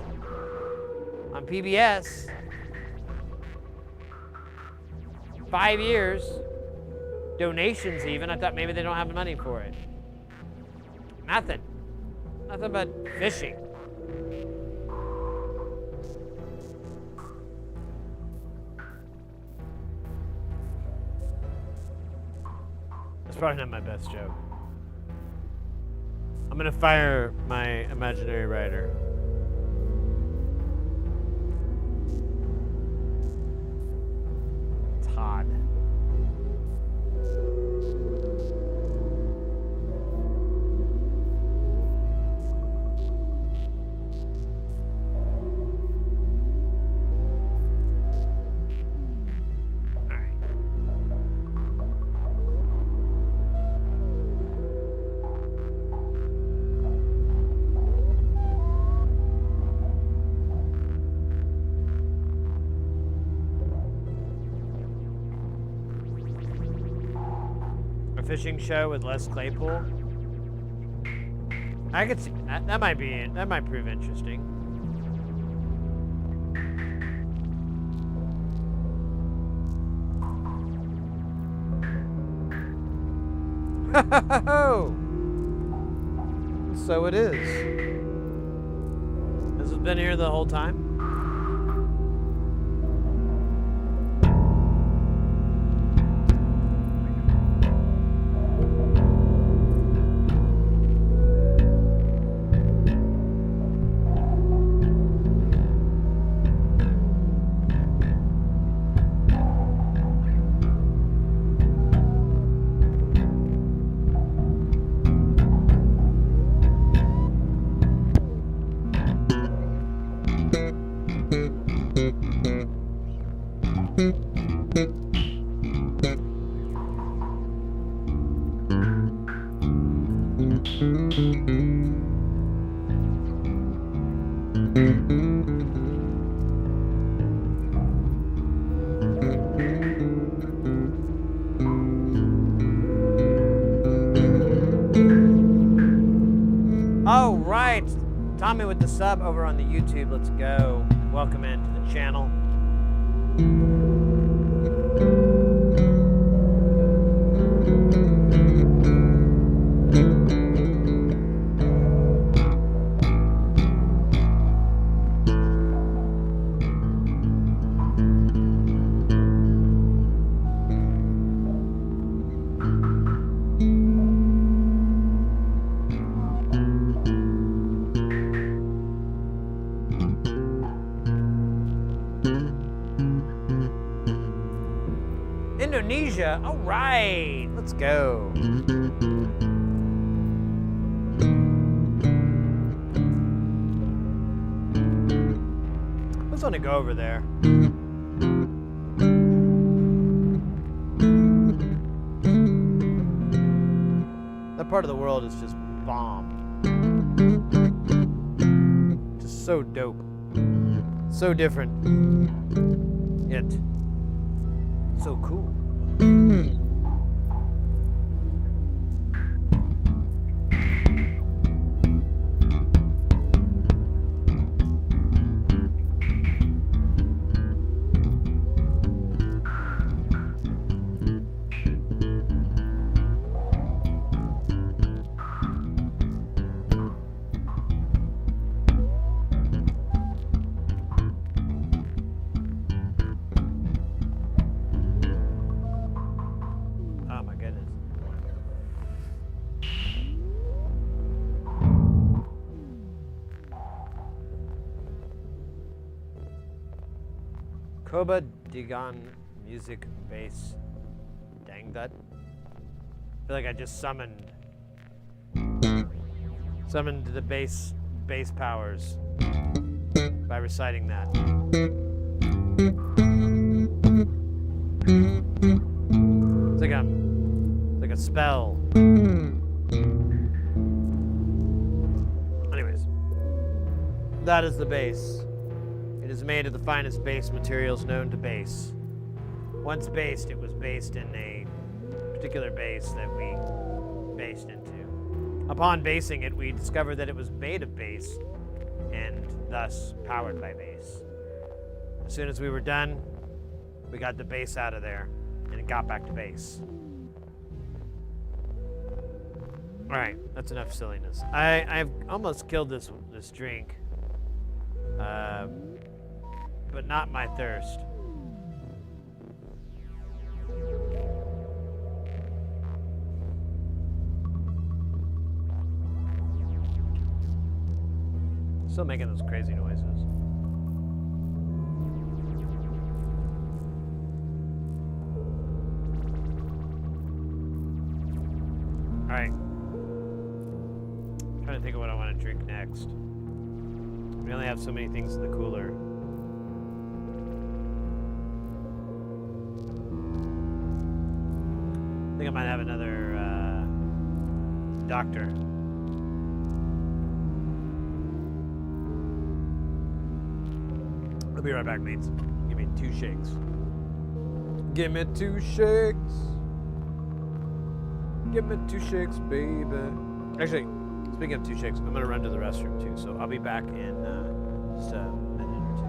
on PBS. 5 years. Donations even. I thought maybe they don't have the money for it. Nothing. Nothing but fishing. That's probably not my best joke. I'm gonna fire my imaginary writer. Todd. Fishing show with Les Claypool. I could see that. That might prove interesting. So it is. This has been here the whole time. Tommy with the sub over on the YouTube. Let's go. Welcome into the channel. Indonesia. All right, let's go. Let's want to go over there. That part of the world is just bomb. Just so dope. So different. Yet so cool. Koba Digan music bass. Dang that. I feel like I just summoned the bass powers by reciting that. It's like a spell. Anyways, that is the bass. It is made of the finest base materials known to base. Once based, it was based in a particular base that we based into. Upon basing it, we discovered that it was made of base and thus powered by base. As soon as we were done, we got the base out of there and it got back to base. All right, that's enough silliness. I've almost killed this drink. But not my thirst. Still making those crazy noises. All right. I'm trying to think of what I want to drink next. We only have so many things in the cooler. I think I might have another doctor. I'll be right back, mates. Give me 2 shakes. Give me 2 shakes. Give me 2 shakes, baby. Actually, speaking of 2 shakes, I'm gonna run to the restroom too, so I'll be back in just a minute or two.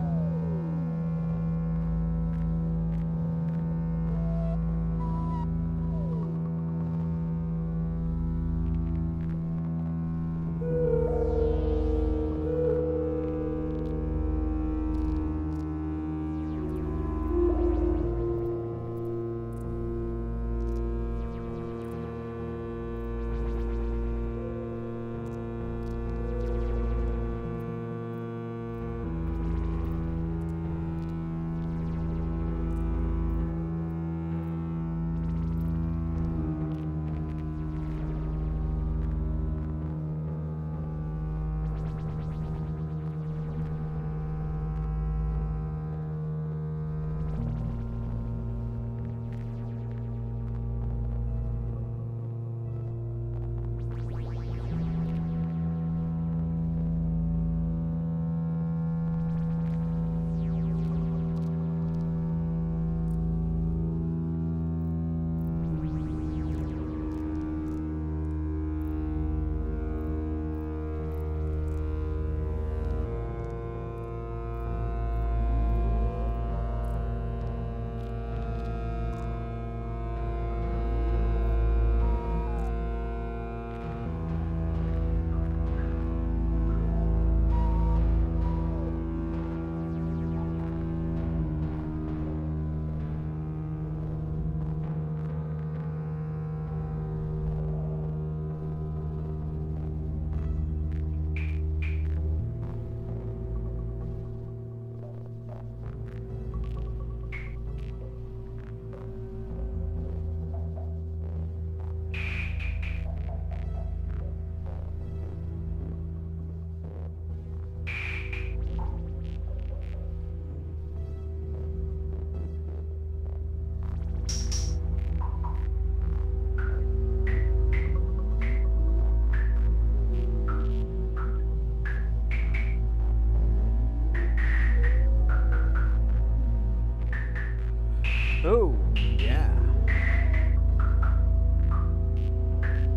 Oh, yeah.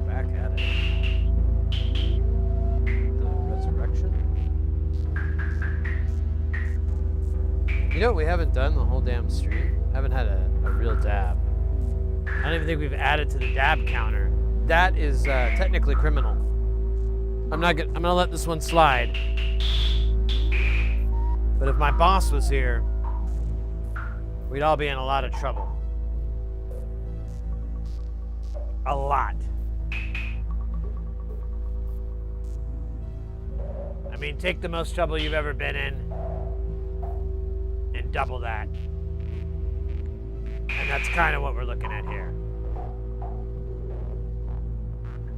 Back at it. The resurrection. You know what we haven't done the whole damn stream? Haven't had a real dab. I don't even think we've added to the dab counter. That is technically criminal. I'm gonna let this one slide. But if my boss was here, we'd all be in a lot of trouble. A lot. I mean, take the most trouble you've ever been in and double that. And that's kind of what we're looking at here.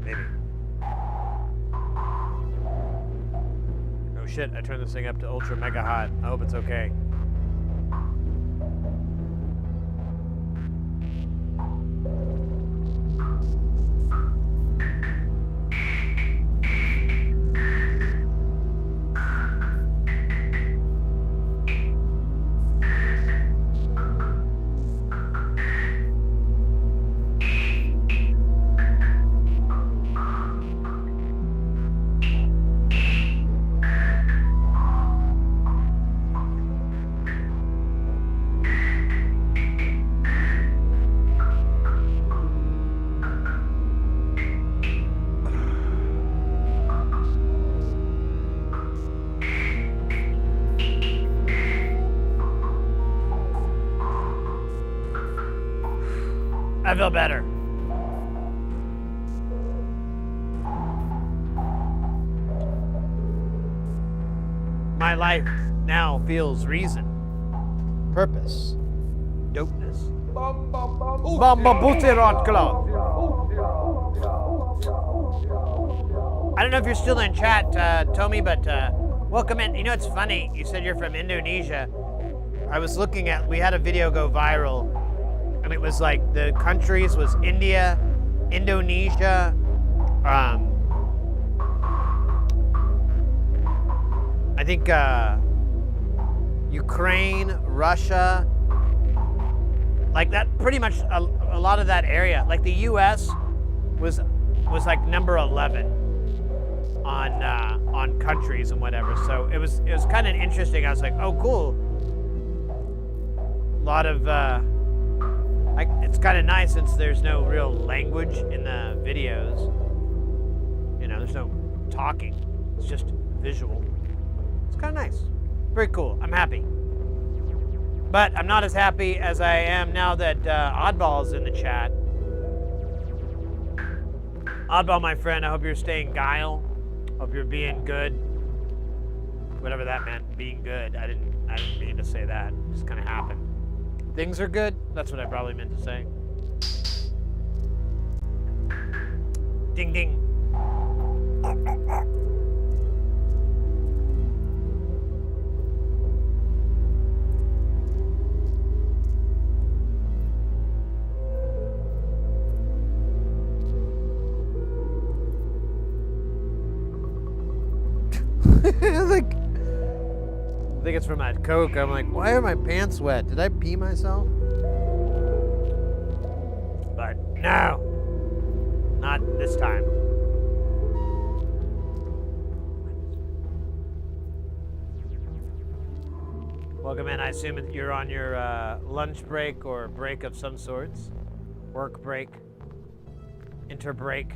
Maybe. Oh shit, I turned this thing up to ultra mega hot. I hope it's okay. I feel better. My life now feels reason, purpose, dopeness. Bamba Butterot Club. I don't know if you're still in chat, Tommy, but welcome in. You know, it's funny. You said you're from Indonesia. I was looking at, we had a video go viral. And it was like the countries was India, Indonesia, I think Ukraine, Russia, like that. Pretty much a lot of that area. Like the U.S. was like number 11 on countries and whatever. So it was kind of interesting. I was like, oh, cool. A lot of. It's kind of nice since there's no real language in the videos. You know, there's no talking. It's just visual. It's kind of nice. Very cool. I'm happy. But I'm not as happy as I am now that Oddball's in the chat. Oddball, my friend, I hope you're staying guile. Hope you're being good. Whatever that meant, being good. I didn't mean to say that. It just kind of happened. Things are good. That's what I probably meant to say. Ding ding. Like, I think it's from that Coke. I'm like, why are my pants wet? Did I pee myself? But no, not this time. Welcome in. I assume you're on your lunch break or break of some sorts. Work break, interbreak.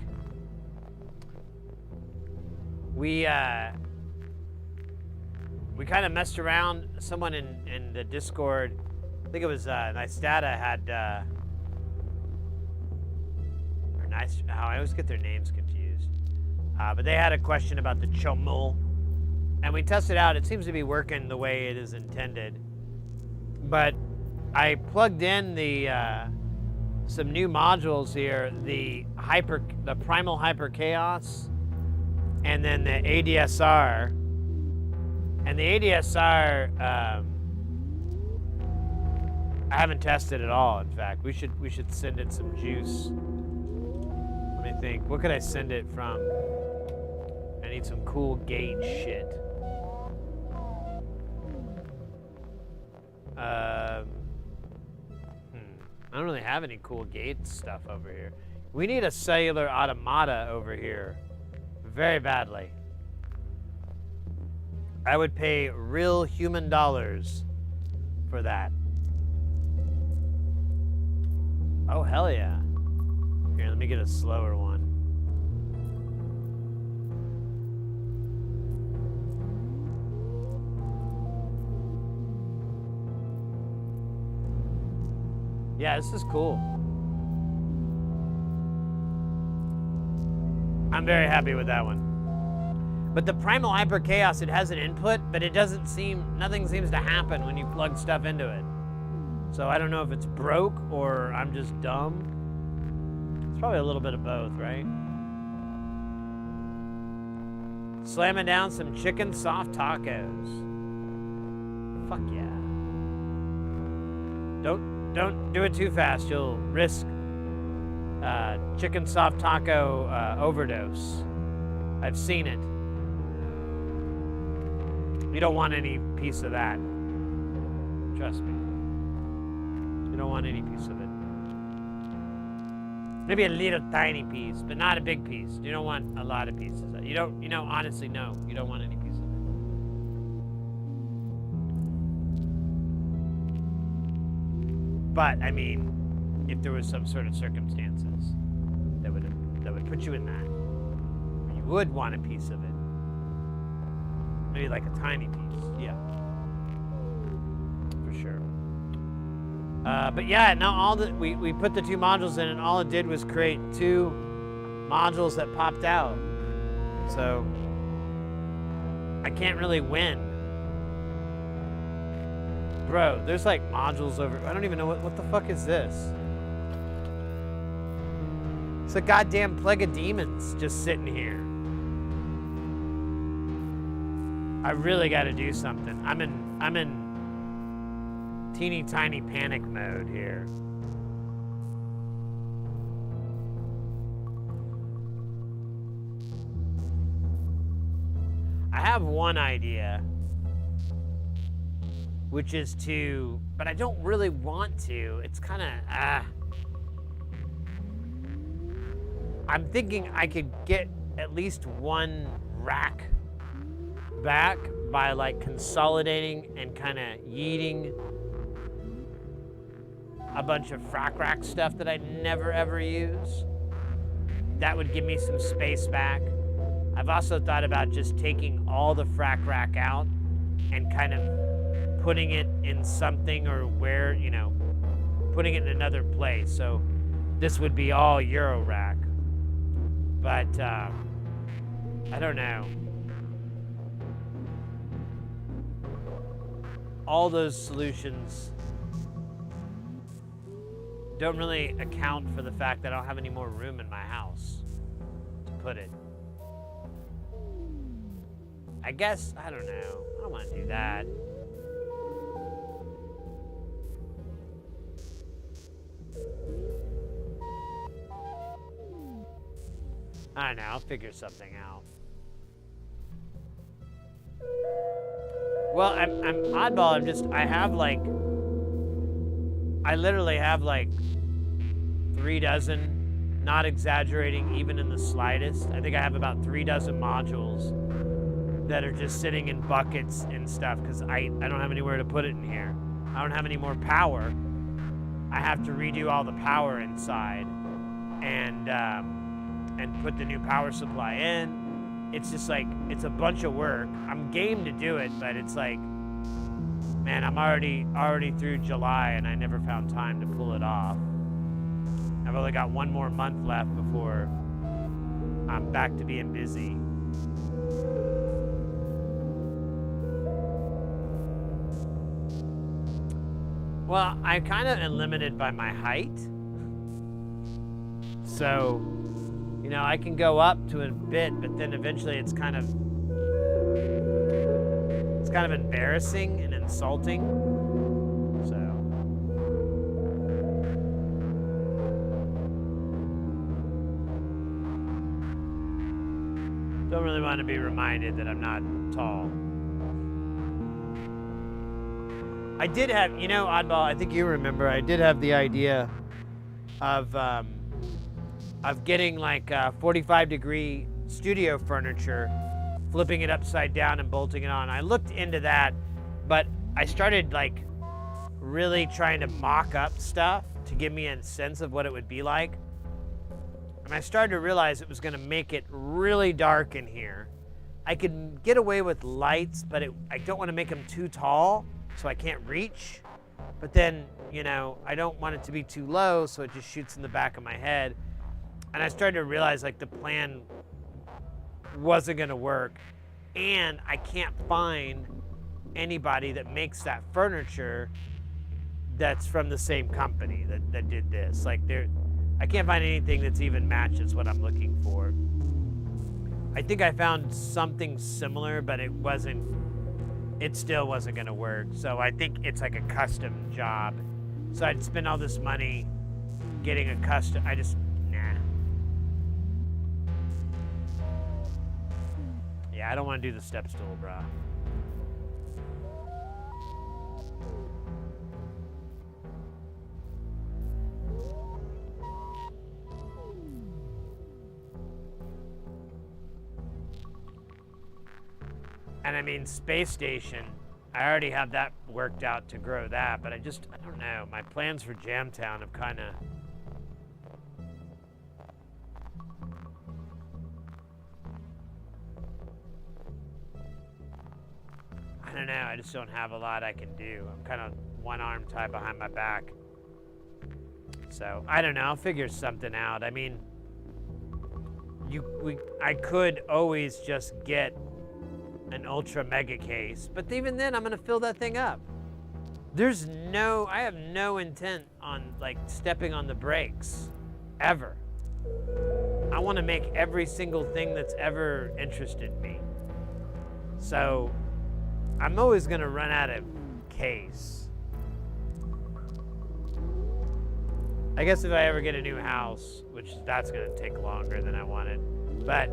We kind of messed around. Someone in the Discord, I think it was Nystata had, or Nice. Oh, I always get their names confused. But they had a question about the chomul, and we tested out. It seems to be working the way it is intended. But I plugged in the some new modules here, the primal hyper chaos, and then the ADSR. And the ADSR, I haven't tested at all, in fact. We should send it some juice. Let me think. What could I send it from? I need some cool gauge shit. I don't really have any cool gauge stuff over here. We need a cellular automata over here very badly. I would pay real human dollars for that. Oh, hell yeah. Here, let me get a slower one. Yeah, this is cool. I'm very happy with that one. But the Primal Hyper Chaos, it has an input, but it doesn't seem, nothing seems to happen when you plug stuff into it. So I don't know if it's broke or I'm just dumb. It's probably a little bit of both, right? Slamming down some chicken soft tacos. Fuck yeah. Don't do it too fast. You'll risk chicken soft taco overdose. I've seen it. You don't want any piece of that. Trust me. You don't want any piece of it. Maybe a little tiny piece, but not a big piece. You don't want a lot of pieces. You don't, honestly, no. You don't want any piece of it. But, I mean, if there was some sort of circumstances that would put you in that, you would want a piece of it. Maybe like a tiny piece, yeah. For sure. But yeah, now we put the two modules in and all it did was create two modules that popped out. So I can't really win. Bro, there's like modules over, I don't even know what the fuck is this? It's a goddamn plague of demons just sitting here. I really got to do something. I'm in teeny tiny panic mode here. I have one idea, which is to, but I don't really want to. It's kind of, I'm thinking I could get at least one rack back by like consolidating and kind of yeeting a bunch of frac rack stuff that I never ever use. That would give me some space back. I've also thought about just taking all the frac rack out and kind of putting it in something or where, putting it in another place. So this would be all eurorack. But I don't know. All those solutions don't really account for the fact that I don't have any more room in my house to put it. I guess, I don't know. I don't want to do that. I don't know, I'll figure something out. Well, I'm oddball. I literally have like 3 dozen, not exaggerating even in the slightest. I think I have about 3 dozen modules that are just sitting in buckets and stuff because I don't have anywhere to put it in here. I don't have any more power. I have to redo all the power inside and put the new power supply in. It's just like, it's a bunch of work. I'm game to do it, but it's like, man, I'm already through July and I never found time to pull it off. I've only got 1 more month left before I'm back to being busy. Well, I kind of am limited by my height. So, I can go up to a bit, but then eventually it's kind of embarrassing and insulting. So, Don't really want to be reminded that I'm not tall. I did have, you know, Oddball, I think you remember, I did have the idea of getting like 45-degree studio furniture, flipping it upside down and bolting it on. I looked into that, but I started like really trying to mock up stuff to give me a sense of what it would be like. And I started to realize it was going to make it really dark in here. I could get away with lights, but I don't want to make them too tall, so I can't reach. But then, you know, I don't want it to be too low, so it just shoots in the back of my head. And I started to realize like the plan wasn't going to work. And I can't find anybody that makes that furniture that's from the same company that did this. Like I can't find anything that's even matches what I'm looking for. I think I found something similar, but it still wasn't gonna work. So I think it's like a custom job. So I'd spend all this money getting a custom, nah. Yeah, I don't wanna do the step stool, bro. And I mean, Spacestation, I already have that worked out to grow that, but I don't know. My plans for Jamtown have kind of... I don't know, I just don't have a lot I can do. I'm kind of one arm tied behind my back. So, I don't know, I'll figure something out. I mean, I could always just get an ultra mega case, but even then I'm gonna fill that thing up. I have no intent on like stepping on the brakes ever. I want to make every single thing that's ever interested me. So I'm always gonna run out of case. I guess if I ever get a new house, which that's gonna take longer than I wanted, but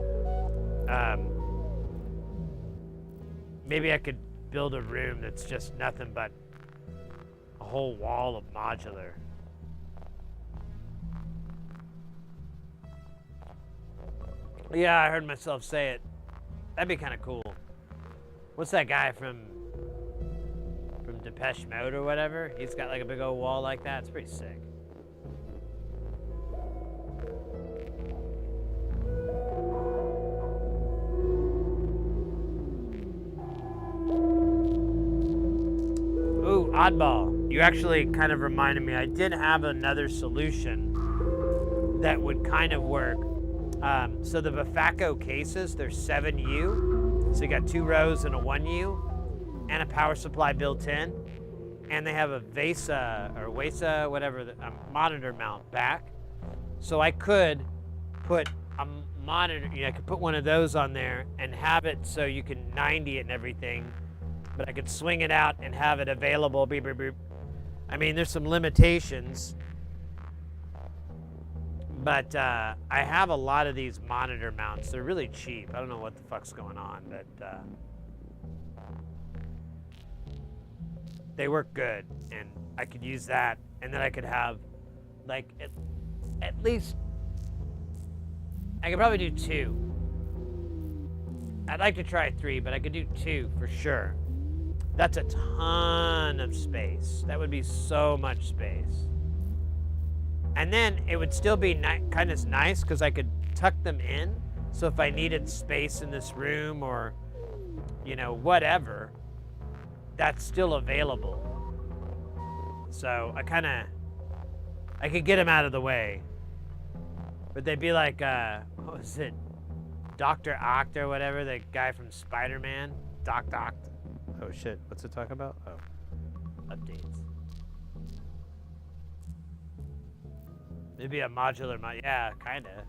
maybe I could build a room that's just nothing but a whole wall of modular. Yeah, I heard myself say it. That'd be kind of cool. What's that guy from Depeche Mode or whatever? He's got like a big old wall like that. It's pretty sick. Ooh, oddball. You actually kind of reminded me. I did have another solution that would kind of work. So the Bafaco cases, they're 7U. So you got 2 rows and a 1U and a power supply built in. And they have a WESA, whatever, monitor mount back. So I could put a monitor, I could put one of those on there and have it so you can 90 it and everything. But I could swing it out and have it available. Beep, beep, beep. I mean, there's some limitations. But I have a lot of these monitor mounts. They're really cheap. I don't know what the fuck's going on, but they work good. And I could use that. And then I could have, like, at least, I could probably do 2. I'd like to try 3, but I could do 2 for sure. That's a ton of space. That would be so much space. And then it would still be kind of nice because I could tuck them in. So if I needed space in this room or, whatever, that's still available. So I could get them out of the way. But they'd be like, what was it? Dr. Oct or whatever, the guy from Spider-Man. Doc. Oh shit, what's it talking about? Oh, updates. Maybe a modular yeah, kinda.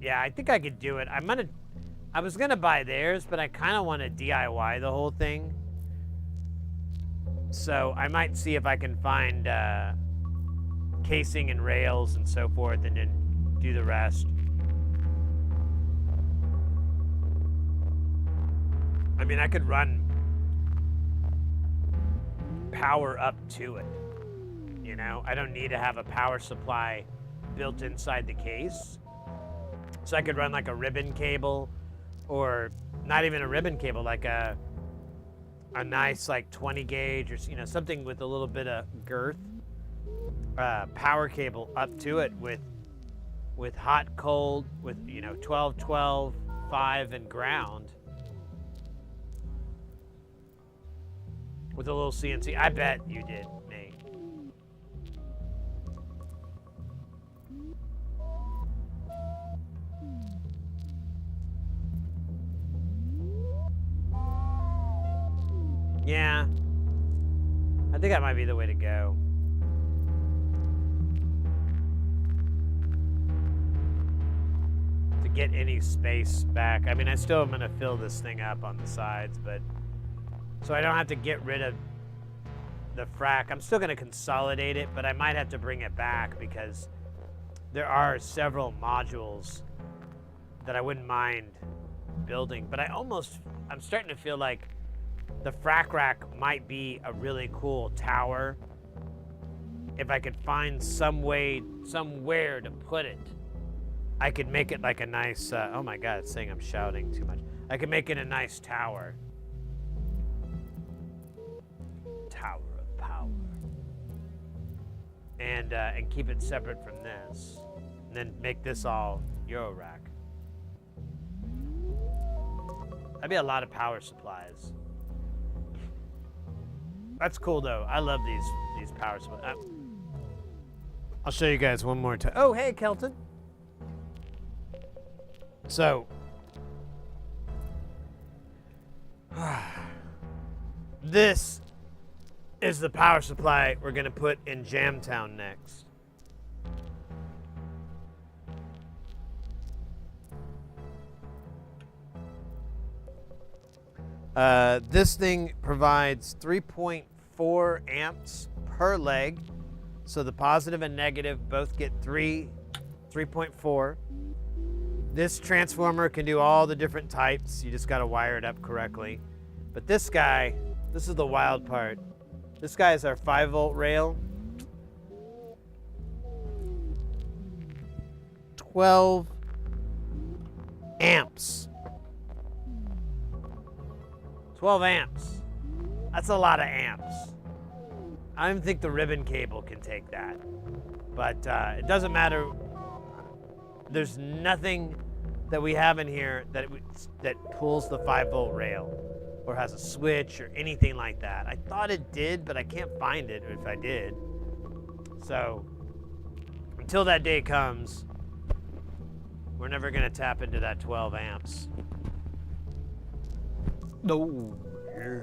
Yeah, I think I could do it. I was gonna buy theirs, but I kinda wanna DIY the whole thing. So I might see if I can find casing and rails and so forth, and then do the rest. I mean, I could run power up to it. You know, I don't need to have a power supply built inside the case. So I could run like a ribbon cable, or not even a ribbon cable, like a nice like 20 gauge or, you know, something with a little bit of girth, power cable up to it with hot, cold, with, you know, 12, 12, 5, and ground. With a little CNC. I bet you did, Nate. Yeah. I think that might be the way to go. To get any space back. I mean, I still am going to fill this thing up on the sides, but so I don't have to get rid of the frac. I'm still going to consolidate it, but I might have to bring it back because there are several modules that I wouldn't mind building. But I'm starting to feel like the frac rack might be a really cool tower if I could find somewhere to put it. I could make it like a nice, oh my God, it's saying I'm shouting too much. I could make it a nice tower. Tower of power. And keep it separate from this. And then make this all eurorack. That'd be a lot of power supplies. That's cool though. I love these power supplies. I'll show you guys one more time. Oh, hey, Kelton. So, this is the power supply we're going to put in Jamtown next. This thing provides 3.4 amps per leg. So the positive and negative both get 3.4. This transformer can do all the different types. You just got to wire it up correctly. But this guy, this is the wild part. This guy is our 5-volt rail. 12 amps. 12 amps. That's a lot of amps. I don't even think the ribbon cable can take that. But it doesn't matter. There's nothing that we have in here that pulls the 5-volt rail or has a switch or anything like that. I thought it did, but I can't find it if I did. So until that day comes, we're never going to tap into that 12 amps. No. Yeah.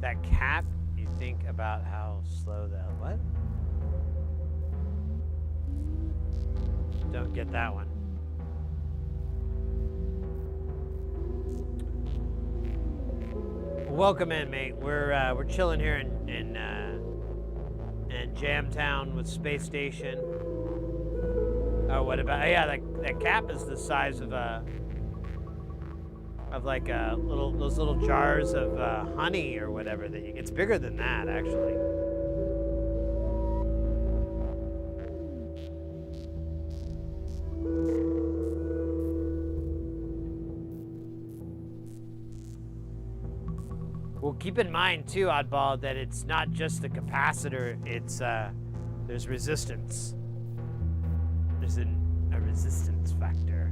That cap, you think about how slow that, what? Don't get that one. Welcome in, mate. We're chilling here in Jamtown with Spacestation. Oh, what about? Yeah, that cap is the size of like those little jars of honey or whatever that you. It's bigger than that, actually. Well, keep in mind too, Oddball, that it's not just the capacitor. It's there's resistance. There's a resistance factor.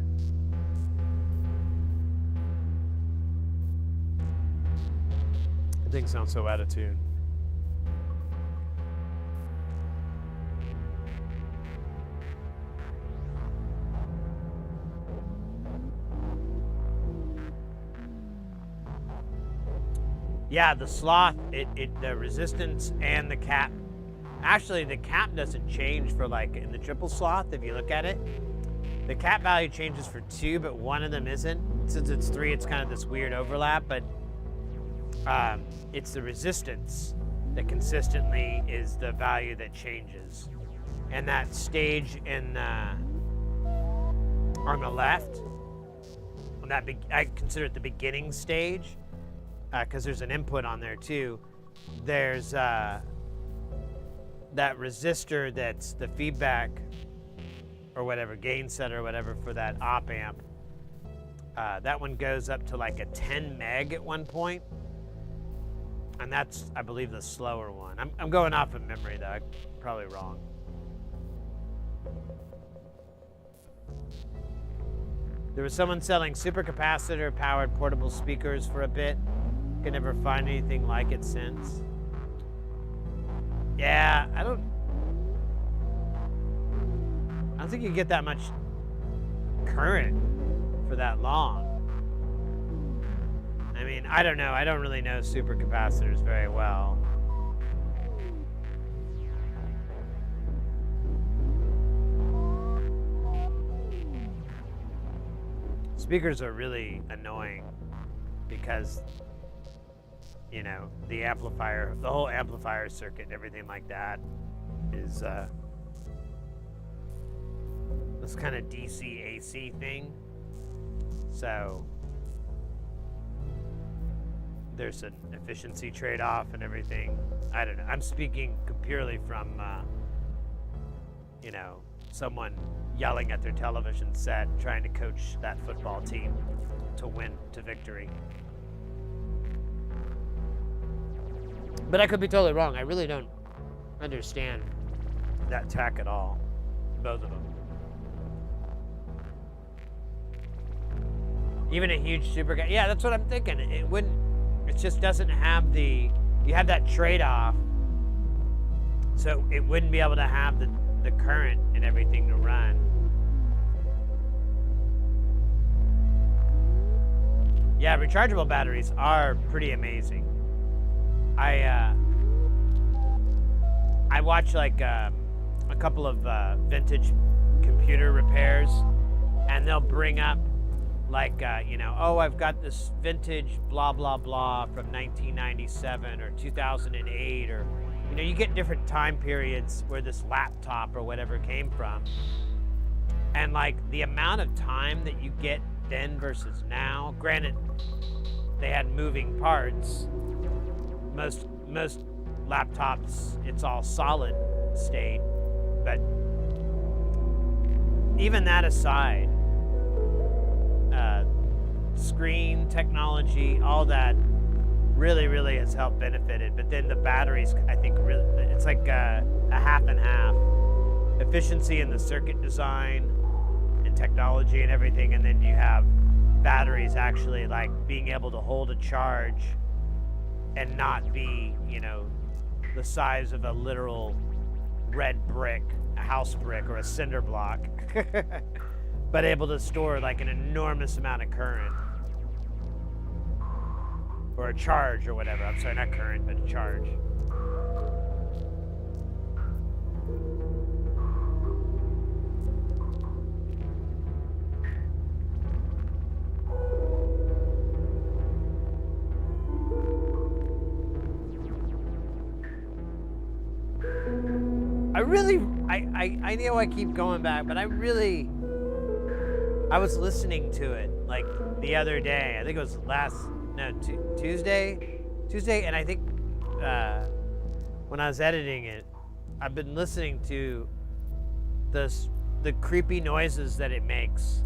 That thing sounds so out of tune. Yeah, the sloth, the resistance and the cap. Actually, the cap doesn't change for like in the triple sloth, if you look at it. The cap value changes for 2, but one of them isn't. Since it's 3, it's kind of this weird overlap, but it's the resistance that consistently is the value that changes. And that stage on the left, on that I consider it the beginning stage, because there's an input on there too. There's that resistor that's the feedback or whatever, gain set or whatever for that op amp. That one goes up to like a 10 meg at one point. And that's, I believe, the slower one. I'm going off of memory though, I'm probably wrong. There was someone selling supercapacitor powered portable speakers for a bit. Could never find anything like it since. Yeah, I don't think you get that much current for that long. I mean, I don't know. I don't really know supercapacitors very well. Speakers are really annoying because, you know, the amplifier, the whole amplifier circuit, everything like that is this kind of DC AC thing. So there's an efficiency trade-off and everything. I don't know. I'm speaking purely from, you know, someone yelling at their television set, trying to coach that football team to win to victory. But I could be totally wrong. I really don't understand that tech at all. Both of them. Even a huge super guy. Yeah, that's what I'm thinking. It wouldn't, it just doesn't have the, you have that trade-off. So it wouldn't be able to have the current and everything to run. Yeah, rechargeable batteries are pretty amazing. I watch like a couple of vintage computer repairs, and they'll bring up like, you know, oh, I've got this vintage blah, blah, blah from 1997 or 2008, or, you know, you get different time periods where this laptop or whatever came from. And like the amount of time that you get then versus now, granted, they had moving parts. Most laptops, it's all solid state, but even that aside, screen technology, all that really has helped benefit it. But then the batteries, I think, really, it's like a half and half. Efficiency in the circuit design and technology and everything, and then you have batteries actually like being able to hold a charge and not be, you know, the size of a literal red brick, a house brick, or a cinder block, but able to store like an enormous amount of current. Or a charge or whatever. I'm sorry, not current, but a charge. I know I keep going back, but I was listening to it like the other day. I think it was Tuesday, and I think when I was editing it, I've been listening to the creepy noises that it makes,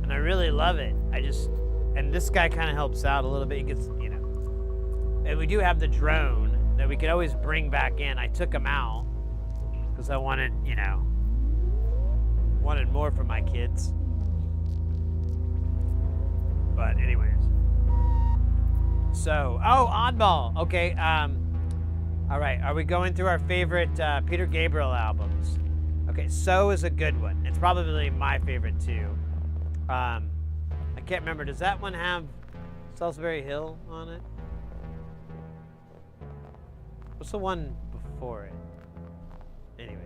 and I really love it. And this guy kind of helps out a little bit. He gets, you know, and we do have the drone that we could always bring back in. I took him out because I wanted, you know, more for my kids. But anyways. So, oh, Oddball. Okay, all right. Are we going through our favorite Peter Gabriel albums? Okay, So is a good one. It's probably my favorite too. I can't remember. Does that one have Salisbury Hill on it? What's the one before it? Anyways.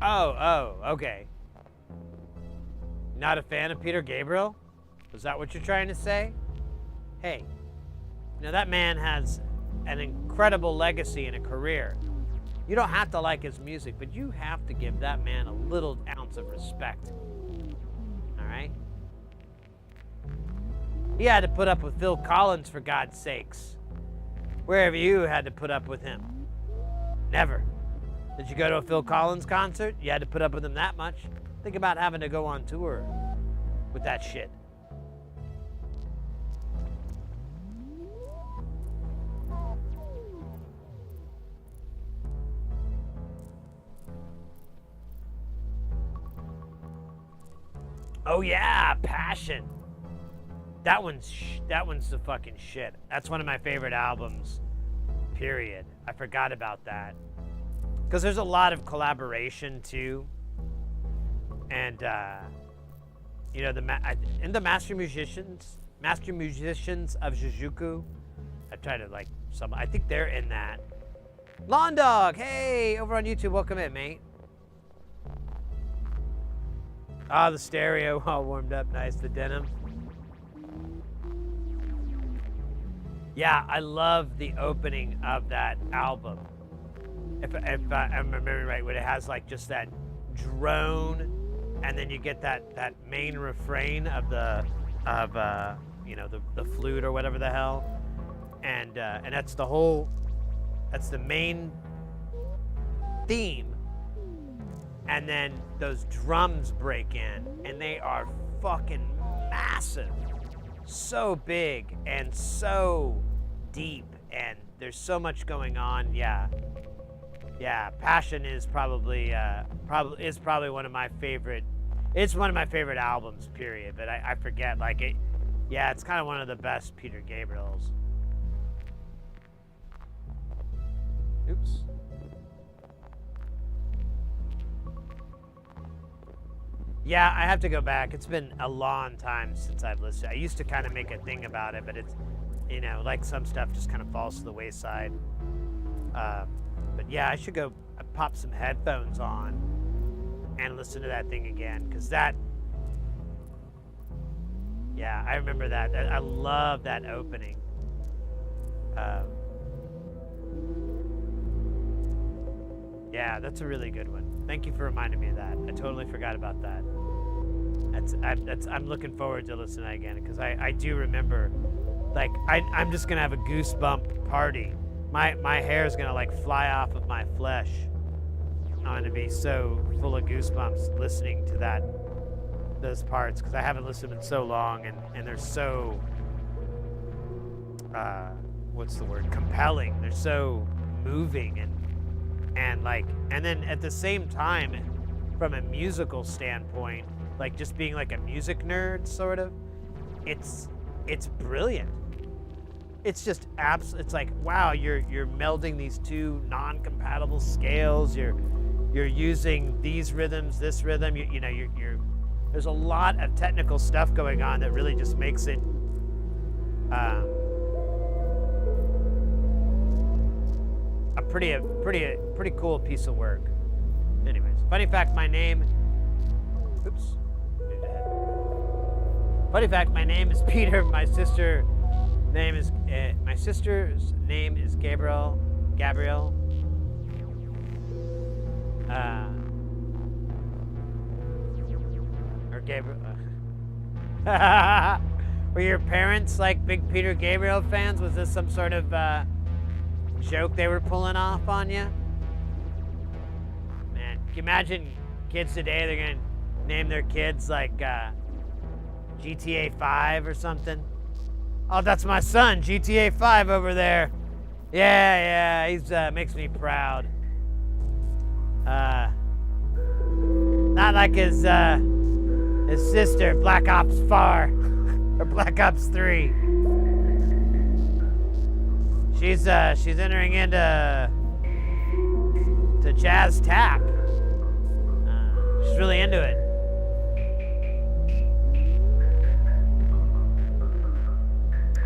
Oh, okay. Not a fan of Peter Gabriel? Is that what you're trying to say? Hey, that man has an incredible legacy and a career. You don't have to like his music, but you have to give that man a little ounce of respect. All right? He had to put up with Phil Collins, for God's sakes. Where have you had to put up with him? Never. Did you go to a Phil Collins concert? You had to put up with him that much? Think about having to go on tour with that shit. Oh yeah, Passion. That one's the fucking shit. That's one of my favorite albums. Period. I forgot about that. Because there's a lot of collaboration too. And in the Master Musicians of Jujuku, I try to I think they're in that. Lawn Dog, hey, over on YouTube, welcome in, mate. Ah, the stereo all warmed up, nice, the denim. Yeah, I love the opening of that album. If I'm remembering right, when it has just that drone, and then you get that main refrain of the flute or whatever the hell, and that's the main theme, and then those drums break in, and they are fucking massive, so big and so deep, and there's so much going on. Yeah, Passion is probably one of my favorite. It's one of my favorite albums, period. But I forget, it. Yeah, it's kind of one of the best Peter Gabriel's. Oops. Yeah, I have to go back. It's been a long time since I've listened. I used to kind of make a thing about it, but it's, some stuff just kind of falls to the wayside. But yeah, I should go pop some headphones on and listen to that thing again, because I remember that. I love that opening. Yeah, that's a really good one. Thank you for reminding me of that. I totally forgot about that. I'm looking forward to listening again, because I do remember, I'm just gonna have a goosebump party. My hair is gonna fly off of my flesh. I'm gonna be so full of goosebumps listening to those parts, because I haven't listened in so long, and they're so what's the word? Compelling. They're so moving, and then at the same time, from a musical standpoint, just being a music nerd sort of, it's brilliant. It's just it's wow, you're melding these two non-compatible scales. You're using these rhythms, this rhythm. You're there's a lot of technical stuff going on that really just makes it a pretty cool piece of work. Anyways, funny fact, my name. Oops. Funny fact, my name is Peter. My sister's name is Gabriel. Or Gabriel. Were your parents big Peter Gabriel fans? Was this some sort of joke they were pulling off on you? Man, can you imagine kids today, they're gonna name their kids GTA 5 or something? Oh, that's my son, GTA 5 over there. Yeah, he's makes me proud. Not like his sister, Black Ops 4 or Black Ops 3. She's entering into jazz tap. She's really into it.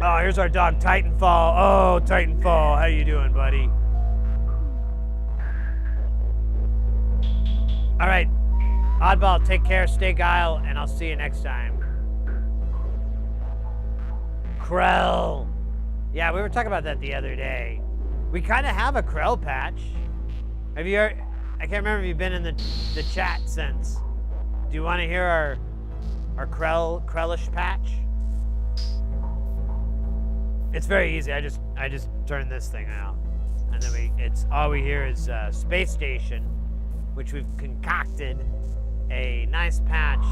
Oh, here's our dog Titanfall. Oh, Titanfall, how you doing, buddy? All right, Oddball, take care, stay guile, and I'll see you next time. Krell. Yeah, we were talking about that the other day. We kind of have a Krell patch. Have you I can't remember if you've been in the chat since. Do you want to hear our Krellish patch? It's very easy. I just turn this thing out, and then it's all we hear is Spacestation, which we've concocted a nice patch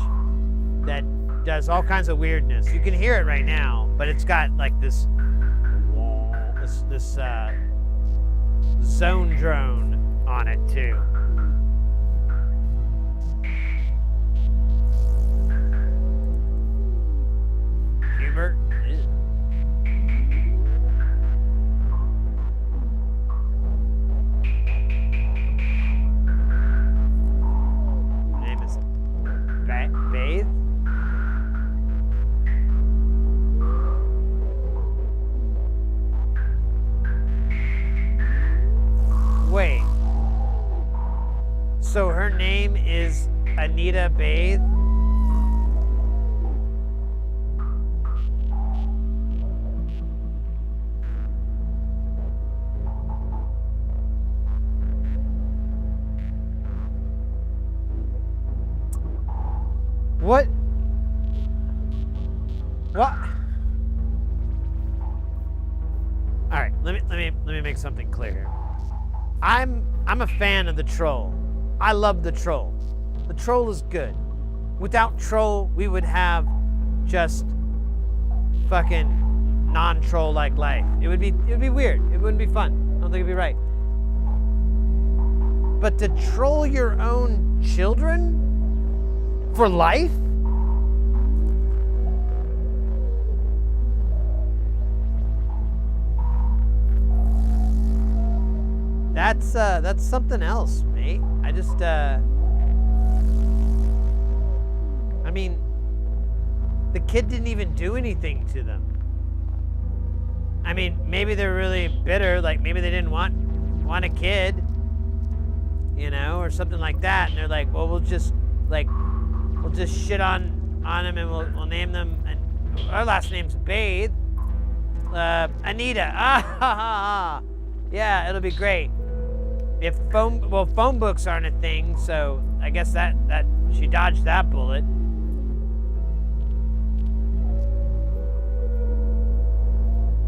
that does all kinds of weirdness. You can hear it right now, but it's got like this zone drone on it too. Hubert. Name is Bathe. Wait. So her name is Anita Bathe? What? What? All right, let me make something clear here. I'm a fan of the troll. I love the troll. The troll is good. Without troll, we would have just fucking non-troll like life. It would be weird. It wouldn't be fun. I don't think it'd be right. But to troll your own children for life? That's something else, mate. I just I mean, the kid didn't even do anything to them. I mean, maybe they're really bitter, like maybe they didn't want a kid, you know, or something like that, and they're like, well, we'll just shit on them and we'll name them, and our last name's Bathe. Anita. Yeah, it'll be great. If phone books aren't a thing, so I guess that she dodged that bullet.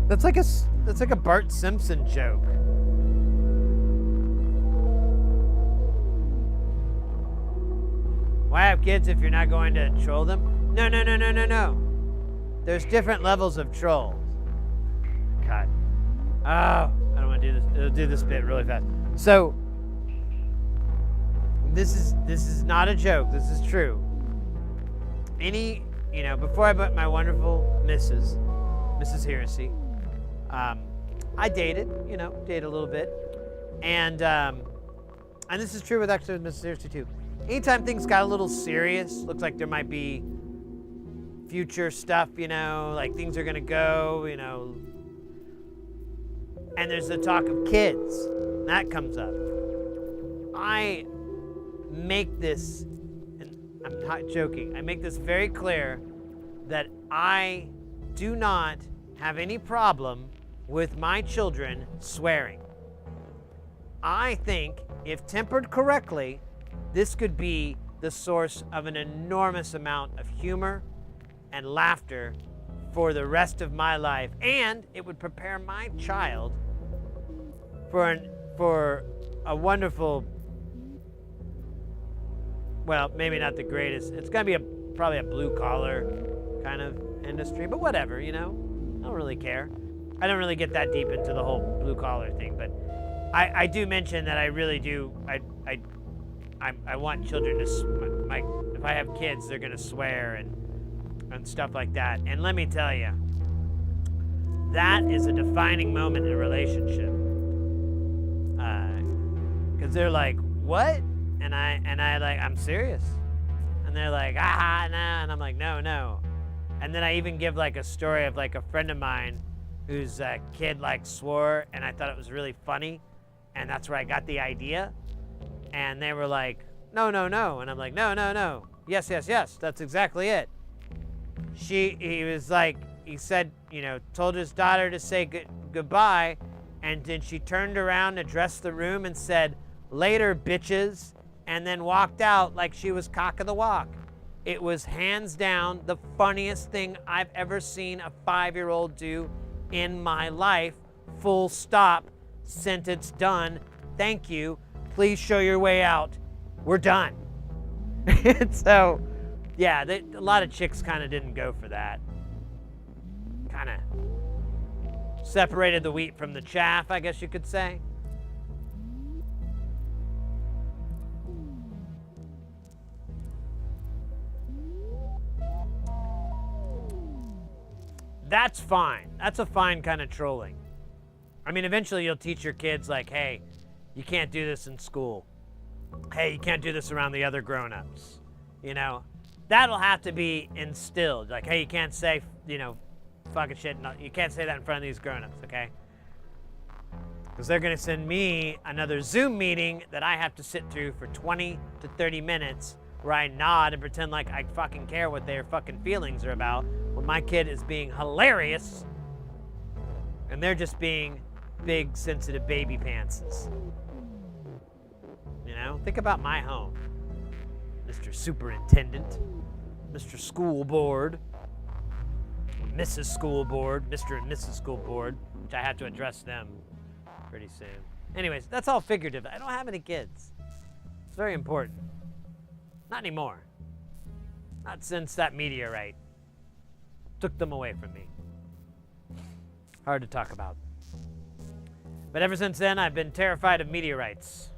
That's like a Bart Simpson joke. Why have kids if you're not going to troll them? No. There's different levels of trolls. God. Oh, I don't want to do this. It'll do this bit really fast. So, this is not a joke. This is true. Before I met my wonderful Mrs. Heresy, I dated a little bit, and this is true with actually Mrs. Heresy too. Anytime things got a little serious, looks like there might be future stuff, like things are gonna go, and there's the talk of kids. That comes up. I make this, and I'm not joking, I make this very clear that I do not have any problem with my children swearing. I think if tempered correctly, this could be the source of an enormous amount of humor and laughter for the rest of my life, and it would prepare my child for a wonderful, well, maybe not the greatest. It's gonna be probably a blue collar kind of industry, but whatever, I don't really care. I don't really get that deep into the whole blue collar thing, but I do mention that I really do. I want children to, if I have kids, they're gonna swear and stuff like that. And let me tell you, that is a defining moment in a relationship. Because they're like, what? And I'm serious. And they're like, nah. And I'm like, no. And then I even give like a story of like a friend of mine whose kid like swore, and I thought it was really funny. And that's where I got the idea. And they were like, no, no, no. And I'm like, no, no, no. Yes, yes, yes. That's exactly it. He was like, he said, you know, told his daughter to say goodbye. And then she turned around, addressed the room, and said, later, bitches, and then walked out like she was cock of the walk. It was hands down the funniest thing I've ever seen a 5-year-old do in my life. Full stop. Sentence done. Thank you. Please show your way out. We're done. And so, yeah, a lot of chicks kind of didn't go for that. Kind of separated the wheat from the chaff, I guess you could say. That's fine. That's a fine kind of trolling. I mean, eventually you'll teach your kids, like, hey, you can't do this in school. Hey, you can't do this around the other grown-ups. You know, that'll have to be instilled. Like, hey, you can't say, you know, fucking shit. No, you can't say that in front of these grown-ups, okay? Because they're going to send me another Zoom meeting that I have to sit through for 20 to 30 minutes where I nod and pretend like I fucking care what their fucking feelings are about when my kid is being hilarious and they're just being big, sensitive baby pantses. You know, think about my home. Mr. Superintendent, Mr. School Board, Mrs. School Board, Mr. and Mrs. School Board, which I have to address them pretty soon. Anyways, that's all figurative. I don't have any kids. It's very important. Not anymore. Not since that meteorite took them away from me. Hard to talk about. But ever since then, I've been terrified of meteorites.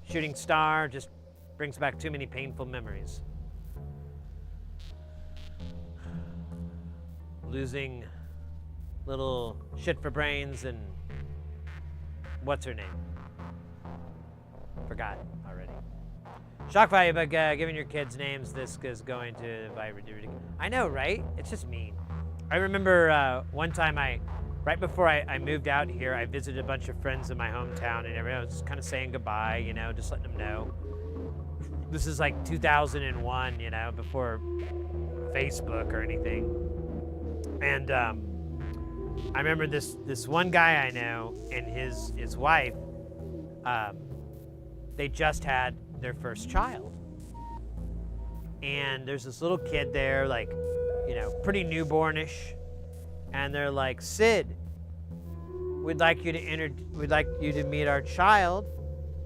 Shooting star just brings back too many painful memories. Losing little shit for brains and what's her name? Forgot already. Shock value about giving your kids names. This is going to I know, right? It's just mean. I remember one time right before I moved out here, I visited a bunch of friends in my hometown and everyone was just kind of saying goodbye, you know, just letting them know. This is like 2001, you know, before Facebook or anything. And I remember this one guy I know and his wife, they just had their first child. And there's this little kid there, like, you know, pretty newbornish. And they're like, Sid, we'd like you to meet our child.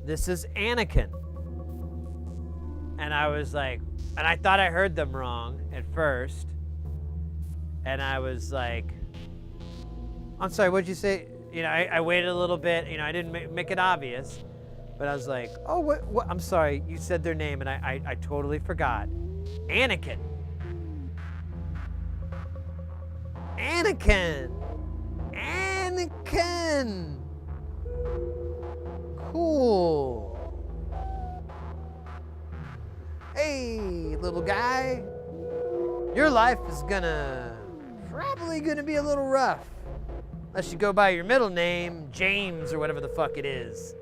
This is Anakin. And I was like, and I thought I heard them wrong at first. And I was like, I'm sorry, what'd you say? You know, I waited a little bit, you know, I didn't make it obvious. But I was like, oh, what? I'm sorry, you said their name and I totally forgot. Anakin. Anakin. Anakin. Cool. Hey, little guy. Your life is probably gonna be a little rough. Unless you go by your middle name, James or whatever the fuck it is.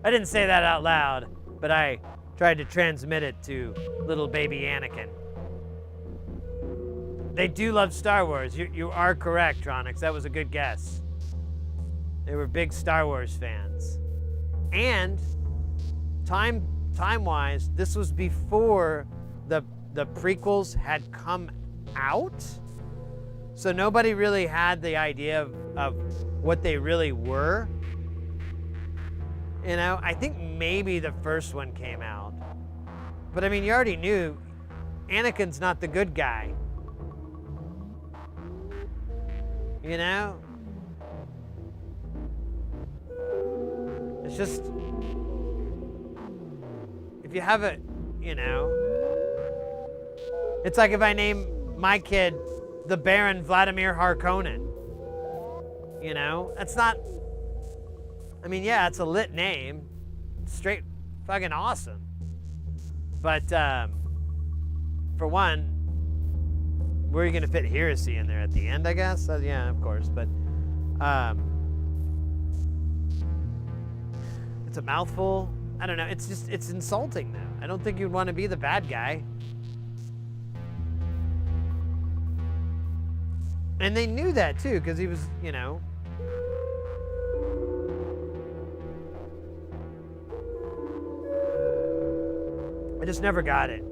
I didn't say that out loud, but I tried to transmit it to little baby Anakin. They do love Star Wars. You are correct, Tronix. That was a good guess. They were big Star Wars fans. And time-wise, this was before the prequels had come out. So nobody really had the idea of what they really were. You know, I think maybe the first one came out. But I mean, you already knew Anakin's not the good guy. You know? It's just, if you have a, you know, it's like if I name my kid the Baron Vladimir Harkonnen. You know? That's not, I mean, yeah, it's a lit name. Straight fucking awesome. But, for one, where are you going to fit heresy in there at the end, I guess? Yeah, of course. But, it's a mouthful. I don't know. It's just, it's insulting though. I don't think you'd want to be the bad guy. And they knew that too, because he was, you know. I just never got it.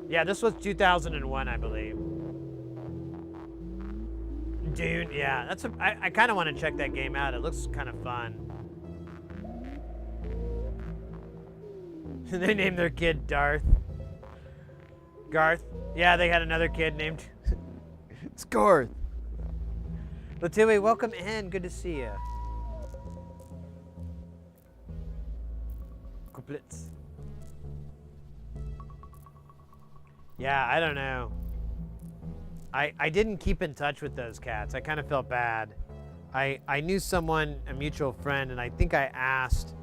Yeah, this was 2001, I believe. Dune, yeah, that's I kind of want to check that game out. It looks kind of fun. They named their kid Darth. Garth. Yeah, they had another kid named it's Garth. Latui, welcome in. Good to see you. Couplets. Yeah, I don't know. I didn't keep in touch with those cats. I kind of felt bad. I knew someone, a mutual friend, and I think I asked,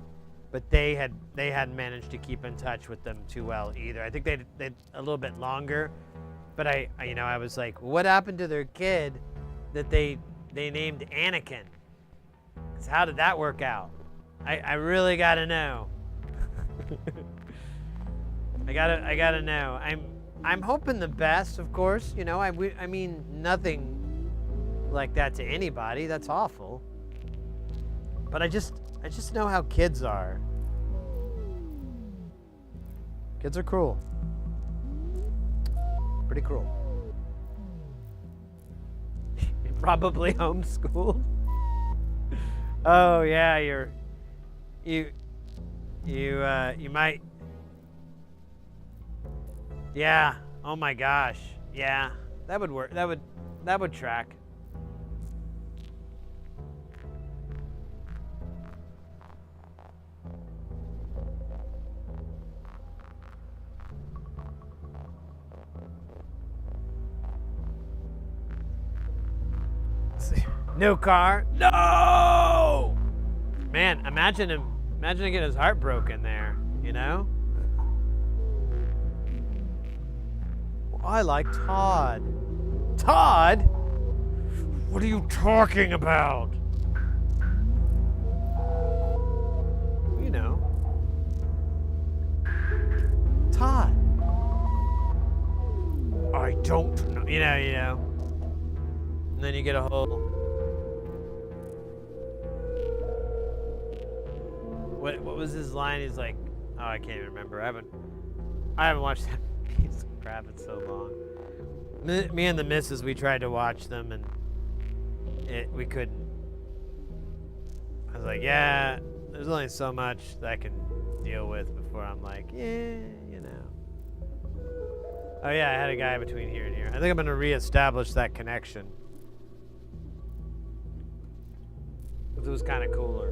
but they hadn't managed to keep in touch with them too well either. I think they'd a little bit longer, but I you know, I was like, what happened to their kid that they named Anakin? 'Cause how did that work out? I really gotta know. I gotta know. I'm hoping the best, of course. You know, I mean nothing like that to anybody. That's awful. But I just know how kids are. Kids are cruel. Pretty cruel. You're probably homeschooled. Oh yeah, you might. Yeah. Oh my gosh. Yeah. That would work. That would track. No car. No! Man, imagine getting his heart broken there, you know? I like Todd. Todd? What are you talking about? You know. Todd. I don't know. You know. And then you get a whole... What was his line? He's like, oh, I can't even remember. I haven't watched that piece of crap in so long. Me and the missus, we tried to watch them and we couldn't. I was like, yeah, there's only so much that I can deal with before I'm like, yeah, you know. Oh yeah, I had a guy between here and here. I think I'm gonna reestablish that connection. Because it was kind of cooler.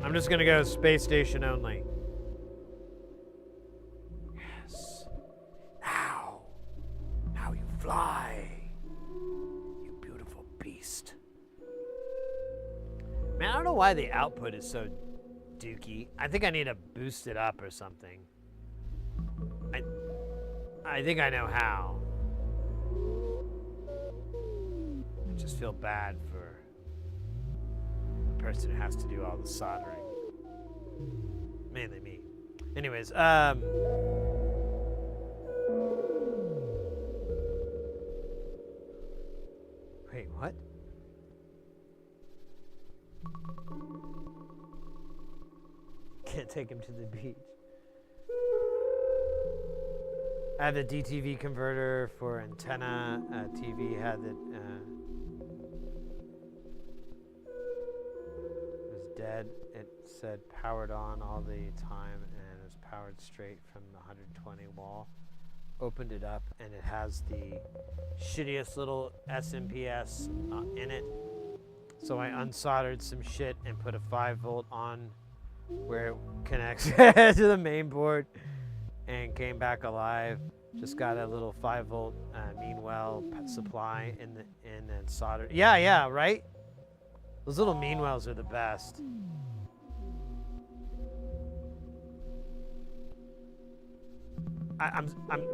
I'm just gonna go space station only. Yes. Now you fly. You beautiful beast. Man, I don't know why the output is so dookie. I think I need to boost it up or something. I think I know how. I just feel bad for person who has to do all the soldering. Mainly me. Anyways, wait, what? Can't take him to the beach. I have the DTV converter for antenna. TV had it. Dead. It said powered on all the time and it was powered straight from the 120 wall. Opened it up and it has the shittiest little SMPS in it. So I unsoldered some shit and put a 5-volt on where it connects to the main board and came back alive. Just got a little 5-volt mean well supply and then soldered. Yeah, right? Those little mean wells are the best. I'm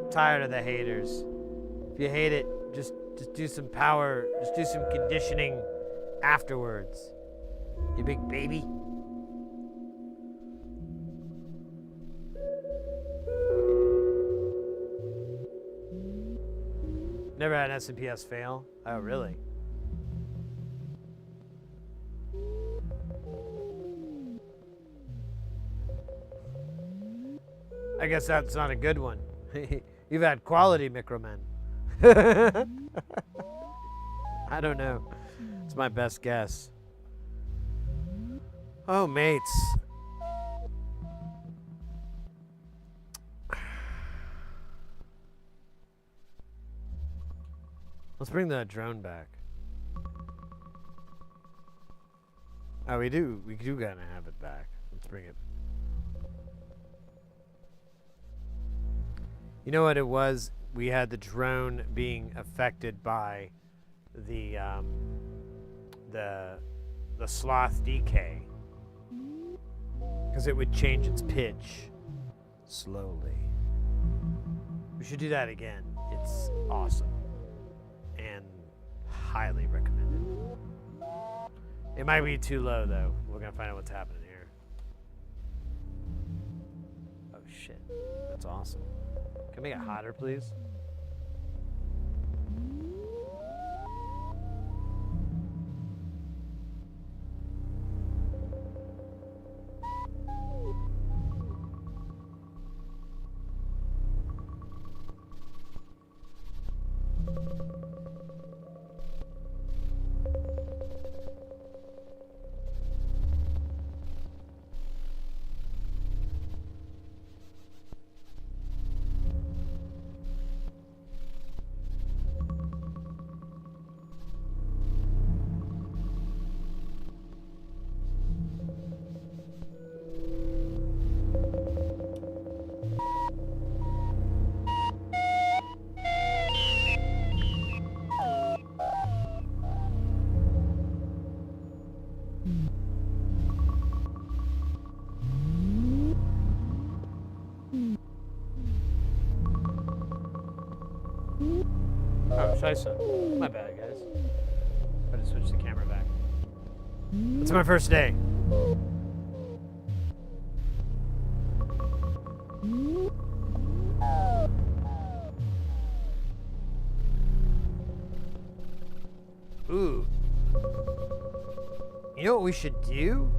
tired of the haters. If you hate it, just do some power, just do some conditioning afterwards. You big baby. Never had an SNPS fail. Oh, really? I guess that's not a good one. You've had quality micromen. I don't know. It's my best guess. Oh, mates. Let's bring the drone back. Oh, we do gotta have it back. Let's bring it. You know what it was? We had the drone being affected by the sloth decay, because it would change its pitch slowly. We should do that again. It's awesome and highly recommended. It might be too low though. We're gonna find out what's happening here. Oh shit, that's awesome. Can we make it hotter, please? Oh, scheisse. My bad, guys. I just switched the camera back. It's my first day. Ooh. You know what we should do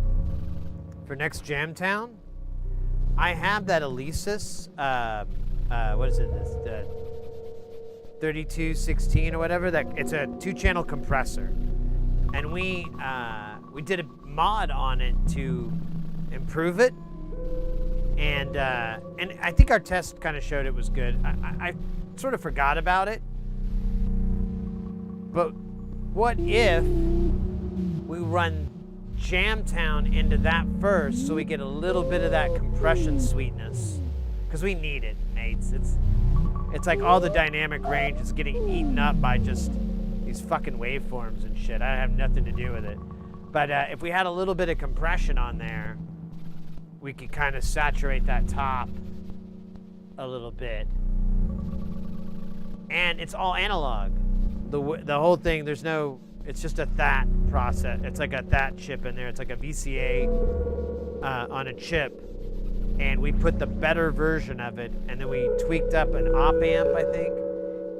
for next Jamtown? I have that Alesis, what is it? The 3216 or whatever. That it's a 2-channel compressor, and we did a mod on it to improve it, and I think our test kind of showed it was good. I sort of forgot about it, but what if we run Jamtown into that first, so we get a little bit of that compression sweetness, because we need it, mates. It's like all the dynamic range is getting eaten up by just these fucking waveforms and shit. I have nothing to do with it. But if we had a little bit of compression on there, we could kind of saturate that top a little bit. And it's all analog. The whole thing, it's just a THAT process. It's like a THAT chip in there. It's like a VCA on a chip. And we put the better version of it, and then we tweaked up an op amp, I think,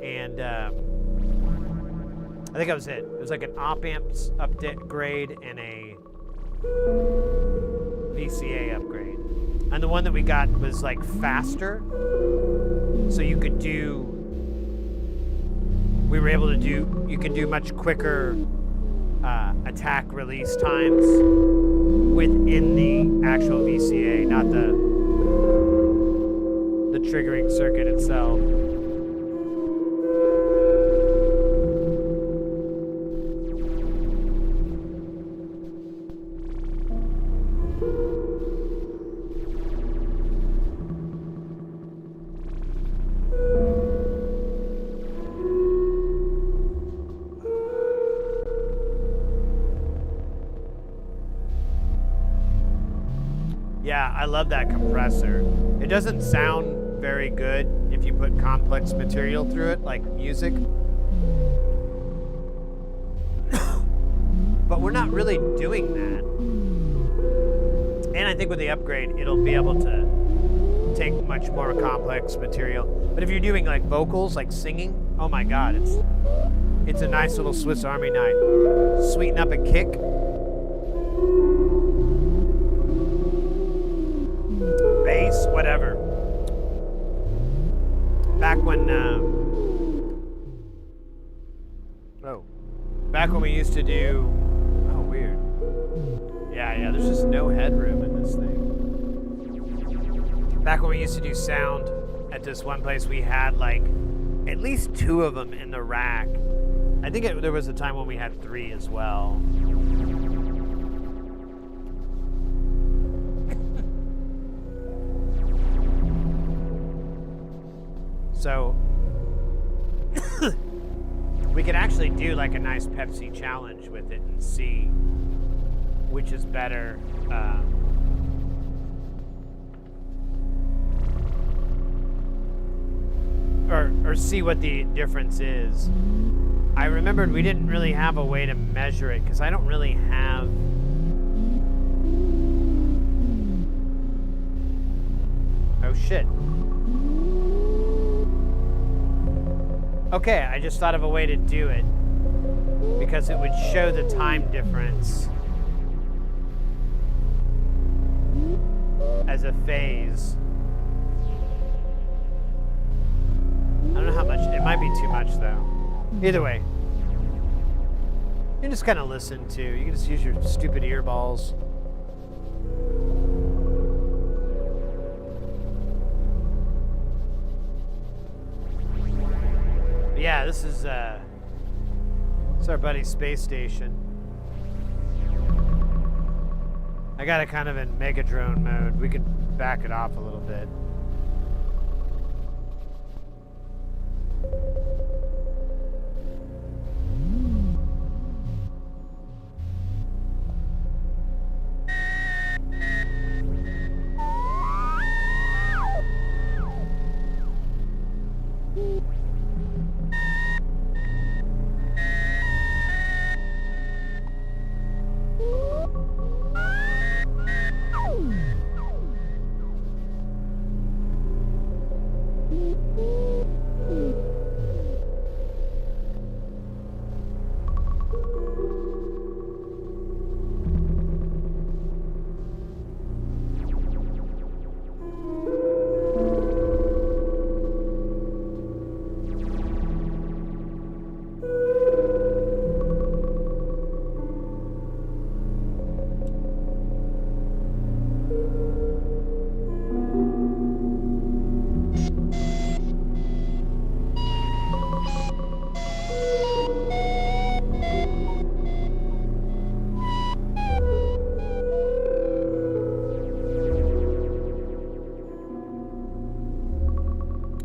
and I think that was it. It was like an op amp upgrade and a VCA upgrade. And the one that we got was like faster, so you could do. We were able to do. You can do much quicker attack release times within the actual VCA, not the triggering circuit itself. Yeah, I love that compressor. It doesn't sound very good if you put complex material through it, like music. But we're not really doing that. And I think with the upgrade, it'll be able to take much more complex material. But if you're doing like vocals, like singing, oh my God, it's a nice little Swiss Army knife. Sweeten up a kick. Bass, whatever. Back when, back when we used to do, oh weird. Yeah, there's just no headroom in this thing. Back when we used to do sound at this one place, we had like at least 2 of them in the rack. I think there was a time when we had 3 as well. So we could actually do like a nice Pepsi challenge with it and see which is better. Or see what the difference is. I remembered we didn't really have a way to measure it because I don't really have. Oh shit. Okay, I just thought of a way to do it because it would show the time difference as a phase. I don't know how much, it might be too much though. Either way, you can just kind of listen to, you can just use your stupid earballs. Yeah, this is our buddy Spacestation. I got it kind of in Mega Drone mode. We could back it off a little bit.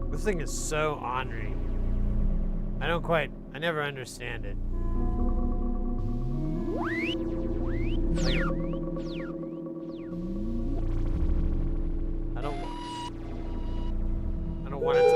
This thing is so ornery. I never understand it. Like, I don't want it to.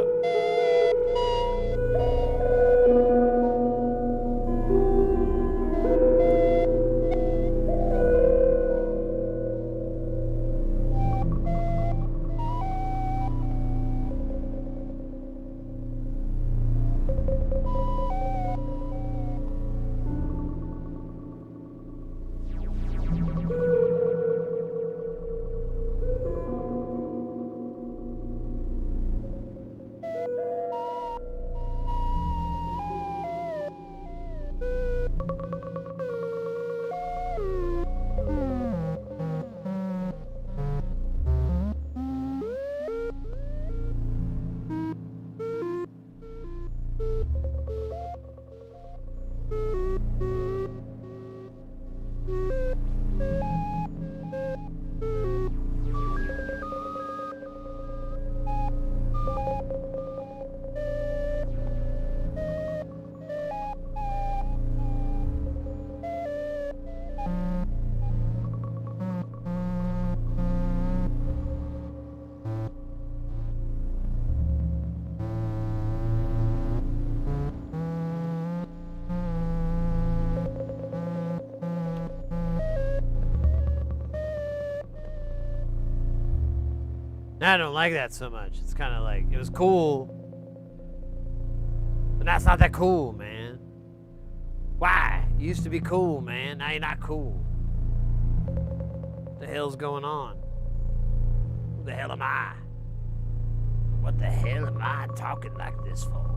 Now I don't like that so much. It's kind of like, it was cool, but now it's not that cool, man. Why? You used to be cool, man. Now you're not cool. What the hell's going on? Who the hell am I? What the hell am I talking like this for?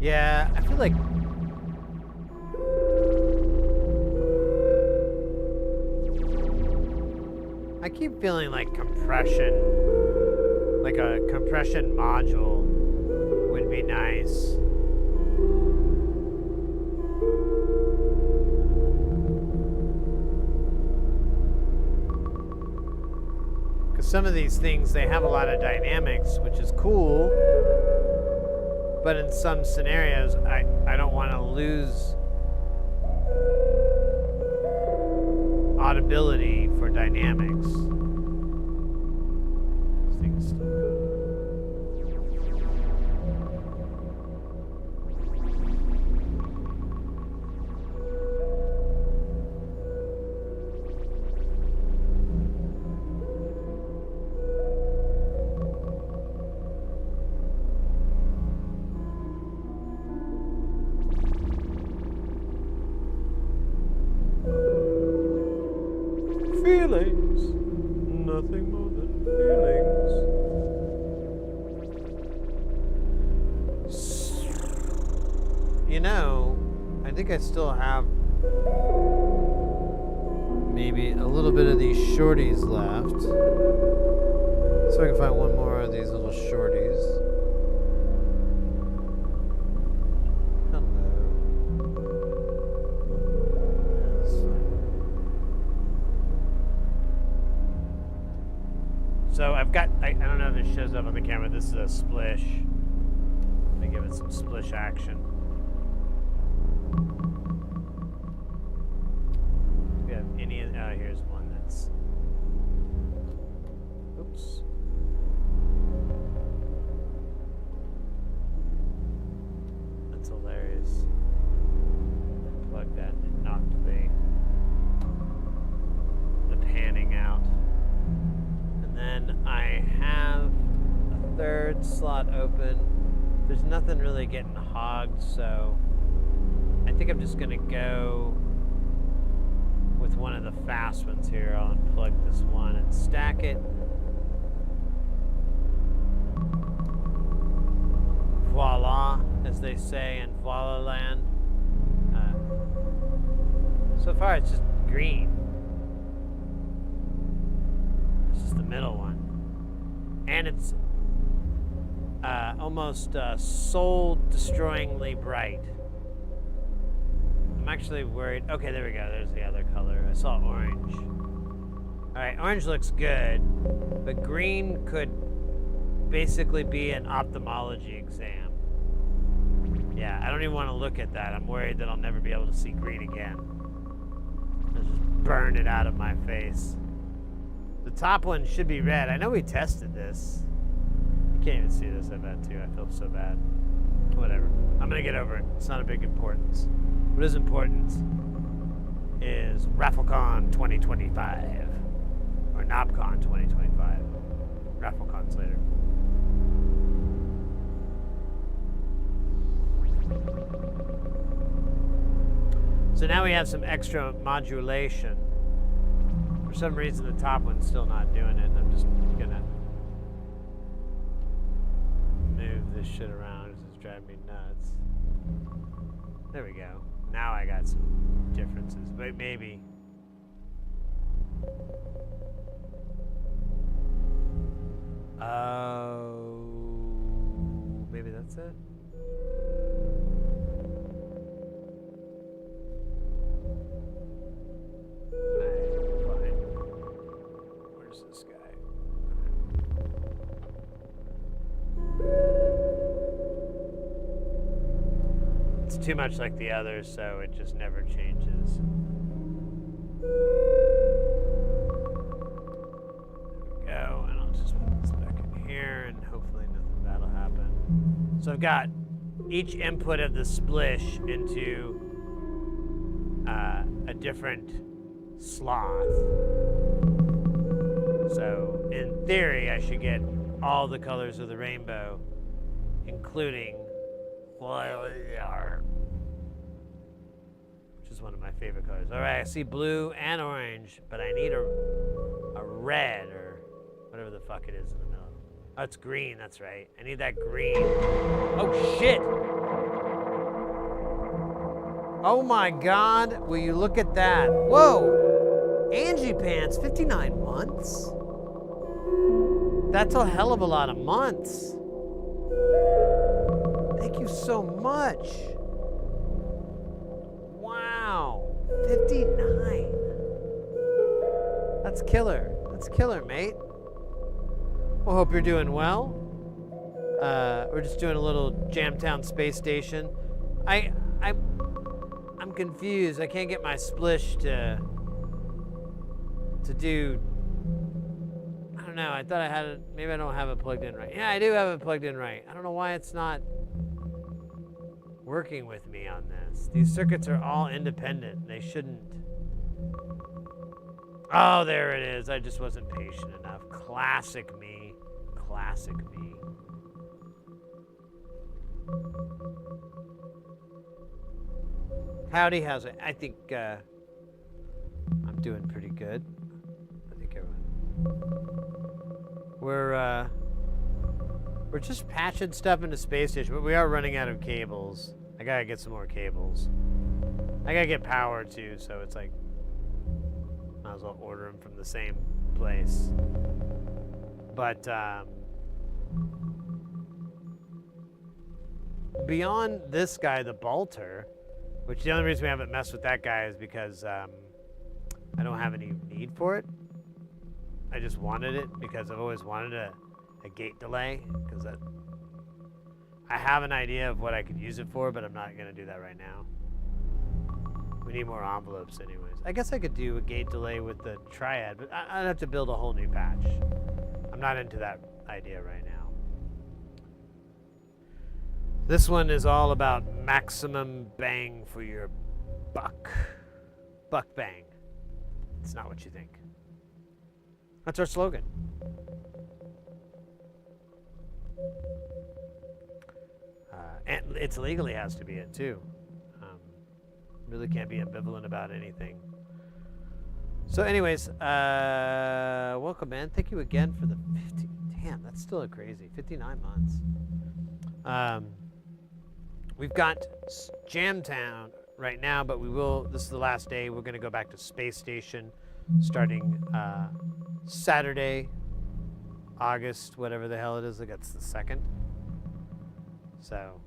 Yeah, I feel like I keep feeling like compression, like a compression module would be nice. Because some of these things, they have a lot of dynamics, which is cool. But in some scenarios, I don't want to lose audibility for dynamics. This thing's still good. Feelings, nothing more than feelings. You know, I think I still have maybe a little bit of these shorties left. So I can find one more of these little shorties. I've got, I don't know if it shows up on the camera. This is a splish. Let me give it some splish action. Do we have any, here's one that's, oops. That's hilarious. Plug that and it knocked the panning out. And then I have a third slot open. There's nothing really getting hogged, so I think I'm just gonna go with one of the fast ones here. I'll unplug this one and stack it. Voila, as they say in Voila Land. So far it's just green. This is the middle one. And it's almost soul-destroyingly bright. I'm actually worried. Okay, there we go. There's the other color. I saw orange. All right, orange looks good, but green could basically be an ophthalmology exam. Yeah, I don't even want to look at that. I'm worried that I'll never be able to see green again. I'll just burn it out of my face. The top one should be red. I know we tested this. You can't even see this, I bet, too. I feel so bad. Whatever. I'm going to get over it. It's not a big importance. What is important is RaffleCon 2025. Or NobCon 2025. RaffleCon's later. So now we have some extra modulation. For some reason the top one's still not doing it. I'm just gonna move this shit around because it's driving me nuts. There we go. Now I got some differences, but maybe. Oh, maybe that's it. Fine. Where's this guy? It's too much like the others, so it just never changes. There we go, and I'll just put this back in here, and hopefully nothing bad will happen. So I've got each input of the splish into a different sloth. So in theory, I should get all the colors of the rainbow, including which is one of my favorite colors. All right, I see blue and orange, but I need a red or whatever the fuck it is in the middle. Oh, it's green, that's right. I need that green. Oh, shit! Oh my God, will you look at that? Whoa! Angie Pants, 59 months? That's a hell of a lot of months. Thank you so much. Wow, 59. That's killer. That's killer, mate. Well, hope you're doing well. We're just doing a little Jamtown Spacestation. I'm confused. I can't get my splish to do. I don't know. I thought I had it. Maybe I don't have it plugged in right. Yeah, I do have it plugged in right. I don't know why it's not working with me on this. These circuits are all independent. They shouldn't. Oh, there it is. I just wasn't patient enough. Classic me. Classic me. Howdy, how's it? I think I'm doing pretty good. I think we're just patching stuff into Spacestation, but we are running out of cables. I gotta get some more cables. I gotta get power too, so it's like might as well order them from the same place. But beyond this guy, the Bolter, which the only reason we haven't messed with that guy is because I don't have any need for it. I just wanted it because I've always wanted a gate delay, because I have an idea of what I could use it for, but I'm not going to do that right now. We need more envelopes anyways. I guess I could do a gate delay with the triad, but I'd have to build a whole new patch. I'm not into that idea right now. This one is all about maximum bang for your buck. Buck bang. It's not what you think. That's our slogan. And it's legally has to be it too. Really can't be ambivalent about anything. So anyways, welcome, man. Thank you again for the 50. Damn, that's still a crazy 59 months. We've got Jamtown right now, but this is the last day. We're going to go back to Spacestation starting Saturday, August, whatever the hell it is. I think it's the 2nd. So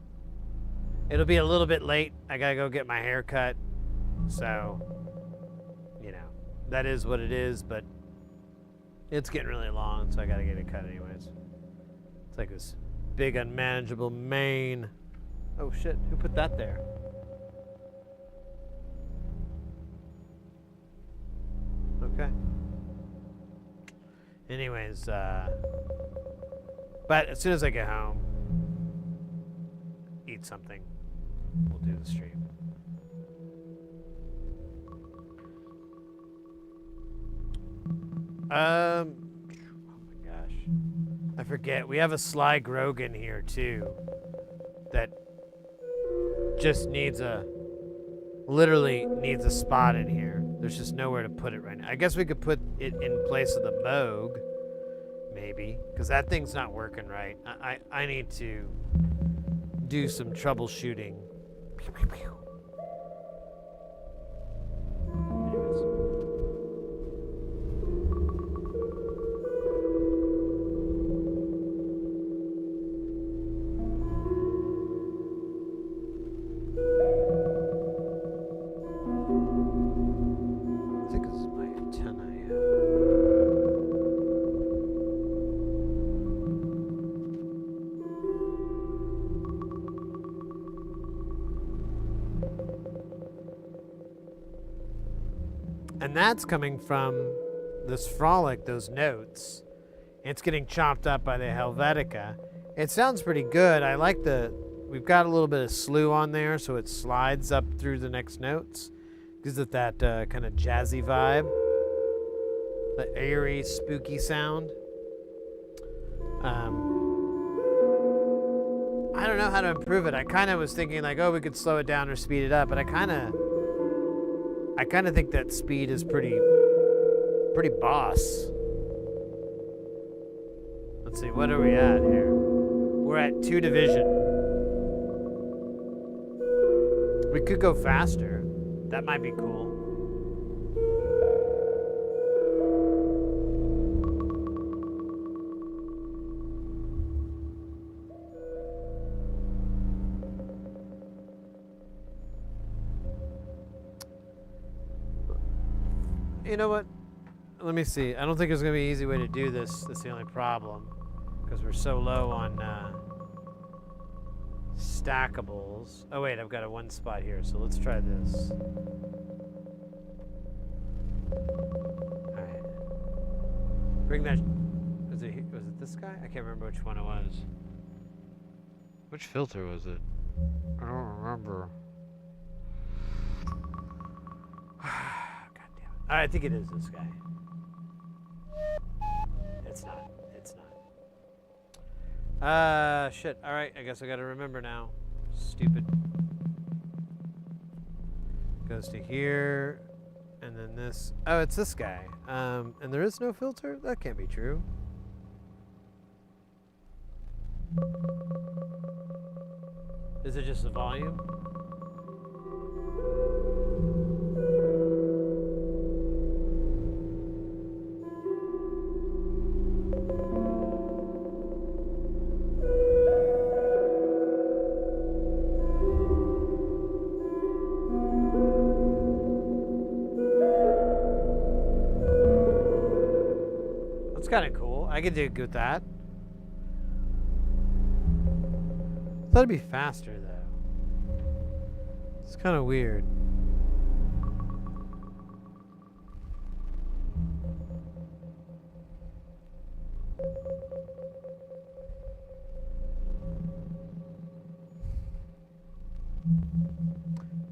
it'll be a little bit late. I got to go get my hair cut. So, you know, that is what it is, but it's getting really long, so I got to get it cut anyways. It's like this big unmanageable mane. Oh shit, who put that there? Okay. Anyways, but as soon as I get home, eat something, we'll do the stream. Oh my gosh. I forget. We have a Sly Grogan here too that just literally needs a spot in here. There's just nowhere to put it right now. I guess we could put it in place of the Moog, maybe, because that thing's not working right. I need to do some troubleshooting. Pew, pew, pew. Anyways. I think this is my antenna. And that's coming from this Frolic, those notes. It's getting chopped up by the Helvetica. It sounds pretty good. I like we've got a little bit of slew on there, so it slides up through the next notes. Gives it that kind of jazzy vibe. The eerie, spooky sound. I don't know how to improve it. I kind of was thinking like, oh, we could slow it down or speed it up, but I kind of think that speed is pretty boss. Let's see, what are we at here? We're at 2 division. We could go faster. That might be cool. You know what? Let me see. I don't think there's going to be an easy way to do this. That's the only problem. Because we're so low on stackables. Oh, wait. I've got a 1 spot here. So let's try this. Alright. Bring that... Was it this guy? I can't remember which one it was. Which filter was it? I don't remember. I think it is this guy. It's not. It's not. Shit. All right. I guess I gotta remember now. Stupid. Goes to here, and then this. Oh, it's this guy. And there is no filter? That can't be true. Is it just the volume? It's kind of cool. I could do good with that. Thought it'd be faster though. It's kind of weird.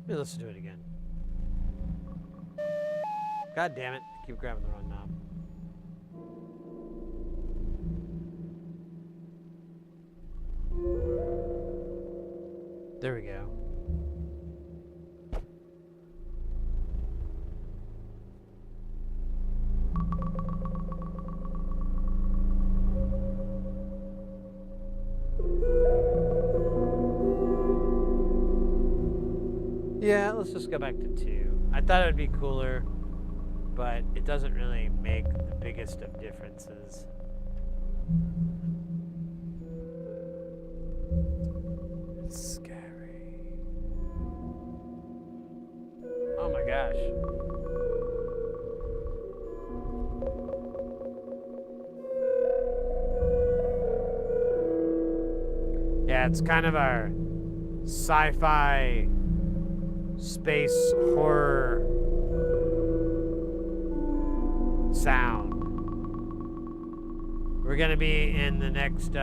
Maybe let's do it again. God damn it. I keep grabbing the wrong knob. There we go. Yeah, let's just go back to 2. I thought it would be cooler, but it doesn't really make the biggest of differences. It's scary. Oh my gosh. Yeah, it's kind of our sci-fi space horror sound. We're gonna be in the next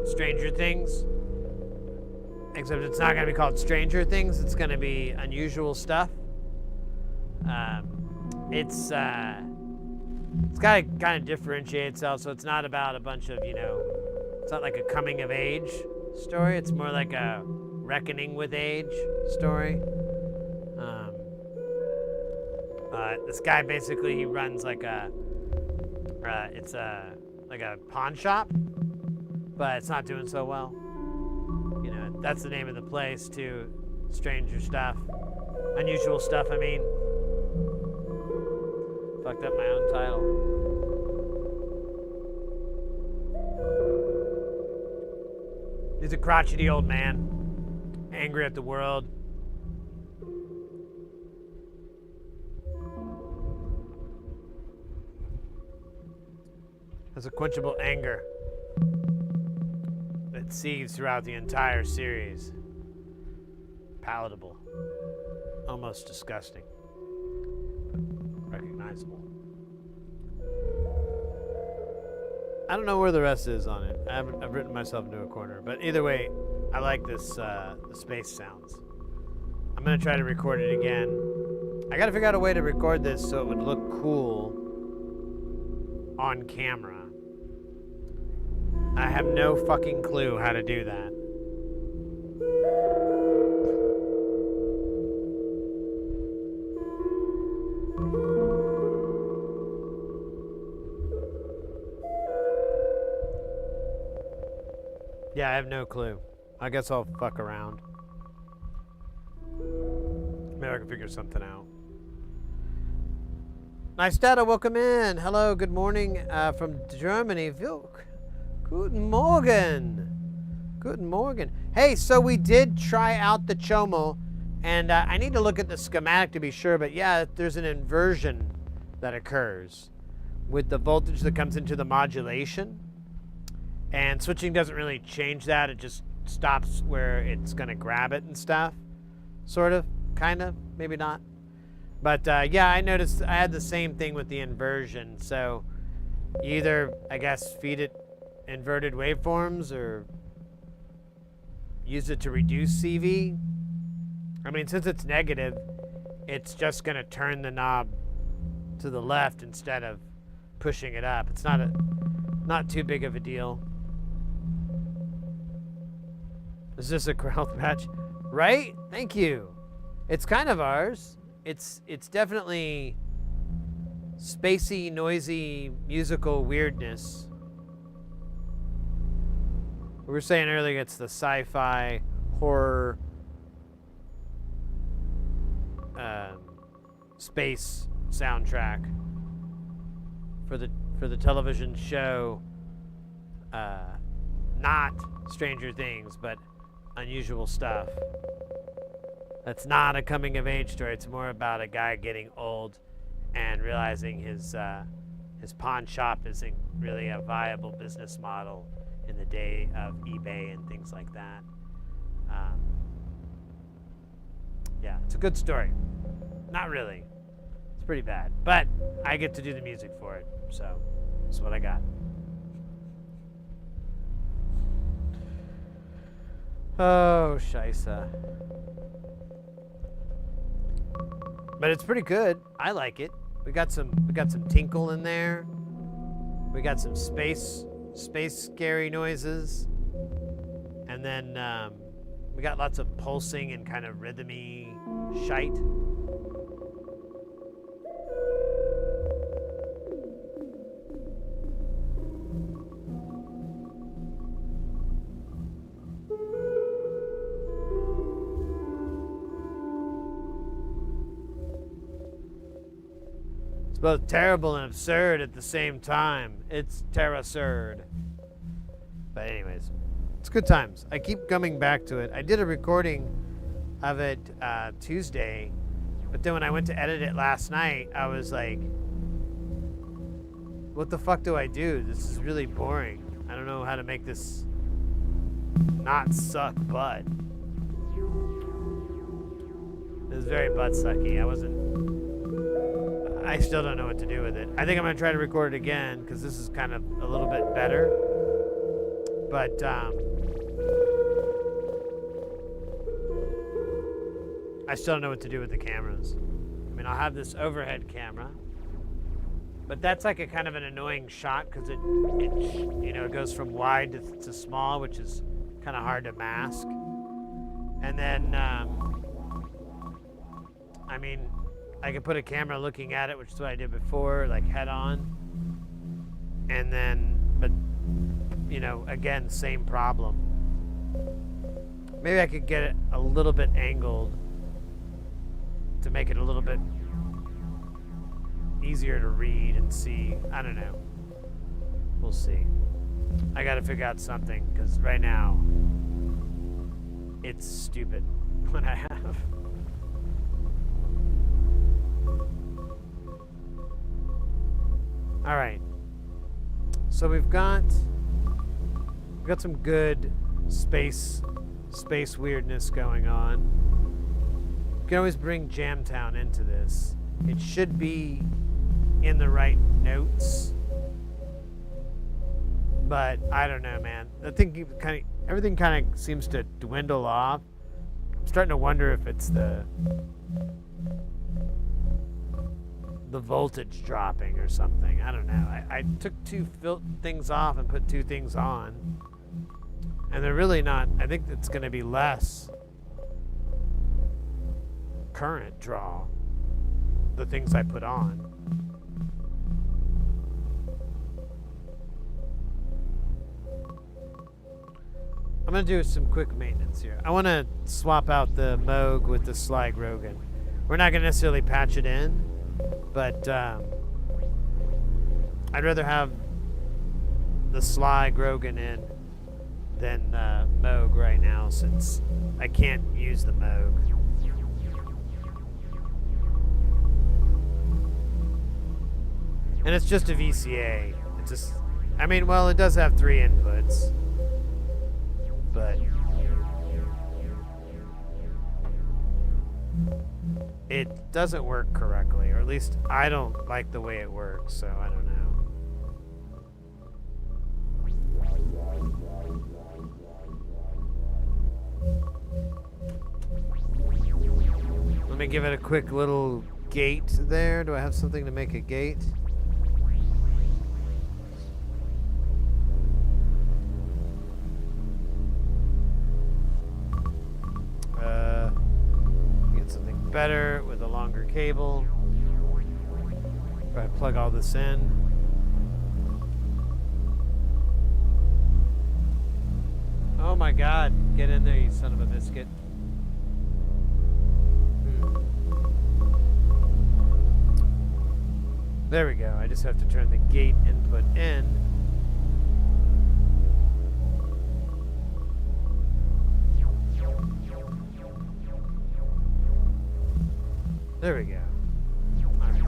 Stranger Things, except it's not gonna be called Stranger Things. It's gonna be Unusual Stuff. It's gotta kind of differentiate itself, so it's not about a bunch of, it's not like a coming of age story. It's more like a reckoning with age story. This guy basically, he runs like a pawn shop, but it's not doing so well. That's the name of the place too. Stranger Stuff, Unusual Stuff. I mean, fucked up my own title. He's a crotchety old man, angry at the world. Has a quenchable anger that seethes throughout the entire series. Palatable. Almost disgusting. But recognizable. I don't know where the rest is on it. I've written myself into a corner. But either way, I like this, the space sounds. I'm going to try to record it again. I got to figure out a way to record this so it would look cool on camera. I have no fucking clue how to do that. Yeah, I have no clue. I guess I'll fuck around. Maybe I can figure something out. Nice data, welcome in. Hello, good morning from Germany. Guten Morgen. Guten Morgen. Hey, so we did try out the Chomo, and I need to look at the schematic to be sure, but yeah, there's an inversion that occurs with the voltage that comes into the modulation. And switching doesn't really change that. It just stops where it's going to grab it and stuff. Sort of, kind of, maybe not. But yeah, I noticed I had the same thing with the inversion. So you either, I guess, feed it inverted waveforms or use it to reduce CV. I mean, since it's negative, it's just going to turn the knob to the left instead of pushing it up. It's not too big of a deal. Is this a growth match? Right? Thank you. It's kind of ours. It's definitely spacey, noisy, musical weirdness. We were saying earlier it's the sci-fi horror space soundtrack for the television show, not Stranger Things, but Unusual Stuff. That's not a coming of age story. It's more about a guy getting old and realizing his his pawn shop isn't really a viable business model in the day of eBay and things like that. Yeah, it's a good story. Not really. It's pretty bad. But I get to do the music for it, so that's what I got. Oh, Shisa. But it's pretty good. I like it. We got some tinkle in there. We got some space scary noises. And then we got lots of pulsing and kind of rhythmy shite. It's both terrible and absurd at the same time. It's terror-surd. But anyways, it's good times. I keep coming back to it. I did a recording of it Tuesday, but then when I went to edit it last night, I was like, what the fuck do I do? This is really boring. I don't know how to make this not suck butt. It was very butt-sucky. I still don't know what to do with it. I think I'm going to try to record it again because this is kind of a little bit better. But I still don't know what to do with the cameras. I mean, I'll have this overhead camera, but that's like a kind of an annoying shot because it goes from wide to small, which is kind of hard to mask. And then, I mean, I could put a camera looking at it, which is what I did before, like head on. And then, but, again, same problem. Maybe I could get it a little bit angled to make it a little bit easier to read and see. I don't know. We'll see. I got to figure out something because right now it's stupid what I have. All right, so we've got some good space weirdness going on. You can always bring Jamtown into this. It should be in the right notes, but I don't know, man. I think everything kind of seems to dwindle off. I'm starting to wonder if it's the voltage dropping or something. I don't know. I took two things off and put two things on, and they're really not. I think it's going to be less current draw, the things I put on. I'm going to do some quick maintenance here. I want to swap out the Moog with the Sly Grogan. We're not going to necessarily patch it in, but I'd rather have the Sly Grogan in than Moog right now since I can't use the Moog. And it's just a VCA. It's just, well, it does have 3 inputs, but it doesn't work correctly, or at least I don't like the way it works, so I don't know. Let me give it a quick little gate there. Do I have something to make a gate? Get something better with a longer cable. If I plug all this in. Oh my God, get in there, you son of a biscuit. There we go. I just have to turn the gate input in. There we go. All right.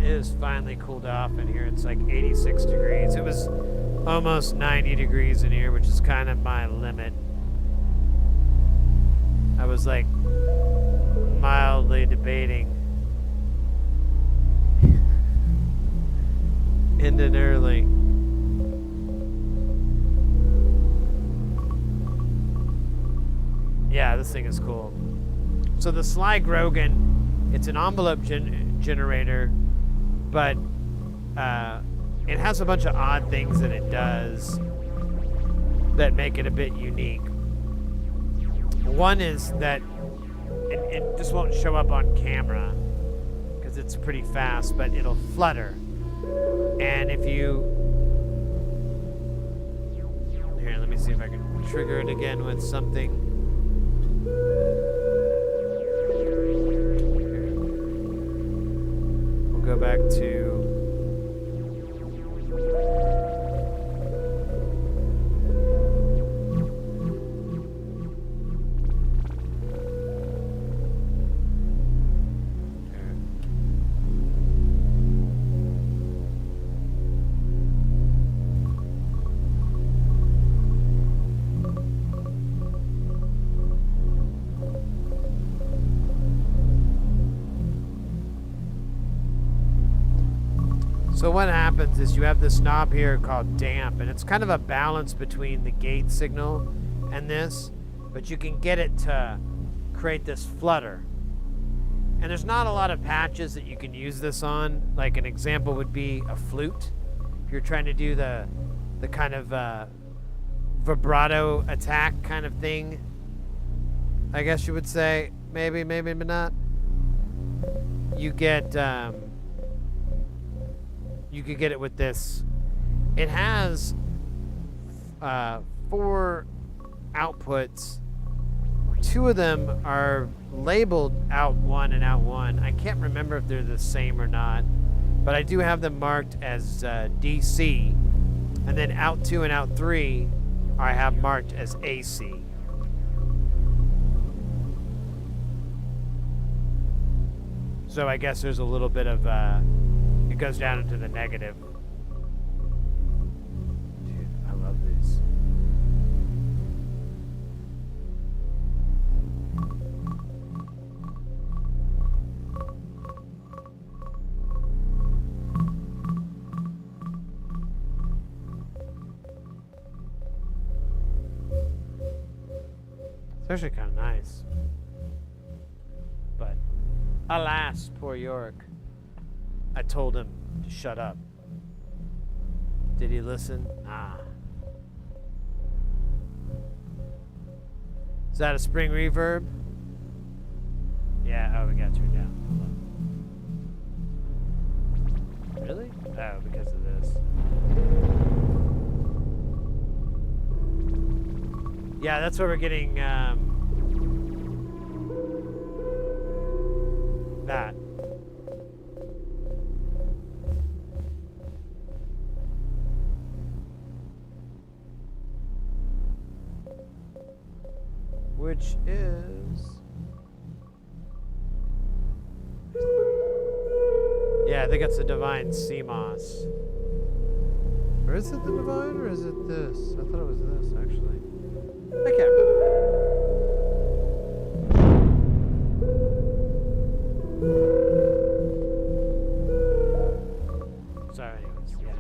is finally cooled off in here. It's like 86 degrees. It was almost 90 degrees in here, which is kind of my limit. I was like mildly debating ending early. Yeah, this thing is cool. So the Sly Grogan, it's an envelope generator, but it has a bunch of odd things that it does that make it a bit unique. One is that it just won't show up on camera because it's pretty fast, but it'll flutter. And if you... Here, let me see if I can trigger it again with something. We'll go back to... So what happens is you have this knob here called damp, and it's kind of a balance between the gate signal and this, but you can get it to create this flutter. And there's not a lot of patches that you can use this on. Like an example would be a flute. If you're trying to do the kind of vibrato attack kind of thing, I guess you would say, maybe not. You get... you could get it with this. It has 4 outputs. 2 of them are labeled out 1 and out 1. I can't remember if they're the same or not, but I do have them marked as DC. And then out 2 and out 3 I have marked as AC. So I guess there's a little bit of it goes down into the negative. Dude, I love these. It's actually kind of nice. But alas, poor Yorick. I told him to shut up. Did he listen? Ah. Is that a spring reverb? Yeah, oh, we got to turn down. Hold on. Really? Oh, because of this. Yeah, that's where we're getting that. Which is... Yeah, I think it's the Divine CMOS. Or is it the Divine, or is it this? I thought it was this, actually. I can't remember. So anyways, yeah.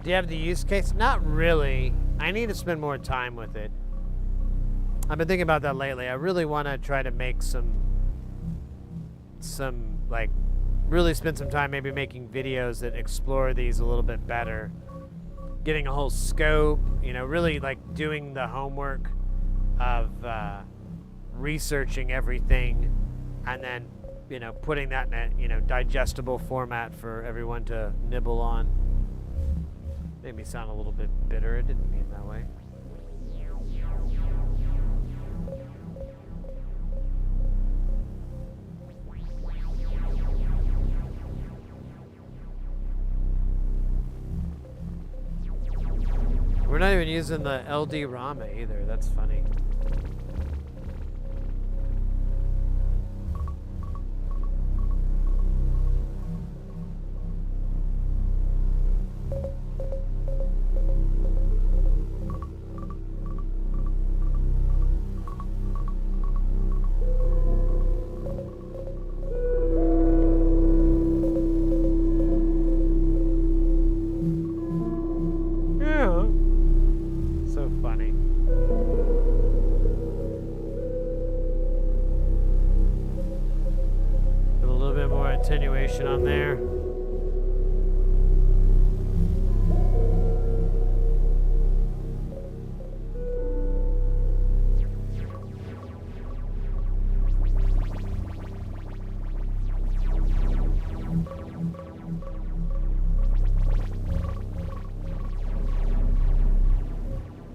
Do you have the use case? Not really. I need to spend more time with it. I've been thinking about that lately. I really want to try to make some like really spend some time maybe making videos that explore these a little bit better. Getting a whole scope, you know, really like doing the homework of researching everything and then, you know, putting that in a, you know, digestible format for everyone to nibble on. Made me sound a little bit bitter. It didn't mean that way. We're not even using the LD Rama either. That's funny. attenuation on there.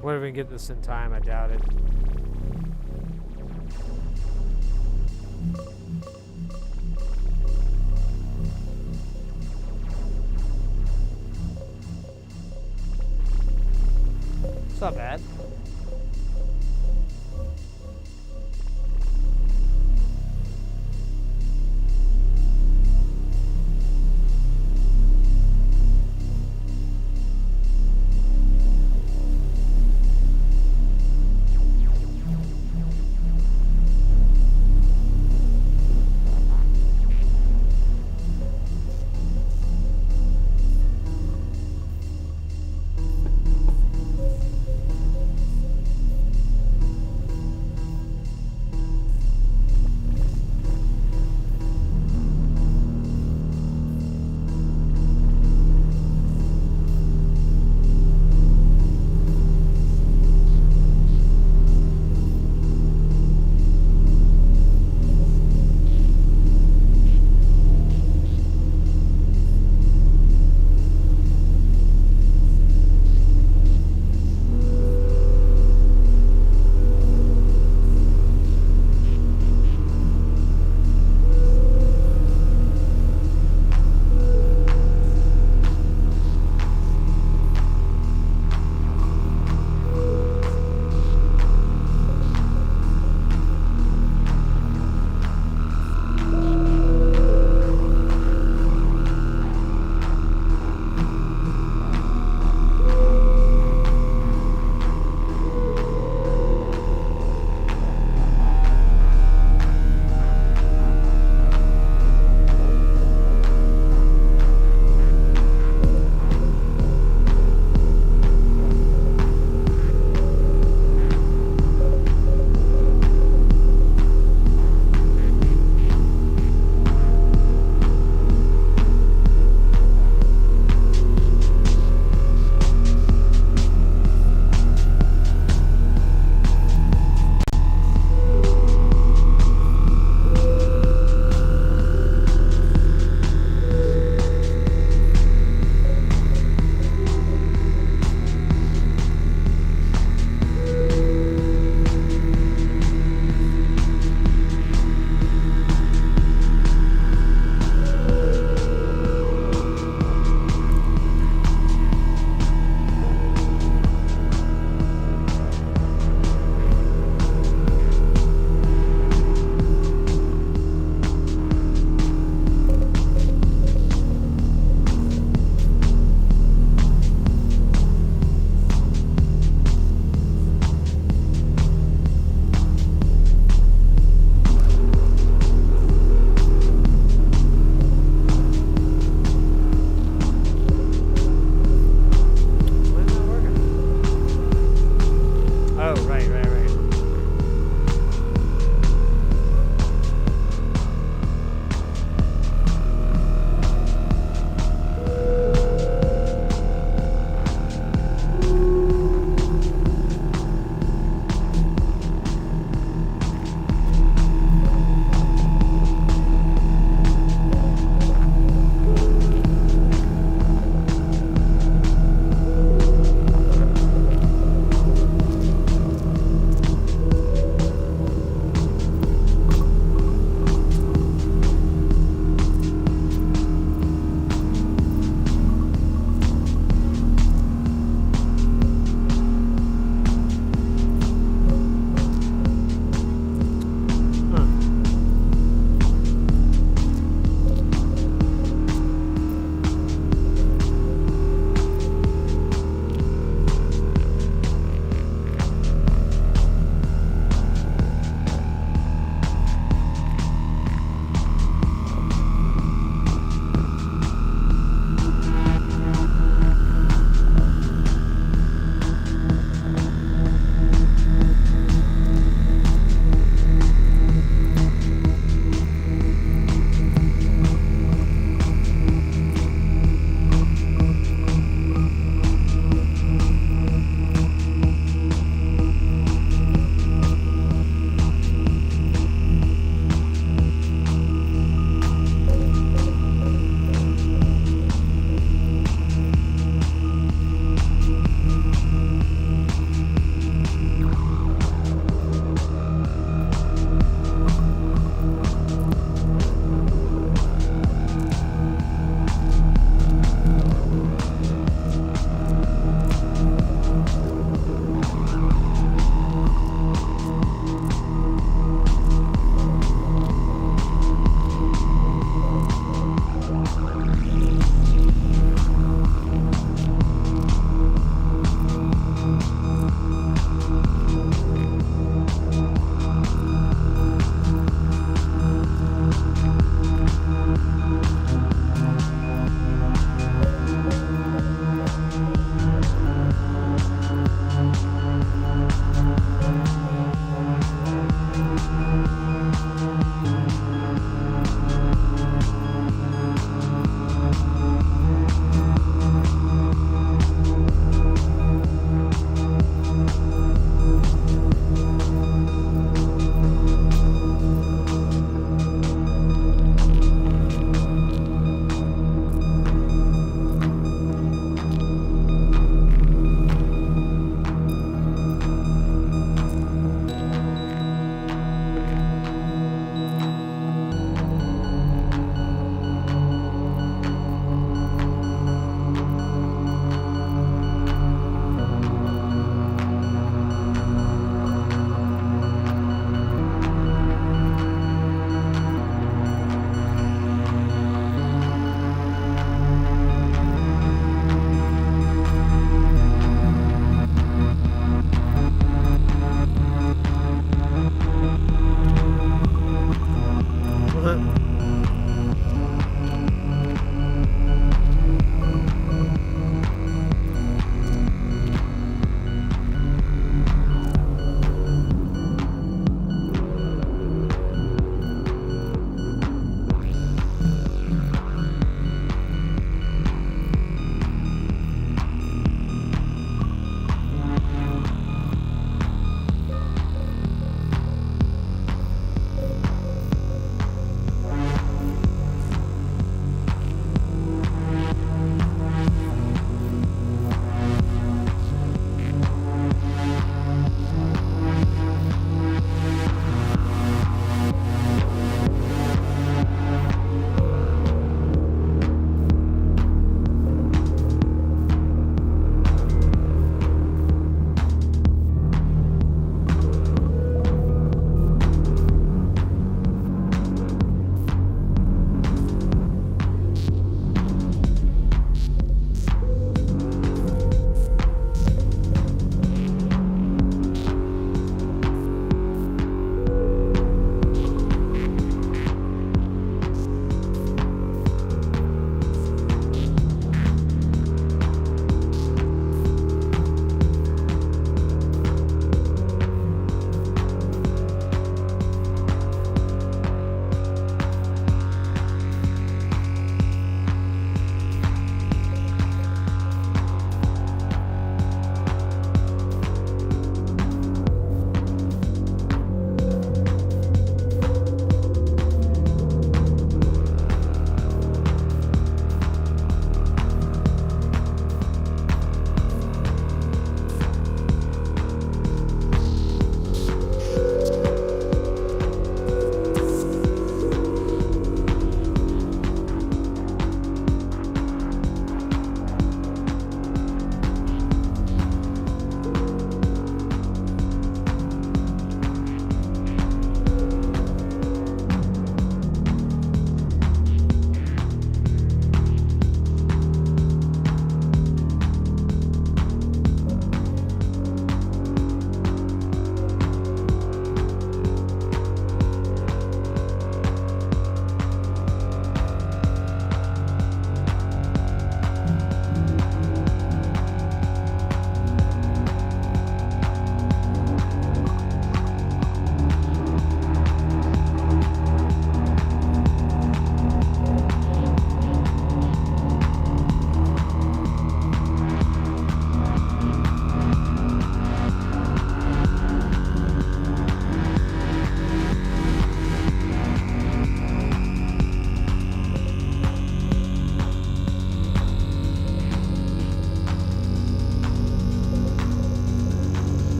Whether we can get this in time, I doubt it. It's not bad.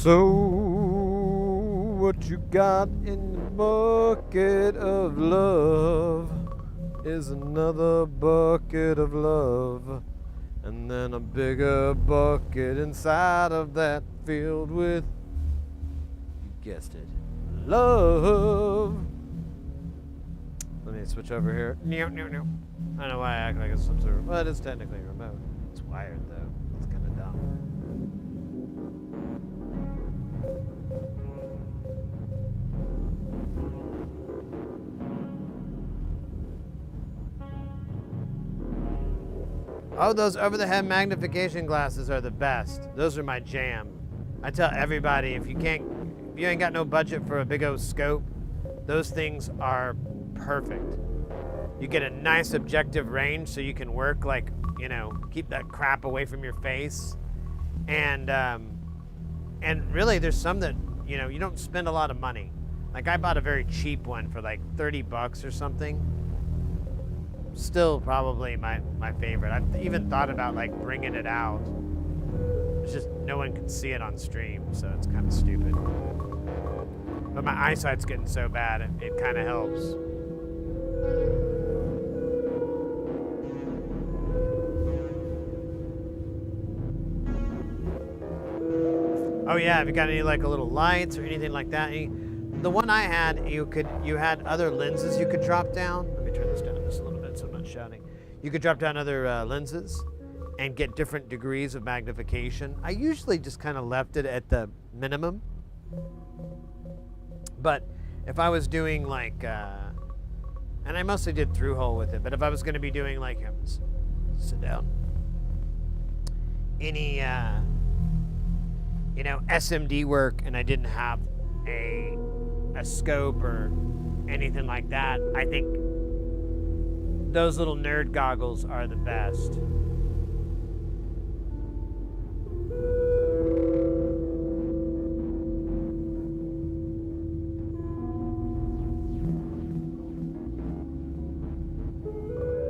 So, what you got in the bucket of love is another bucket of love, and then a bigger bucket inside of that filled with, you guessed it, love. Let me switch over here. No. I don't know why I act like it's some sort of, well, it is technically remote. It's wired though. It's kind of dumb. Oh, those over-the-head magnification glasses are the best. Those are my jam. I tell everybody, if you ain't got no budget for a big old scope, those things are perfect. You get a nice objective range so you can work like, you know, keep that crap away from your face. And really there's some that, you know, you don't spend a lot of money. Like I bought a very cheap one for like $30 or something. Still probably my favorite. I've even thought about like bringing it out. It's just no one can see it on stream, so it's kind of stupid. But my eyesight's getting so bad, it kind of helps. Oh yeah, have you got any like a little lights or anything like that? The one I had, you had other lenses you could drop down. Let me turn this down just a little bit so I'm not shouting. You could drop down other lenses and get different degrees of magnification. I usually just kind of left it at the minimum. But if I was doing like, and I mostly did through hole with it, but if I was going to be doing like, sit down, any, you know, SMD work, and I didn't have a scope or anything like that, I think those little nerd goggles are the best.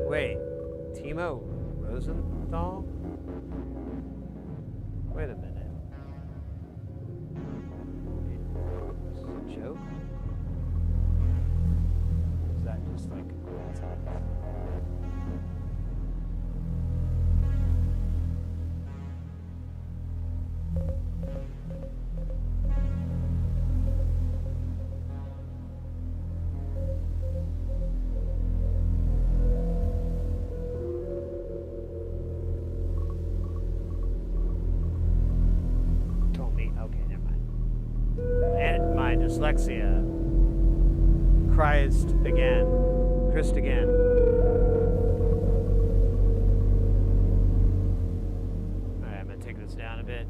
Wait, Timo Rosenthal? Wait a minute. Is this a joke? Is that just like a coincidence? Dyslexia. Christ again. Alright, I'm going to take this down a bit.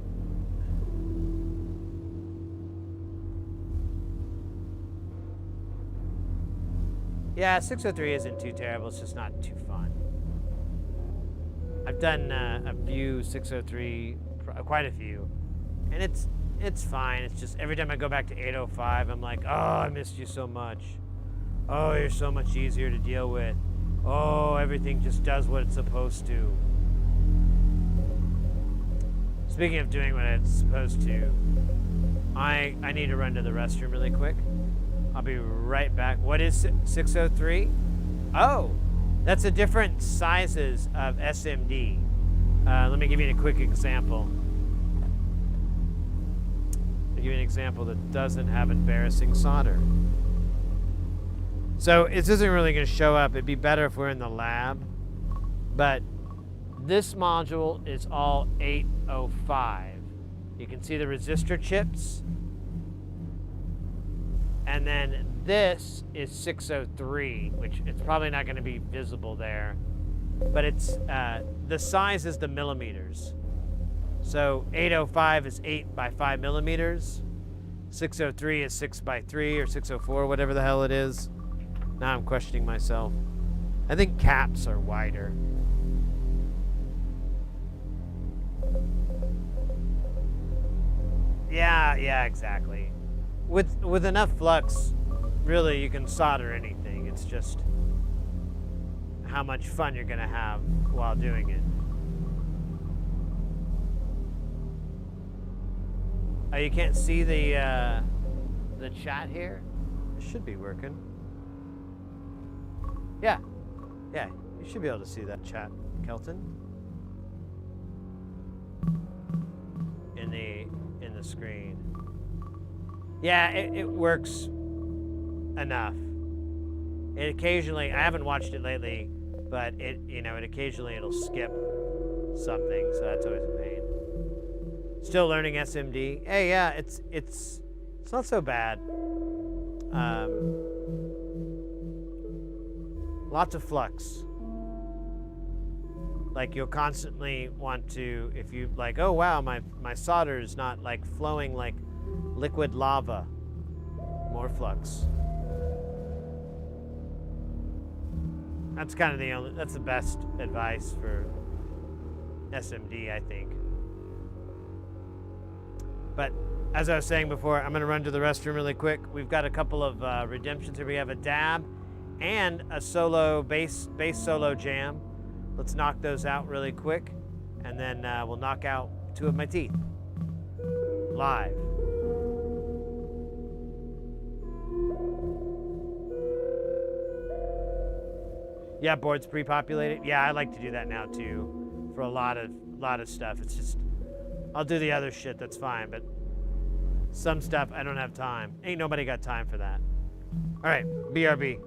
Yeah, 603 isn't too terrible, it's just not too fun. I've done a few 603, quite a few, and it's fine. It's just every time I go back to 805, I'm like, oh, I missed you so much. Oh, you're so much easier to deal with. Oh, everything just does what it's supposed to. Speaking of doing what it's supposed to, I need to run to the restroom really quick. I'll be right back. What is 603? Oh, that's a different sizes of SMD. Let me give you a quick example. Give you an example that doesn't have embarrassing solder. So this isn't really going to show up. It'd be better if we're in the lab. But this module is all 805. You can see the resistor chips. And then this is 603, which it's probably not going to be visible there. But it's the size is the millimeters. So 805 is 8 by 5 millimeters. 603 is 6 by 3 or 604, whatever the hell it is. Now I'm questioning myself. I think caps are wider. Yeah, exactly. With enough flux, really you can solder anything. It's just how much fun you're gonna have while doing it. Oh, you can't see the chat here? It should be working. Yeah. Yeah, you should be able to see that chat, Kelton. In the screen. Yeah, it works enough. It occasionally, I haven't watched it lately, but it occasionally it'll skip something, so that's always a pain. Still learning SMD. Hey, yeah, it's not so bad. Lots of flux. Like you'll constantly want to, if you like, oh wow, my solder is not like flowing like liquid lava. More flux. That's kind of that's the best advice for SMD, I think. But as I was saying before, I'm gonna run to the restroom really quick. We've got a couple of redemptions here. We have a dab and a solo bass solo jam. Let's knock those out really quick, and then we'll knock out 2 of my teeth. Live. Yeah, board's pre-populated. Yeah, I like to do that now too, for a lot of stuff. It's just, I'll do the other shit, that's fine, but some stuff I don't have time. Ain't nobody got time for that. All right, BRB.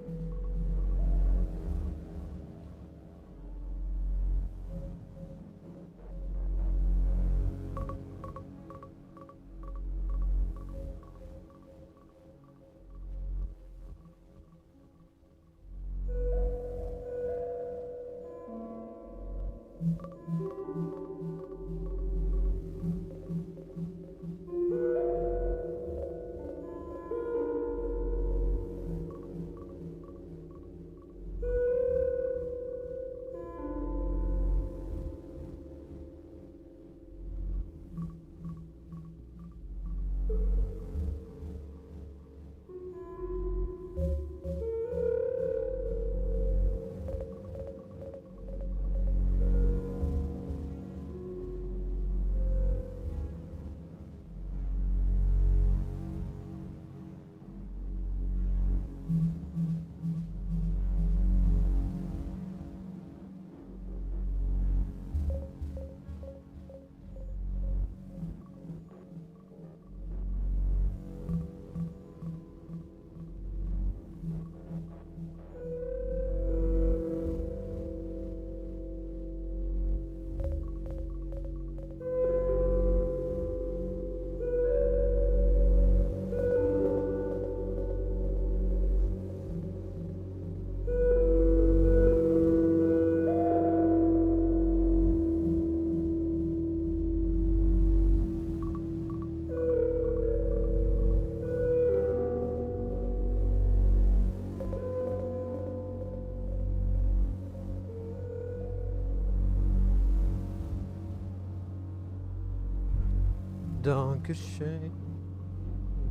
Dankeschön,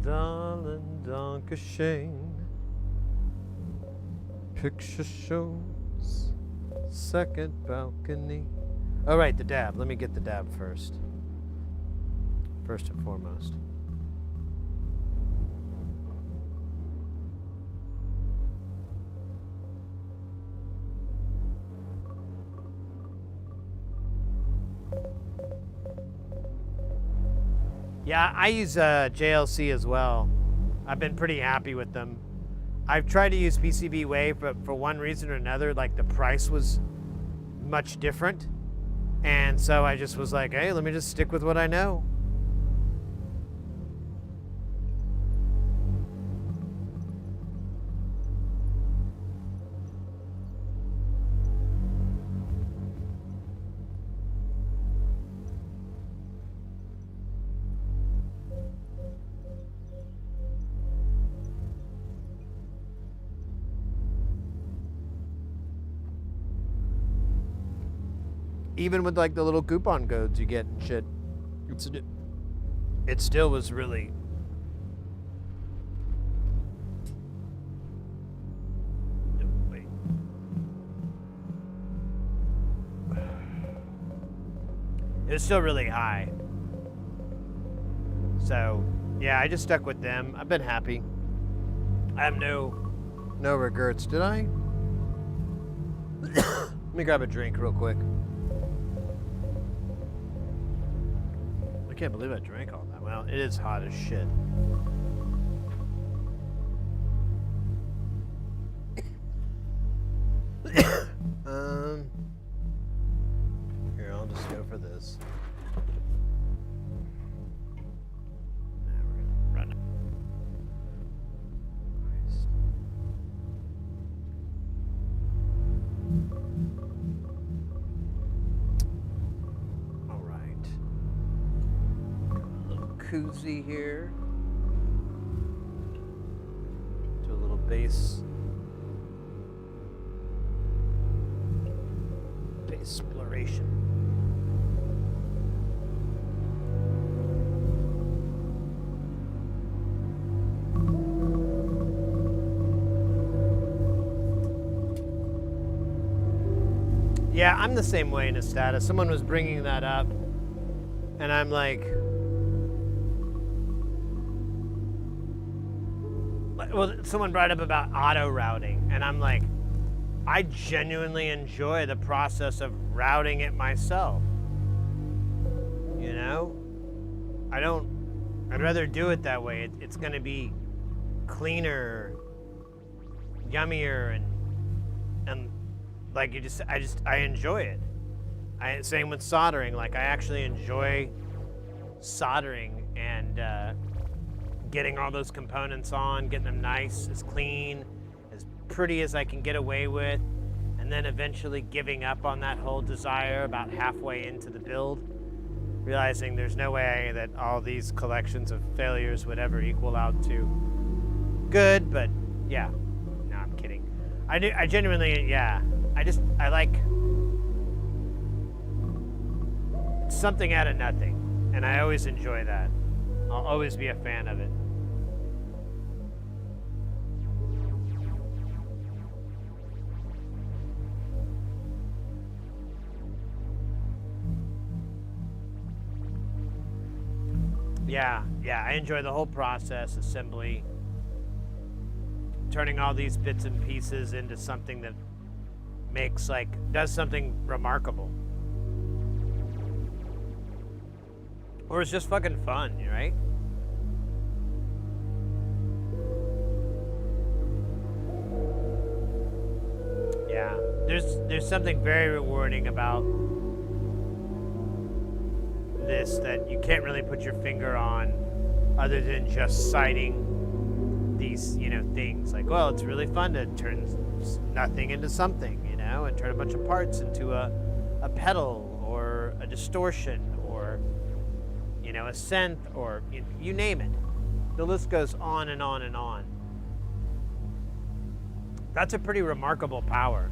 darling, Dankeschön. Picture shows, second balcony. All right, the dab. Let me get the dab first. First and foremost. Yeah, I use JLC as well. I've been pretty happy with them. I've tried to use PCB Wave, but for one reason or another, like the price was much different. And so I just was like, hey, let me just stick with what I know. Even with like the little coupon codes you get and shit, it still was really. Wait. It was still really high. So, yeah, I just stuck with them. I've been happy. I have no regrets. Did I? Let me grab a drink real quick. I can't believe I drank all that. Well, it is hot as shit. Here, I'll just go for this. Now we're gonna run. Christ. All right. Got a little koozie here. Do a little bass. Exploration. Yeah, I'm the same way in a status. Someone was bringing that up, and I'm like, well, someone brought up about auto routing, and I'm like, I genuinely enjoy the process of routing it myself. You know? I'd rather do it that way. It's gonna be cleaner, yummier, and like I enjoy it. Same with soldering. Like, I actually enjoy soldering and getting all those components on, getting them nice, as clean, as pretty as I can get away with, and then eventually giving up on that whole desire about halfway into the build, realizing there's no way that all these collections of failures would ever equal out to good. But yeah, no, I'm kidding. I genuinely, yeah, I like something out of nothing, and I always enjoy that. I'll always be a fan of it. Yeah, I enjoy the whole process, assembly, turning all these bits and pieces into something that does something remarkable. Or it's just fucking fun, right? Yeah, there's something very rewarding about this that you can't really put your finger on, other than just citing these, things. Like, well, it's really fun to turn nothing into something, and turn a bunch of parts into a pedal or a distortion or, a synth or you name it. The list goes on and on and on. That's a pretty remarkable power.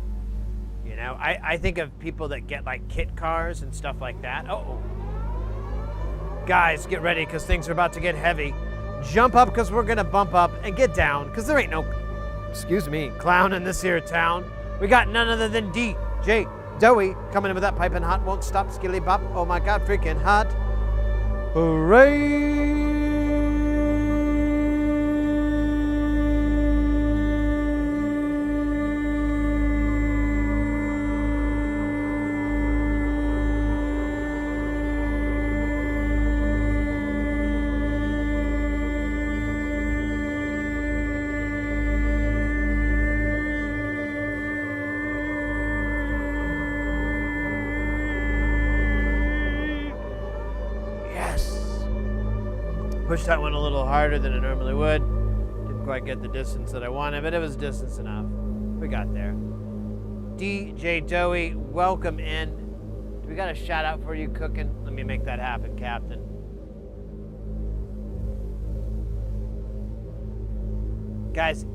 I think of people that get like kit cars and stuff like that. Oh. Guys, get ready, because things are about to get heavy. Jump up, because we're going to bump up, and get down, because there ain't no, clown in this here town. We got none other than DJ Dowie coming in with that piping hot, won't stop, skilly bop. Oh my God, freaking hot. Hooray! Pushed that one a little harder than I normally would. Didn't quite get the distance that I wanted, but it was distance enough. We got there. DJ Dowie, welcome in. Do we got a shout out for you cooking? Let me make that happen, Captain. Guys,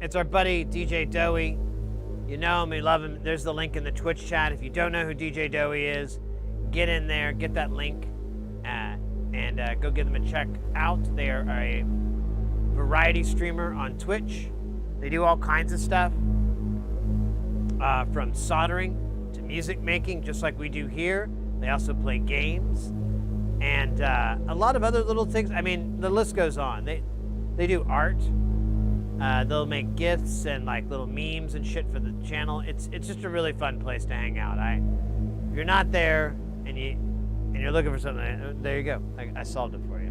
it's our buddy DJ Dowie. You know him, we love him. There's the link in the Twitch chat. If you don't know who DJ Dowie is, get in there, get that link. And go give them a check out. They are a variety streamer on Twitch. They do all kinds of stuff, from soldering to music making, just like we do here. They also play games, and a lot of other little things. I mean, the list goes on. They do art. They'll make GIFs and like little memes and shit for the channel. It's just a really fun place to hang out. If you're not there and you're looking for something, there you go. I solved it for you.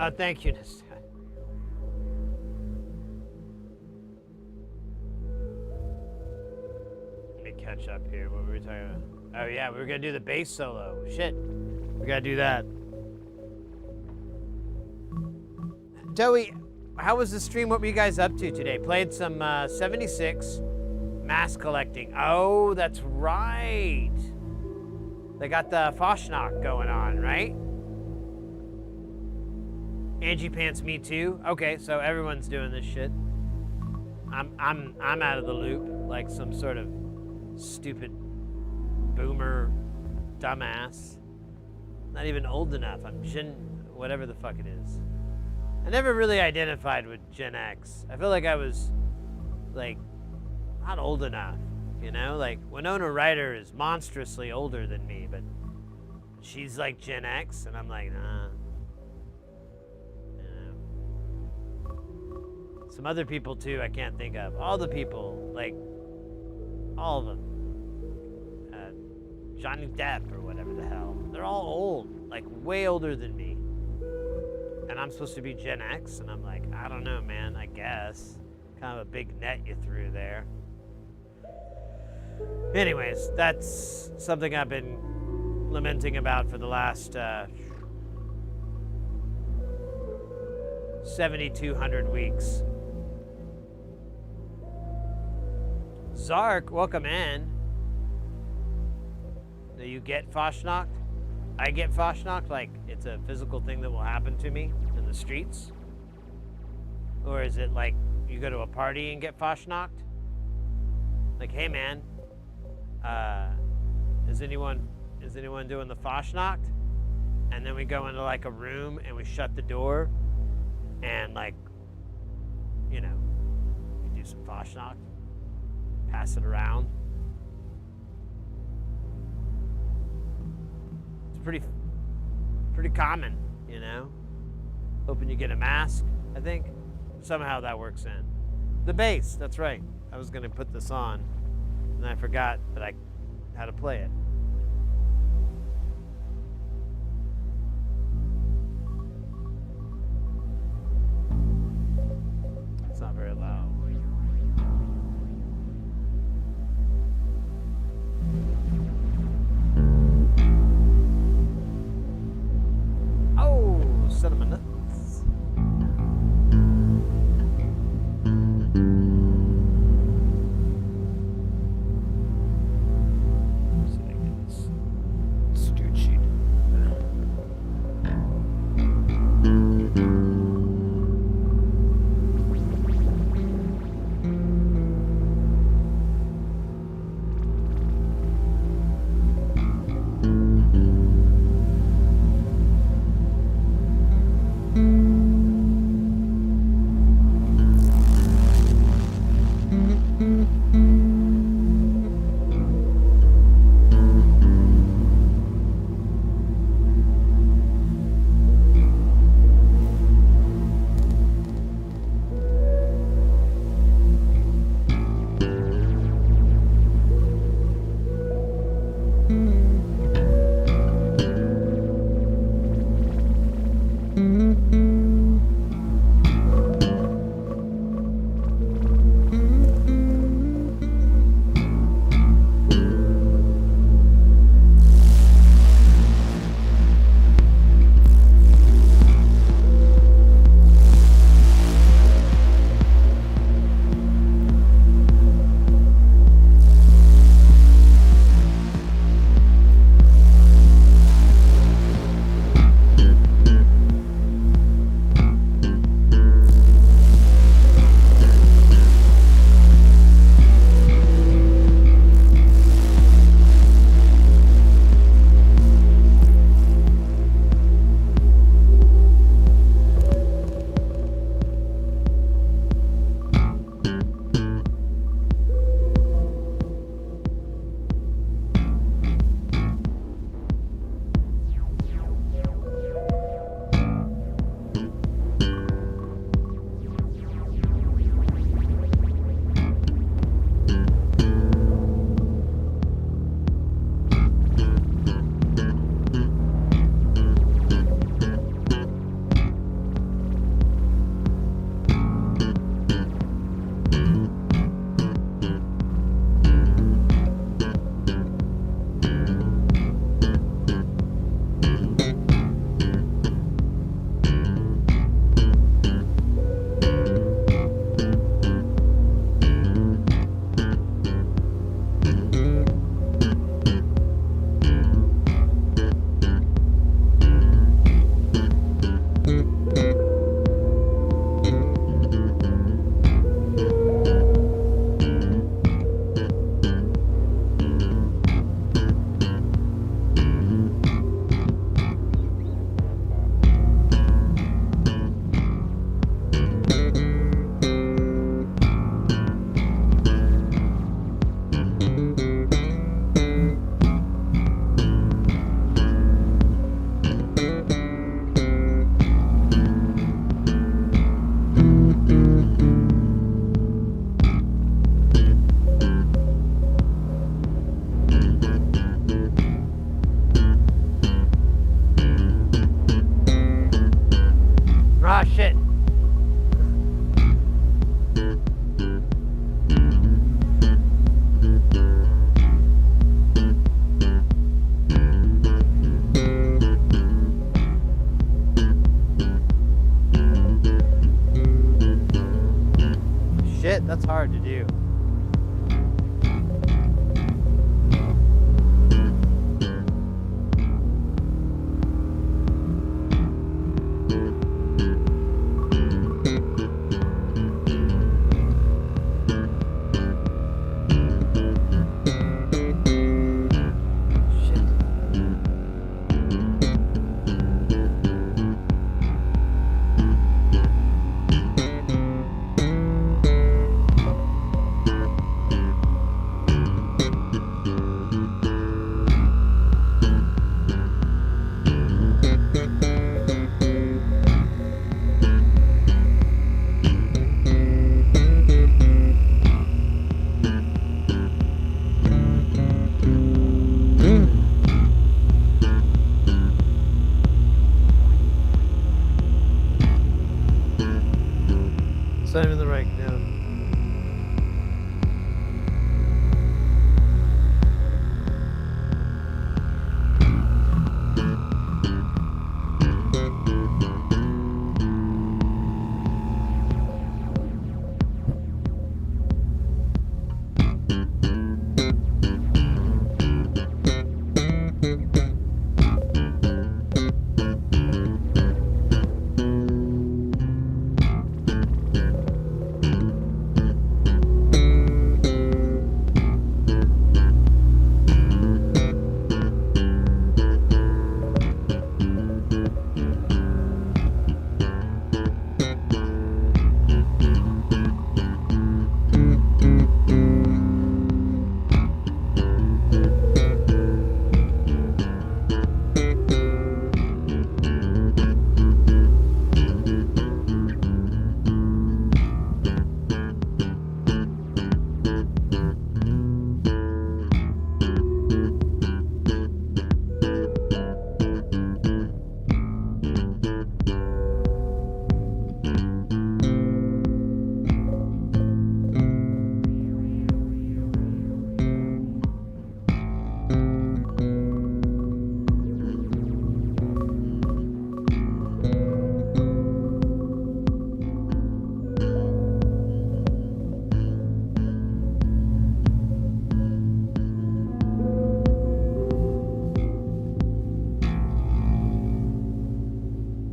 Oh, thank you, Nistan. Let me catch up here. What were we talking about? Oh, yeah, we were going to do the bass solo. Shit. We got to do that. Joey, how was the stream? What were you guys up to today? Played some 76 mass collecting. Oh, that's right. They got the Foshnock going on, right? Angie Pants, me too. Okay, so everyone's doing this shit. I'm out of the loop, like some sort of stupid boomer dumbass. Not even old enough. I'm whatever the fuck it is. I never really identified with Gen X. I feel like I was like not old enough, you know? Like Winona Ryder is monstrously older than me, but she's like Gen X, and I'm like, nah. Some other people too I can't think of. All the people, like all of them. Johnny Depp or whatever the hell. They're all old, like way older than me. And I'm supposed to be Gen X, and I'm like, I don't know, man, I guess. Kind of a big net you threw there. Anyways, that's something I've been lamenting about for the last 7,200 weeks. Zark, welcome in. Do you get Foshnocked? I get Foshnocked, like it's a physical thing that will happen to me in the streets? Or is it like you go to a party and get Foshnocked? Like, hey man, is anyone doing the Foshnocked? And then we go into like a room and we shut the door and like, you know, we do some Foshnocked. Pass it around. It's pretty common, you know. Hoping you get a mask, I think. Somehow that works in. The bass, that's right. I was gonna put this on, and I forgot that how to play it. It's not very loud. Oh, cinnamon nuts. See if I can that's hard to do. It's not even the right note.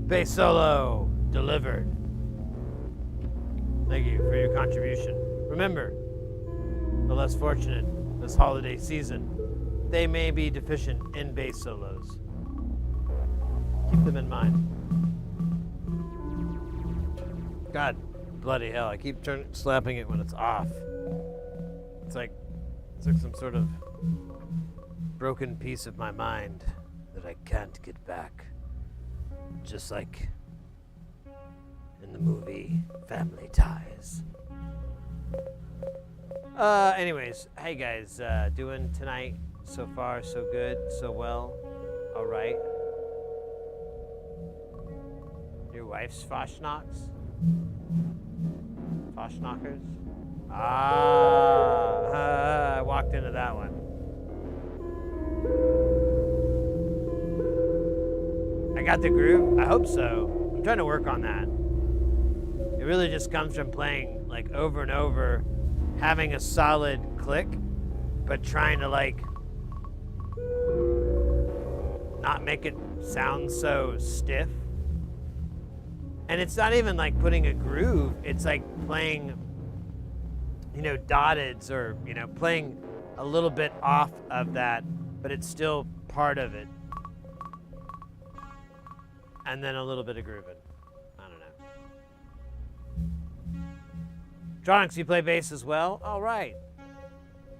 Bass solo delivered. Thank you for your contribution. Remember, the less fortunate this holiday season, they may be deficient in bass solos. Keep them in mind. God bloody hell, I keep slapping it when it's off. It's like some sort of broken piece of my mind that I can't get back. Just like in the movie Family Ties. Anyways, hey guys, doing tonight so far so good, so well, all right. Your wife's Foschknocks? Foschknockers? I walked into that one. I got the groove? I hope so. I'm trying to work on that. It really just comes from playing like over and over, having a solid click, but trying to like not make it sound so stiff. And it's not even like putting a groove, it's like playing, you know, dotteds or, you know, playing a little bit off of that, but it's still part of it. And then a little bit of grooving. I don't know. Tronics, you play bass as well? All right.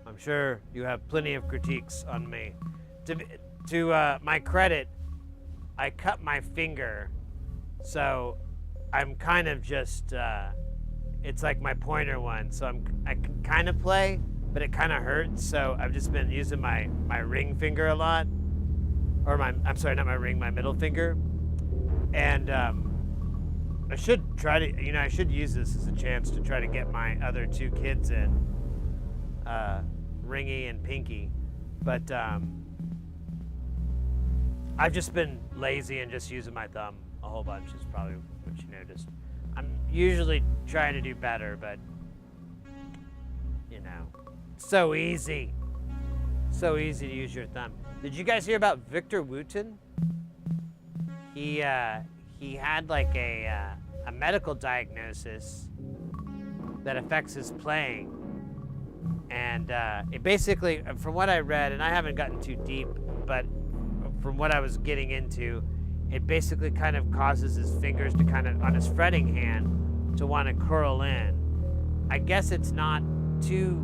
I'm sure you have plenty of critiques on me. To my credit, I cut my finger, so I'm kind of just, it's like my pointer one, so I can kind of play, but it kind of hurts, so I've just been using my ring finger a lot. Or I'm sorry, not my ring, my middle finger. And I should try to, you know, I should use this as a chance to try to get my other two kids in, Ringy and Pinky. But I've just been lazy and just using my thumb a whole bunch is probably what you noticed. I'm usually trying to do better, but know, so easy. So easy to use your thumb. Did you guys hear about Victor Wooten? He had like a medical diagnosis that affects his playing. And it basically, from what I read, and I haven't gotten too deep, but from what I was getting into, it basically kind of causes his fingers to kind of, on his fretting hand, to want to curl in. I guess it's not too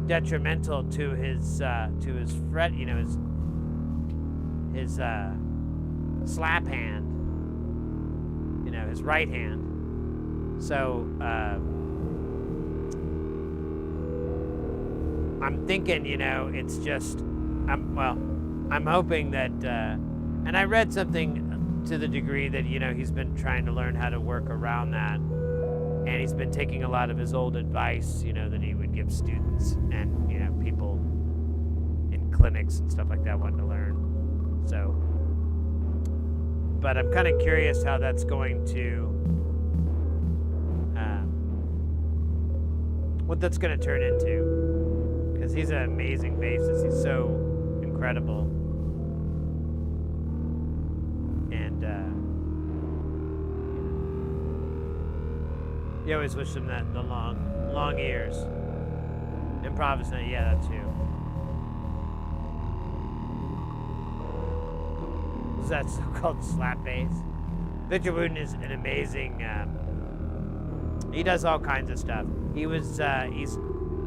detrimental to his fret, you know, his slap hand, you know, his right hand. So I'm thinking, you know, it's just, I'm hoping that, and I read something to the degree that, you know, he's been trying to learn how to work around that, and he's been taking a lot of his old advice, you know, that he would give students and, you know, people in clinics and stuff like that wanting to learn. So, but I'm kind of curious how that's going to, what that's going to turn into, because he's an amazing bassist. He's so incredible. And you always wish him that, the long ears. Improvisation, yeah, that too. Is that so-called slap bass? Victor Wooten is an amazing. He does all kinds of stuff.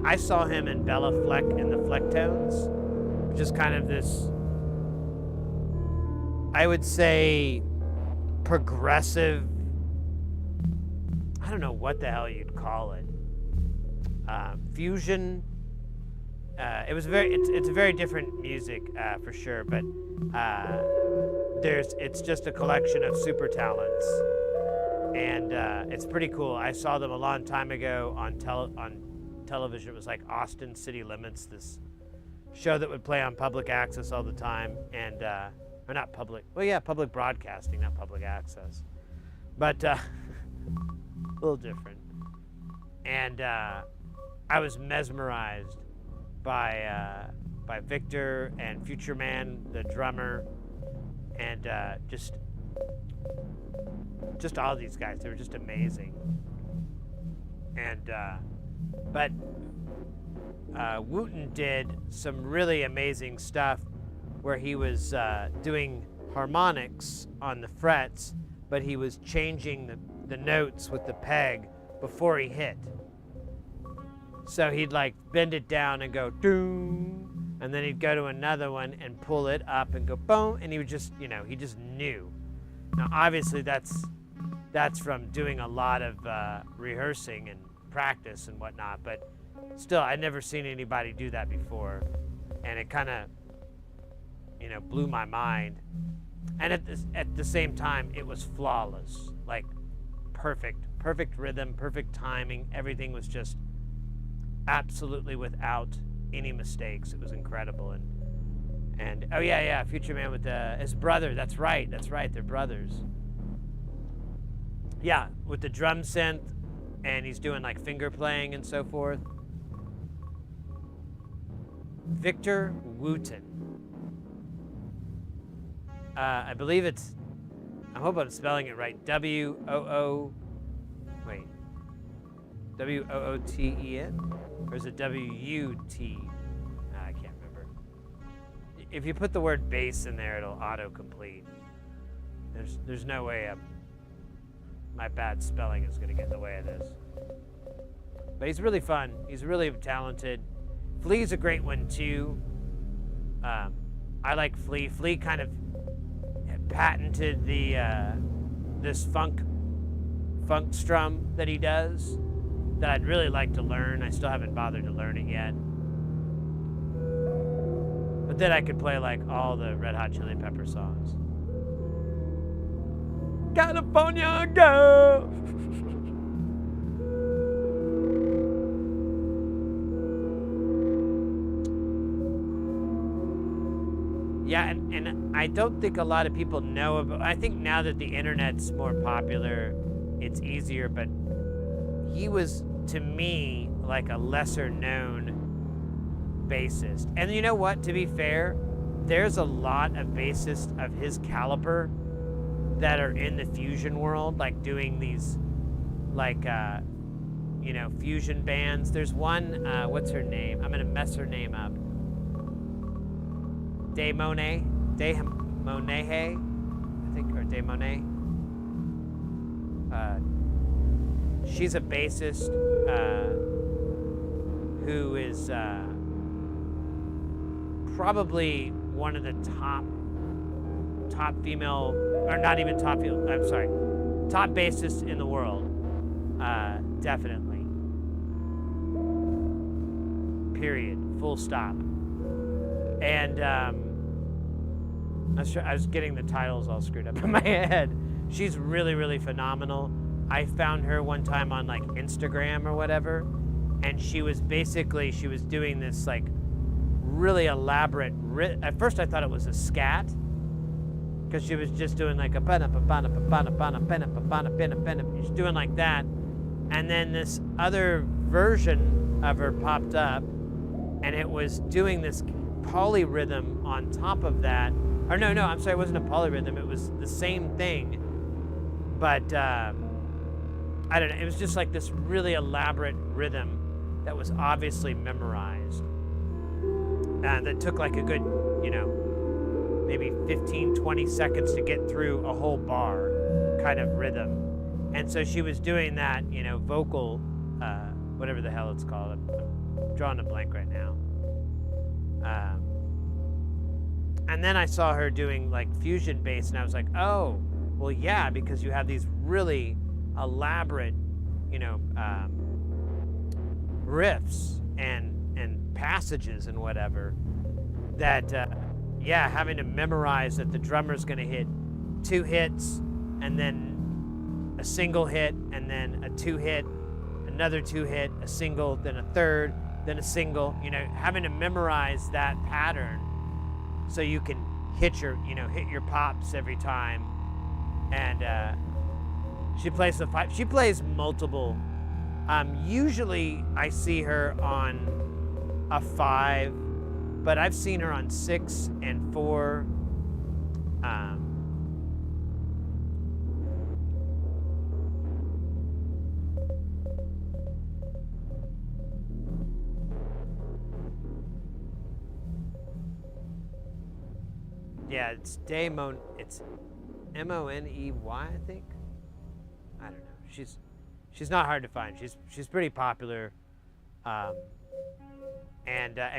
I saw him in Bella Fleck in the Flecktones, which is kind of this, I would say, progressive, I don't know what the hell you'd call it, fusion. It's a very different music for sure, but it's just a collection of super talents, and it's pretty cool. I saw them a long time ago on television. It was like Austin City Limits, this show that would play on public access all the time, and or not public, well, yeah, public broadcasting, not public access, but a little different. And I was mesmerized by Victor and Future Man, the drummer, and just all these guys. They were just amazing. And but Wooten did some really amazing stuff where he was doing harmonics on the frets, but he was changing the notes with the peg before he hit. So he'd like bend it down and go doom, and then he'd go to another one and pull it up and go boom, and he would just, you know, he just knew. Now obviously that's from doing a lot of rehearsing and practice and whatnot, but still, I'd never seen anybody do that before, and it kind of, you know, blew my mind. And at the same time, it was flawless, like perfect rhythm, perfect timing. Everything was just absolutely without any mistakes. It was incredible. And oh yeah, Future Man with his brother. That's right. They're brothers. Yeah, with the drum synth, and he's doing like finger playing and so forth. Victor Wooten. I believe it's, I hope I'm spelling it right, W-O-O-T-E-N? Or is it W-U-T? I can't remember. If you put the word bass in there, it'll autocomplete. There's no way my bad spelling is going to get in the way of this. But he's really fun. He's really talented. Flea's a great one, too. I like Flea. Flea kind of patented this funk strum that he does that I'd really like to learn. I still haven't bothered to learn it yet. But then I could play like all the Red Hot Chili Pepper songs. California girl. Yeah, and I don't think a lot of people know about, I think now that the internet's more popular, it's easier, but he was, to me, like a lesser known bassist. And you know what? To be fair, there's a lot of bassists of his caliber that are in the fusion world, like doing these, like, you know, fusion bands. There's one, what's her name? I'm gonna mess her name up. Monet, I think, or Monet. She's a bassist who is probably one of the top female, or not even top female, I'm sorry, top bassists in the world, definitely. Period. Full stop. And I was getting the titles all screwed up in my head. She's really, really phenomenal. I found her one time on like Instagram or whatever, and she was doing this like really elaborate. At first I thought it was a scat, because she was just doing like a she's doing like that, and then this other version of her popped up, and it was doing this polyrhythm on top of that. Or no, I'm sorry, it wasn't a polyrhythm. It was the same thing, but I don't know. It was just like this really elaborate rhythm that was obviously memorized. That took like a good, you know, maybe 15, 20 seconds to get through a whole bar kind of rhythm. And so she was doing that, you know, vocal, whatever the hell it's called. I'm drawing a blank right now. And then I saw her doing like fusion bass, and I was like, oh, well, yeah, because you have these really elaborate, you know, riffs and passages and whatever that, yeah, having to memorize that the drummer's going to hit 2 hits and then a single hit and then a 2 hit, another 2 hit, a single, then a third, then a single, you know, having to memorize that pattern so you can hit your pops every time. And she plays the 5. She plays multiple. Usually I see her on a 5, but I've seen her on 6 and 4. Yeah, it's it's Money, I think. I don't know. She's not hard to find. She's pretty popular, and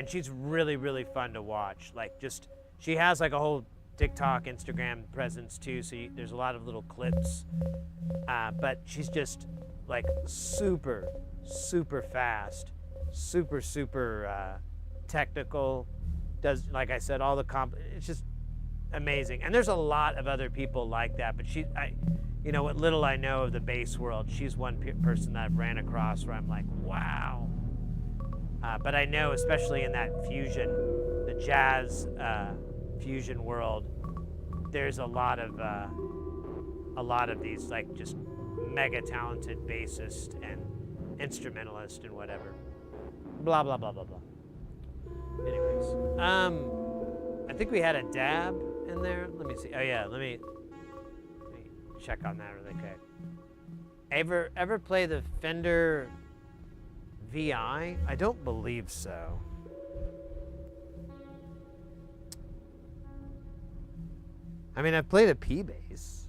she's really, really fun to watch. Like, just she has like a whole TikTok, Instagram presence too. So there's a lot of little clips, but she's just like super, super fast, super technical. Does, like I said, all the it's just amazing. And there's a lot of other people like that, but you know, what little I know of the bass world, she's one person that I've ran across where I'm like, wow. But I know, especially in that fusion, the jazz fusion world, there's a lot of these like just mega talented bassists and instrumentalists and whatever. Blah blah blah blah blah. Anyways, I think we had a dab in there. Let me see. Oh yeah, let me check on that really quick. Ever play the Fender VI? I don't believe so. I mean, I've played a P bass.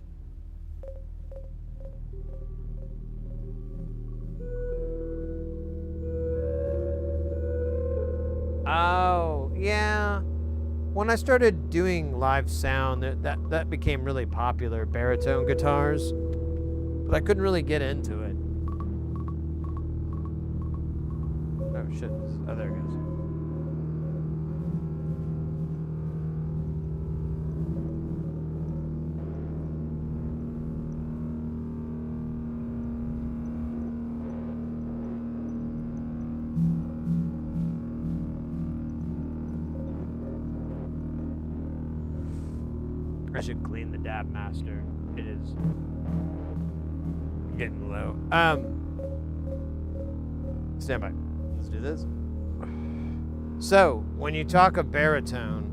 Oh, yeah. When I started doing live sound, that became really popular, baritone guitars, but I couldn't really get into it. Oh shit, oh there it goes. I should clean the dab master. It is getting low. Stand by. Let's do this. So, when you talk of baritone,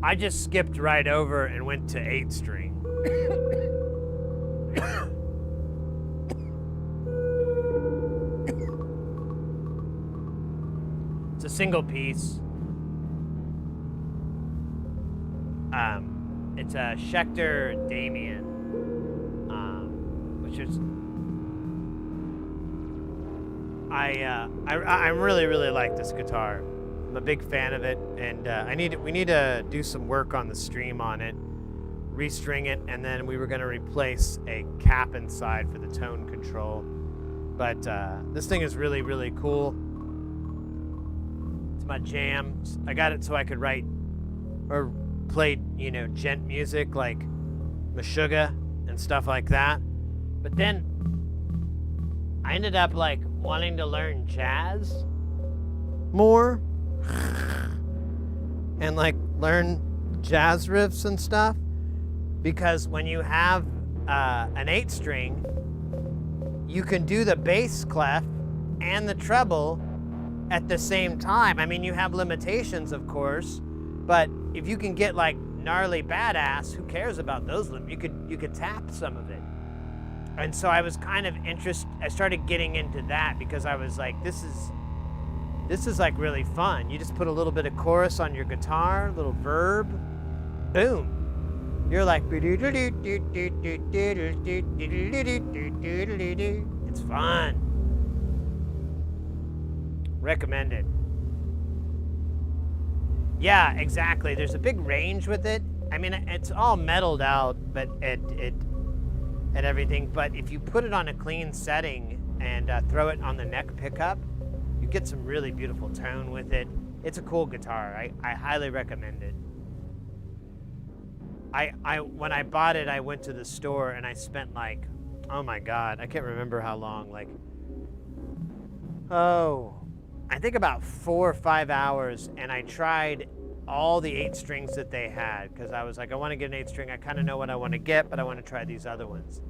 I just skipped right over and went to 8-string. It's a single piece. It's a Schecter Damien, which is I really like this guitar. I'm a big fan of it, and we need to do some work on the stream on it, restring it, and then we were going to replace a cap inside for the tone control. But this thing is really cool. It's my jam. I got it so I could write or play, you know, gent music like Meshuggah and stuff like that. But then I ended up like wanting to learn jazz more and like learn jazz riffs and stuff, because when you have an 8-string, you can do the bass clef and the treble at the same time. I mean, you have limitations, of course, but if you can get like gnarly badass, who cares about those limits? You could tap some of it. And so I was kind of interested. I started getting into that because I was like, this is like really fun. You just put a little bit of chorus on your guitar, a little verb, boom. You're like, it's fun. Recommended. Yeah, exactly. There's a big range with it. I mean, it's all metaled out, but and everything. But if you put it on a clean setting and throw it on the neck pickup, you get some really beautiful tone with it. It's a cool guitar. I highly recommend it. When I bought it, I went to the store and I spent like, oh my God, I can't remember how long. Like, I think about 4 or 5 hours, and I tried all the 8-strings that they had, because I was like, I want to get an 8-string. I kind of know what I want to get, but I want to try these other ones.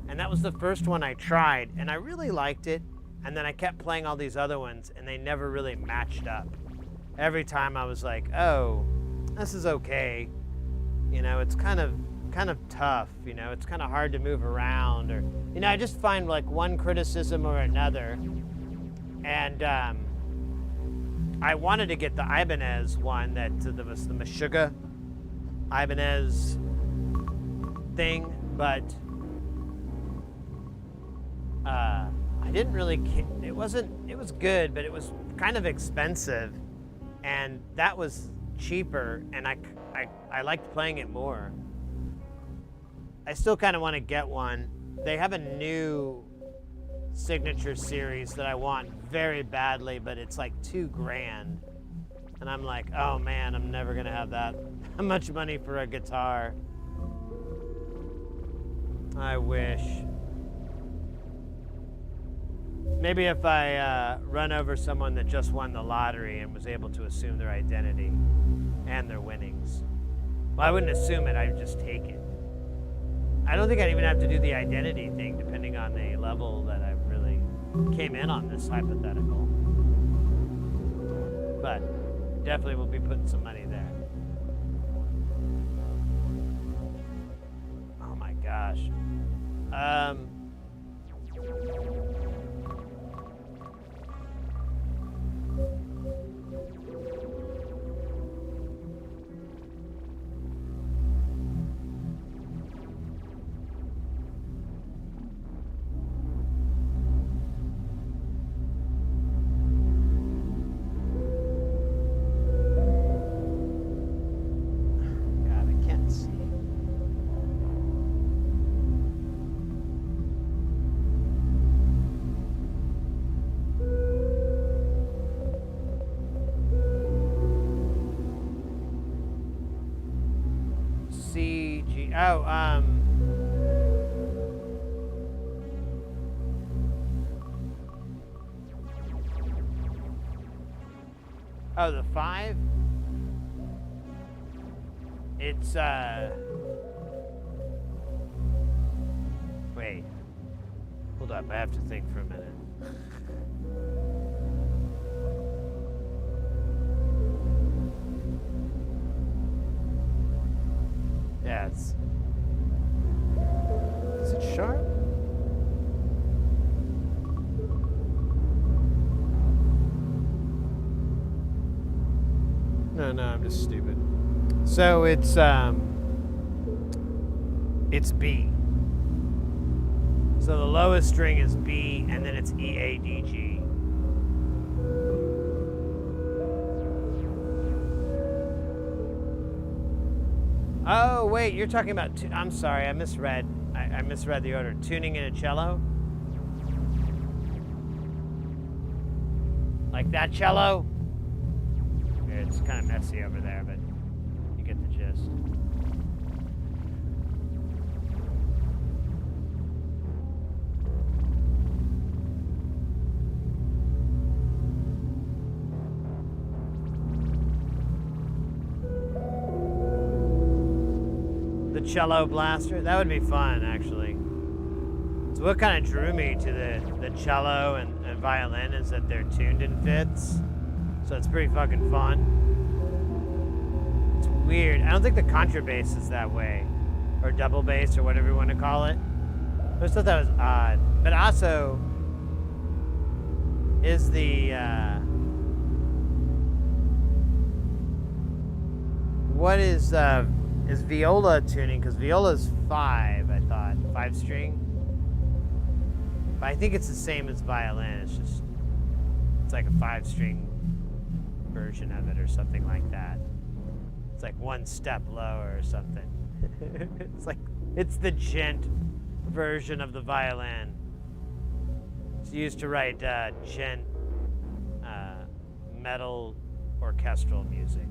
And that was the first one I tried, and I really liked it. And then I kept playing all these other ones, and they never really matched up. Every time I was like, oh, this is okay. You know, it's kind of tough. You know, it's kind of hard to move around, or, you know, I just find like one criticism or another. And I wanted to get the Ibanez one that was the Meshuggah Ibanez thing, but I didn't really. It was good, but it was kind of expensive, and that was cheaper, and I liked playing it more. I still kind of want to get one. They have a new signature series that I want very badly, but it's like $2,000, and I'm like, oh man, I'm never gonna have that much money for a guitar. I wish. Maybe if I run over someone that just won the lottery and was able to assume their identity and their winnings. Well, I wouldn't assume it, I would just take it. I don't think I'd even have to do the identity thing, depending on the level that I really came in on this hypothetical. But definitely will be putting some money there. Oh my gosh. Oh, the 5? It's, wait. Hold up, I have to think for a minute. Yeah, it's... Is it sharp? No, I'm just stupid. So it's B. So the lowest string is B, and then it's E, A, D, G. Oh, wait, you're talking about... I'm sorry, I misread. I misread the order. Tuning in a cello? Like that cello? It's kind of messy over there, but you get the gist. The cello blaster? That would be fun, actually. So what kind of drew me to the cello and violin is that they're tuned in fifths. So it's pretty fucking fun. It's weird. I don't think the contrabass is that way. Or double bass or whatever you want to call it. I just thought that was odd. But also, is the... what is viola tuning? Because viola's 5, I thought. 5 string. But I think it's the same as violin. It's just... It's like a 5 string version of it or something like that. It's like 1 step lower or something. It's like, it's the gent version of the violin. It's used to write gent metal orchestral music.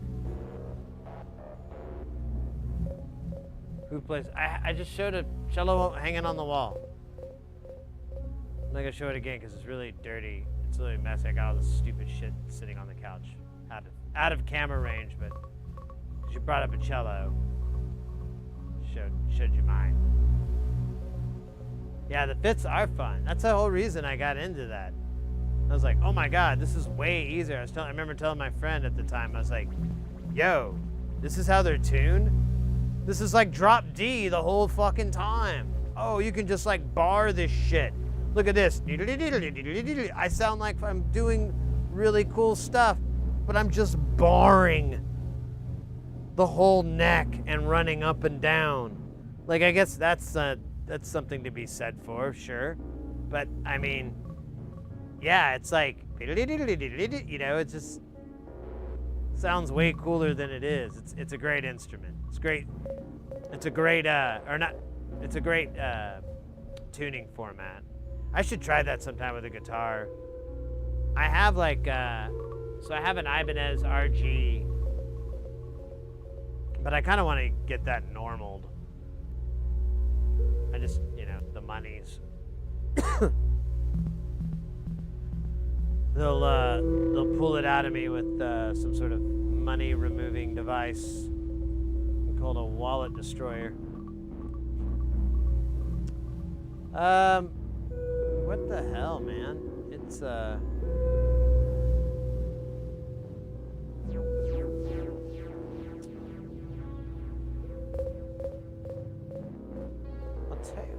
Who plays? I just showed a cello hanging on the wall. I'm not gonna show it again because it's really dirty. It's really messy. I got all this stupid shit sitting on the couch. Out of camera range, but because you brought up a cello, showed you mine. Yeah, the fifths are fun. That's the whole reason I got into that. I was like, oh my god, this is way easier. I remember telling my friend at the time, I was like, yo, this is how they're tuned? This is like drop D the whole fucking time. Oh, you can just like bar this shit. Look at this. I sound like I'm doing really cool stuff, but I'm just barring the whole neck and running up and down. Like, I guess that's something to be said for, sure. But, I mean, yeah, it's like, you know, it just sounds way cooler than it is. It's a great instrument. It's great. It's a great, it's a great tuning format. I should try that sometime with a guitar. I have like, so I have an Ibanez RG, but I kind of want to get that normaled. I just, you know, the money's. They'll pull it out of me with some sort of money removing device called a wallet destroyer. What the hell, man? It's I'll tell you.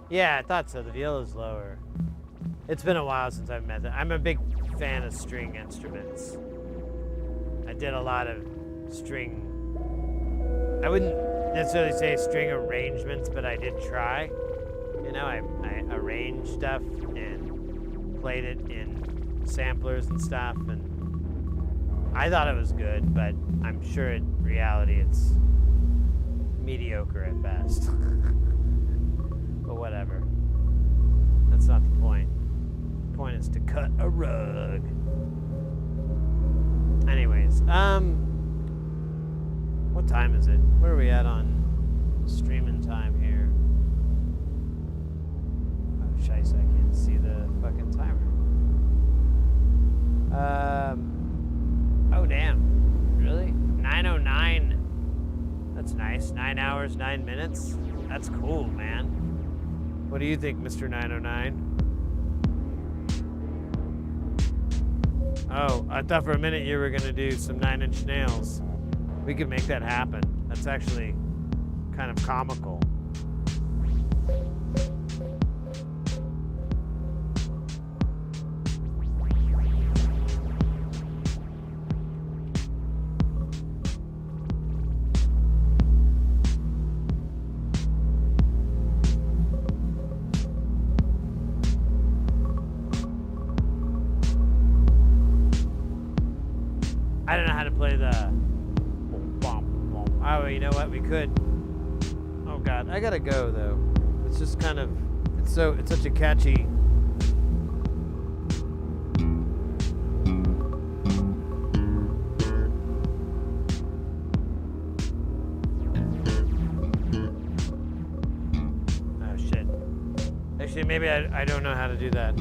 Yeah, I thought so. The viola's lower. It's been a while since I've met them. I'm a big fan of string instruments. I did a lot of string. I wouldn't necessarily say string arrangements, but I did try. You know, I arranged stuff and played it in samplers and stuff, and I thought it was good, but I'm sure in reality it's mediocre at best. But whatever. That's not the point. The point is to cut a rug. Anyways, what time is it? Where are we at on streaming time here? Oh, shice, I can't see the fucking timer. Oh, damn. Really? 9:09. That's nice. 9 hours, 9 minutes. That's cool, man. What do you think, Mr. 909? Oh, I thought for a minute you were going to do some 9 Inch Nails. We could make that happen. That's actually kind of comical. I don't know how to play the... Oh, you know what? We could... Oh, God. I gotta go, though. It's just kind of... It's such a catchy... Oh, shit. Actually, maybe I don't know how to do that.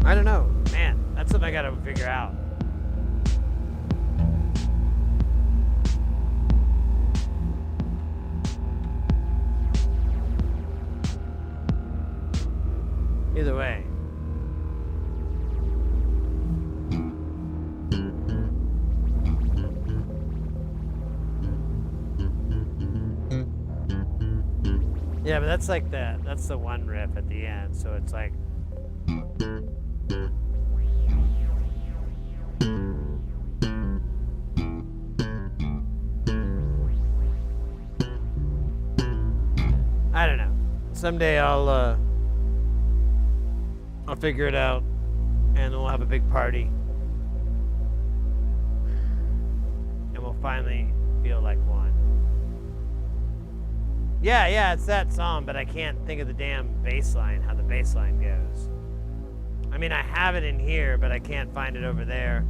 I don't know. Man, that's something I gotta figure out. Either way. Yeah, but that's like that's the one riff at the end, so it's like I don't know. Someday I'll figure it out, and we'll have a big party, and we'll finally feel like one. Yeah, it's that song, but I can't think of the damn bass line, how the bass line goes. I mean, I have it in here, but I can't find it over there,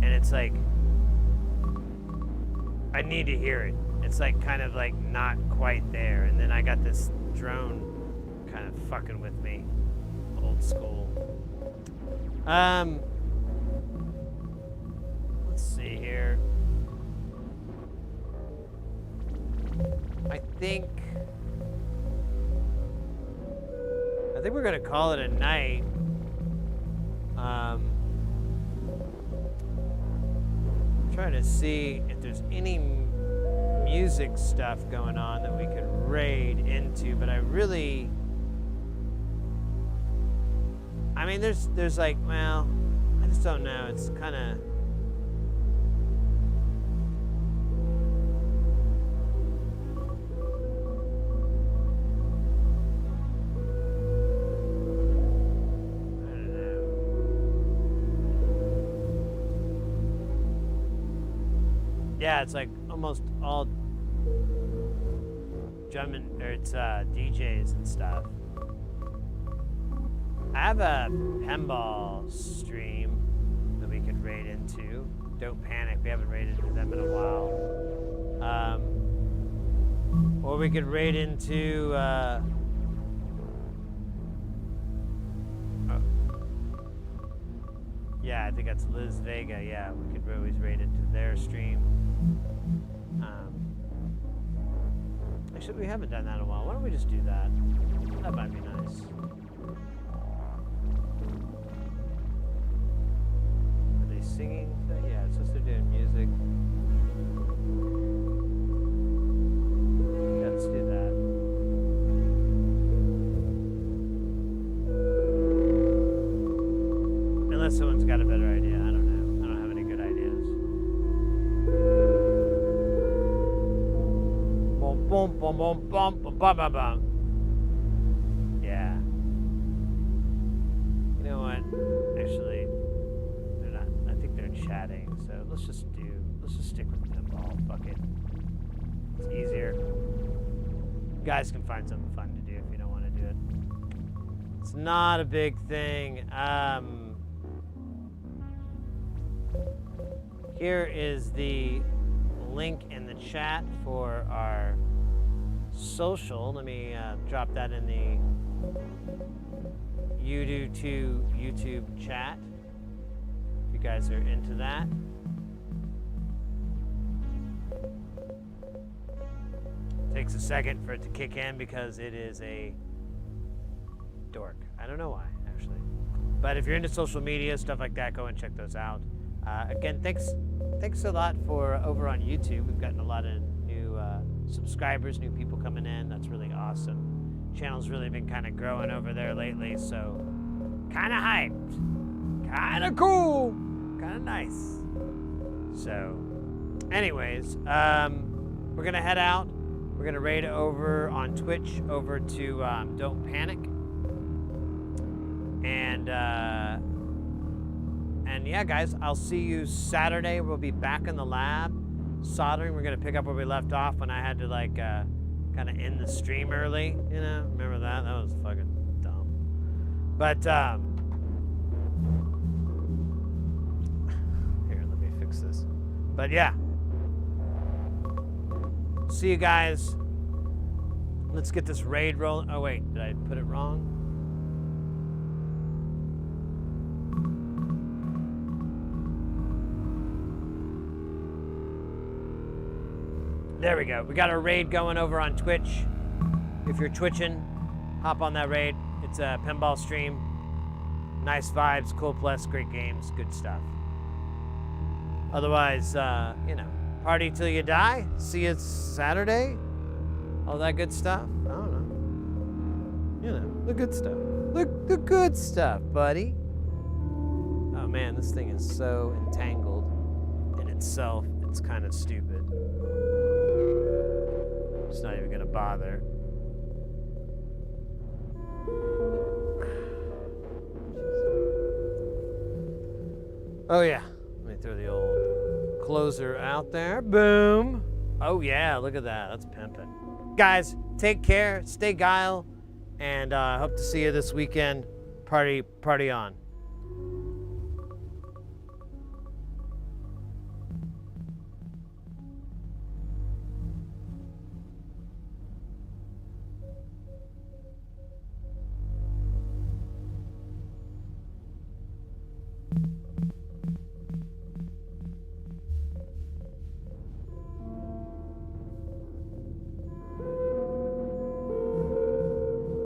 and it's like, I need to hear it. It's like kind of like not quite there, and then I got this drone kind of fucking with me, old school. Let's see here. I think we're gonna call it a night. Trying to see if there's any music stuff going on that we could raid into, but I mean, there's like, well, I just don't know. It's kind of. Yeah, it's like almost all drumming, or it's DJs and stuff. I have a pinball stream that we could raid into. Don't panic, we haven't raided into them in a while. Or we could raid into Yeah, I think that's Liz Vega. Yeah, we could always raid into their stream. Actually, we haven't done that in a while. Why don't we just do that? That might be nice. Are they singing? Yeah, it says they're doing music. Yeah, let's do that. Unless someone's got a better idea. I don't know. I don't have any good ideas. Boom, boom, boom, boom, boom, boom, boom, boom, boom. Yeah. You know what? Actually, they're not. I think they're chatting. So let's just stick with pinball. Fuck it. It's easier. You guys can find something fun to do if you don't want to do it. It's not a big thing. Here is the link in the chat for our social. Let me drop that in the YouTube chat. If you guys are into that. Takes a second for it to kick in because it is a dork. I don't know why, actually. But if you're into social media, stuff like that, go and check those out. Again, thanks a lot for over on YouTube. We've gotten a lot of new subscribers, new people coming in. That's really awesome. Channel's really been kind of growing over there lately, so kind of hyped, kind of cool, kind of nice. So, anyways, we're gonna head out. We're gonna raid over on Twitch over to Don't Panic, and yeah, guys, I'll see you Saturday. We'll be back in the lab soldering. We're gonna pick up where we left off when I had to like kind of end the stream early. You know, remember that? That was fucking dumb. But here, let me fix this. But yeah, see you guys. Let's get this raid rolling. Oh wait, did I put it wrong? There we go. We got our raid going over on Twitch. If you're twitching, hop on that raid. It's a pinball stream. Nice vibes, cool plus, great games, good stuff. Otherwise, you know, party till you die. See you Saturday. All that good stuff. I don't know. You know, the good stuff. The good stuff, buddy. Oh man, this thing is so entangled in itself. It's kind of stupid. Just not even gonna bother. Oh yeah, let me throw the old closer out there. Boom. Oh yeah, look at that. That's pimping. Guys, take care. Stay guile, and hope to see you this weekend. Party on.